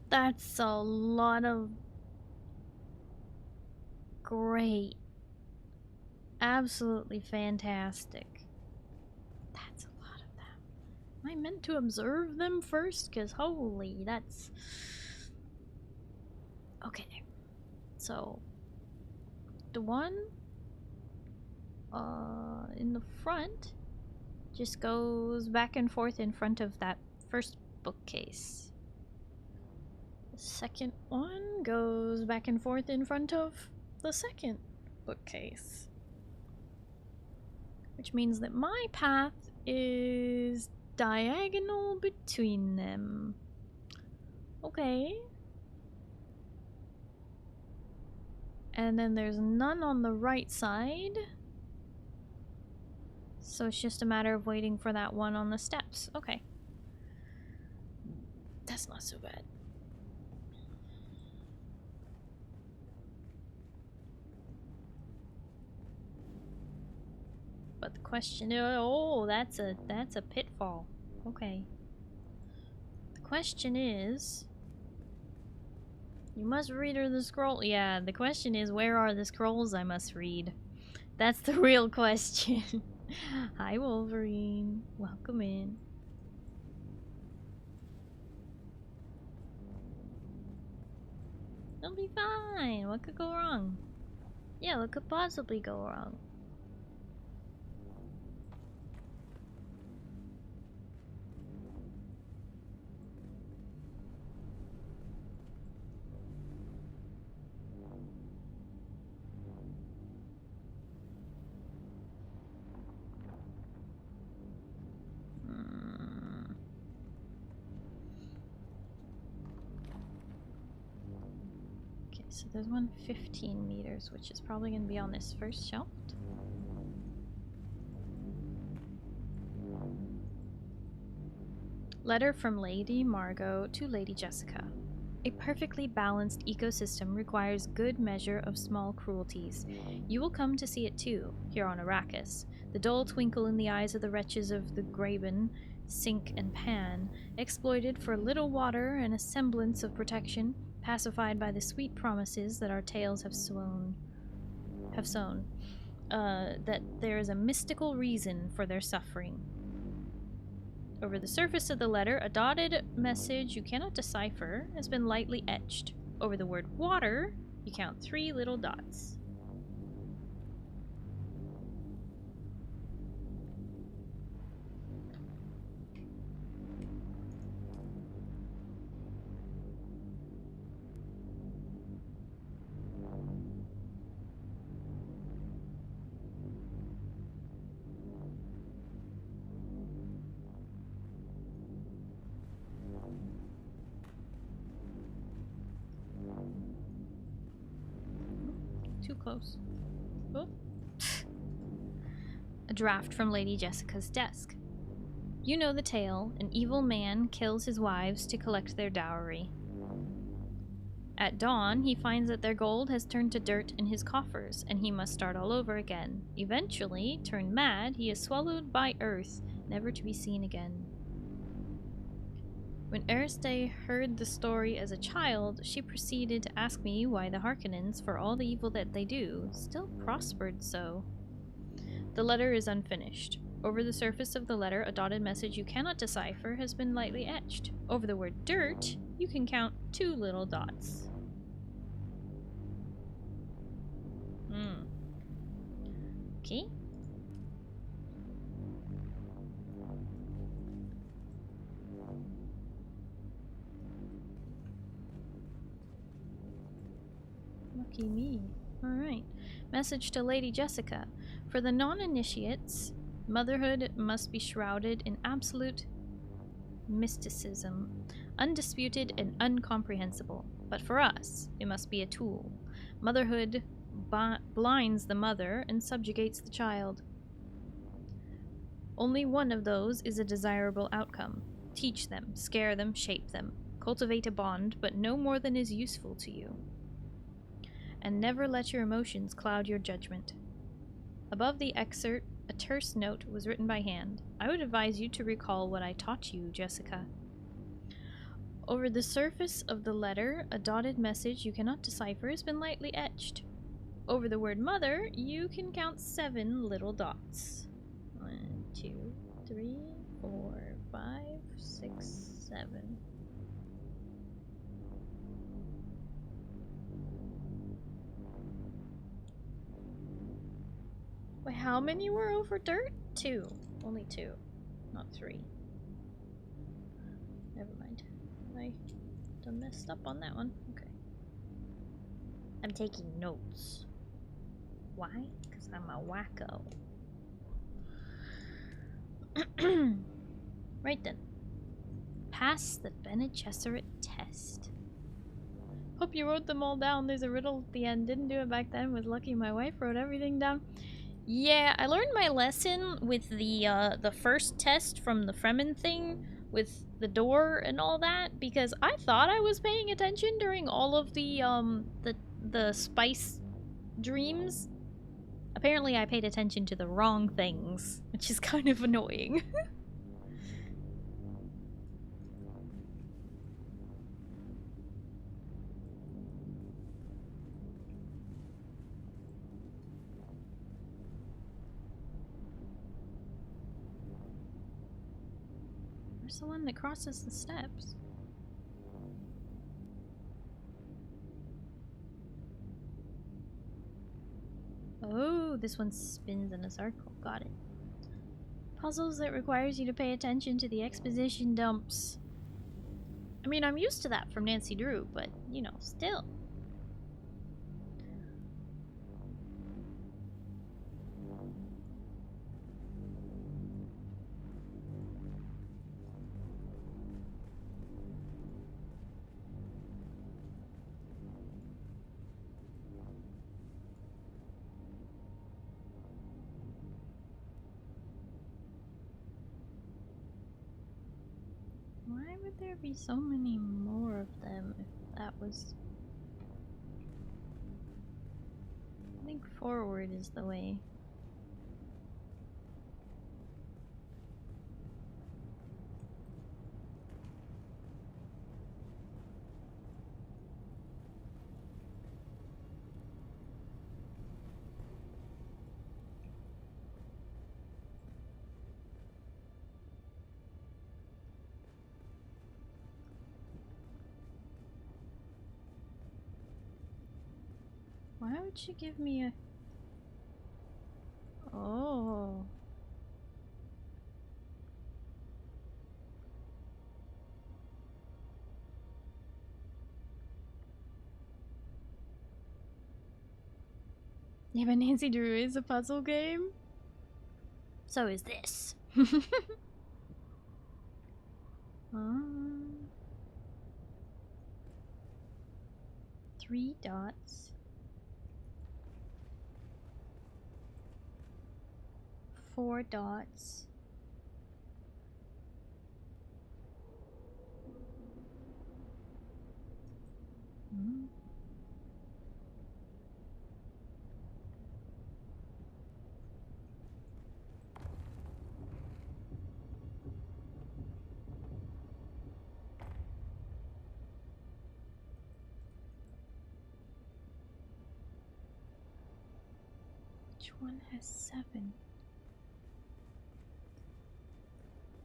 That's a lot of great. Absolutely fantastic. That's a lot of them. Am I meant to observe them first? Because holy, that's... Okay. So, the one in the front just goes back and forth in front of that first bookcase. The second one goes back and forth in front of the second bookcase. Which means that my path is diagonal between them. Okay. And then there's none on the right side. So it's just a matter of waiting for that one on the steps. Okay. That's not so bad. But the question is, oh, that's a pitfall. Okay. The question is, you must read her the scroll. Yeah, the question is, where are the scrolls I must read? That's the real question. Hi, Wolverine. Welcome in. It'll be fine. What could go wrong? Yeah, what could possibly go wrong? So there's one 15 meters, which is probably going to be on this first shelf. Letter from Lady Margot to Lady Jessica. A perfectly balanced ecosystem requires good measure of small cruelties. You will come to see it too, here on Arrakis. The dull twinkle in the eyes of the wretches of the Graben, Sink, and Pan, exploited for little water and a semblance of protection, pacified by the sweet promises that our tales have sown. That there is a mystical reason for their suffering. Over the surface of the letter, a dotted message you cannot decipher has been lightly etched. Over the word water, you count 3 little dots. Too close. Oh. A draft from Lady Jessica's desk. You know the tale. An evil man kills his wives to collect their dowry. At dawn, he finds that their gold has turned to dirt in his coffers, and he must start all over again. Eventually, turned mad, he is swallowed by earth, never to be seen again. When Eriste heard the story as a child, she proceeded to ask me why the Harkonnens, for all the evil that they do, still prospered so. The letter is unfinished. Over the surface of the letter, a dotted message you cannot decipher has been lightly etched. Over the word dirt, you can count 2 little dots. Okay. Lucky me. Alright. Message to Lady Jessica. For the non-initiates, motherhood must be shrouded in absolute mysticism, undisputed and incomprehensible. But for us, it must be a tool. Motherhood blinds the mother and subjugates the child. Only one of those is a desirable outcome. Teach them, scare them, shape them. Cultivate a bond, but no more than is useful to you. And never let your emotions cloud your judgment. Above the excerpt, a terse note was written by hand. I would advise you to recall what I taught you, Jessica. Over the surface of the letter, a dotted message you cannot decipher has been lightly etched. Over the word mother, you can count 7 little dots. 1, 2, 3, 4, 5, 6, 7. Wait, how many were over dirt? 2. Only 2, not 3. Never mind. I done messed up on that one. Okay. I'm taking notes. Why? Because I'm a wacko. Right then. Pass the Bene Gesserit test. Hope you wrote them all down. There's a riddle at the end. Didn't do it back then. Was lucky my wife wrote everything down. Yeah, I learned my lesson with the first test from the Fremen thing with the door and all that, because I thought I was paying attention during all of the spice dreams. Apparently I paid attention to the wrong things, which is kind of annoying. Where's the one that crosses the steps? Oh, this one spins in a circle. Got it. Puzzles that requires you to pay attention to the exposition dumps. I mean, I'm used to that from Nancy Drew, but, you know, still. Why would there be so many more of them if that was... I think forward is the way. Why would she give me a... Oh. Yeah, but Nancy Drew is a puzzle game. So is this. 3 dots. 4 dots. Which one has 7?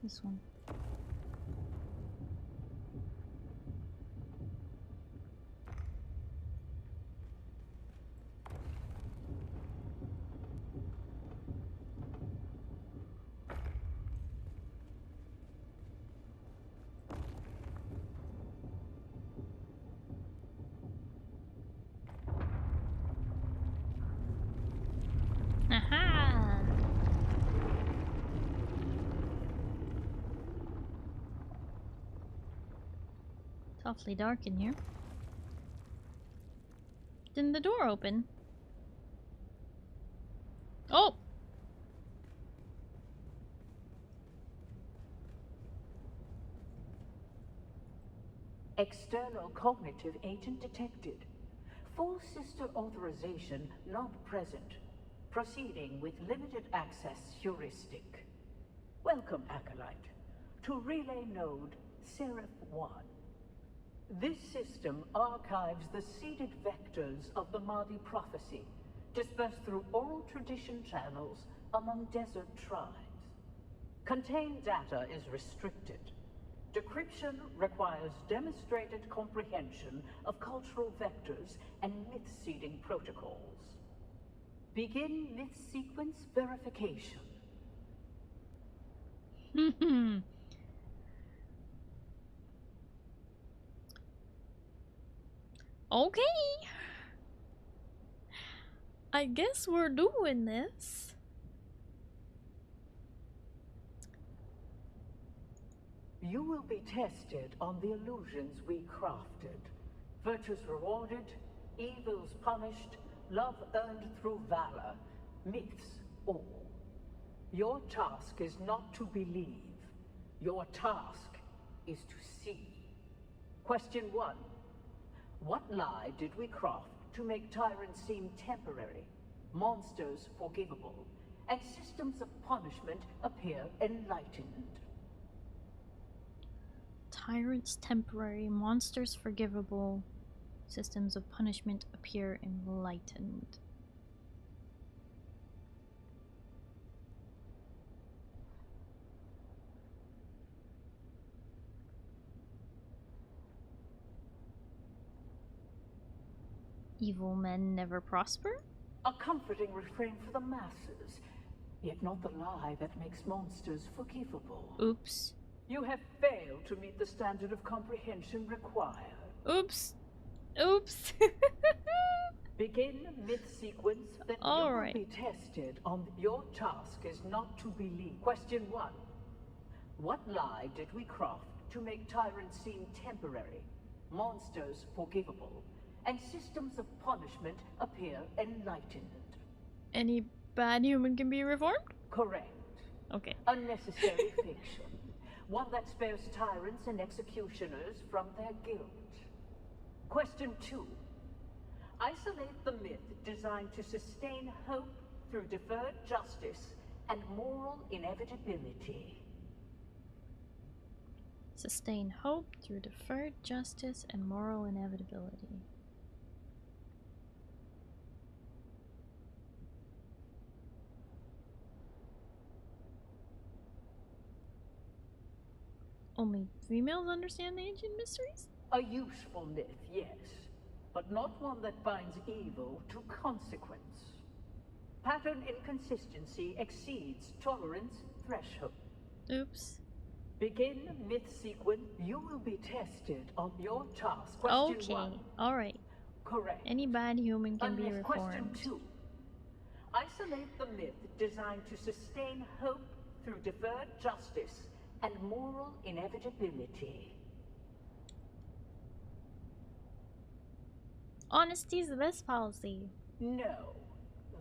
This one. Aha! It's awfully dark in here. Didn't the door open? Oh! External cognitive agent detected. Full sister authorization not present. Proceeding with limited access heuristic. Welcome, Acolyte, to relay node Seraph 1. This system archives the seeded vectors of the Mahdi prophecy, dispersed through oral tradition channels among desert tribes. Contained data is restricted. Decryption requires demonstrated comprehension of cultural vectors and myth-seeding protocols. Begin myth sequence verification. Okay. I guess we're doing this. You will be tested on the illusions we crafted. Virtues rewarded, evils punished, love earned through valor, myths all. Your task is not to believe. Your task is to see. Question 1. What lie did we craft to make tyrants seem temporary, monsters forgivable, and systems of punishment appear enlightened? Tyrants temporary, monsters forgivable, systems of punishment appear enlightened. Evil men never prosper? A comforting refrain for the masses, yet not the lie that makes monsters forgivable. Oops. You have failed to meet the standard of comprehension required. Oops. Oops. Begin myth sequence that All you right. will be tested on. Your task is not to believe. Question 1. What lie did we craft to make tyrants seem temporary, monsters forgivable, and systems of punishment appear enlightened? Any bad human can be reformed? Correct. Okay. Unnecessary fiction. one that spares tyrants and executioners from their guilt. Question 2. Isolate the myth designed to sustain hope through deferred justice and moral inevitability. Sustain hope through deferred justice and moral inevitability. Only females understand the ancient mysteries? A useful myth, yes, but not one that binds evil to consequence. Pattern inconsistency exceeds tolerance threshold. Oops. Begin myth sequence. You will be tested on your task. Question 1. Alright. Correct. Any bad human can be reformed. Question 2. Isolate the myth designed to sustain hope through deferred justice and moral inevitability. Honesty is the best policy. No.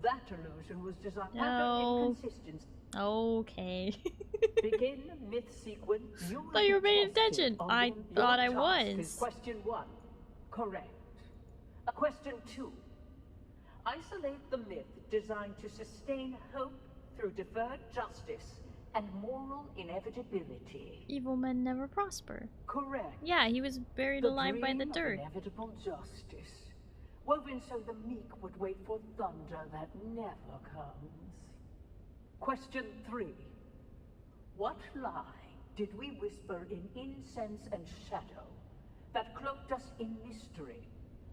That illusion was designed. No. Pattern inconsistency. Okay. Begin myth sequence. You thought you were paying attention. I thought I was. Question 1. Correct. Question 2. Isolate the myth designed to sustain hope through deferred justice and moral inevitability. Evil men never prosper. Correct. Yeah, he was buried alive by the dream dirt. Of inevitable justice, woven so the meek would wait for thunder that never comes. Question 3. What lie did we whisper in incense and shadow that cloaked us in mystery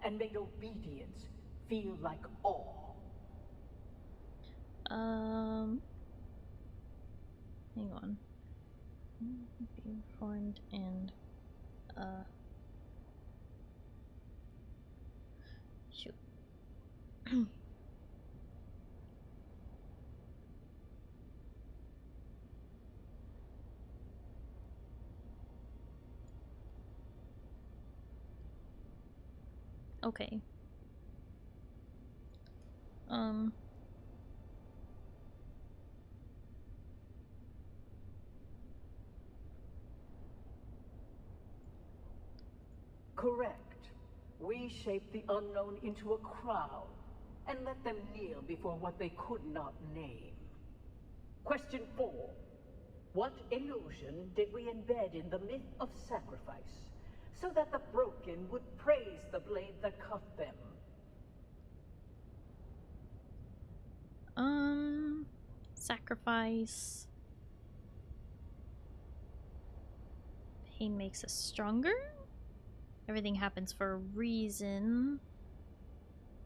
and made obedience feel like awe? Hang on. Be reformed and shoot. Okay. Correct. We shaped the unknown into a crowd and let them kneel before what they could not name. Question 4. What illusion did we embed in the myth of sacrifice so that the broken would praise the blade that cut them? Sacrifice. Pain makes us stronger? Everything happens for a reason.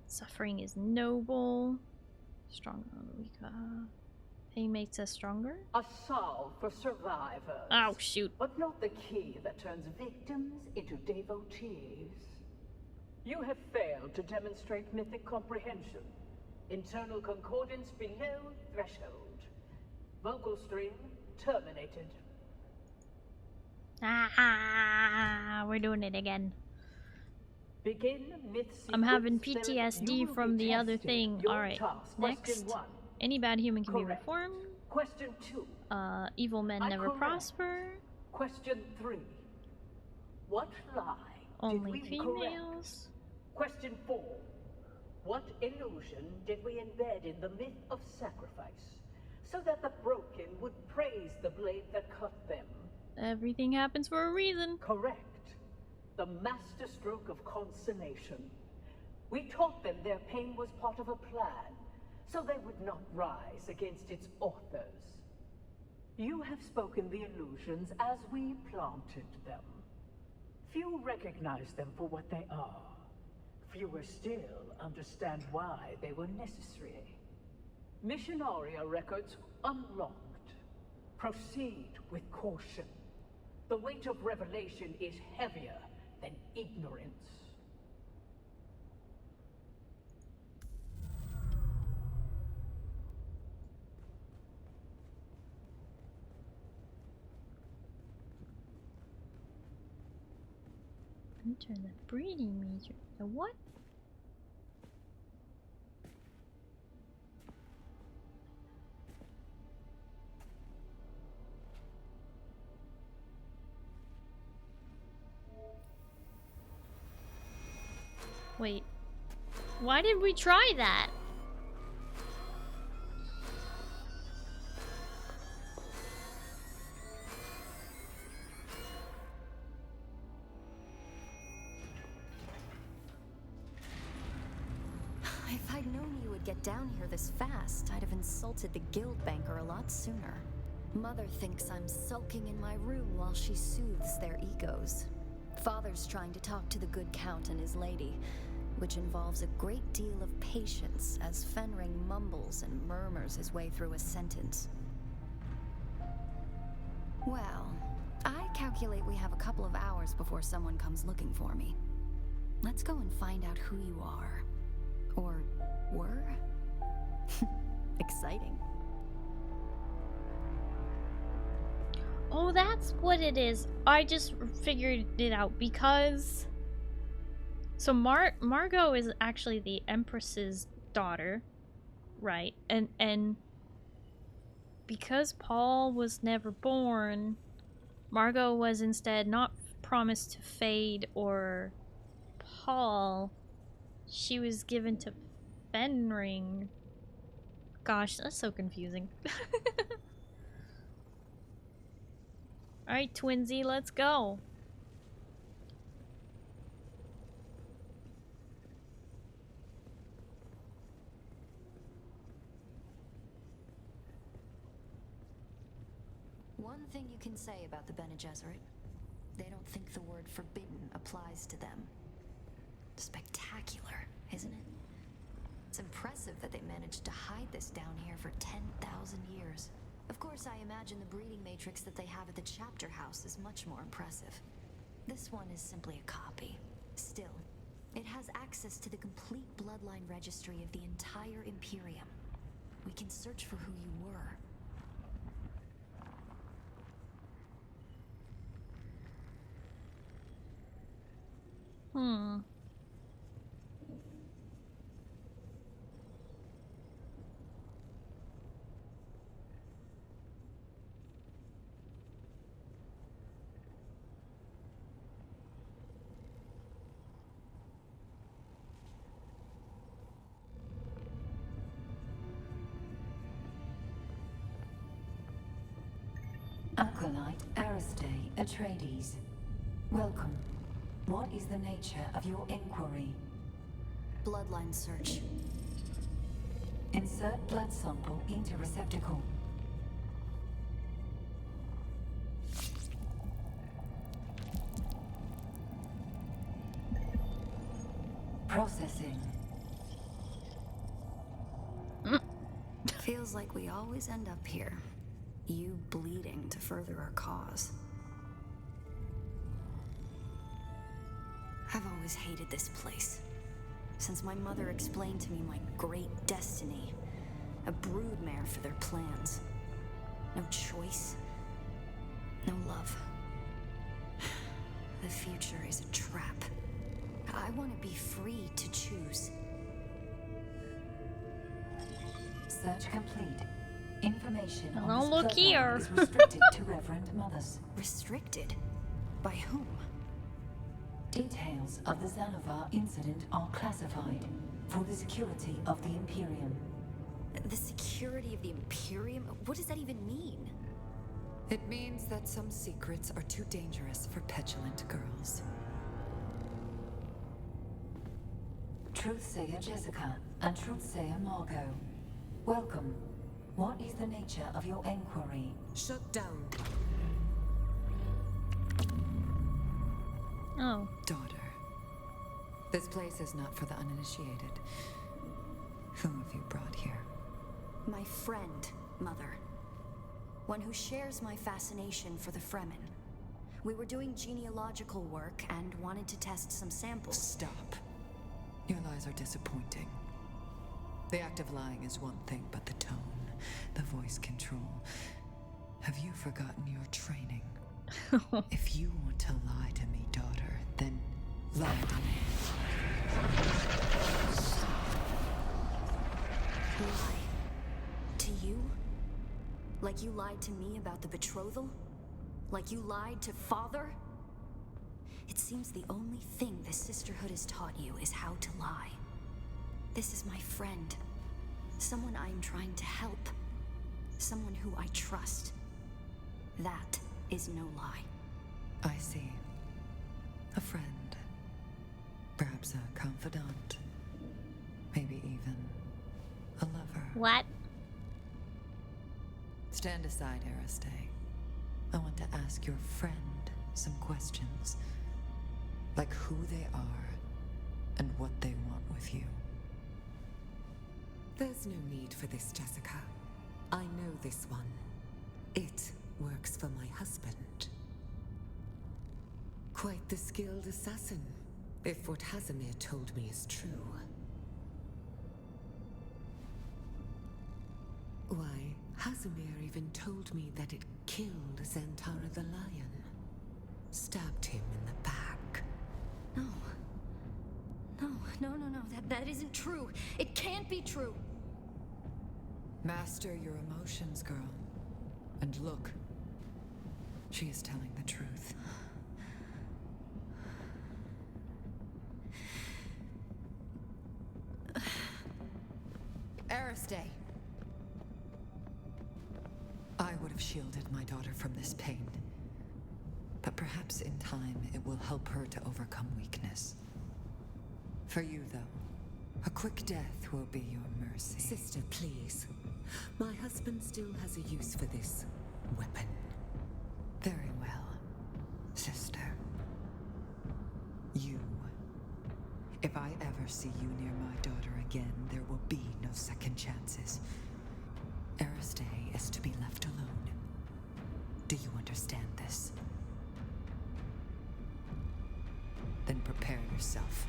Suffering is noble. Stronger on the weak. Pain makes us stronger? A salve for survivors. Oh, shoot. But not the key that turns victims into devotees. You have failed to demonstrate mythic comprehension. Internal concordance below threshold. Vocal stream terminated. Ah, we're doing it again. Begin myth I'm having sequence, PTSD from the other thing. Your Alright, task. next. Question 1. Any bad human can Correct. be reformed. Question 2. Evil men never correct. prosper. Question 3. What lie Only did we correct? females. Question 4. What illusion did we embed in the myth of sacrifice so that the broken would praise the blade that cut them? Everything happens for a reason. Correct. The masterstroke of consummation. We taught them their pain was part of a plan, so they would not rise against its authors. You have spoken the illusions as we planted them. Few recognize them for what they are. Fewer still understand why they were necessary. Missionaria records unlocked. Proceed with caution. The weight of revelation is heavier than ignorance. Enter the breeding major. The what? Wait. Why did we try that? If I'd known you would get down here this fast, I'd have insulted the guild banker a lot sooner. Mother thinks I'm sulking in my room while she soothes their egos. Father's trying to talk to the good count and his lady, which involves a great deal of patience as Fenring mumbles and murmurs his way through a sentence. Well, I calculate we have a couple of hours before someone comes looking for me. Let's go and find out who you are. Or were? Exciting. Oh, that's what it is. I just figured it out because... So Margot is actually the Empress's daughter, right? And because Paul was never born, Margot was instead not promised to Fade or Paul. She was given to Fenring. Gosh, that's so confusing. Alright, Twinsy, let's go. One thing you can say about the Bene Gesserit, they don't think the word forbidden applies to them. Spectacular, isn't it? It's impressive that they managed to hide this down here for 10,000 years. Of course, I imagine the breeding matrix that they have at the chapter house is much more impressive. This one is simply a copy. Still, it has access to the complete bloodline registry of the entire Imperium. We can search for who you were. Acolyte Aristae Atreides. Welcome. What is the nature of your inquiry? Bloodline search. Insert blood sample into receptacle. Processing. Feels like we always end up here. You bleeding to further our cause. I've always hated this place. Since my mother explained to me my great destiny. A broodmare for their plans. No choice. No love. The future is a trap. I want to be free to choose. Search complete. Information Don't on look this here. bloodline is restricted to Reverend Mothers. Restricted? By whom? Details of the Xanavar incident are classified for the security of the Imperium. The security of the Imperium? What does that even mean? It means that some secrets are too dangerous for petulant girls. Truthsayer Jessica and Truthsayer Margot. Welcome. What is the nature of your inquiry? Shut down. Oh. Daughter. This place is not for the uninitiated. Who have you brought here? My friend, Mother. One who shares my fascination for the Fremen. We were doing genealogical work and wanted to test some samples. Stop. Your lies are disappointing. The act of lying is one thing, but the tone, the voice control. Have you forgotten your training? If you want to lie to me, daughter, then lie to me. Lie? To you? Like you lied to me about the betrothal? Like you lied to Father? It seems the only thing the sisterhood has taught you is how to lie. This is my friend. Someone I'm trying to help. Someone who I trust. That is no lie. I see. A friend. Perhaps a confidant. Maybe even a lover. What? Stand aside, Aristae. I want to ask your friend some questions. Like who they are and what they want with you. There's no need for this, Jessica. I know this one. It works for my husband. Quite the skilled assassin, if what Casimir told me is true. Why, Casimir even told me that it killed Zantara the lion. Stabbed him in the back. No. No. That isn't true. It can't be true. Master your emotions, girl. And look, she is telling the truth. Aristae. I would have shielded my daughter from this pain. But perhaps in time it will help her to overcome weakness. For you, though, a quick death will be your mercy. Sister, please. My husband still has a use for this weapon. Very well, sister. You. If I ever see you near my daughter again, there will be no second chances. Aristae is to be left alone. Do you understand this? Then prepare yourself.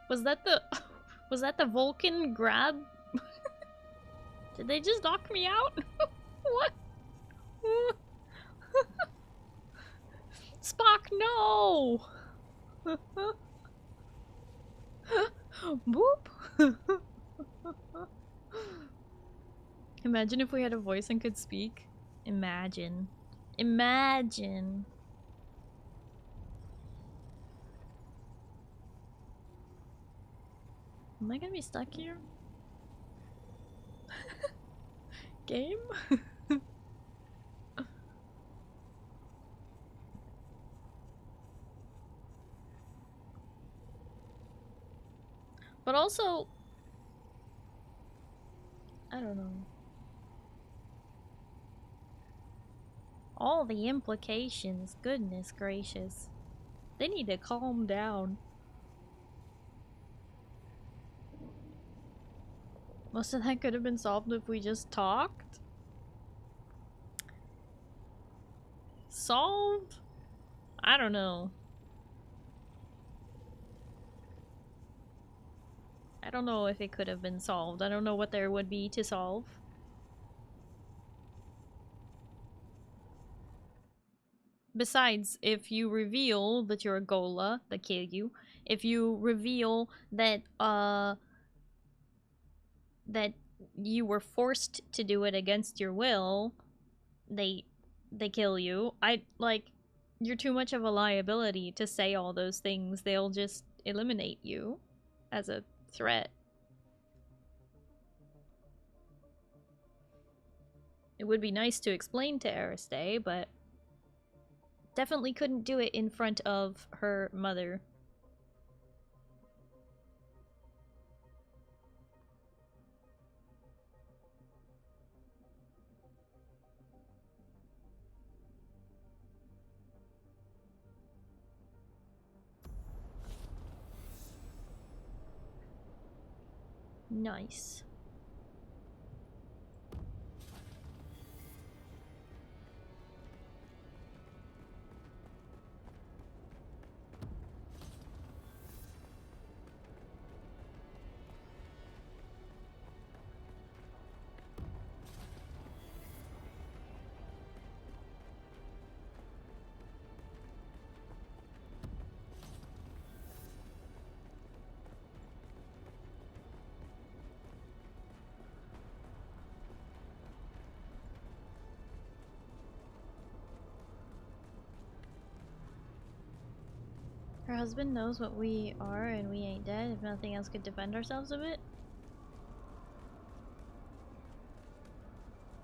Was that the Vulcan grab? Did they just knock me out? What? Spock, no! Boop! Imagine if we had a voice and could speak. Imagine. Imagine. Am I gonna be stuck here? Game? But also, I don't know. All the implications, goodness gracious. They need to calm down. Most of that could have been solved if we just talked. Solved? I don't know. I don't know if it could have been solved. I don't know what there would be to solve. Besides, if you reveal that you're a Gola, they kill you. If you reveal that, that you were forced to do it against your will, they kill you. You're too much of a liability to say all those things. They'll just eliminate you as a threat. It would be nice to explain to Aristae, but definitely couldn't do it in front of her mother. Nice. Her husband knows what we are and we ain't dead. If nothing else could defend ourselves a bit.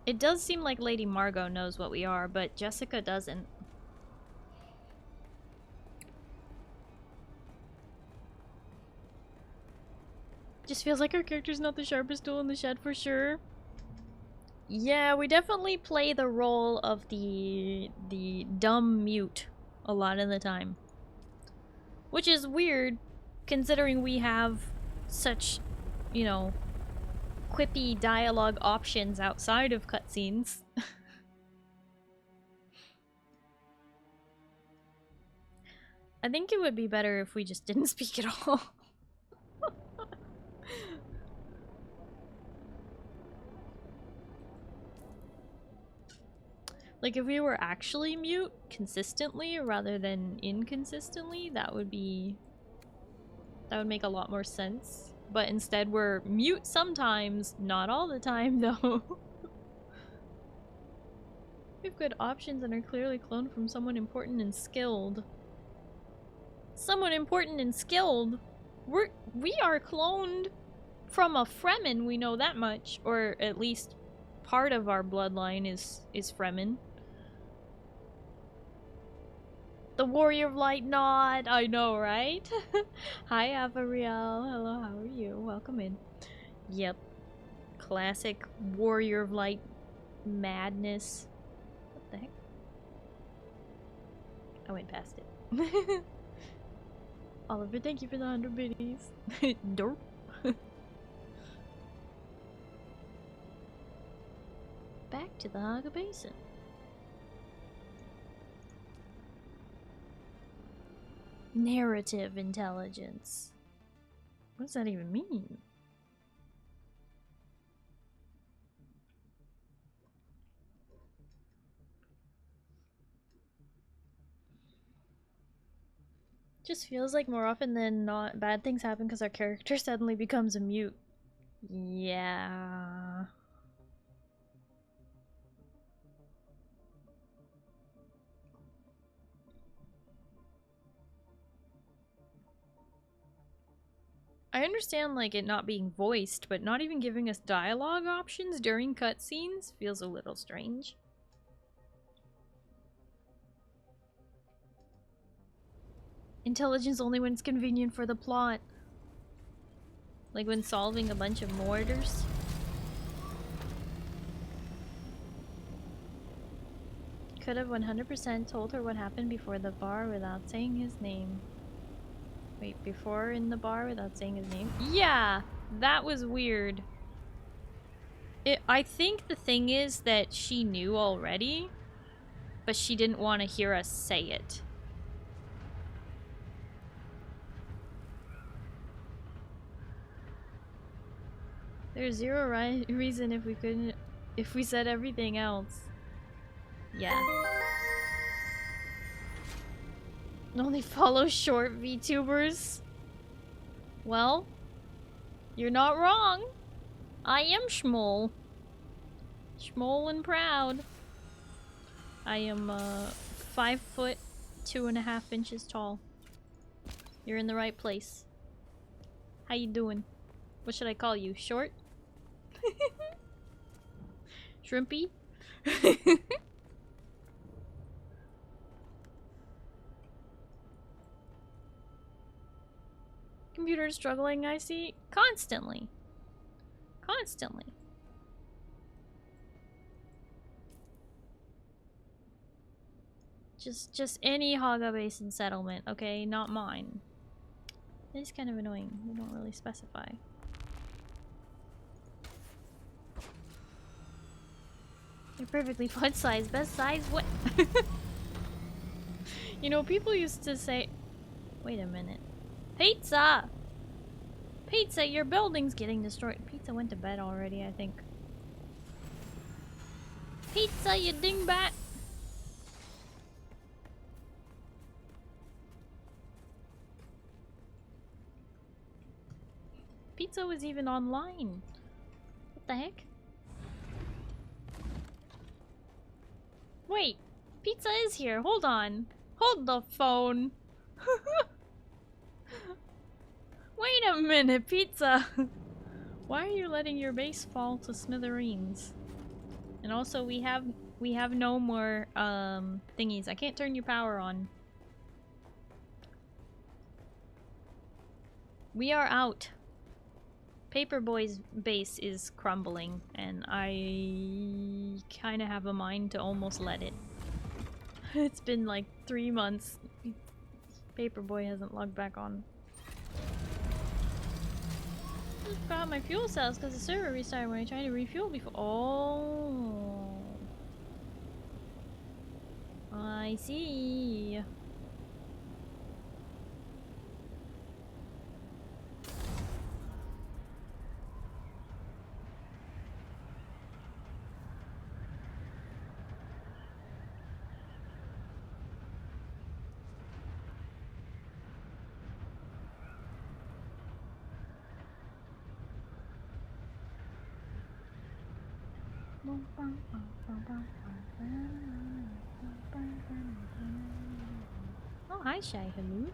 It does seem like Lady Margot knows what we are, but Jessica doesn't. Just feels like our character's not the sharpest tool in the shed for sure. Yeah, we definitely play the role of the dumb mute a lot of the time. Which is weird, considering we have such, you know, quippy dialogue options outside of cutscenes. I think it would be better if we just didn't speak at all. Like, if we were actually mute consistently rather than inconsistently, that would make a lot more sense. But instead we're mute sometimes, not all the time though. We have good options and are clearly cloned from someone important and skilled. Someone important and skilled? We are cloned from a Fremen, we know that much. Or at least part of our bloodline is Fremen. The Warrior of Light nod, I know, right? Hi, Avariel. Hello, how are you? Welcome in. Yep. Classic Warrior of Light madness. What the heck? I went past it. Oliver, thank you for the 100 biddies. Derp. Back to the Haga Basin. Narrative intelligence. What does that even mean? Just feels like more often than not bad things happen because our character suddenly becomes a mute. Yeah. I understand, like, it not being voiced, but not even giving us dialogue options during cutscenes feels a little strange. Intelligence only when it's convenient for the plot. Like when solving a bunch of murders. Could have 100% told her what happened before the bar without saying his name. Wait, before in the bar without saying his name? Yeah! That was weird. I think the thing is that she knew already, but she didn't want to hear us say it. There's zero reason if we said everything else. Yeah. Only follow short VTubers. Well, you're not wrong. I am Schmoll. Schmoll and proud. I am 5 foot 2.5 inches tall. You're in the right place. How you doing? What should I call you? Short? Shrimpy? Computer struggling, I see. Constantly. Constantly. Just any Haga Basin settlement, okay? Not mine. It is kind of annoying. We don't really specify. You're perfectly fun size. Best size? What? You know, people used to say... Wait a minute. Pizza! Pizza, your building's getting destroyed. Pizza went to bed already, I think. Pizza, you dingbat! Pizza was even online. What the heck? Wait, Pizza is here. Hold on. Hold the phone. Wait a minute, pizza! Why are you letting your base fall to smithereens? And also we have no more thingies. I can't turn your power on. We are out. Paperboy's base is crumbling and I kinda have a mind to almost let it. It's been like 3 months. Paperboy hasn't logged back on. I forgot my fuel cells because the server restarted when I tried to refuel before. Oh, I see. Oh, hi, Shy Halud.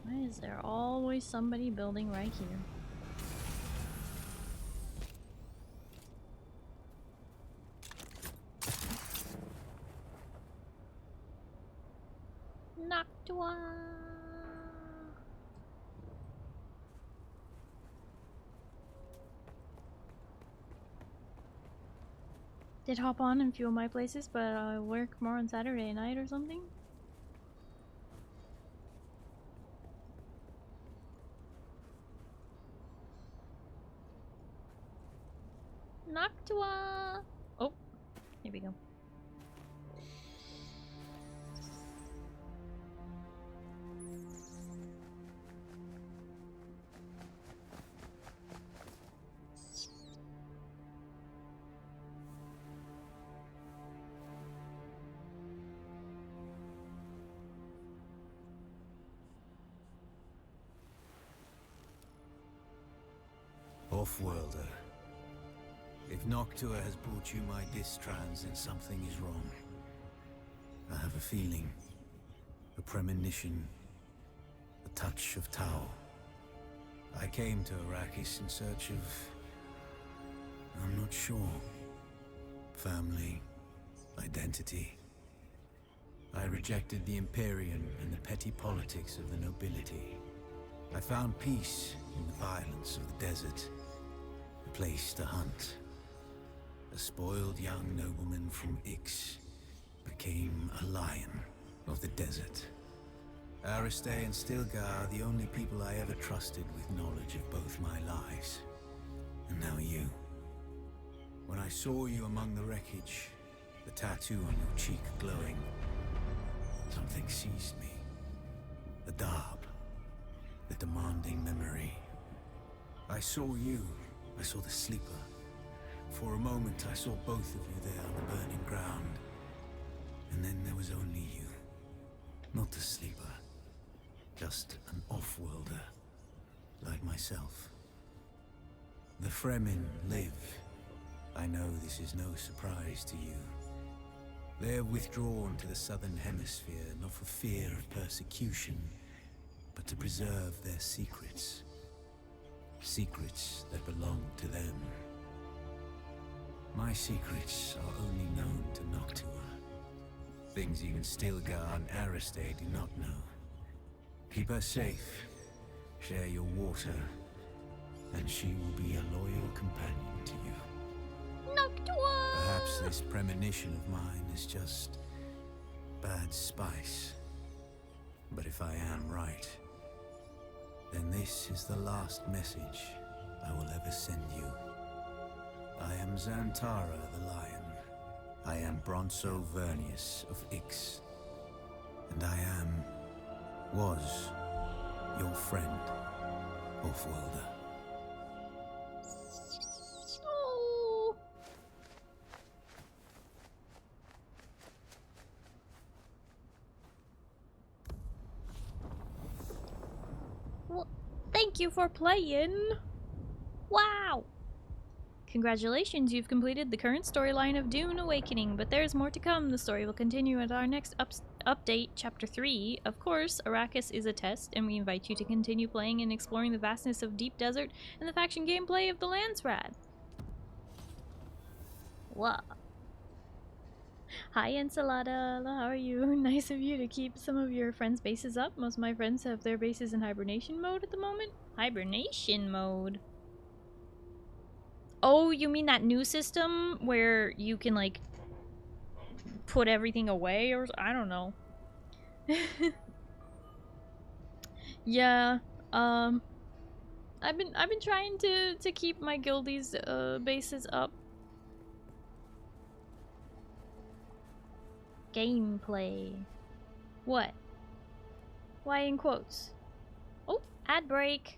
Why is there always somebody building right here? Noctua. Did hop on and fuel my places, but I work more on Saturday night or something? Noctua! Oh, here we go. Off-worlder. If Noctua has brought you my distrans, then something is wrong. I have a feeling, a premonition, a touch of Tau. I came to Arrakis in search of... I'm not sure. Family, identity. I rejected the Imperium and the petty politics of the nobility. I found peace in the violence of the desert, a place to hunt. A spoiled young nobleman from Ix became a lion of the desert. Aristay and Stilgar are the only people I ever trusted with knowledge of both my lives. And now you. When I saw you among the wreckage, the tattoo on your cheek glowing, something seized me. The Darb. The demanding memory. I saw you. I saw the sleeper. For a moment, I saw both of you there on the burning ground. And then there was only you. Not the sleeper. Just an off-worlder. Like myself. The Fremen live. I know this is no surprise to you. They have withdrawn to the southern hemisphere, not for fear of persecution, but to preserve their secrets. Secrets that belong to them. My secrets are only known to Noctua. Things even Stilgar and Aristay do not know. Keep her safe. Share your water. And she will be a loyal companion to you. Noctua! Perhaps this premonition of mine is just bad spice. But if I am right, then this is the last message I will ever send you. I am Xantara the Lion. I am Bronso Vernius of Ix. And I was, your friend, Off-worlder. Oh. thank you for playing. Wow. Congratulations, you've completed the current storyline of Dune Awakening, but there's more to come. The story will continue at our next update, Chapter 3. Of course, Arrakis is a test, and we invite you to continue playing and exploring the vastness of Deep Desert and the faction gameplay of the Landsrad. Wow. Hi, Ensalada. How are you? Nice of you to keep some of your friends' bases up. Most of my friends have their bases in hibernation mode at the moment. Hibernation mode? Oh, you mean that new system where you can, like, put everything away or I don't know. Yeah, I've been trying to keep my guildies bases up. Gameplay. What? Why in quotes? Oh, ad break.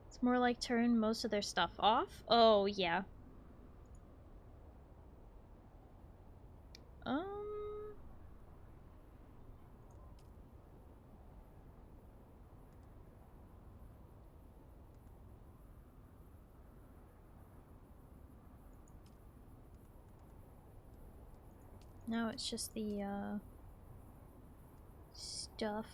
It's more like turn most of their stuff off. Oh, yeah. No, it's just the, stuff.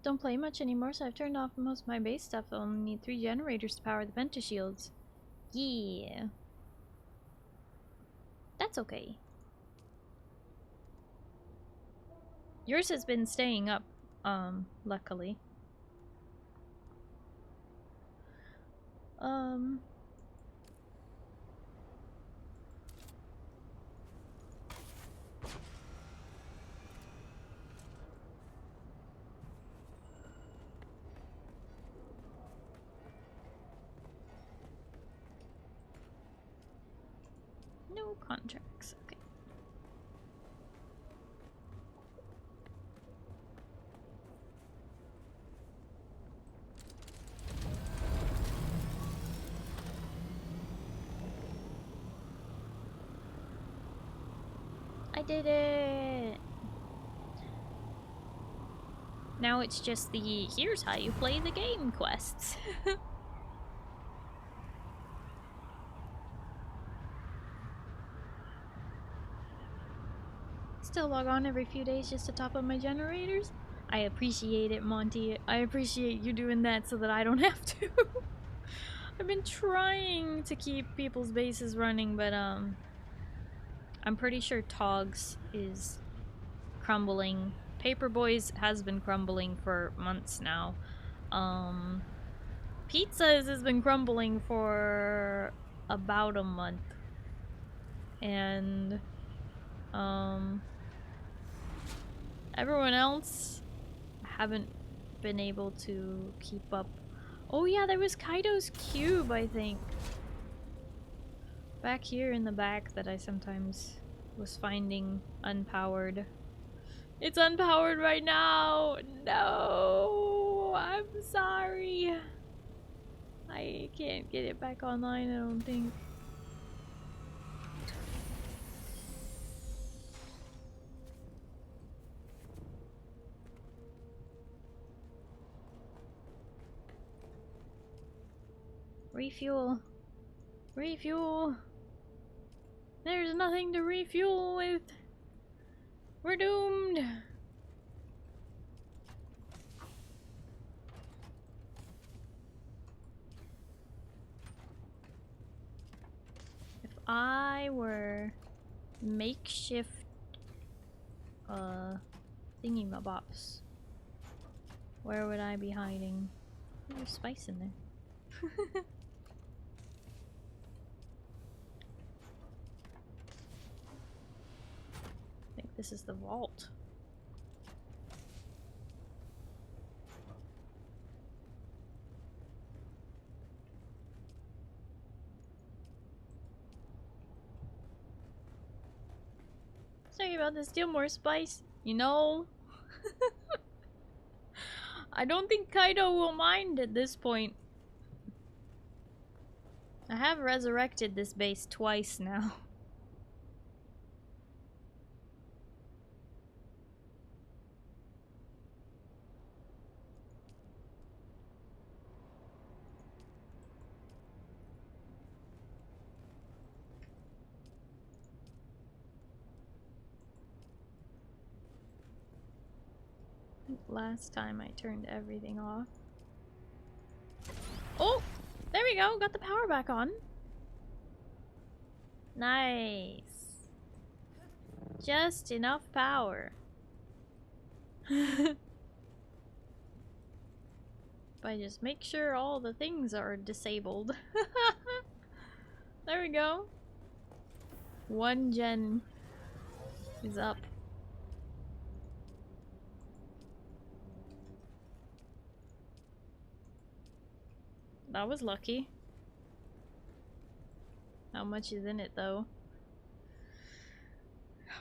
Don't play much anymore, so I've turned off most of my base stuff. I only need 3 generators to power the pentashields. Yeah. That's okay. Yours has been staying up, luckily. No contracts, okay. I did it! Now it's just the here's how you play the game quests. Still log on every few days just to top up my generators. I appreciate it, Monty. I appreciate you doing that so that I don't have to. I've been trying to keep people's bases running, but I'm pretty sure Togs is crumbling. Paperboy's has been crumbling for months now. Pizzas has been crumbling for about a month. And everyone else, I haven't been able to keep up. Oh yeah, there was Kaido's cube, I think. Back here in the back that I sometimes was finding unpowered. It's unpowered right now! No! I'm sorry. I can't get it back online, I don't think. Refuel. Refuel. There's nothing to refuel with. We're doomed. If I were makeshift thingy-mabobs, where would I be hiding? There's spice in there. I think this is the vault. Sorry about this, steal more spice, you know? I don't think Kaido will mind at this point. I have resurrected this base twice now. Last time I turned everything off. Oh! There we go! Got the power back on. Nice. Just enough power. If I just make sure all the things are disabled. There we go. 1 gen is up. That was lucky. How much is in it though?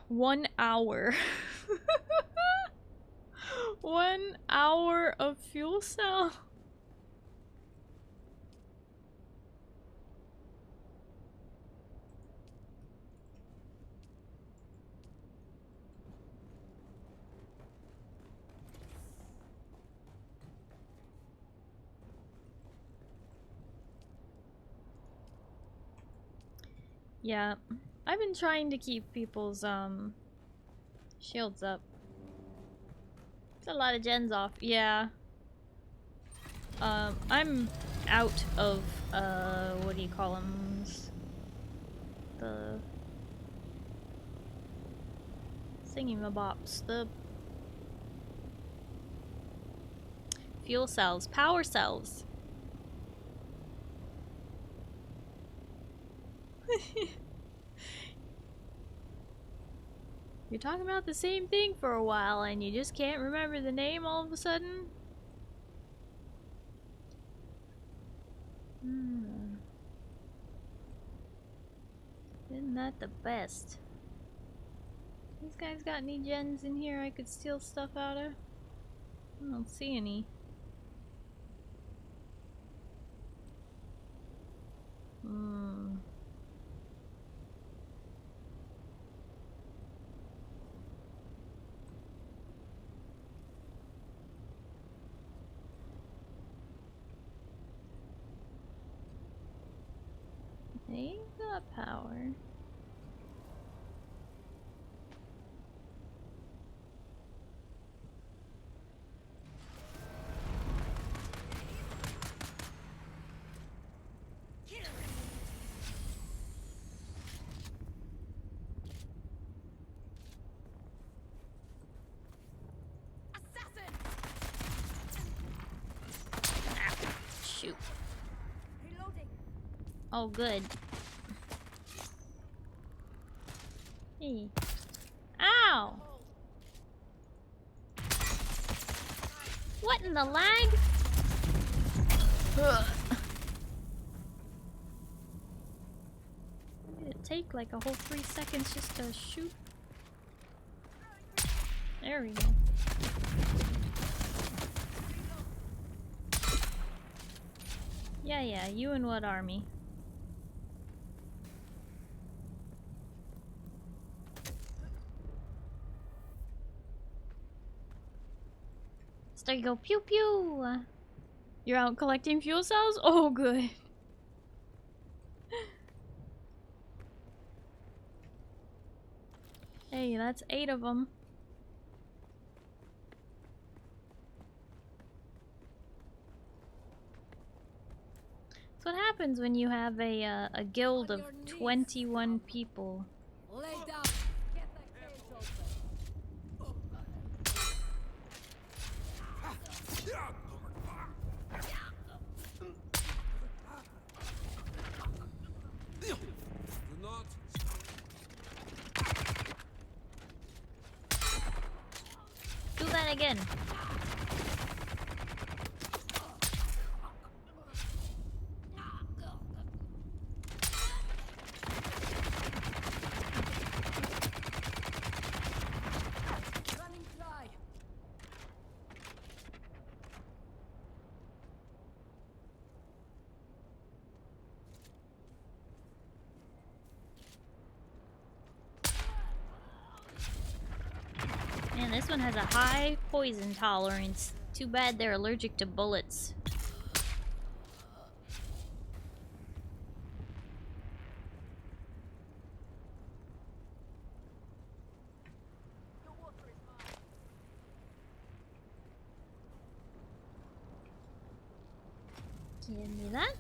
1 hour. 1 hour of fuel cell. Yeah, I've been trying to keep people's shields up. It's a lot of gens off. Yeah. I'm out of what do you call them? The thingy-mabops. The fuel cells, power cells. You're talking about the same thing for a while and you just can't remember the name all of a sudden? Isn't that the best? These guys got any gens in here I could steal stuff out of? I don't see any. They got power. Shoot. Oh, good. Hey. Ow! What in the lag? Ugh. Did it take like a whole 3 seconds just to shoot? There we go. Yeah, you and what army? There you go, pew pew! You're out collecting fuel cells? Oh, good. Hey, that's 8 of them. That's what happens when you have a guild of 21 people. Lay down. Get that cage open. Do that again. This one has a high poison tolerance. Too bad they're allergic to bullets. Give me that.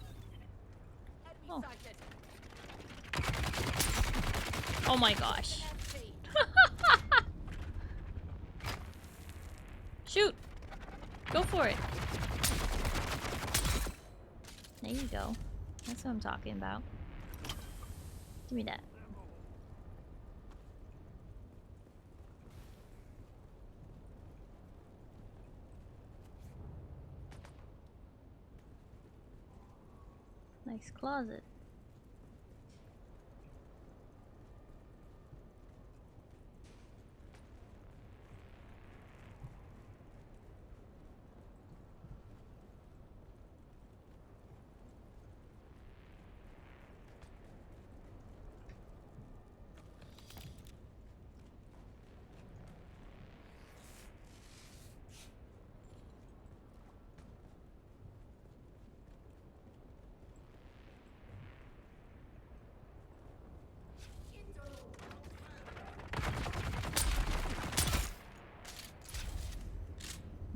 Oh. Oh my gosh. Shoot! Go for it. There you go. That's what I'm talking about. Give me that. Nice closet.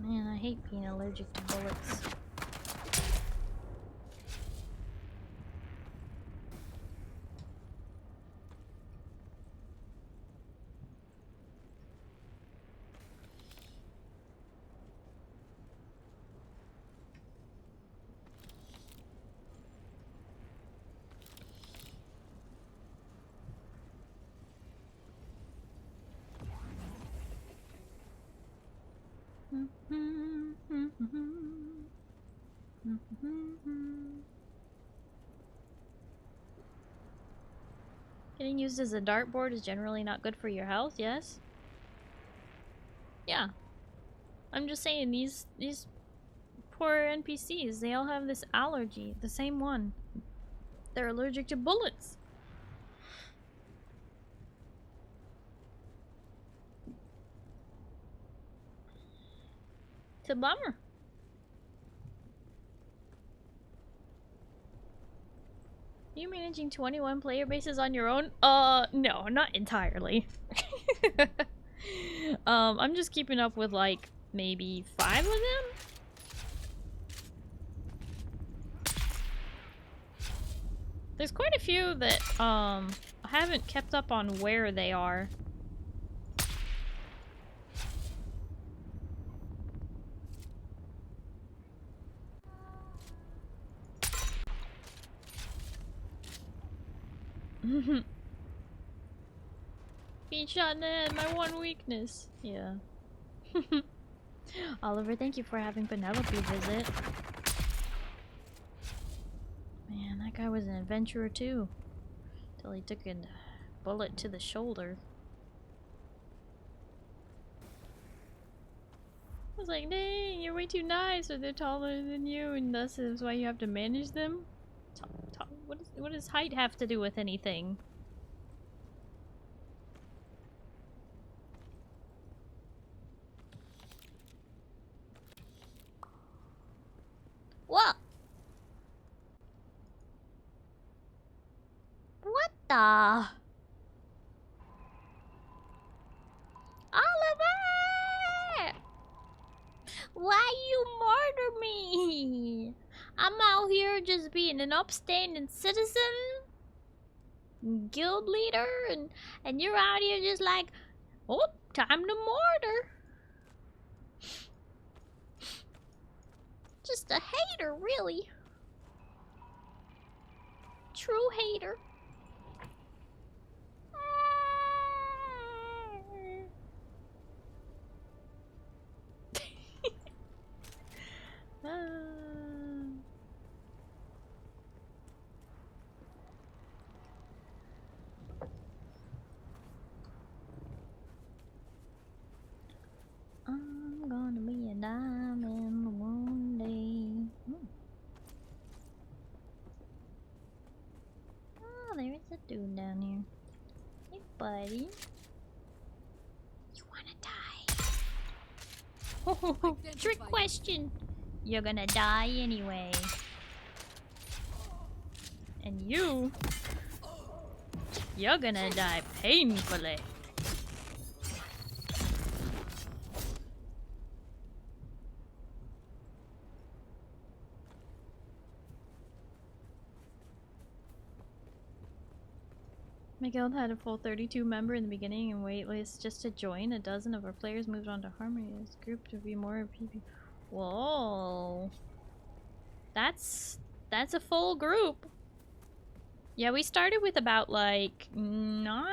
Man, I hate being allergic to bullets. Getting used as a dartboard is generally not good for your health, yes? Yeah. I'm just saying, these poor NPCs, they all have this allergy, the same one. They're allergic to bullets. It's a bummer. Are you managing 21 player bases on your own? No, not entirely. I'm just keeping up with like maybe 5 of them. There's quite a few that I haven't kept up on where they are. Being shot in the head, my one weakness. Yeah. Oliver, thank you for having Penelope visit. Man, that guy was an adventurer too. Till he took a bullet to the shoulder. I was like, dang, you're way too nice, or they're taller than you, and thus is why you have to manage them? What does height have to do with anything? What? What the? Oliver! Why you murder me? I'm out here just being an upstanding citizen, guild leader, and you're out here just like, oh, time to murder. Just a hater, really. True hater. I'm gonna be a diamond one day. Oh, there's a dude down here. Hey, buddy. You wanna die? Trick question. You're gonna die anyway. And you're gonna die painfully. My guild had a full 32 member in the beginning and waitlist just to join. A dozen of our players moved on to Harmony as a group to be more PP. Whoa. That's a full group. Yeah, we started with about like 9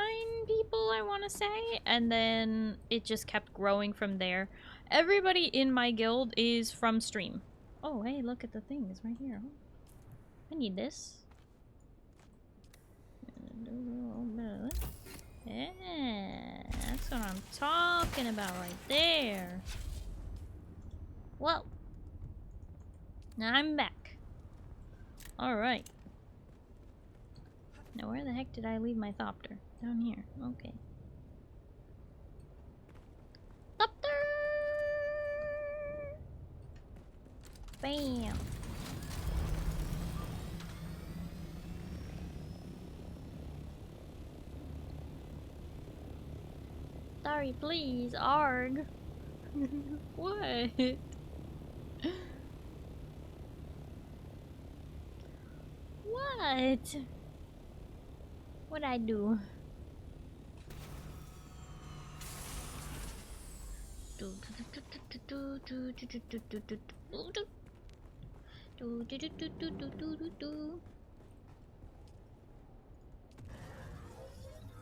people, I want to say, and then it just kept growing from there. Everybody in my guild is from stream. Oh, hey, look at the thing. It's right here. I need this. Yeah, that's what I'm talking about right there. Well, now I'm back. Alright. Now where the heck did I leave my Thopter? Down here. Okay. Thopter! Bam! Sorry, please, arg. What? What? What'd I do?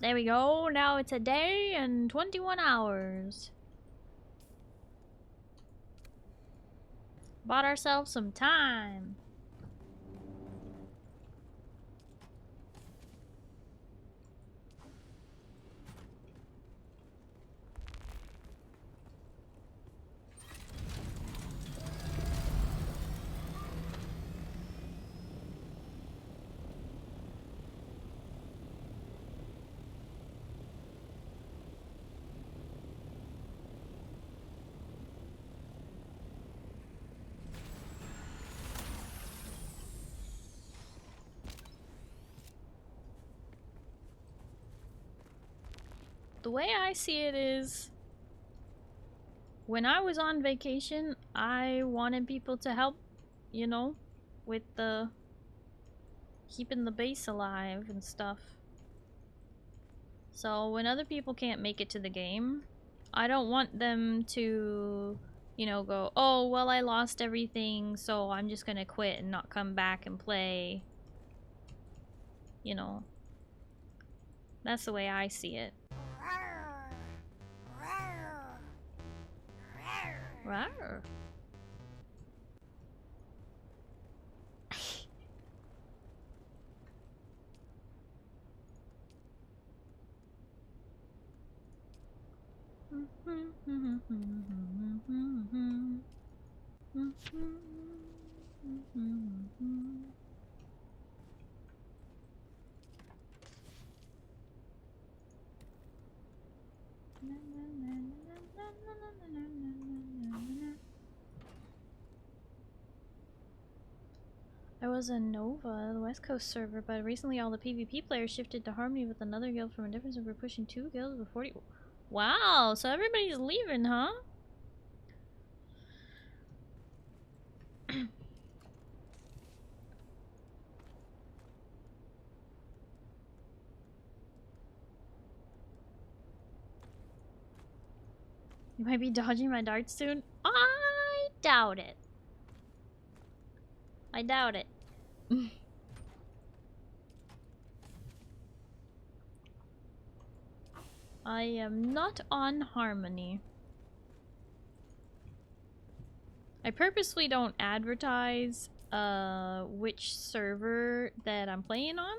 There we go. Now it's a day and 21 hours. Bought ourselves some time. The way I see it is, when I was on vacation, I wanted people to help, you know, with the keeping the base alive and stuff. So when other people can't make it to the game, I don't want them to, you know, go, oh, well, I lost everything, so I'm just gonna quit and not come back and play. You know, that's the way I see it. Rawr. I was a Nova, the West Coast server, but recently all the PvP players shifted to Harmony with another guild from a different server, pushing 2 guilds with 40. Wow, so everybody's leaving, huh? You might be dodging my darts soon. I doubt it. I doubt it. I am not on Harmony. I purposely don't advertise which server that I'm playing on.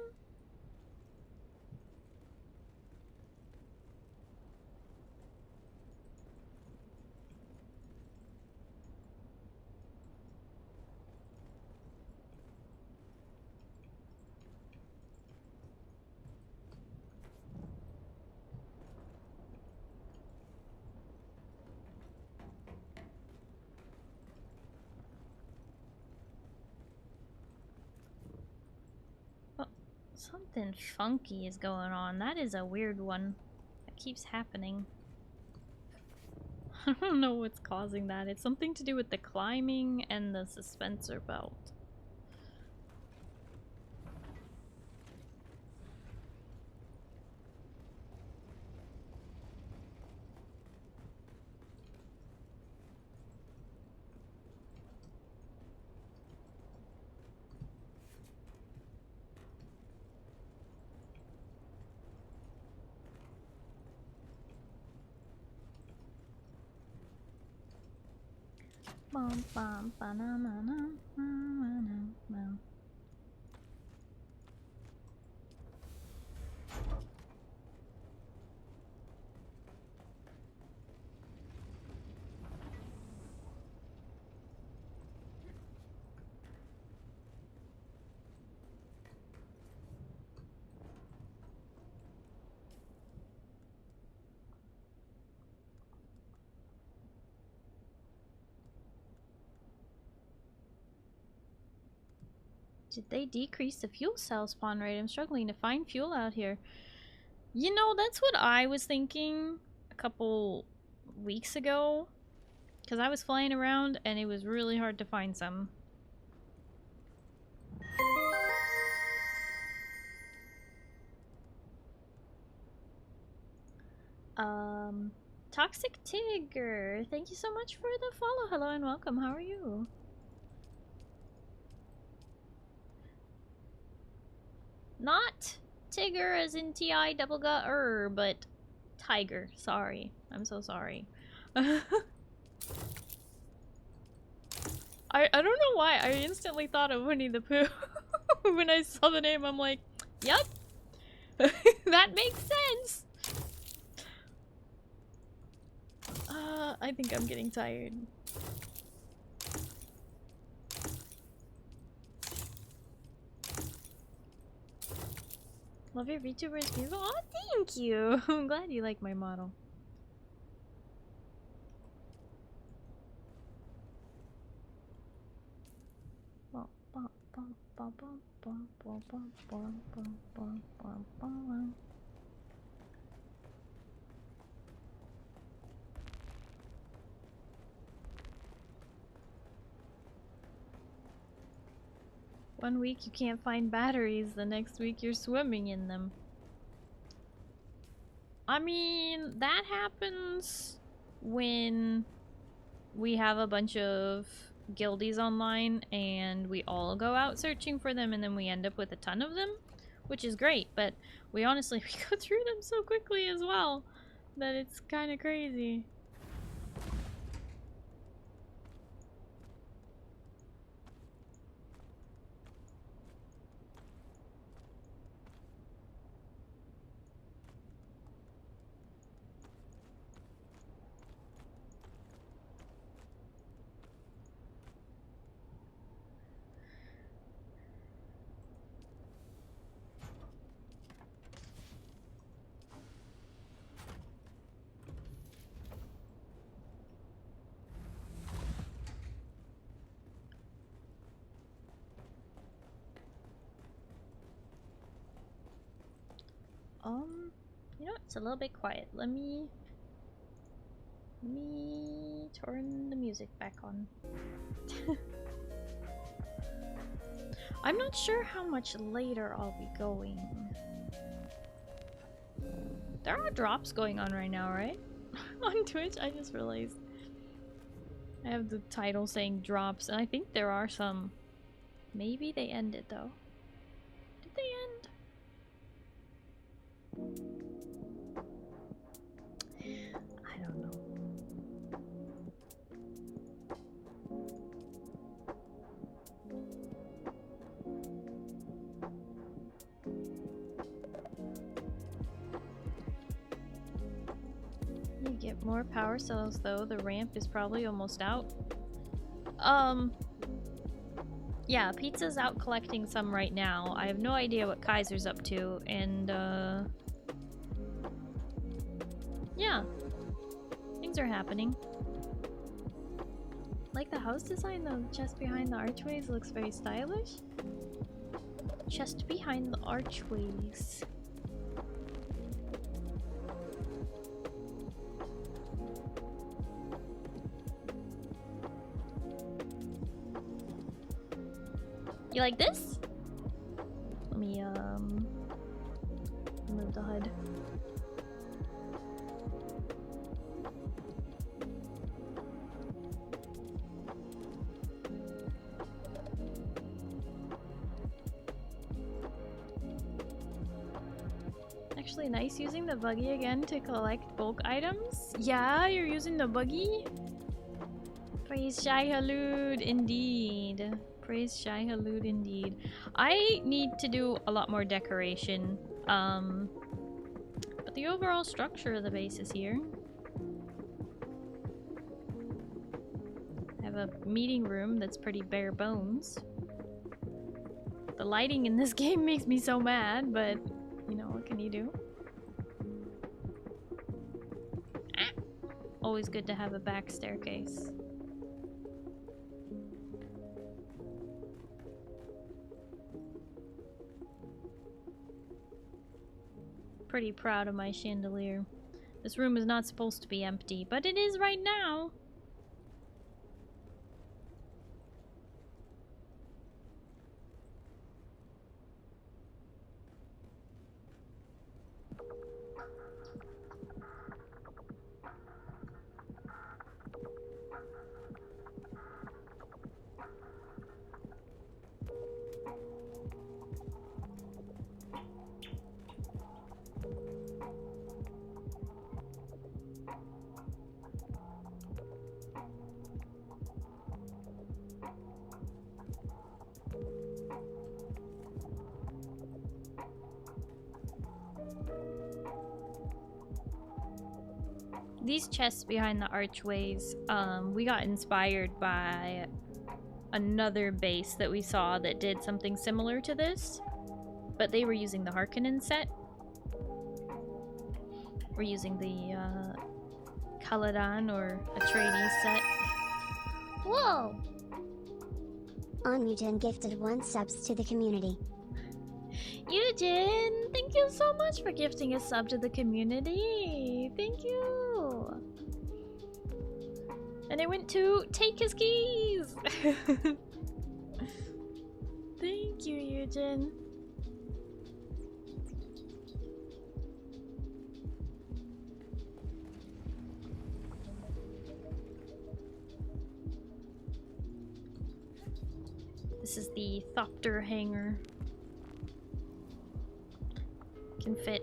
Something funky is going on. That is a weird one. That keeps happening. I don't know what's causing that. It's something to do with the climbing and the suspensor belt. Bum, bum, ba-na-na-na, na-na-na-na. Did they decrease the fuel cell spawn rate? I'm struggling to find fuel out here. You know, that's what I was thinking a couple weeks ago. Because I was flying around and it was really hard to find some. Toxic Tigger, thank you so much for the follow. Hello and welcome. How are you? Not Tigger as in T-I-double-G-er, but Tiger. Sorry. I'm so sorry. I don't know why. I instantly thought of Winnie the Pooh. When I saw the name, I'm like, yup. That makes sense. I think I'm getting tired. Love your VTuber, it's beautiful. Oh, thank you. I'm glad you like my model. One week you can't find batteries, the next week you're swimming in them. I mean, that happens when we have a bunch of guildies online and we all go out searching for them and then we end up with a ton of them, which is great, but we honestly go through them so quickly as well that it's kind of crazy. You know, it's a little bit quiet. Let me turn the music back on. I'm not sure how much later I'll be going. There are drops going on right now, right? On Twitch, I just realized. I have the title saying drops, and I think there are some. Maybe they ended though. Did they end? I don't know. You get more power cells though. The ramp is probably almost out. Yeah, Pizza's out collecting some right now. I have no idea what Kaiser's up to, and yeah, things are happening. Like the house design, the chest behind the archways looks very stylish. chest behind the archways. You like this? Let me move the HUD. Actually nice using the buggy again to collect bulk items. Yeah, you're using the buggy? Praise Shai Halud, indeed. Praise Shai Halud, indeed. I need to do a lot more decoration. But the overall structure of the base is here. I have a meeting room that's pretty bare bones. The lighting in this game makes me so mad, but you know, what can you do? Ah. Always good to have a back staircase. Pretty proud of my chandelier. This room is not supposed to be empty, but it is right now. These chests behind the archways, we got inspired by another base that we saw that did something similar to this, but they were using the Harkonnen set. We're using the Caladan or Atreides set. Whoa! Onmuten gifted 1 subs to the community. Eugen, thank you so much for gifting a sub to the community. Thank you. And it went to Take His Keys. Thank you, Eugen. This is the Thopter hanger. Can fit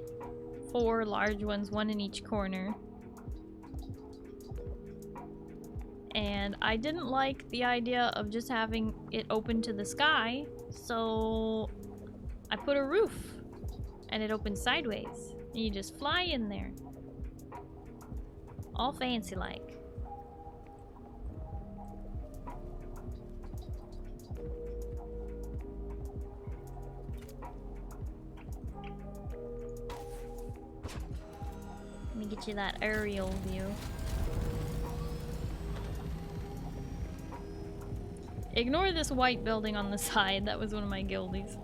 4 large ones, 1 in each corner. And I didn't like the idea of just having it open to the sky, so I put a roof and it opens sideways. And you just fly in there. All fancy like. Let me get you that aerial view. Ignore this white building on the side. That was one of my guildies.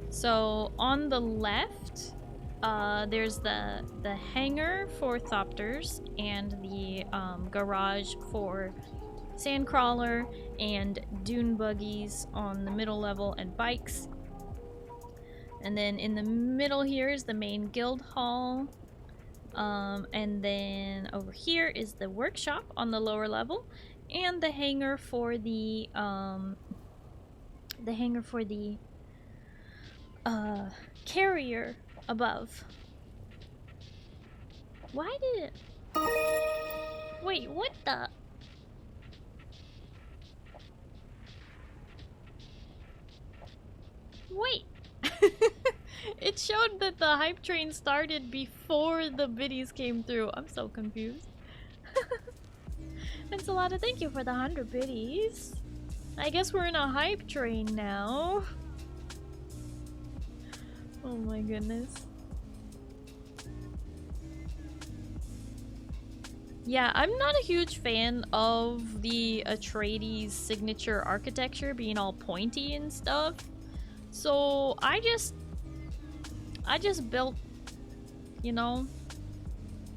So on the left, there's the hangar for Thopters and the garage for Sandcrawler and dune buggies on the middle level and bikes. And then in the middle here is the main guild hall. And then over here is the workshop on the lower level. And the hangar for the carrier above. Why did it... Wait, what the... Wait! It showed that the hype train started before the biddies came through. I'm so confused. Thanks a lot, and thank you for the 100 biddies. I guess we're in a hype train now. Oh my goodness. Yeah, I'm not a huge fan of the Atreides signature architecture being all pointy and stuff. So I just built, you know,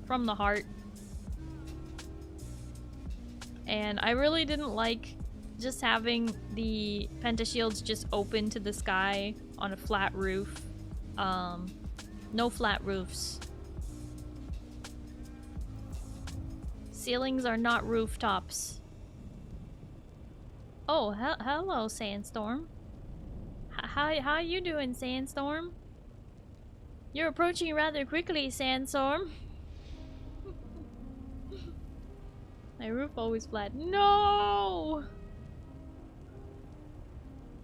from the heart. And I really didn't like just having the pentashields just open to the sky on a flat roof. No flat roofs. Ceilings are not rooftops. Oh, hello, Sandstorm. How you doing, Sandstorm? You're approaching rather quickly, Sandstorm. My roof always flat. No!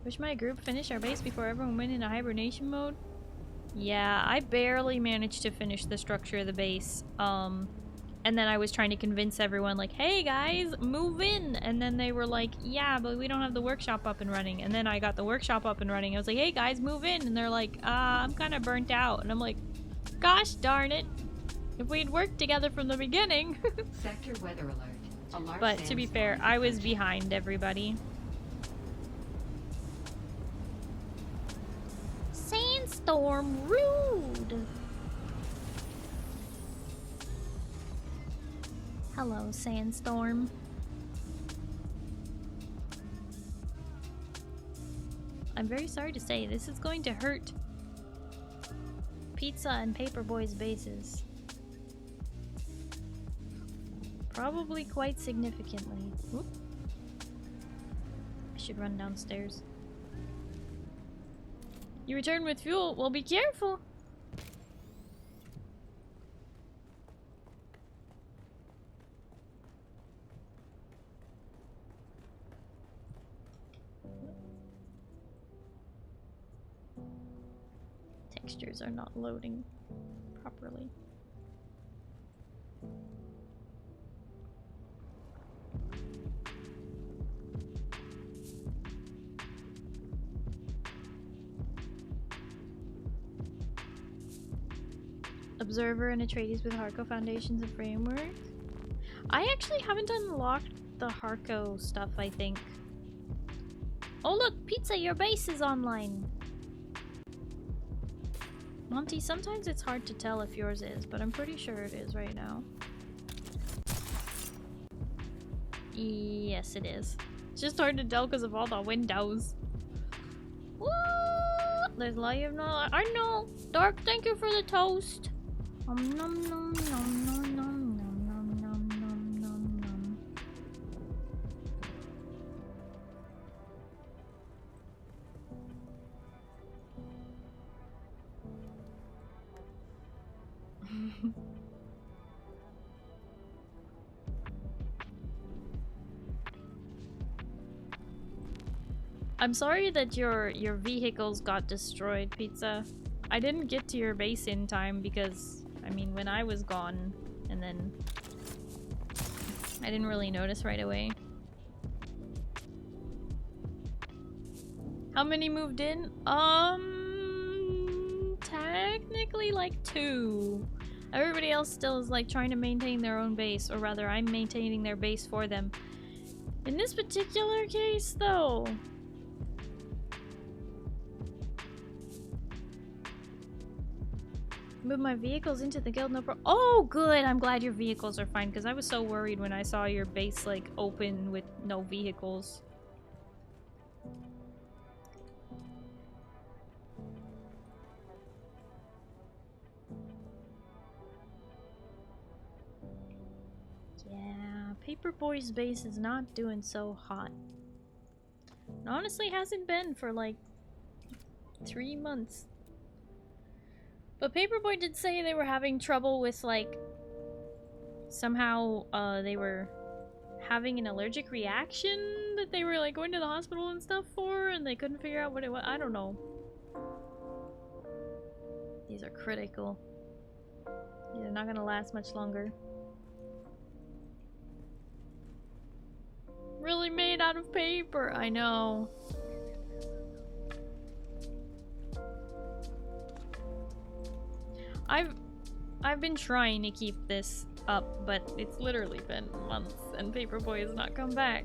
Wish my group finished our base before everyone went into hibernation mode. Yeah, I barely managed to finish the structure of the base. And then I was trying to convince everyone, like, hey guys, move in! And then they were like, yeah, but we don't have the workshop up and running. And then I got the workshop up and running. I was like, hey guys, move in! And they're like, I'm kind of burnt out. And I'm like, gosh darn it! If we'd worked together from the beginning! Sector weather alert. Alarm. But to be fair, I was behind everybody. Sandstorm rude! Hello, Sandstorm. I'm very sorry to say, this is going to hurt Pizza and Paperboy's bases. Probably quite significantly. Whoop. I should run downstairs. You return with fuel? Well, be careful! Textures are not loading properly. Observer and Atreides with Harco Foundations and Framework. I actually haven't unlocked the Harco stuff, I think. Oh look, Pizza, your base is online! Monty, sometimes it's hard to tell if yours is, but I'm pretty sure it is right now. Yes, it is. It's just hard to tell because of all the windows. Woo! There's light of no. I know! Dark, thank you for the toast! Nom nom nom nom nom nom nom nom nom nom nom. I'm sorry that your vehicles got destroyed, Pizza. I didn't get to your base in time because, I mean, when I was gone, and then I didn't really notice right away. How many moved in? Technically like 2. Everybody else still is like trying to maintain their own base, or rather I'm maintaining their base for them. In this particular case though, move my vehicles into the guild, no problem. Oh good, I'm glad your vehicles are fine, because I was so worried when I saw your base like open with no vehicles. Yeah, Paperboy's base is not doing so hot. It honestly hasn't been for like 3 months. But Paperboy did say they were having trouble with like somehow they were having an allergic reaction that they were like going to the hospital and stuff for, and they couldn't figure out what it was. I don't know. These are critical. They're not gonna last much longer. Really made out of paper, I know. I've been trying to keep this up, but it's literally been months and Paperboy has not come back.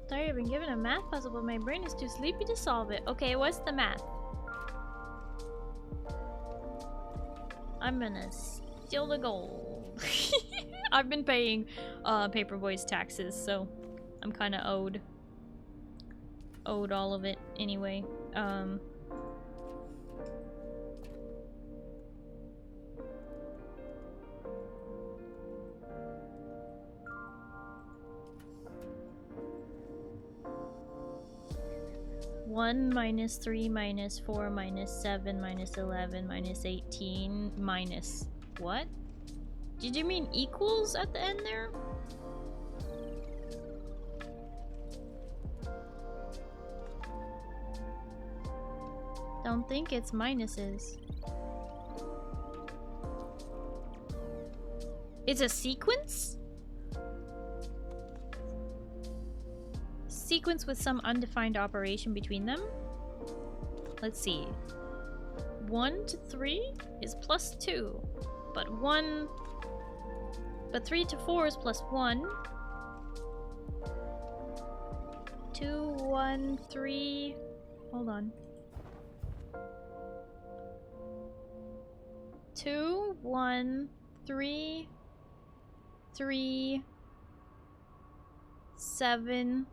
Sorry, I've been given a math puzzle, but my brain is too sleepy to solve it. Okay, what's the math? I'm gonna steal the gold. I've been paying Paperboy's taxes, so I'm kind of owed all of it anyway. One minus 3 minus 4 minus 7 minus 11 minus 18 minus what? Did you mean equals at the end there? Don't think it's minuses. It's a sequence? Sequence with some undefined operation between them. Let's see. 1 to 3 is plus 2, but 3 to 4 is plus 1. 2, 1, 3. Hold on. 2, 1, 3, 3, 7.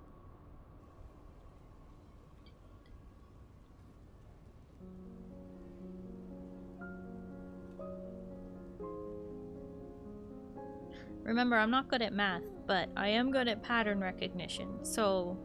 Remember, I'm not good at math, but I am good at pattern recognition, so...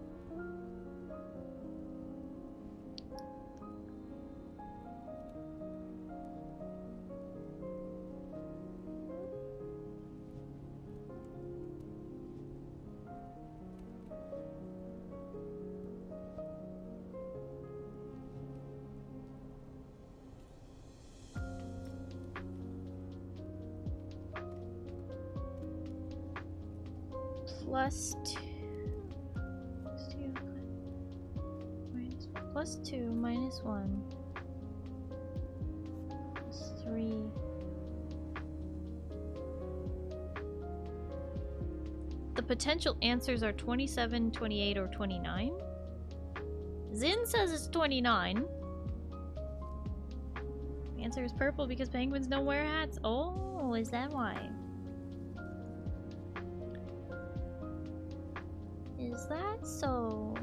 Plus 2 minus 1 plus 3. The potential answers are 27, 28, or 29. Zin says it's 29. The answer is purple because penguins don't wear hats. Oh, is that why? Is that so?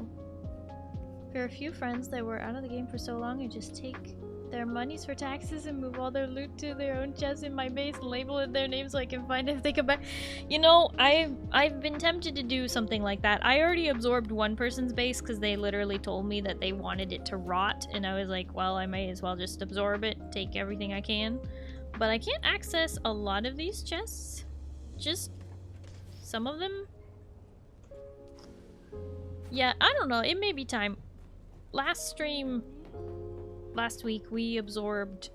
For a few friends that were out of the game for so long, I just take their monies for taxes and move all their loot to their own chests in my base and label it their names so I can find it if they come back. You know, I've been tempted to do something like that. I already absorbed one person's base because they literally told me that they wanted it to rot, and I was like, well, I might as well just absorb it, take everything I can. But I can't access a lot of these chests. Just some of them. Yeah, I don't know. It may be time. Last stream, last week, we absorbed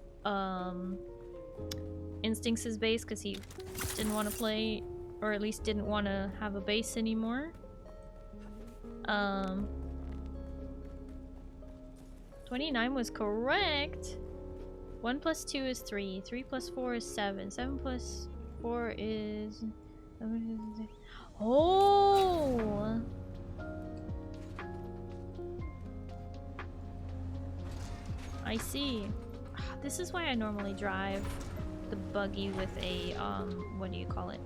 Instincts' base because he didn't want to play, or at least didn't want to have a base anymore. 29 was correct. 1 plus 2 is 3. 3 plus 4 is 7. 7 plus 4 is... Oh! I see. This is why I normally drive the buggy with a, what do you call it?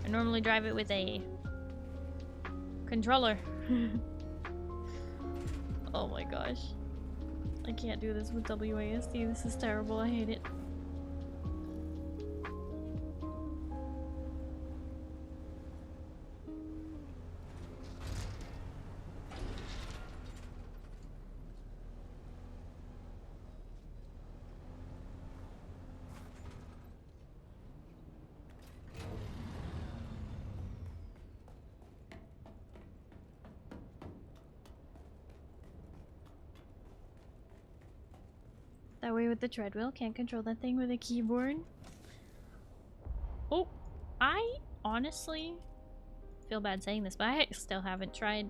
I normally drive it with a controller. Oh my gosh. I can't do this with WASD. This is terrible. I hate it. That way with the treadwheel, can't control that thing with a keyboard. Oh, I honestly feel bad saying this, but I still haven't tried.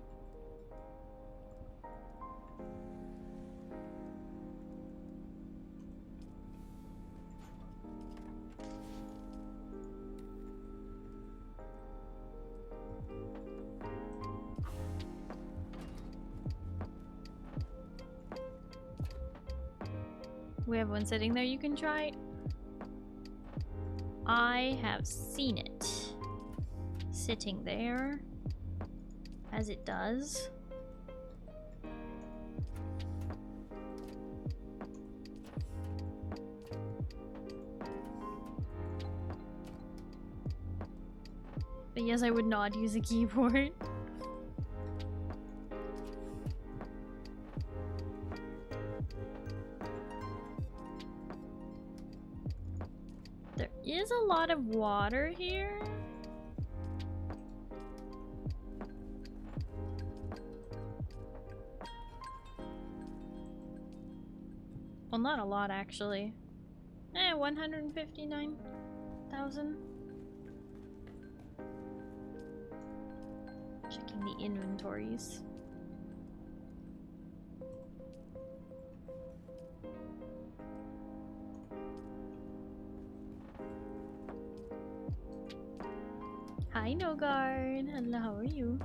We have one sitting there you can try. I have seen it sitting there, as it does. But yes, I would not use a keyboard. There is a lot of water here. Well, not a lot actually. 159,000. Checking the inventories. Hi, Nogard. Hello, how are you?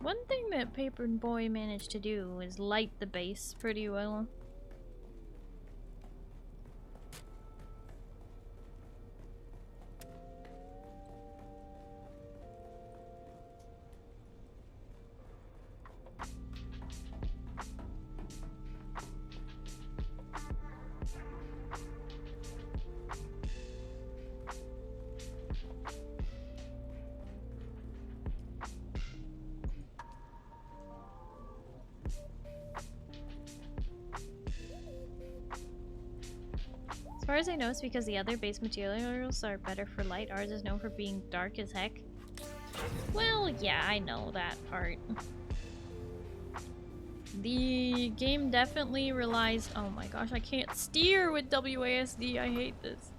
One thing that Paper Boy managed to do is light the base pretty well. As far as I know, it's because the other base materials are better for light. Ours is known for being dark as heck. Well, yeah, I know that part. The game definitely relies— oh my gosh, I can't steer with WASD. I hate this.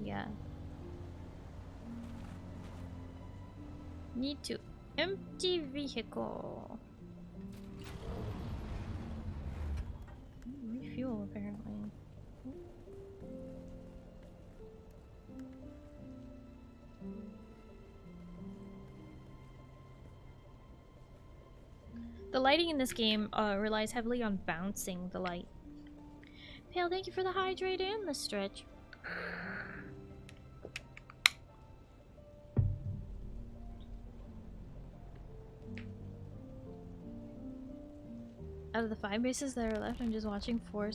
Yeah. Need to empty vehicle. Refuel, apparently. The lighting in this game relies heavily on bouncing the light. Pale, thank you for the hydrate and the stretch. Out of the 5 bases that are left, I'm just watching 4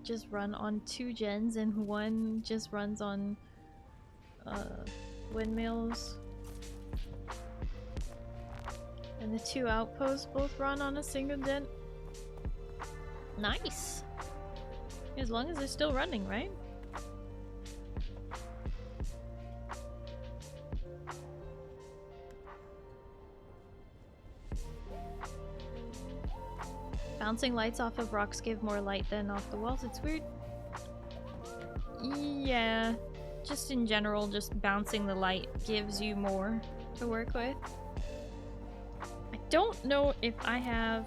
just run on 2 gens and 1 just runs on windmills. And the 2 outposts both run on a single gen. Nice! As long as they're still running, right? Bouncing lights off of rocks give more light than off the walls. It's weird. Yeah, just in general, just bouncing the light gives you more to work with. I don't know if I have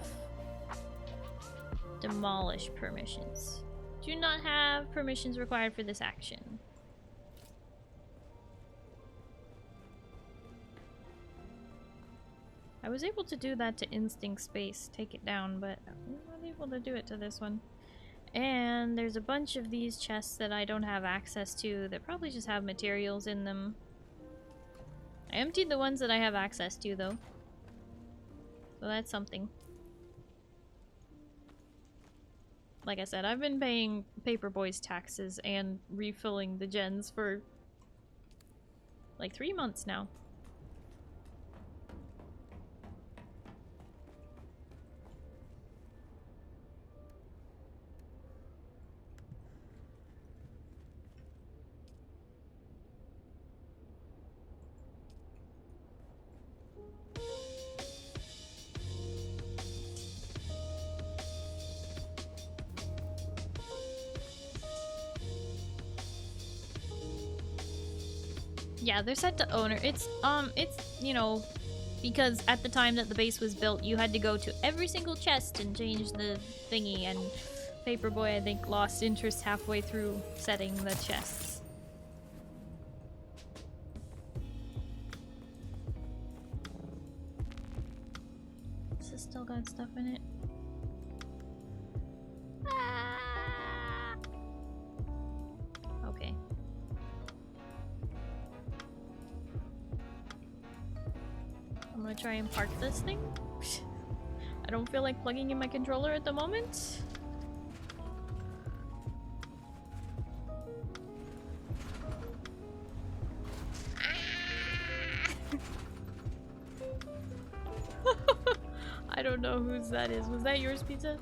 demolish permissions. Do not have permissions required for this action. I was able to do that to Instinct Space, take it down, but I'm not able to do it to this one. And there's a bunch of these chests that I don't have access to that probably just have materials in them. I emptied the ones that I have access to, though. So that's something. Like I said, I've been paying Paperboy's taxes and refilling the gens for like 3 months now. Yeah, they're set to owner. It's, you know, because at the time that the base was built, you had to go to every single chest and change the thingy, and Paperboy, I think, lost interest halfway through setting the chests. This has still got stuff in it. Ah! Okay. I'm gonna try and park this thing. I don't feel like plugging in my controller at the moment. I don't know whose that is. Was that yours, Pizza?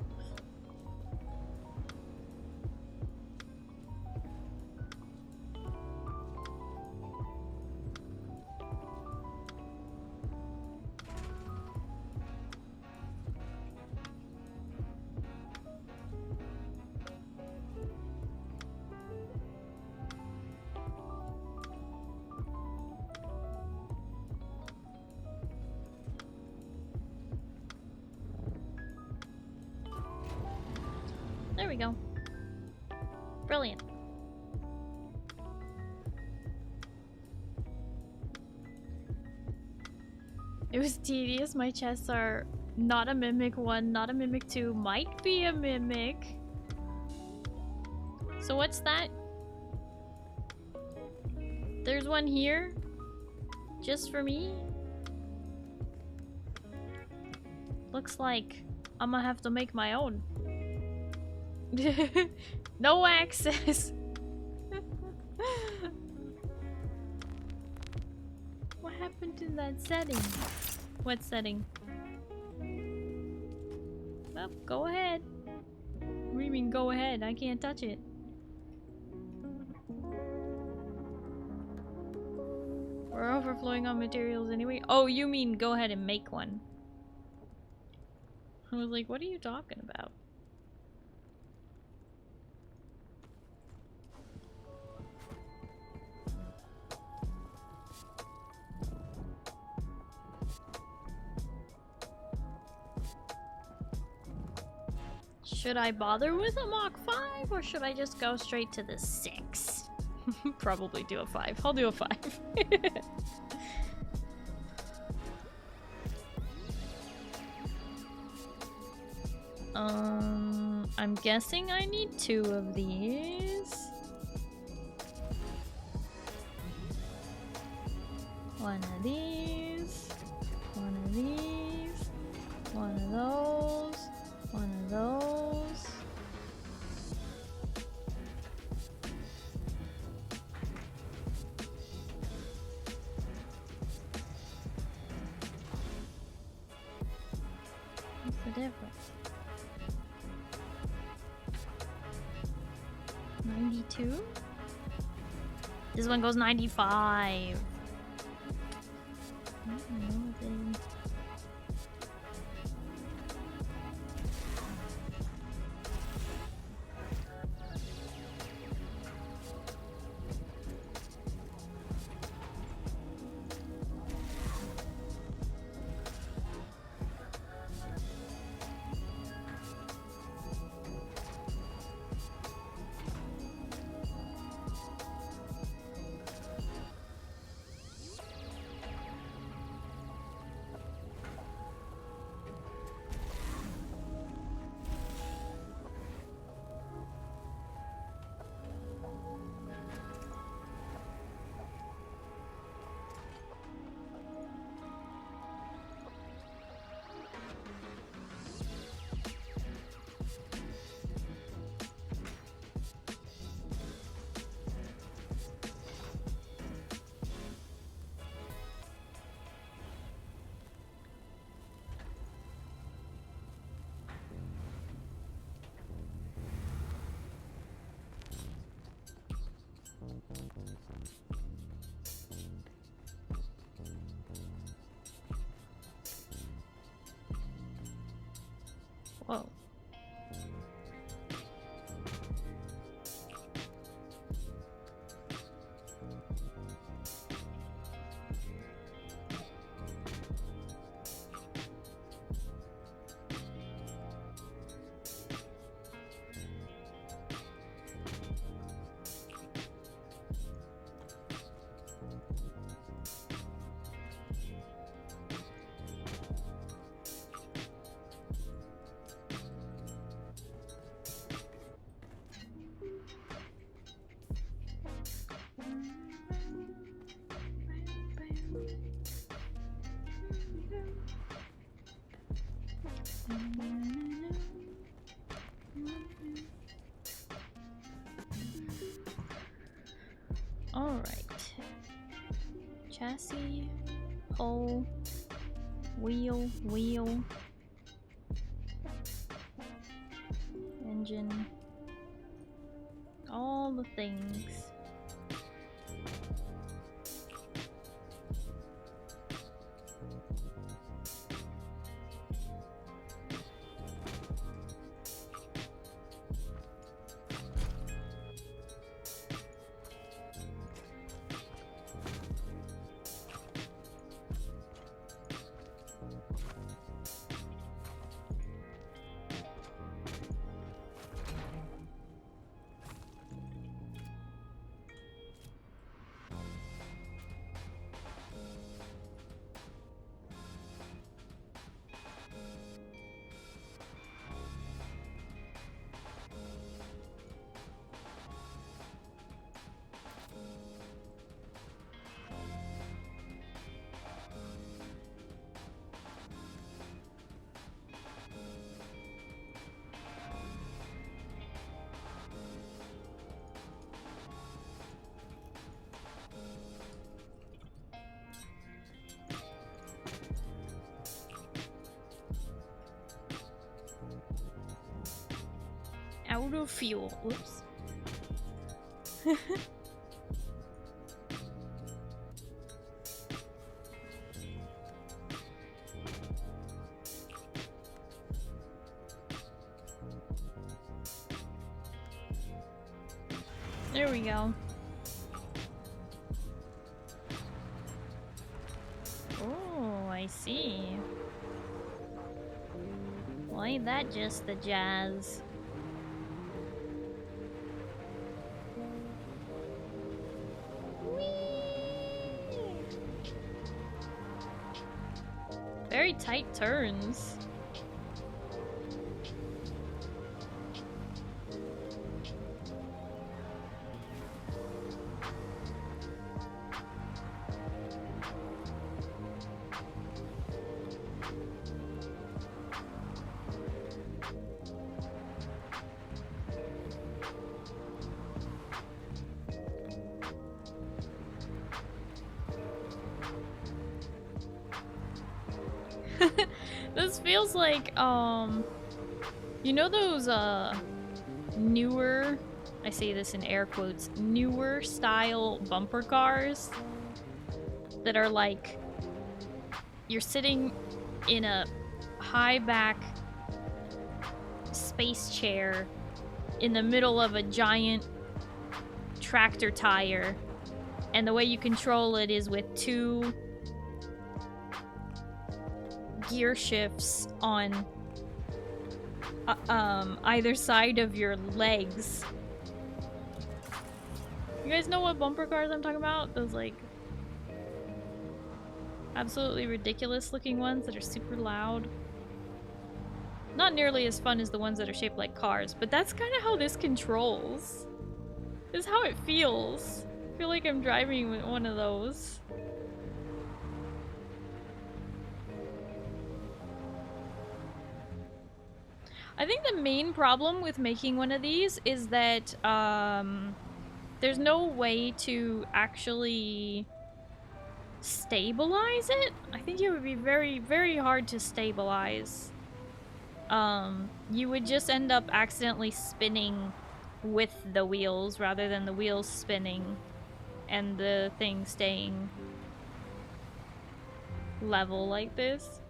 There we go. Brilliant. It was tedious. My chests are not a Mimic 1, not a Mimic 2, might be a Mimic. So what's that? There's one here? Just for me? Looks like I'm gonna have to make my own. No access. What happened to that setting? What setting? Well, go ahead. What do you mean go ahead? I can't touch it. We're overflowing on materials anyway. Oh, you mean go ahead and make one. I was like, what are you talking about? Should I bother with a Mach 5 or should I just go straight to the 6? Probably do a 5. I'll do a 5. I'm guessing I need 2 of these. One of these. One of these. One of those. One of those. What's the difference? 92? This one goes 95. I don't know then. Whoa. Alright. Chassis, hull, wheel, engine, all the things. Out of fuel. Whoops. There we go. Oh, I see. Well, ain't that just the jazz? Very tight turns. This feels like, you know those, newer, I say this in air quotes, newer style bumper cars that are like, you're sitting in a high back space chair in the middle of a giant tractor tire, and the way you control it is with two gear shifts on either side of your legs. You guys know what bumper cars I'm talking about? Those like absolutely ridiculous looking ones that are super loud. Not nearly as fun as the ones that are shaped like cars, but that's kind of how this controls. This is how it feels. I feel like I'm driving with one of those. I think the main problem with making one of these is that there's no way to actually stabilize it. I think it would be very, very hard to stabilize. You would just end up accidentally spinning with the wheels rather than the wheels spinning and the thing staying level like this.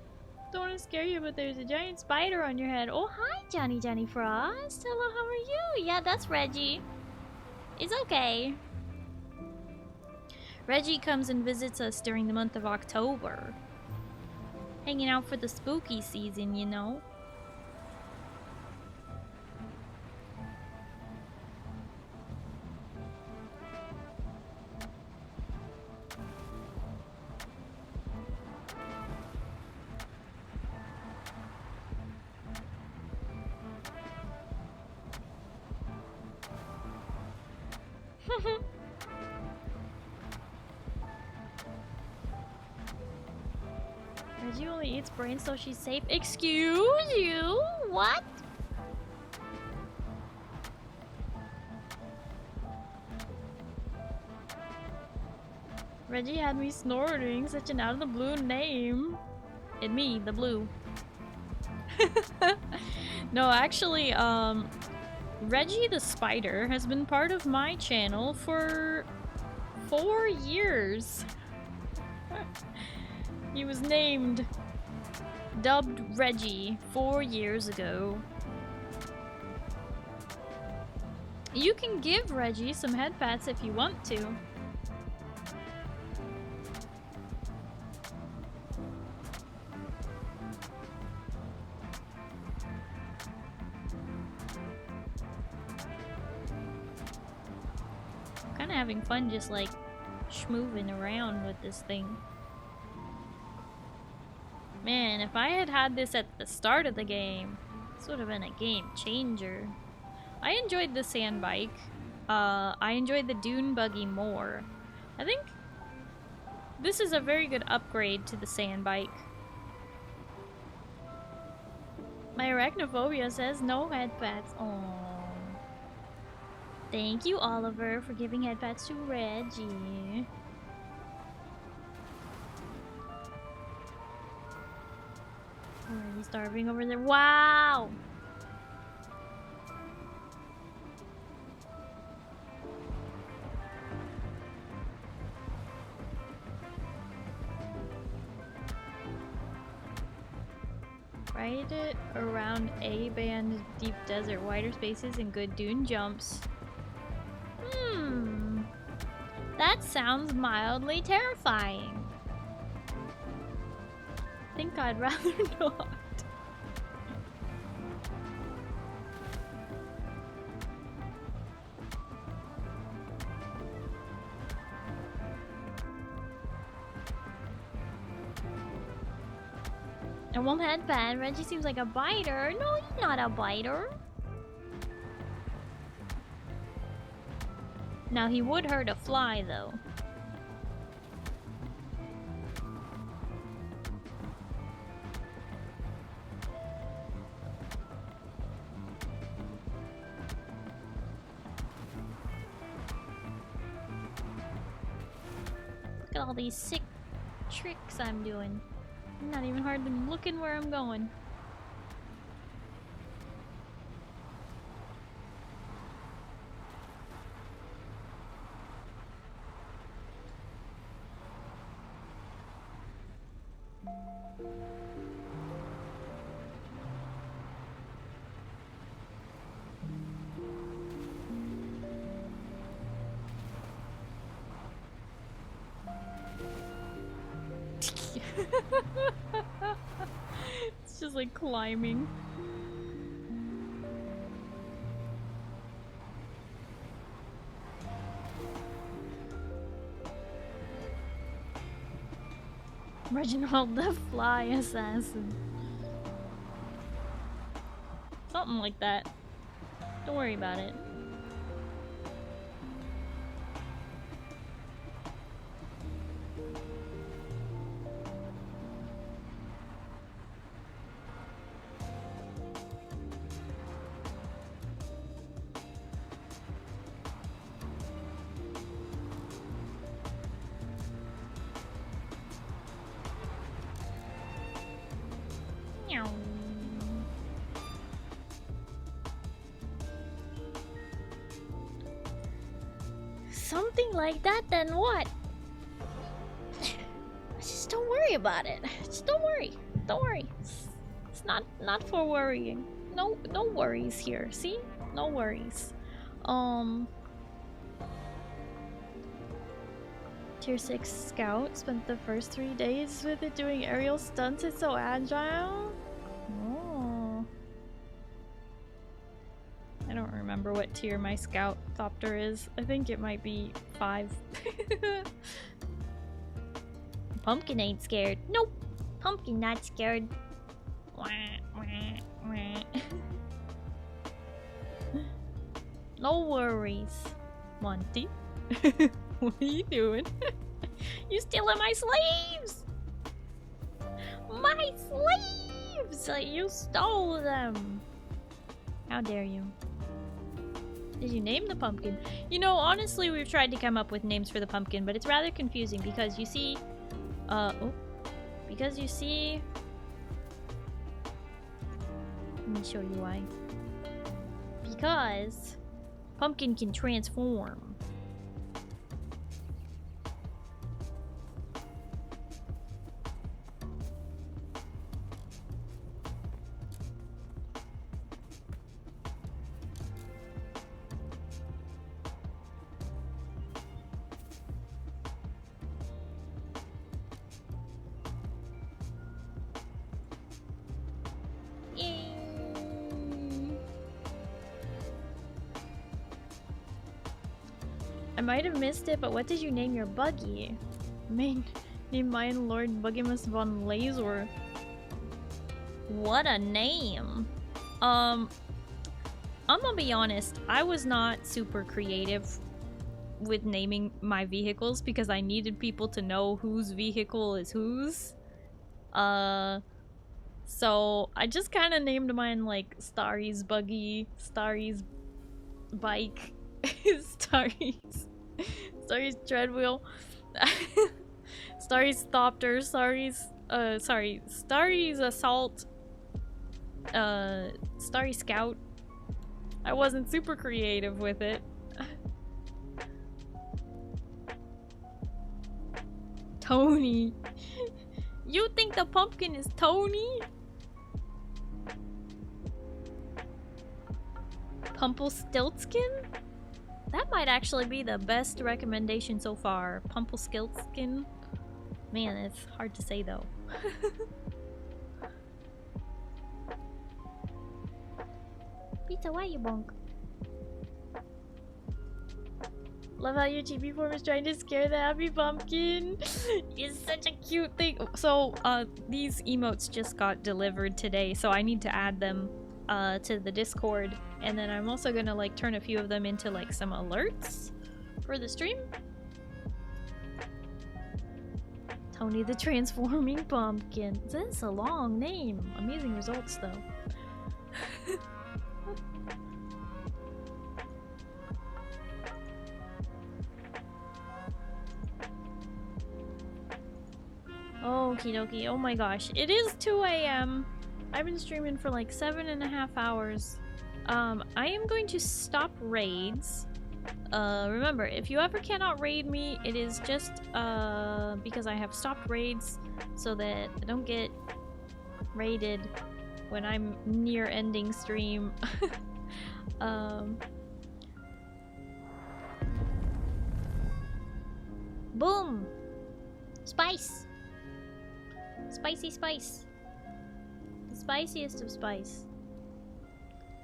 Don't want to scare you, but there's a giant spider on your head. Oh, hi, Johnny Frost. Hello, how are you? Yeah, that's Reggie. It's okay. Reggie comes and visits us during the month of October. Hanging out for the spooky season, you know. Reggie only eats brains so she's safe. Excuse you? What? Reggie had me snorting, such an out of the blue name. And me, the blue. No, actually, Reggie the Spider has been part of my channel for 4 years. He was dubbed Reggie 4 years ago. You can give Reggie some head pats if you want to. Kind of having fun just like schmooving around with this thing. Man, if I had had this at the start of the game, this would have been a game changer. I enjoyed the sand bike. I enjoyed the dune buggy more. I think this is a very good upgrade to the sand bike. My arachnophobia says no headpats. Aww. Thank you, Oliver, for giving headpats to Reggie. Already starving over there. Wow! Ride it around A-band deep desert, wider spaces, and good dune jumps. That sounds mildly terrifying. I think I'd rather not. I won't headband. Reggie seems like a biter. No, he's not a biter. Now he would hurt a fly though. Look at all these sick tricks I'm doing. I'm not even hardly looking where I'm going. It's just like climbing. Reginald the Fly Assassin. Something like that. Don't worry about it. something like that, then what? Just don't worry about it. Just don't worry. Don't worry. It's not for worrying. No worries here. See? No worries. Tier 6 scout spent the first 3 days with it doing aerial stunts. It's so agile. Oh. I don't remember what tier my scout thopter is. I think it might be 5. Pumpkin ain't scared. Nope. Pumpkin not scared. Wah, wah, wah. No worries, Monty. What are you doing? You stealing my slaves! My slaves! You stole them! How dare you? Did you name the pumpkin? You know, honestly, we've tried to come up with names for the pumpkin, but it's rather confusing because you see... because you see... Let me show you why. Because... Pumpkin can transform. I might have missed it, but what did you name your buggy? Name mine Lord Buggimus von Laser. What a name! I'm gonna be honest, I was not super creative with naming my vehicles because I needed people to know whose vehicle is whose. So I just kind of named mine like Starry's buggy, Starry's bike, Starry's treadwheel, Starry's thopter, Starry's assault, Starry scout. I wasn't super creative with it. Tony. You think the pumpkin is Tony? Pumpelstiltskin? That might actually be the best recommendation so far. Pumpelstiltskin? Man, it's hard to say though. Pizza, why you bonk? Love how your Chibi form is trying to scare the happy pumpkin. It's such a cute thing. So, these emotes just got delivered today, so I need to add them to the Discord. And then I'm also gonna like turn a few of them into like some alerts for the stream. Tony the Transforming Pumpkin. This is a long name. Amazing results though. Okie dokie. Oh my gosh. It is 2 AM. I've been streaming for like 7.5 hours. I am going to stop raids. Remember, if you ever cannot raid me, it is just because I have stopped raids so that I don't get raided when I'm near ending stream. Boom! Spice! Spicy spice. The spiciest of spice.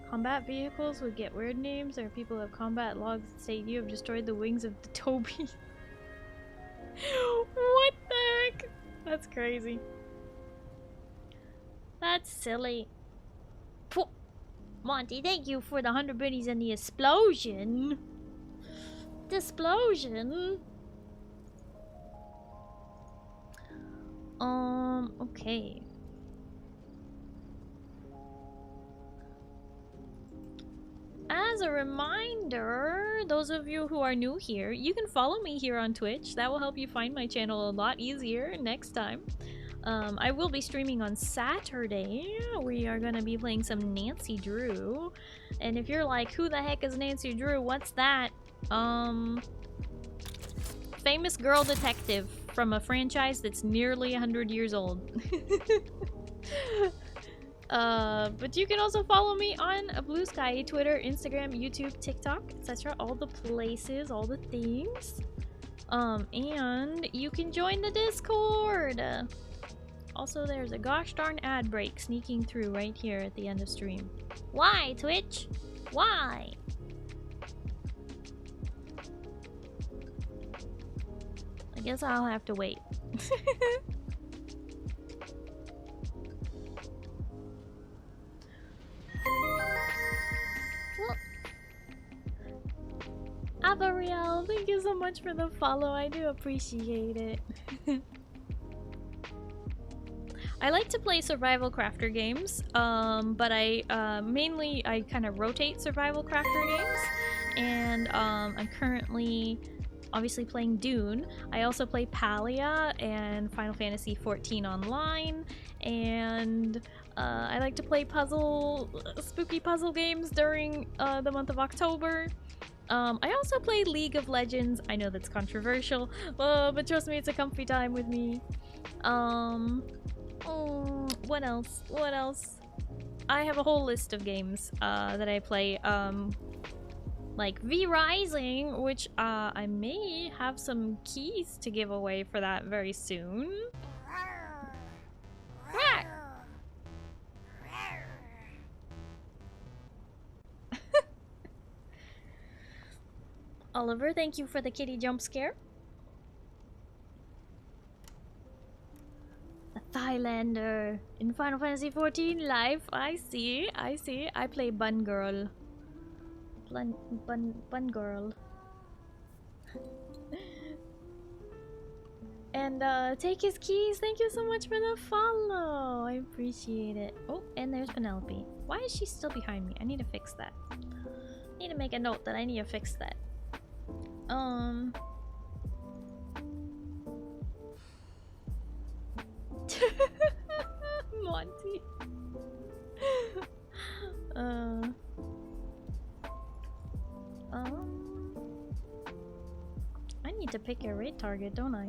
Combat vehicles would get weird names. There are people who have combat logs that say you have destroyed the wings of the Toby. What the heck? That's crazy. That's silly. Pooh. Monty, thank you for the 100 biddies and the explosion. The explosion. Okay. As a reminder, those of you who are new here, you can follow me here on Twitch. That will help you find my channel a lot easier next time. I will be streaming on Saturday. We are going to be playing some Nancy Drew. And if you're like, who the heck is Nancy Drew? What's that? famous girl detective from a franchise that's nearly 100 years old. But you can also follow me on Blue Sky, Twitter, Instagram, YouTube, TikTok, etc. All the places, all the things. And you can join the Discord. Also, there's a gosh darn ad break sneaking through right here at the end of stream. Why, Twitch? Why? I guess I'll have to wait. Well, Avariel, thank you so much for the follow. I do appreciate it. I like to play survival crafter games, but I mainly kind of rotate survival crafter games, and I'm currently obviously playing Dune. I also play Palia and Final Fantasy XIV Online, and I like to play spooky puzzle games during the month of October. I also play League of Legends. I know that's controversial, but trust me, it's a comfy time with me. What else? What else? I have a whole list of games that I play. Like V Rising, which I may have some keys to give away for that very soon. Oliver, thank you for the kitty jump scare. A Thailander in Final Fantasy XIV live. I see. I play Bun Girl. Bun Girl. And take his keys. Thank you so much for the follow. I appreciate it. Oh, and there's Penelope. Why is she still behind me? I need to fix that. I need to make a note that I need to fix that. Monty. I need to pick a raid target, don't I?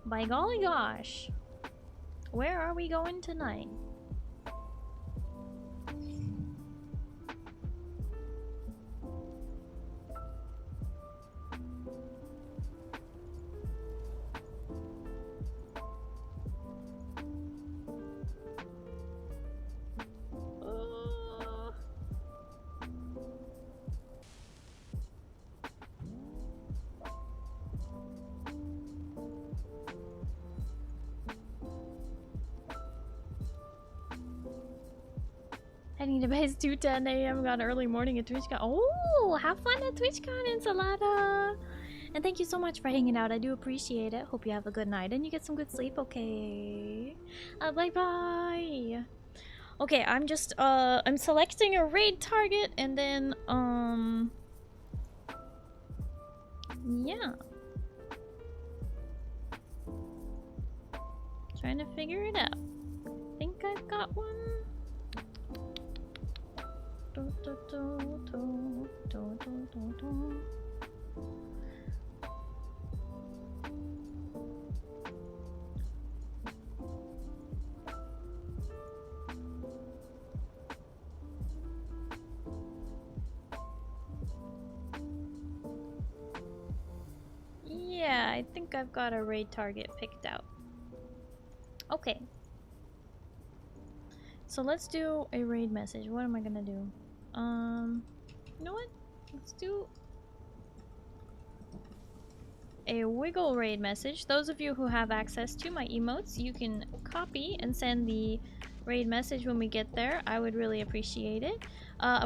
By golly gosh. Where are we going tonight? Heading to base 2:10 a.m. Got an early morning at TwitchCon. Oh, have fun at TwitchCon, Ensalada! And thank you so much for hanging out. I do appreciate it. Hope you have a good night and you get some good sleep, okay? Bye-bye! Okay, I'm just, I'm selecting a raid target and then, yeah. Trying to figure it out. Think I've got one. Yeah, I think I've got a raid target picked out. Okay. So let's do a raid message. What am I gonna do? You know what? Let's do a wiggle raid message. Those of you who have access to my emotes, you can copy and send the raid message when we get there. I would really appreciate it.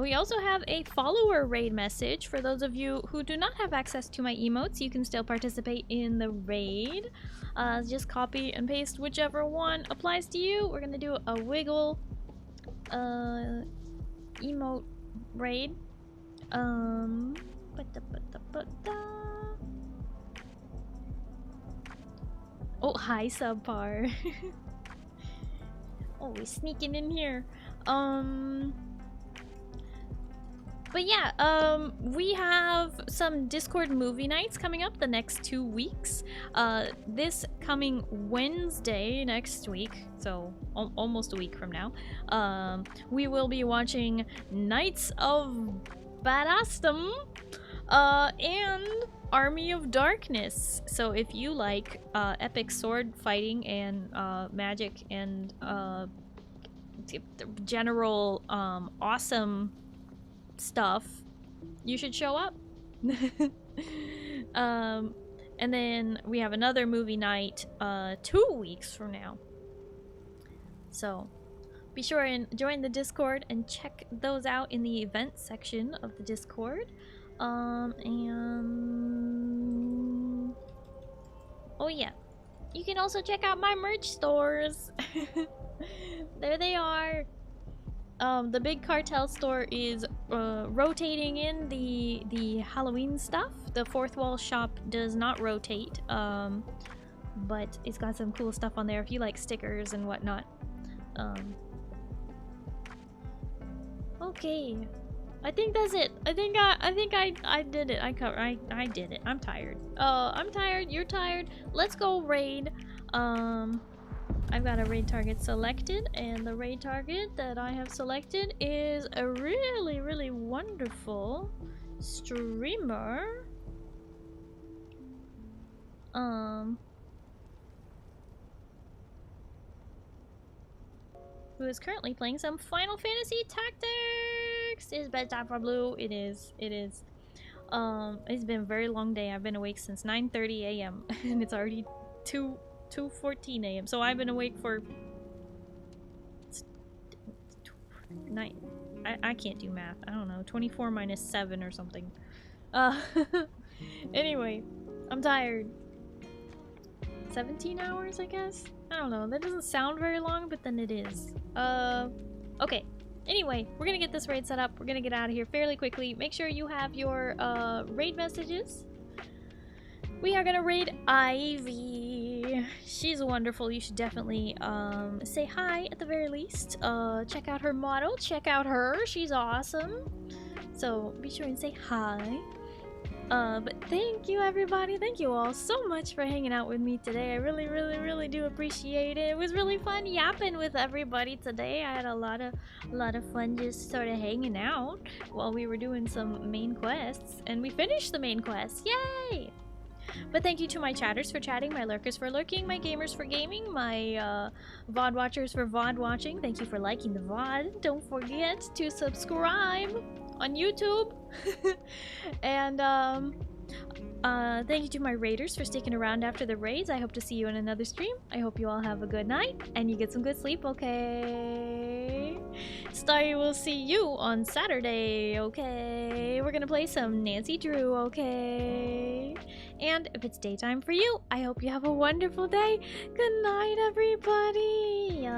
We also have a follower raid message. For those of you who do not have access to my emotes, you can still participate in the raid. Just copy and paste whichever one applies to you. We're gonna do a wiggle emote raid. Oh, hi subpar. Oh, we're sneaking in here. But yeah, we have some Discord movie nights coming up the next 2 weeks. This coming Wednesday next week, so almost a week from now, we will be watching Knights of Badassdom and Army of Darkness. So if you like epic sword fighting and magic and general awesome stuff, you should show up. And then we have another movie night 2 weeks from now. So be sure and join the Discord and check those out in the events section of the Discord. And oh yeah, you can also check out my merch stores. There they are. The big cartel store is rotating in the Halloween stuff. The fourth wall shop does not rotate, but it's got some cool stuff on there if you like stickers and whatnot. Okay, I think that's it. I think I did it. I did it. I'm tired. I'm tired. You're tired. Let's go raid. I've got a raid target selected, and the raid target that I have selected is a really, really wonderful streamer. Who is currently playing some Final Fantasy Tactics. It's bedtime for Blue. It is. It's been a very long day. I've been awake since 9:30 a.m. and it's already 2:14 a.m. So I've been awake for 9. I can't do math. I don't know. 24 minus 7 or something. Anyway, I'm tired. 17 hours, I guess? I don't know. That doesn't sound very long, but then it is. Okay. Anyway, we're gonna get this raid set up. We're gonna get out of here fairly quickly. Make sure you have your raid messages. We are gonna raid Ivy. She's wonderful. You should definitely say hi at the very least. Check out her model. Check out her. She's awesome. So be sure and say hi. But thank you, everybody. Thank you all so much for hanging out with me today. I really, really, really do appreciate it. It was really fun yapping with everybody today. I had a lot of fun just sort of hanging out while we were doing some main quests, and we finished the main quest. Yay! But thank you to my chatters for chatting, my lurkers for lurking, my gamers for gaming, my VOD watchers for VOD watching. Thank you for liking the VOD. Don't forget to subscribe on YouTube. And thank you to my raiders for sticking around after the raids. I hope to see you in another stream. I hope you all have a good night and you get some good sleep, okay? Starry will see you on Saturday, okay? We're gonna play some Nancy Drew, okay? And if it's daytime for you, I hope you have a wonderful day. Good night, everybody.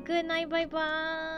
Good night, bye-bye.